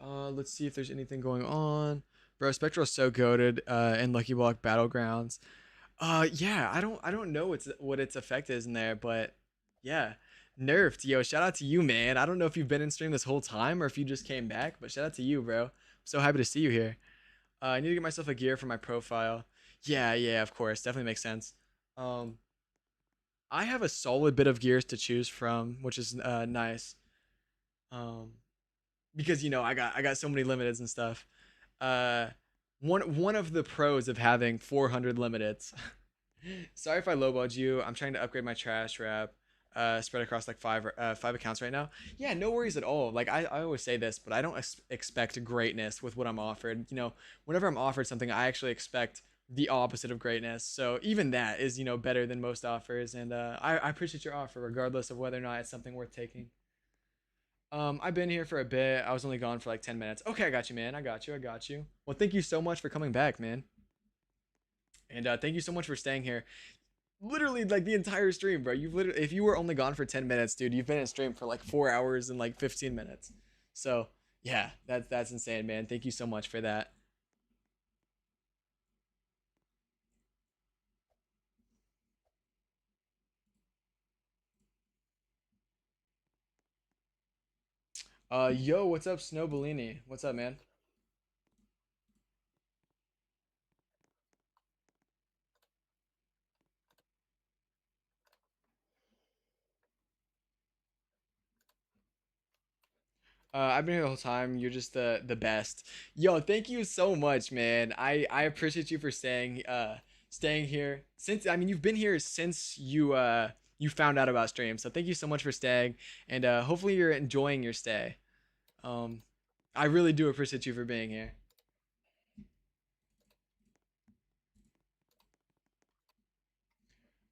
Let's see if there's anything going on. Bro, Spectral is so goated in Lucky Block Battlegrounds. Yeah, I don't know what its effect is in there, but yeah. Nerfed, yo, shout out to you, man. I don't know if you've been in stream this whole time or if you just came back, but shout out to you, bro. I'm so happy to see you here. I need to get myself a gear for my profile. Yeah, yeah, of course. Definitely makes sense. Um, I have a solid bit of gears to choose from, which is nice. Um, because I got so many limiteds and stuff. Uh, one of the pros of having 400 limiteds. Sorry if I lowballed you. I'm trying to upgrade my trash wrap. Spread across like five accounts right now. Yeah, no worries at all. Like I always say this, but I don't expect greatness with what I'm offered. Whenever I'm offered something, I actually expect the opposite of greatness. So even that is better than most offers, and I appreciate your offer regardless of whether or not it's something worth taking. I've been here for a bit. I was only gone for like 10 minutes. Okay, I got you, man. I got you. I got you. Well, thank you so much for coming back, man. And thank you so much for staying here. Literally like the entire stream, bro. You've literally, if you were only gone for 10 minutes, dude, you've been in stream for like 4 hours and like 15 minutes. So yeah, that's insane, man. Thank you so much for that. Yo, what's up, Snow Bellini? What's up, man? I've been here the whole time. You're just the best. Yo, thank you so much, man. I appreciate you for staying here since you've been here since you found out about stream. So thank you so much for staying, and hopefully you're enjoying your stay. Um, I really do appreciate you for being here.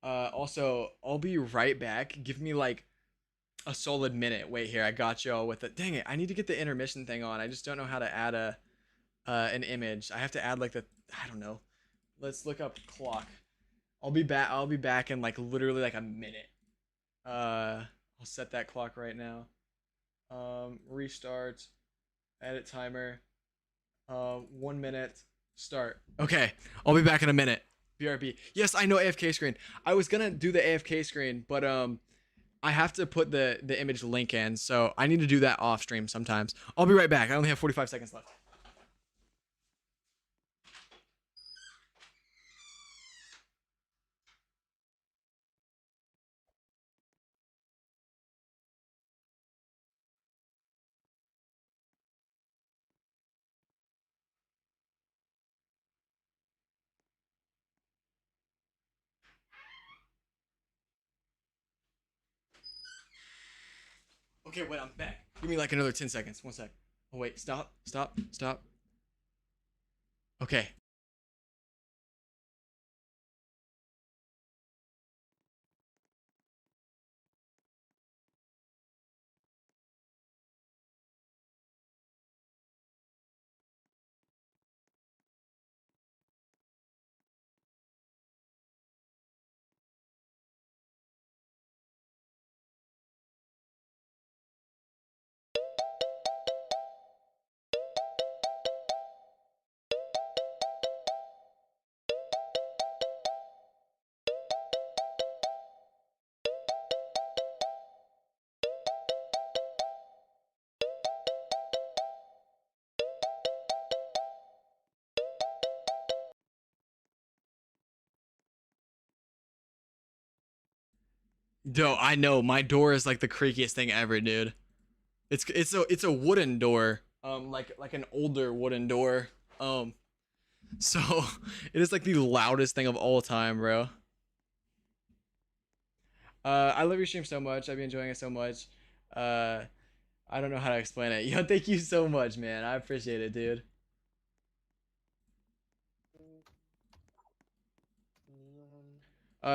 Also, I'll be right back. Give me like a solid minute. Wait here, I got y'all with it. Dang it, I need to get the intermission thing on. I just don't know how to add an image. I have to add like I don't know. Let's look up clock. I'll be back. I'll be back in like literally like a minute. I'll set that clock right now. Restart. Edit timer. 1 minute. Start. Okay, I'll be back in a minute. BRB. Yes, I know AFK screen. I was gonna do the AFK screen, but I have to put the image link in, so I need to do that off stream sometimes. I'll be right back. I only have 45 seconds left. Okay, wait, I'm back. Give me like another 10 seconds. 1 sec. Oh wait, stop. Okay. Yo, I know my door is like the creakiest thing ever, dude. It's a wooden door. Like an older wooden door. So it is like the loudest thing of all time, bro. I love your stream so much. I've been enjoying it so much. Uh, I don't know how to explain it. Yo, thank you so much, man. I appreciate it, dude.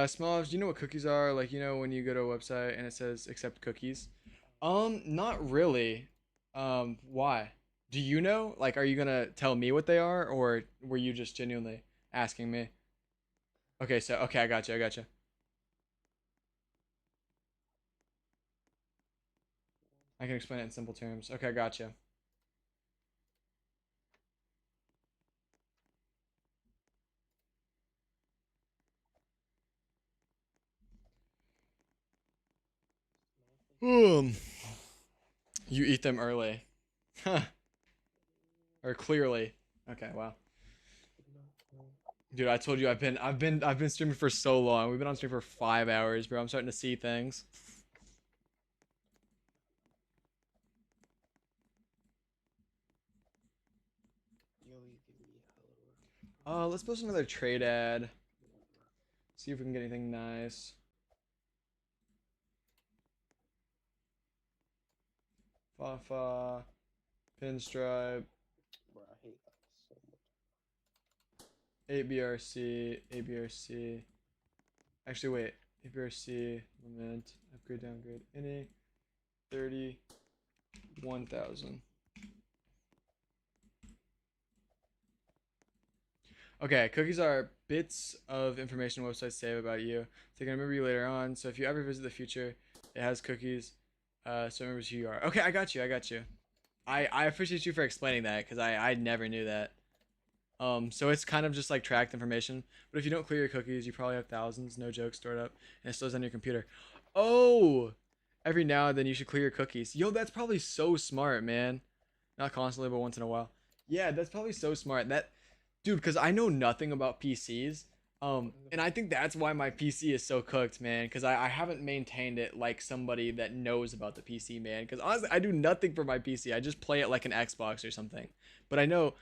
Smalls, do you know what cookies are? Like, you know, when you go to a website and it says accept cookies? Not really. Why? Do you know? Like, are you gonna tell me what they are, or were you just genuinely asking me? Okay, so okay, I got you. I got you. I can explain it in simple terms. Okay, I got you. You eat them early. Huh. Or clearly. Okay, wow. Dude, I told you I've been streaming for so long. We've been on stream for 5 hours, bro. I'm starting to see things. Let's post another trade ad. See if we can get anything nice. Fafa, pinstripe, 8BRC, ABRC. Actually, wait. ABRC, lament, upgrade, downgrade, any 31,000. Okay, cookies are bits of information websites save about you. They can remember you later on. So if you ever visit the future, it has cookies. So it remembers who you are. Okay, I got you. I got you. I appreciate you for explaining that because I never knew that. So it's kind of just like tracked information. But if you don't clear your cookies, you probably have thousands, no joke, stored up, and it slows down your computer. Oh, every now and then you should clear your cookies. Yo, that's probably so smart, man. Not constantly, but once in a while. Yeah, that's probably so smart. That, dude, because I know nothing about PCs. And I think that's why my PC is so cooked, man. Because I haven't maintained it like somebody that knows about the PC, man. Because honestly, I do nothing for my PC. I just play it like an Xbox or something. But I know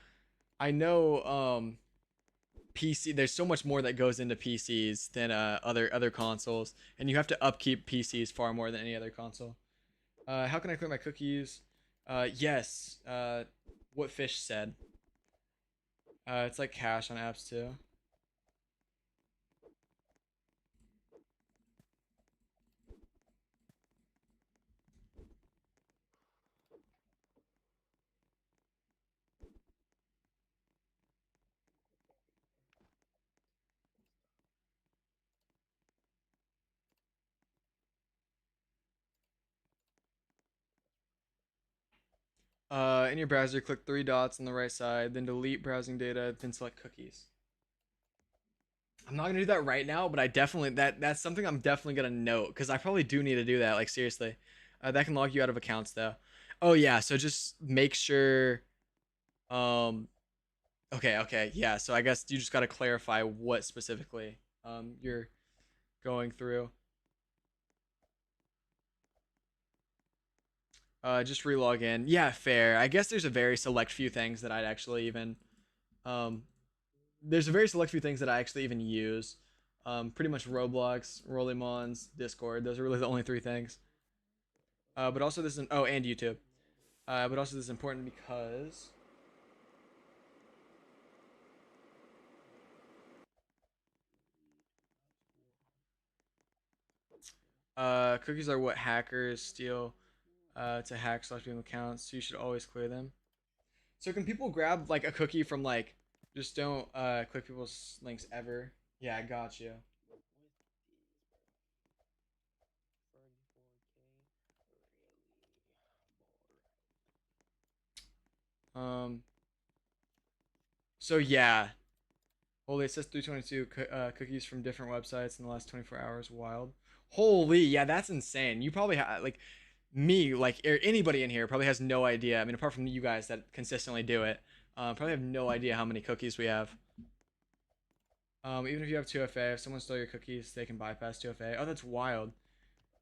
PC. There's so much more that goes into PCs than other consoles, and you have to upkeep PCs far more than any other console. How can I clear my cookies? Yes. What Fish said. It's like cash on apps too. In your browser, click three dots on the right side, then delete browsing data, then select cookies. I'm not gonna do that right now, but I definitely that's something I'm definitely gonna note because I probably do need to do that. Like seriously, that can log you out of accounts though. Oh yeah, so just make sure. Um. Okay. Yeah. So I guess you just gotta clarify what specifically you're going through. Just relog in. Yeah, fair. I guess there's a very select few things that I'd actually even um there's a very select few things that I actually even use. Pretty much Roblox, Rollimons, Discord. Those are really the only three things. But also this is, oh, and YouTube. But also this is important because cookies are what hackers steal to hack slash game accounts, so you should always clear them. So can people grab like a cookie from like, just don't click people's links ever? Yeah, I got you. Um. So yeah. Holy, it says 322 cookies from different websites in the last 24 hours. Wild. Holy, yeah, that's insane. You probably like me, like or anybody in here probably has no idea. I mean, apart from you guys that consistently do it, probably have no idea how many cookies we have. Even if you have 2FA, if someone stole your cookies, they can bypass 2FA. Oh, that's wild.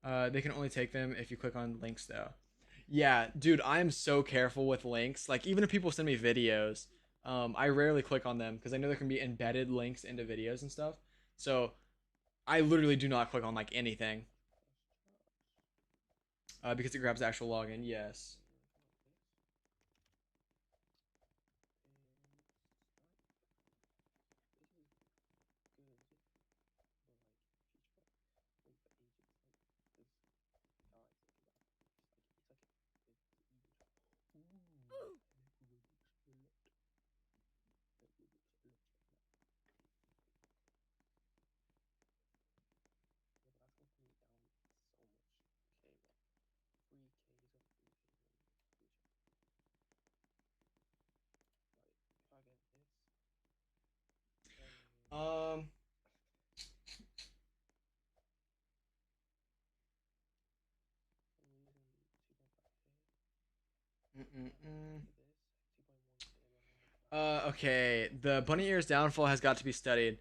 They can only take them if you click on links, though. Yeah, dude, I am so careful with links. Like, even if people send me videos, I rarely click on them because I know there can be embedded links into videos and stuff. So I literally do not click on like anything because it grabs the actual login. Yes. Um. Mm-mm-mm. Okay. The bunny ears downfall has got to be studied.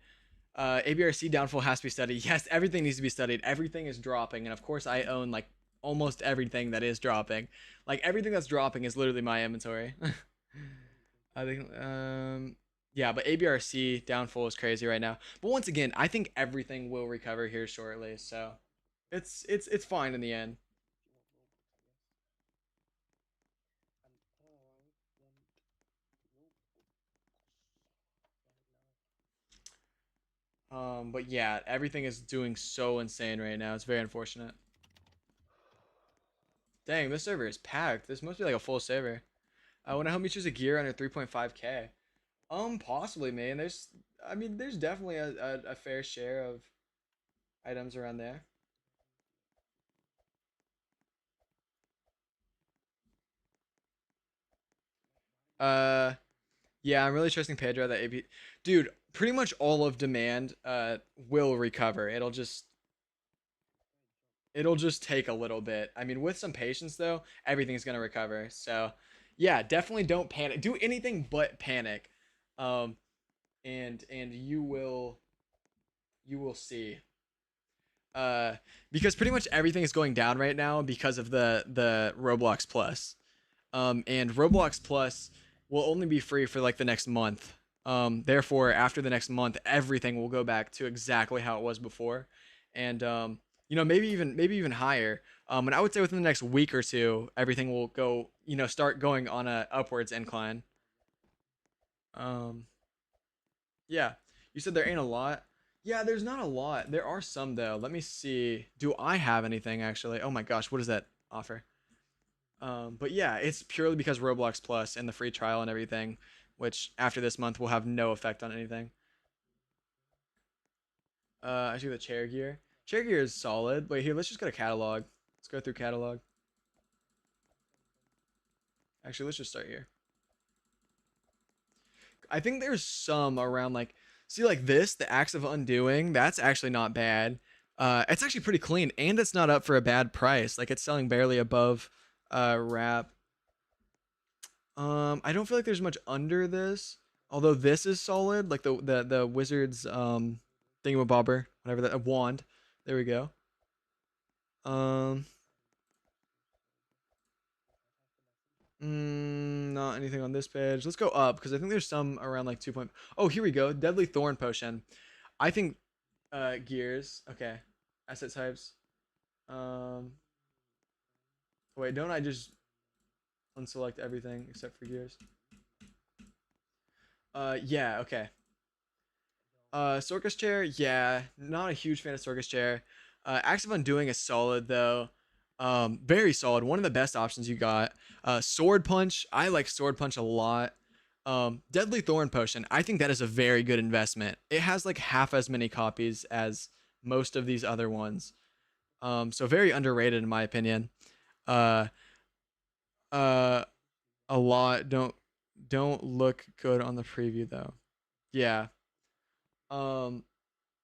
ABRC downfall has to be studied. Yes, everything needs to be studied. Everything is dropping, and of course, I own like almost everything that is dropping. Like everything that's dropping is literally my inventory. I think, yeah, but ABRC downfall is crazy right now. But once again, I think everything will recover here shortly, so it's fine in the end. But yeah, everything is doing so insane right now. It's very unfortunate. Dang, this server is packed. This must be like a full server. Wanna help me choose a gear under 3.5K? Possibly, man. I mean, there's definitely a fair share of items around there. Uh, yeah, I'm really trusting Pedro that AP, dude. Pretty much all of demand will recover. It'll just take a little bit. I mean, with some patience though, everything's gonna recover. So, yeah, definitely don't panic. Do anything but panic. Um, and you will see. Uh, because pretty much everything is going down right now because of the Roblox Plus. And Roblox Plus will only be free for like the next month. Therefore, after the next month, everything will go back to exactly how it was before, and maybe even higher. And I would say within the next week or two, everything will go, start going on a upwards incline. Um, yeah, you said there ain't a lot. Yeah, there's not a lot. There are some though. Let me see. Do I have anything actually? Oh my gosh, what does that offer? But yeah, it's purely because Roblox Plus and the free trial and everything, which after this month will have no effect on anything. I see the chair gear. Chair gear is solid. Wait, here, let's just go to catalog. Let's go through catalog. Actually, let's just start here. I think there's some around like, see like this, the Axe of Undoing. That's actually not bad. It's actually pretty clean, and it's not up for a bad price. Like it's selling barely above wrap. I don't feel like there's much under this. Although this is solid, like the wizard's thingamabobber, whatever that, a wand. There we go. Um, not anything on this page. Let's go up because I think there's some around like 2 point. Oh, here we go. Deadly Thorn Potion. I think gears. Okay. Asset types. Um Wait, don't I just unselect everything except for gears? Yeah, okay. Circus chair, yeah, not a huge fan of circus chair. Active Undoing is solid though. Very solid. One of the best options you got. Sword Punch, I like Sword Punch a lot. Deadly Thorn Potion, I think that is a very good investment. It has like half as many copies as most of these other ones. So very underrated in my opinion. Uh, uh, a lot don't look good on the preview though. Yeah. Um,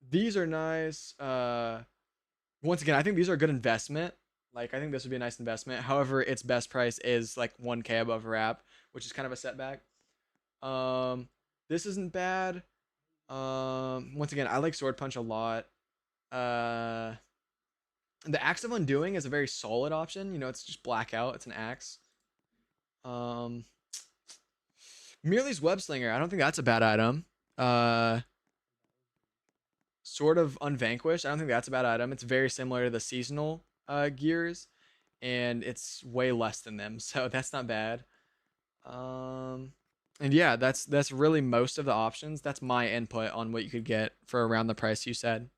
these are nice. Once again, I think these are a good investment. Like I think this would be a nice investment. However, its best price is like 1K above wrap, which is kind of a setback. Um, this isn't bad. Once again, I like Sword Punch a lot. Uh, the Axe of Undoing is a very solid option. You know, it's just blackout. It's an axe. Um, Merely's Web Slinger. I don't think that's a bad item. Uh, sort of Unvanquished. I don't think that's a bad item. It's very similar to the seasonal gears, and it's way less than them, so that's not bad. Um, and yeah, that's really most of the options. That's my input on what you could get for around the price you said.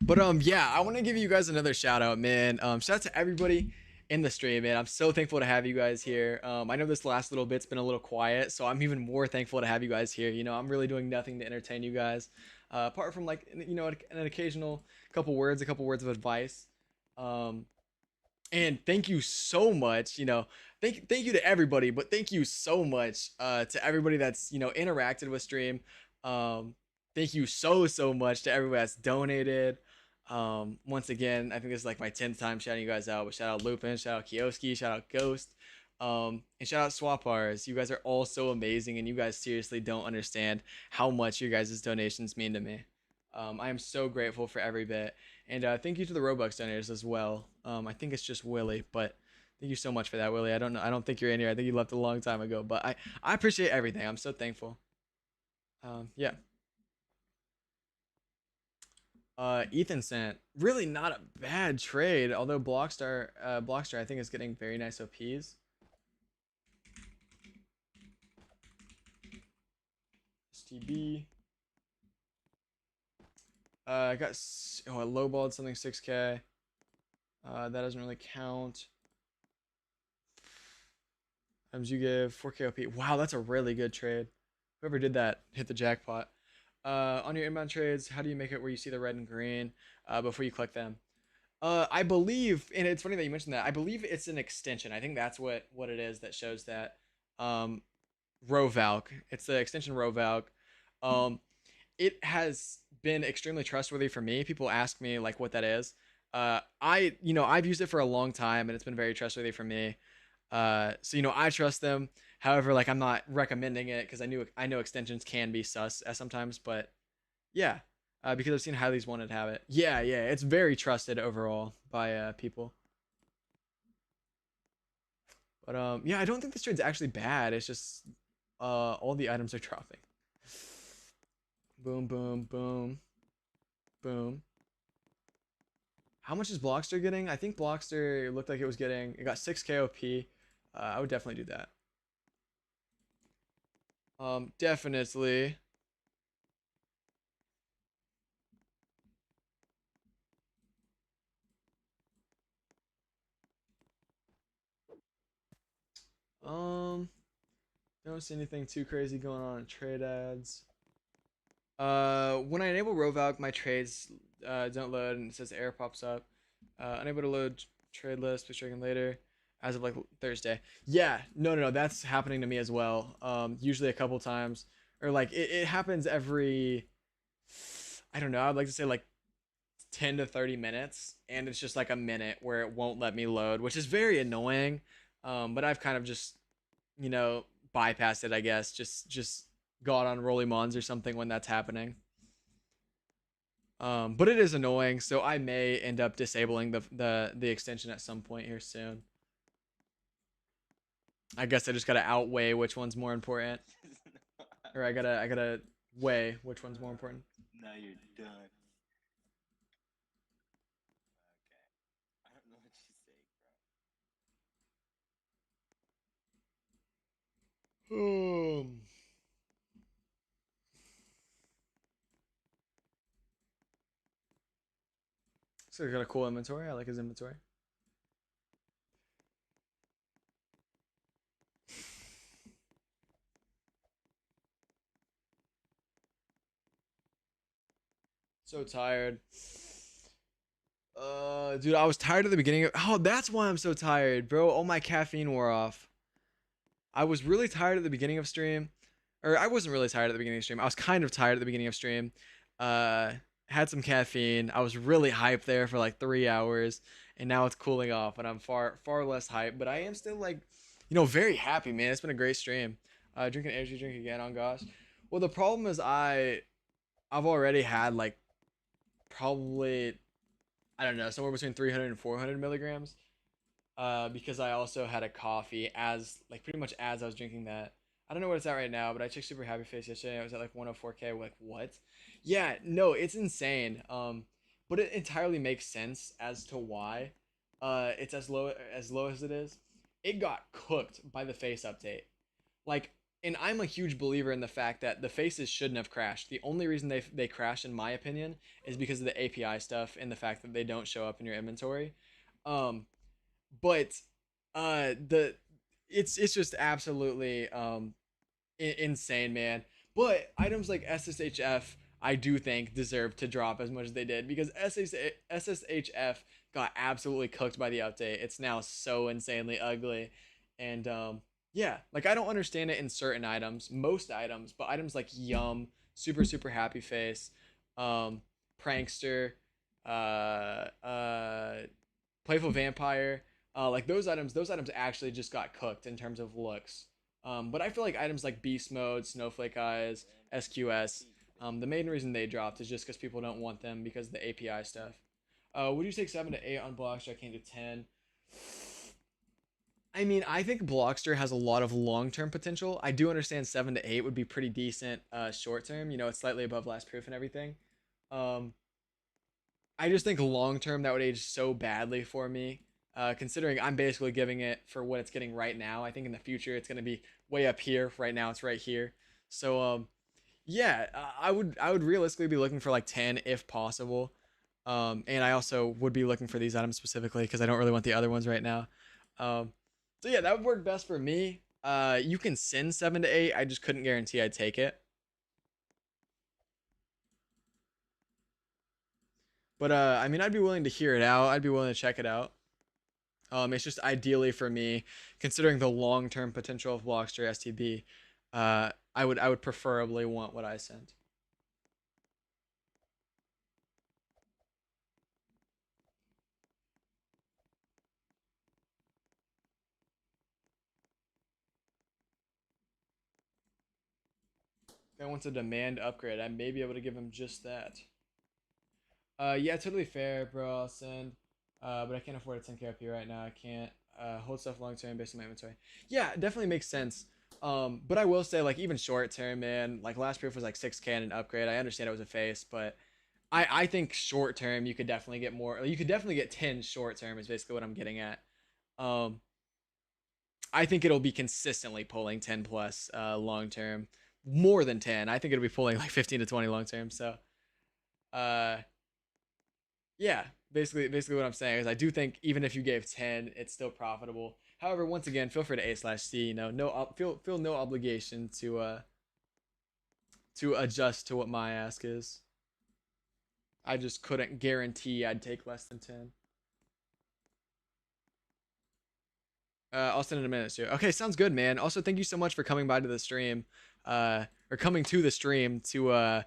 But yeah, I want to give you guys another shout out, man. Shout out to everybody in the stream, man. I'm so thankful to have you guys here. I know this last little bit's been a little quiet, so I'm even more thankful to have you guys here. You know, I'm really doing nothing to entertain you guys, apart from like you know an occasional couple words of advice. Um, and thank you so much. You know, thank you to everybody, but thank you so much to everybody that's you know interacted with stream. Um, thank you so much to everybody that's donated. Once again, I think this is like my 10th time shouting you guys out. But shout out Lupin, shout out Kioski, shout out Ghost, and shout out Swapars. You guys are all so amazing, and you guys seriously don't understand how much your guys' donations mean to me. I am so grateful for every bit. And thank you to the Robux donors as well. I think it's just Willie, but thank you so much for that, Willie. I don't know. I don't think you're in here. I think you left a long time ago, but I appreciate everything. I'm so thankful. Yeah. Ethan sent really not a bad trade, although Blockstar I think is getting very nice OPs. STB. I got I lowballed something 6K. That doesn't really count. Items you give 4K OP. Wow, that's a really good trade. Whoever did that hit the jackpot. On your inbound trades, how do you make it where you see the red and green before you click them? I believe, and it's funny that you mentioned that. I believe it's an extension. I think that's what it is that shows that. Rovalk. It's the extension Rovalk. It has been extremely trustworthy for me. People ask me like what that is. I've used it for a long time and it's been very trustworthy for me. So I trust them. However, like I'm not recommending it because I know extensions can be sus at sometimes, but yeah, because I've seen Highly's wanted have it. Yeah, it's very trusted overall by people. But yeah, I don't think this trade's actually bad. It's just all the items are dropping. Boom, boom, boom, boom. How much is Blockster getting? I think Blockster looked like it got 6 KOP. I would definitely do that. Definitely. Don't see anything too crazy going on in trade ads. When I enable Rovalk, my trades don't load and it says error pops up. Unable to load trade list, please check in later. As of like Thursday. Yeah, no, that's happening to me as well. Usually a couple times, or like it happens every. I don't know. I'd like to say like 10 to 30 minutes, and it's just like a minute where it won't let me load, which is very annoying. But I've kind of just, bypassed it. I guess just got on Rolly Mons or something when that's happening. But it is annoying, so I may end up disabling the extension at some point here soon. I guess I just gotta outweigh which one's more important, or I gotta weigh which one's more important.
Now you're done. Okay. I don't know what you say, bro.
So he's got a cool inventory. I like his inventory. So tired. Dude, I was tired at the beginning of. Oh, that's why I'm so tired, bro. All my caffeine wore off. I was really tired at the beginning of stream, or I wasn't really tired at the beginning of stream. I was kind of tired at the beginning of stream. Uh, had some caffeine. I was really hyped there for like 3 hours, and now it's cooling off, and I'm far less hyped. But I am still like, very happy, man. It's been a great stream. Drinking energy drink again. On gosh. Well, the problem is I've already had like probably, I don't know, somewhere between 300 and 400 milligrams. Because I also had a coffee as like pretty much as I was drinking that. I don't know what it's at right now, but I checked Super Happy Face yesterday. I was at like 104K. Like what? Yeah, no, it's insane. But it entirely makes sense as to why it's as low as it is. It got cooked by the face update. Like, and I'm a huge believer in the fact that the faces shouldn't have crashed. The only reason they crashed, in my opinion, is because of the API stuff and the fact that they don't show up in your inventory. But the it's just absolutely insane, man. But items like SSHF, I do think deserve to drop as much as they did because SSHF got absolutely cooked by the update. It's now so insanely ugly, and yeah, like I don't understand it in certain items, most items, but items like Yum, Super Happy Face, Prankster, Playful Vampire, like those items actually just got cooked in terms of looks. But I feel like items like Beast Mode, Snowflake Eyes, SQS, the main reason they dropped is just because people don't want them because of the API stuff. Would you take 7 to 8 on Blockster? I can't do 10. I mean, I think Blockster has a lot of long-term potential. I do understand 7 to 8 would be pretty decent short-term. It's slightly above last proof and everything. Um, I just think long-term that would age so badly for me. Considering I'm basically giving it for what it's getting right now. I think in the future it's going to be way up here. Right now it's right here. So yeah, I would realistically be looking for like 10 if possible. And I also would be looking for these items specifically because I don't really want the other ones right now. So yeah, that would work best for me. You can send 7 to 8. I just couldn't guarantee I'd take it. But I mean, I'd be willing to hear it out. I'd be willing to check it out. It's just ideally for me, considering the long-term potential of Blockster STB, I would preferably want what I sent. If I want a demand upgrade, I may be able to give him just that. Yeah, totally fair, bro. I'll send. But I can't afford a 10K up here right now. I can't hold stuff long term based on my inventory. Yeah, it definitely makes sense. But I will say, like, even short term, man, like last proof was like 6K and an upgrade. I understand it was a face, but I think short term you could definitely get more. You could definitely get 10 short term is basically what I'm getting at. Um, I think it'll be consistently pulling 10 plus long term, more than 10. I think it'll be pulling like 15 to 20 long term. So, uh, yeah, basically what I'm saying is I do think even if you gave 10, it's still profitable. However, once again, feel free to A/C. Feel no obligation to adjust to what my ask is. I just couldn't guarantee I'd take less than 10. I'll send in a minute too. Okay, sounds good, man. Also, thank you so much for coming by to the stream, or coming to the stream to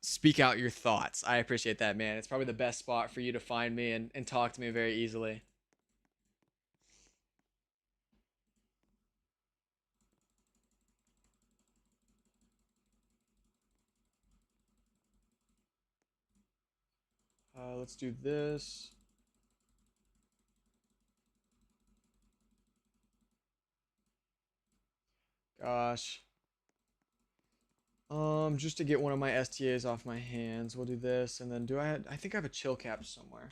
speak out your thoughts. I appreciate that, man. It's probably the best spot for you to find me and talk to me very easily. Let's do this. Gosh. Just to get one of my STAs off my hands, we'll do this, and then I think I have a chill cap somewhere.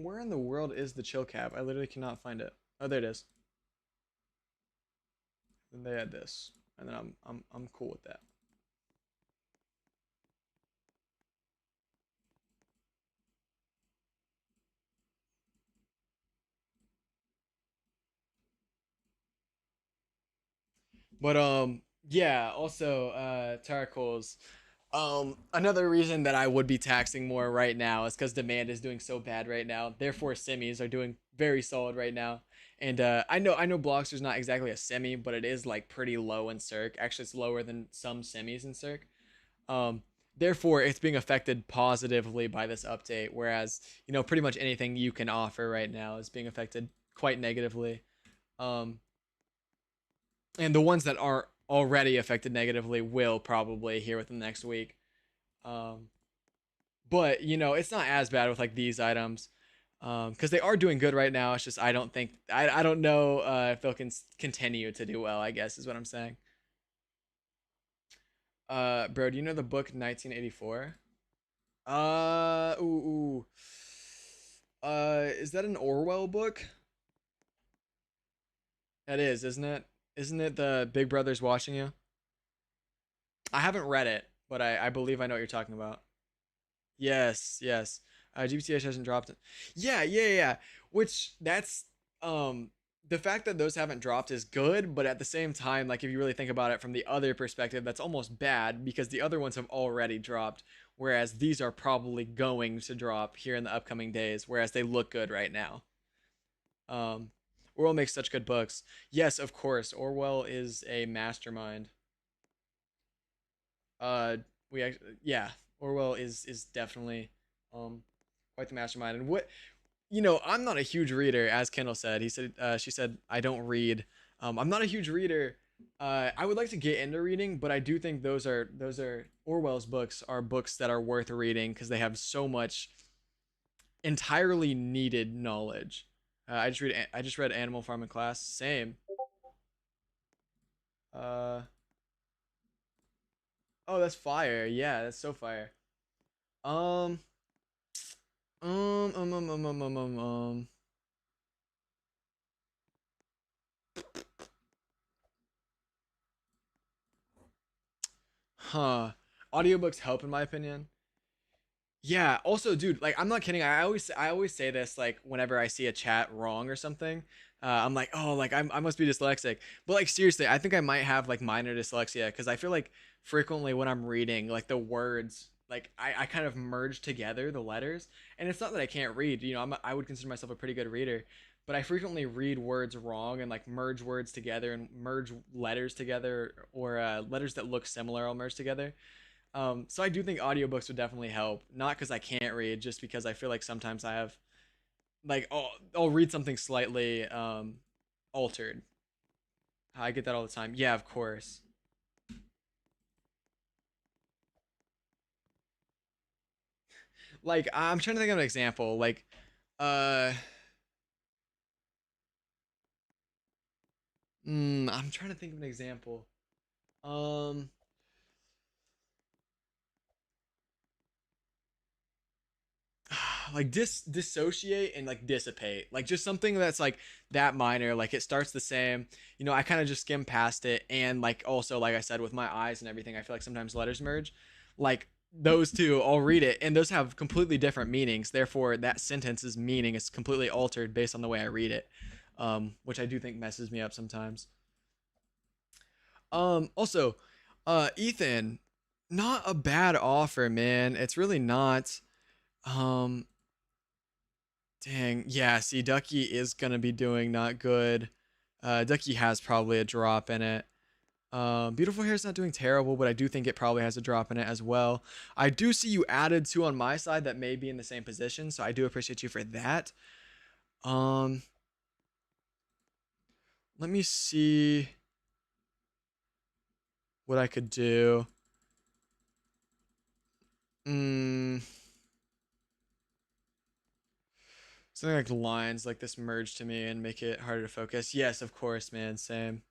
Where in the world is the chill cap? I literally cannot find it. Oh, there it is. And they had this, and then I'm cool with that. But yeah, also Taracoles. Another reason that I would be taxing more right now is because demand is doing so bad right now. Therefore, semis are doing very solid right now. And I know Blockster's not exactly a semi, but it is like pretty low in Circ. Actually, it's lower than some semis in Circ. Um, Therefore, it's being affected positively by this update. Whereas, pretty much anything you can offer right now is being affected quite negatively. Um, and the ones that are already affected negatively will probably here within the next week. Um, but it's not as bad with like these items, because they are doing good right now. It's just I don't know if they'll continue to do well. I guess is what I'm saying. Bro, do you know the book 1984? Ooh. Is that an Orwell book? That is, isn't it? Isn't it the Big Brother's watching you? I haven't read it, but I believe I know what you're talking about. Yes, yes. GBTH hasn't dropped it. Yeah, yeah, yeah. Which that's the fact that those haven't dropped is good, but at the same time, like if you really think about it from the other perspective, that's almost bad because the other ones have already dropped, whereas these are probably going to drop here in the upcoming days, whereas they look good right now. Um, Orwell makes such good books. Yes, of course, Orwell is a mastermind. Uh, yeah, Orwell is definitely quite the mastermind. And I'm not a huge reader, as Kendall said. She said I don't read. I'm not a huge reader. I would like to get into reading, but I do think those are Orwell's books are books that are worth reading because they have so much entirely needed knowledge. I just read Animal Farm in class. Same. Uh oh, that's fire. Yeah, that's so fire. Um um um um um um um um. um. Huh. Audiobooks help in my opinion. Yeah. Also, dude, like I'm not kidding. I always say this like whenever I see a chat wrong or something. I'm like, oh, like I must be dyslexic. But like seriously, I think I might have like minor dyslexia because I feel like frequently when I'm reading, like the words, like I kind of merge together the letters. And it's not that I can't read. I would consider myself a pretty good reader, but I frequently read words wrong and like merge words together and merge letters together or letters that look similar. I'll merge together. So I do think audiobooks would definitely help. Not because I can't read, just because I feel like sometimes I have like I'll read something slightly altered. I get that all the time. Yeah, of course. Like I'm trying to think of an example. Like uh I'm trying to think of an example. Um like dissociate and like dissipate, like just something that's like that minor, like it starts the same. I kind of just skim past it, and like also like I said with my eyes and everything, I feel like sometimes letters merge. Like those two, I'll read it and those have completely different meanings, therefore that sentence's meaning is completely altered based on the way I read it, which I do think messes me up sometimes. Also, Ethan, not a bad offer, man. It's really not. um Dang. Yeah, see, Ducky is gonna be doing not good. Ducky has probably a drop in it. Beautiful hair is not doing terrible, but I do think it probably has a drop in it as well. I do see you added two on my side that may be in the same position, so I do appreciate you for that. Um, let me see what I could do. Something like lines like this merge to me and make it harder to focus. Yes, of course, man. Same.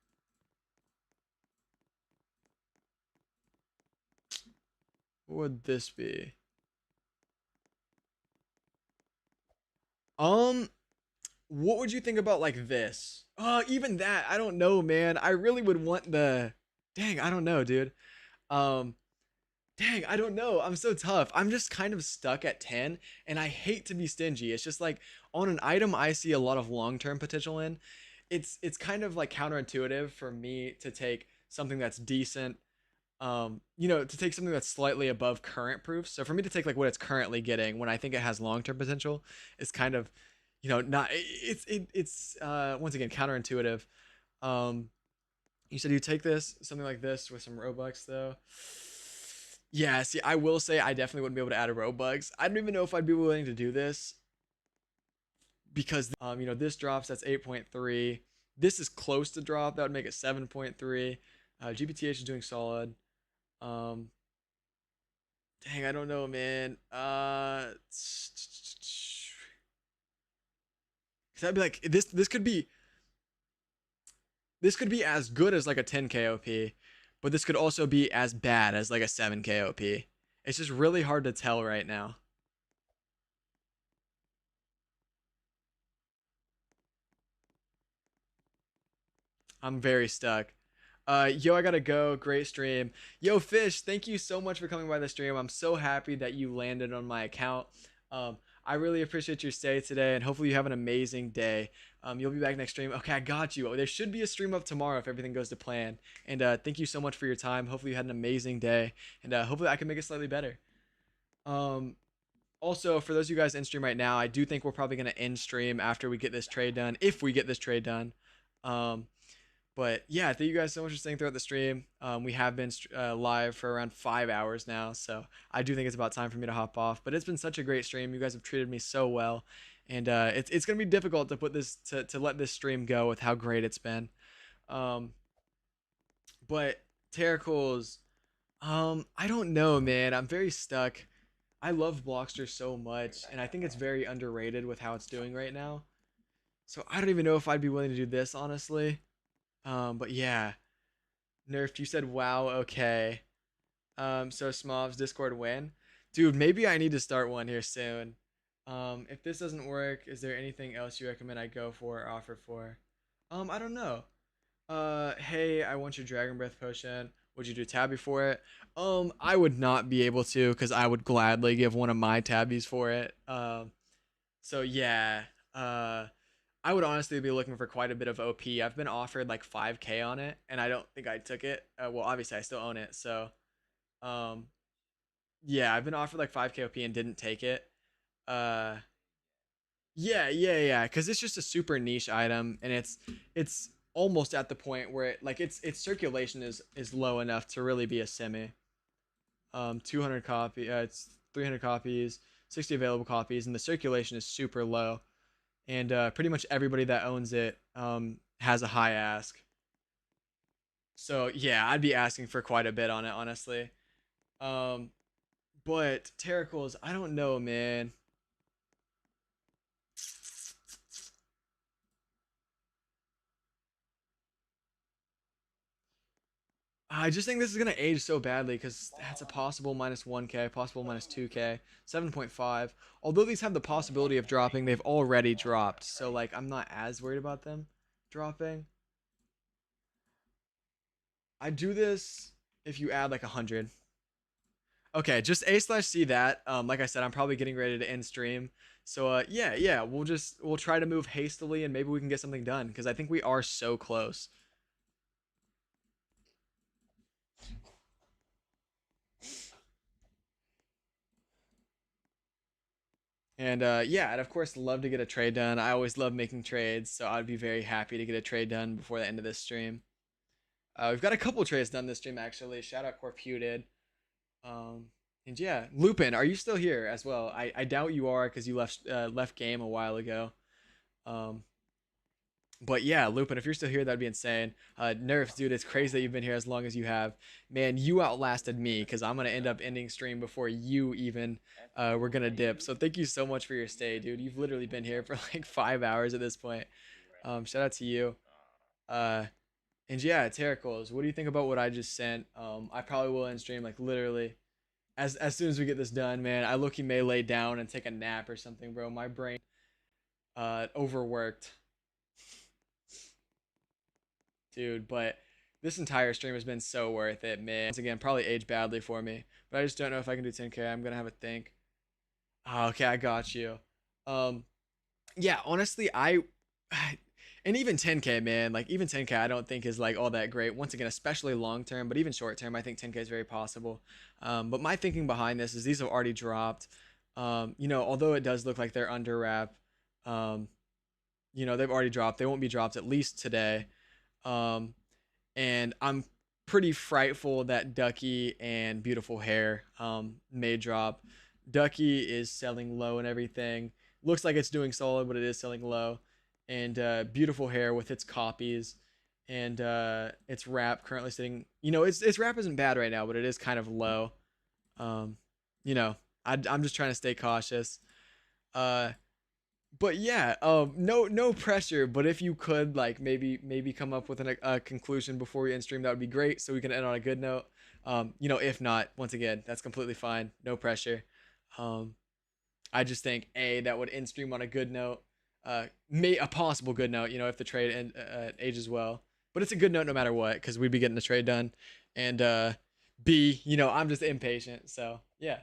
What would this be? What would you think about like this? Even that, I don't know, man. I really would want the. Dang, I don't know, dude. Um, Dang, I don't know. I'm so tough. I'm just kind of stuck at 10, and I hate to be stingy. It's just like on an item I see a lot of long-term potential in. It's kind of like counterintuitive for me to take something that's decent, to take something that's slightly above current proofs. So for me to take like what it's currently getting when I think it has long-term potential is kind of, not it's once again counterintuitive. Um, you said you take this something like this with some Robux though. Yeah, see, I will say I definitely wouldn't be able to add a Robux. I don't even know if I'd be willing to do this because this drops, that's 8.3. This is close to drop, that would make it 7.3. GBTH is doing solid. Um Dang, I don't know, man. Cause I'd be like this could be as good as like a 10 KOP, but this could also be as bad as like a 7 KOP. It's just really hard to tell right now. I'm very stuck. Yo, I gotta go. Great stream. Yo, Fish, thank you so much for coming by the stream. I'm so happy that you landed on my account. I really appreciate your stay today, and hopefully you have an amazing day. You'll be back next stream. Okay, I got you. There should be a stream up tomorrow if everything goes to plan. And thank you so much for your time. Hopefully you had an amazing day, and hopefully I can make it slightly better. Um, Also, for those of you guys in stream right now, I do think we're probably gonna end stream after we get this trade done, if we get this trade done. Um, but yeah, thank you guys so much for staying throughout the stream. We have been live for around 5 hours now, so I do think it's about time for me to hop off. But it's been such a great stream. You guys have treated me so well, and it's gonna be difficult to put this to let this stream go with how great it's been. Um, but Terracles, I don't know, man. I'm very stuck. I love Blockster so much, and I think it's very underrated with how it's doing right now. So I don't even know if I'd be willing to do this, honestly. But yeah, Nerfed, you said wow, okay. So Smov's Discord win. Dude, maybe I need to start one here soon. If this doesn't work, is there anything else you recommend I go for or offer for? I don't know. Hey, I want your Dragon Breath potion. Would you do tabby for it? I would not be able to because I would gladly give one of my tabbies for it. So yeah. I would honestly be looking for quite a bit of OP. I've been offered like 5K on it, and I don't think I took it. Well, obviously I still own it, so um, yeah, I've been offered like 5K OP and didn't take it. Uh, yeah, because it's just a super niche item, and it's almost at the point where its circulation is low enough to really be a semi. 200 copy, it's 300 copies, 60 available copies, and the circulation is super low. And pretty much everybody that owns it has a high ask. So yeah, I'd be asking for quite a bit on it, honestly. But Terracles, I don't know, man. I just think this is gonna age so badly because that's a possible minus 1K, possible minus 2K, 7.5. Although these have the possibility of dropping, they've already dropped. So like, I'm not as worried about them dropping. I do this if you add like 100. Okay, just A/C that. Like I said, I'm probably getting ready to end stream. So yeah, we'll try to move hastily and maybe we can get something done because I think we are so close. And yeah, I'd of course love to get a trade done. I always love making trades, so I'd be very happy to get a trade done before the end of this stream. We've got a couple trades done this stream actually. Shout out Corputed. And yeah, Lupin, are you still here as well? I doubt you are because you left game a while ago. But yeah, Lupin, if you're still here, that'd be insane. Nerfs, dude, it's crazy that you've been here as long as you have. Man, you outlasted me because I'm gonna end up ending stream before you even were gonna dip. So thank you so much for your stay, dude. You've literally been here for like 5 hours at this point. Shout out to you. And yeah, Terracles, what do you think about what I just sent? I probably will end stream like literally as soon as we get this done, man. I look, he may lay down and take a nap or something, bro. My brain overworked. Dude, but this entire stream has been so worth it, man. Once again, probably aged badly for me, but I just don't know if I can do 10K. I'm gonna have a think. Oh, okay, I got you. Yeah, honestly, and even 10K, man, like even 10K, I don't think is like all that great. Once again, especially long term, but even short term, I think 10K is very possible. But my thinking behind this is these have already dropped. You know, although it does look like they're under wrap, you know, they've already dropped. They won't be dropped at least today. And I'm pretty frightful that Ducky and Beautiful Hair may drop. Ducky is selling low and everything. Looks like it's doing solid, but it is selling low. And Beautiful Hair with its copies and its wrap currently sitting. You know, its wrap isn't bad right now, but it is kind of low. You know, I'm just trying to stay cautious. But yeah, no pressure. But if you could like maybe come up with a conclusion before we end stream, that would be great. So we can end on a good note. You know, if not, once again, that's completely fine. No pressure. I just think that would end stream on a good note. A possible good note. You know, if the trade ages well. But it's a good note no matter what, because we'd be getting the trade done. And B, you know, I'm just impatient. So yeah.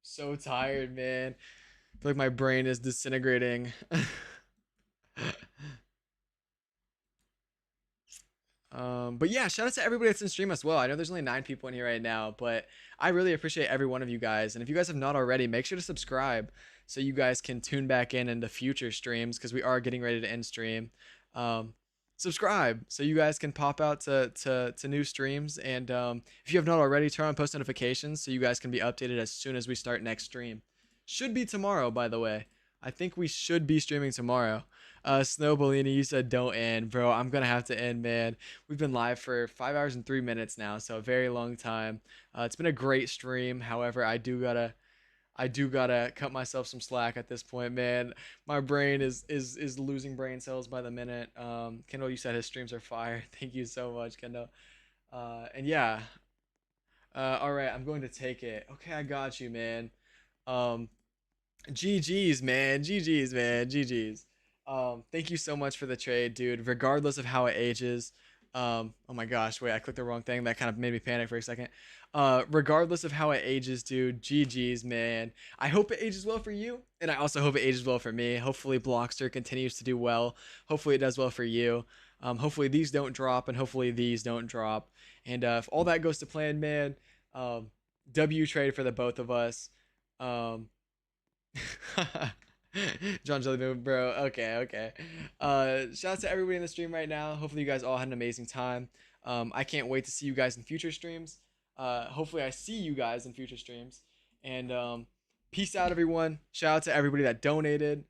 So tired, man. I feel like my brain is disintegrating. But yeah, shout out to everybody that's in stream as well. I know there's only 9 people in here right now, but I really appreciate every one of you guys. And if you guys have not already, make sure to subscribe so you guys can tune back in the future streams because we are getting ready to end stream. Subscribe so you guys can pop out to new streams. And if you have not already, turn on post notifications so you guys can be updated as soon as we start next stream. Should be tomorrow, by the way. I think we should be streaming tomorrow. Snow Bellini, you said don't end, bro. I'm gonna have to end, man. We've been live for 5 hours and 3 minutes now, so a very long time. It's been a great stream. However, I do gotta cut myself some slack at this point, man. My brain is losing brain cells by the minute. Kendall, you said his streams are fire. Thank you so much, Kendall. And yeah. All right, I'm going to take it. Okay, I got you, man. GG's, man. GG's, man. GG's. Thank you so much for the trade, dude. Regardless of how it ages. Oh my gosh, wait, I clicked the wrong thing. That kind of made me panic for a second. Regardless of how it ages, dude, GG's, man. I hope it ages well for you, and I also hope it ages well for me. Hopefully Blockster continues to do well. Hopefully it does well for you. Hopefully these don't drop, and hopefully these don't drop. And if all that goes to plan, man, W trade for the both of us. John Jellybean, bro. Okay. Shout out to everybody in the stream right now. Hopefully you guys all had an amazing time. I can't wait to see you guys in future streams. Hopefully I see you guys in future streams. And peace out, everyone. Shout out to everybody that donated.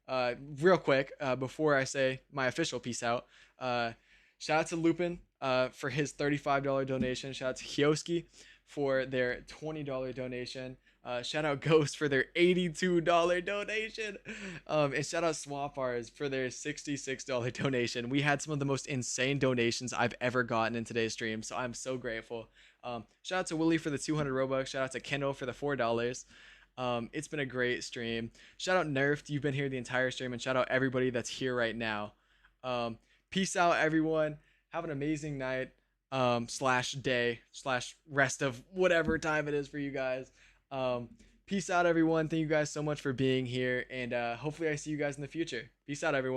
Real quick, before I say my official peace out, shout out to Lupin for his $35 donation. Shout out to Hioski for their $20 donation. Shout out Ghost for their $82 donation. And shout out Swapars for their $66 donation. We had some of the most insane donations I've ever gotten in today's stream, so I'm so grateful. Shout out to Willie for the 200 Robux. Shout out to Kendall for the $4. It's been a great stream. Shout out Nerfed, you've been here the entire stream, and shout out everybody that's here right now. Peace out, everyone. Have an amazing night, / day / rest of whatever time it is for you guys. Peace out, everyone. Thank you guys so much for being here, and hopefully I see you guys in the future. Peace out, everyone.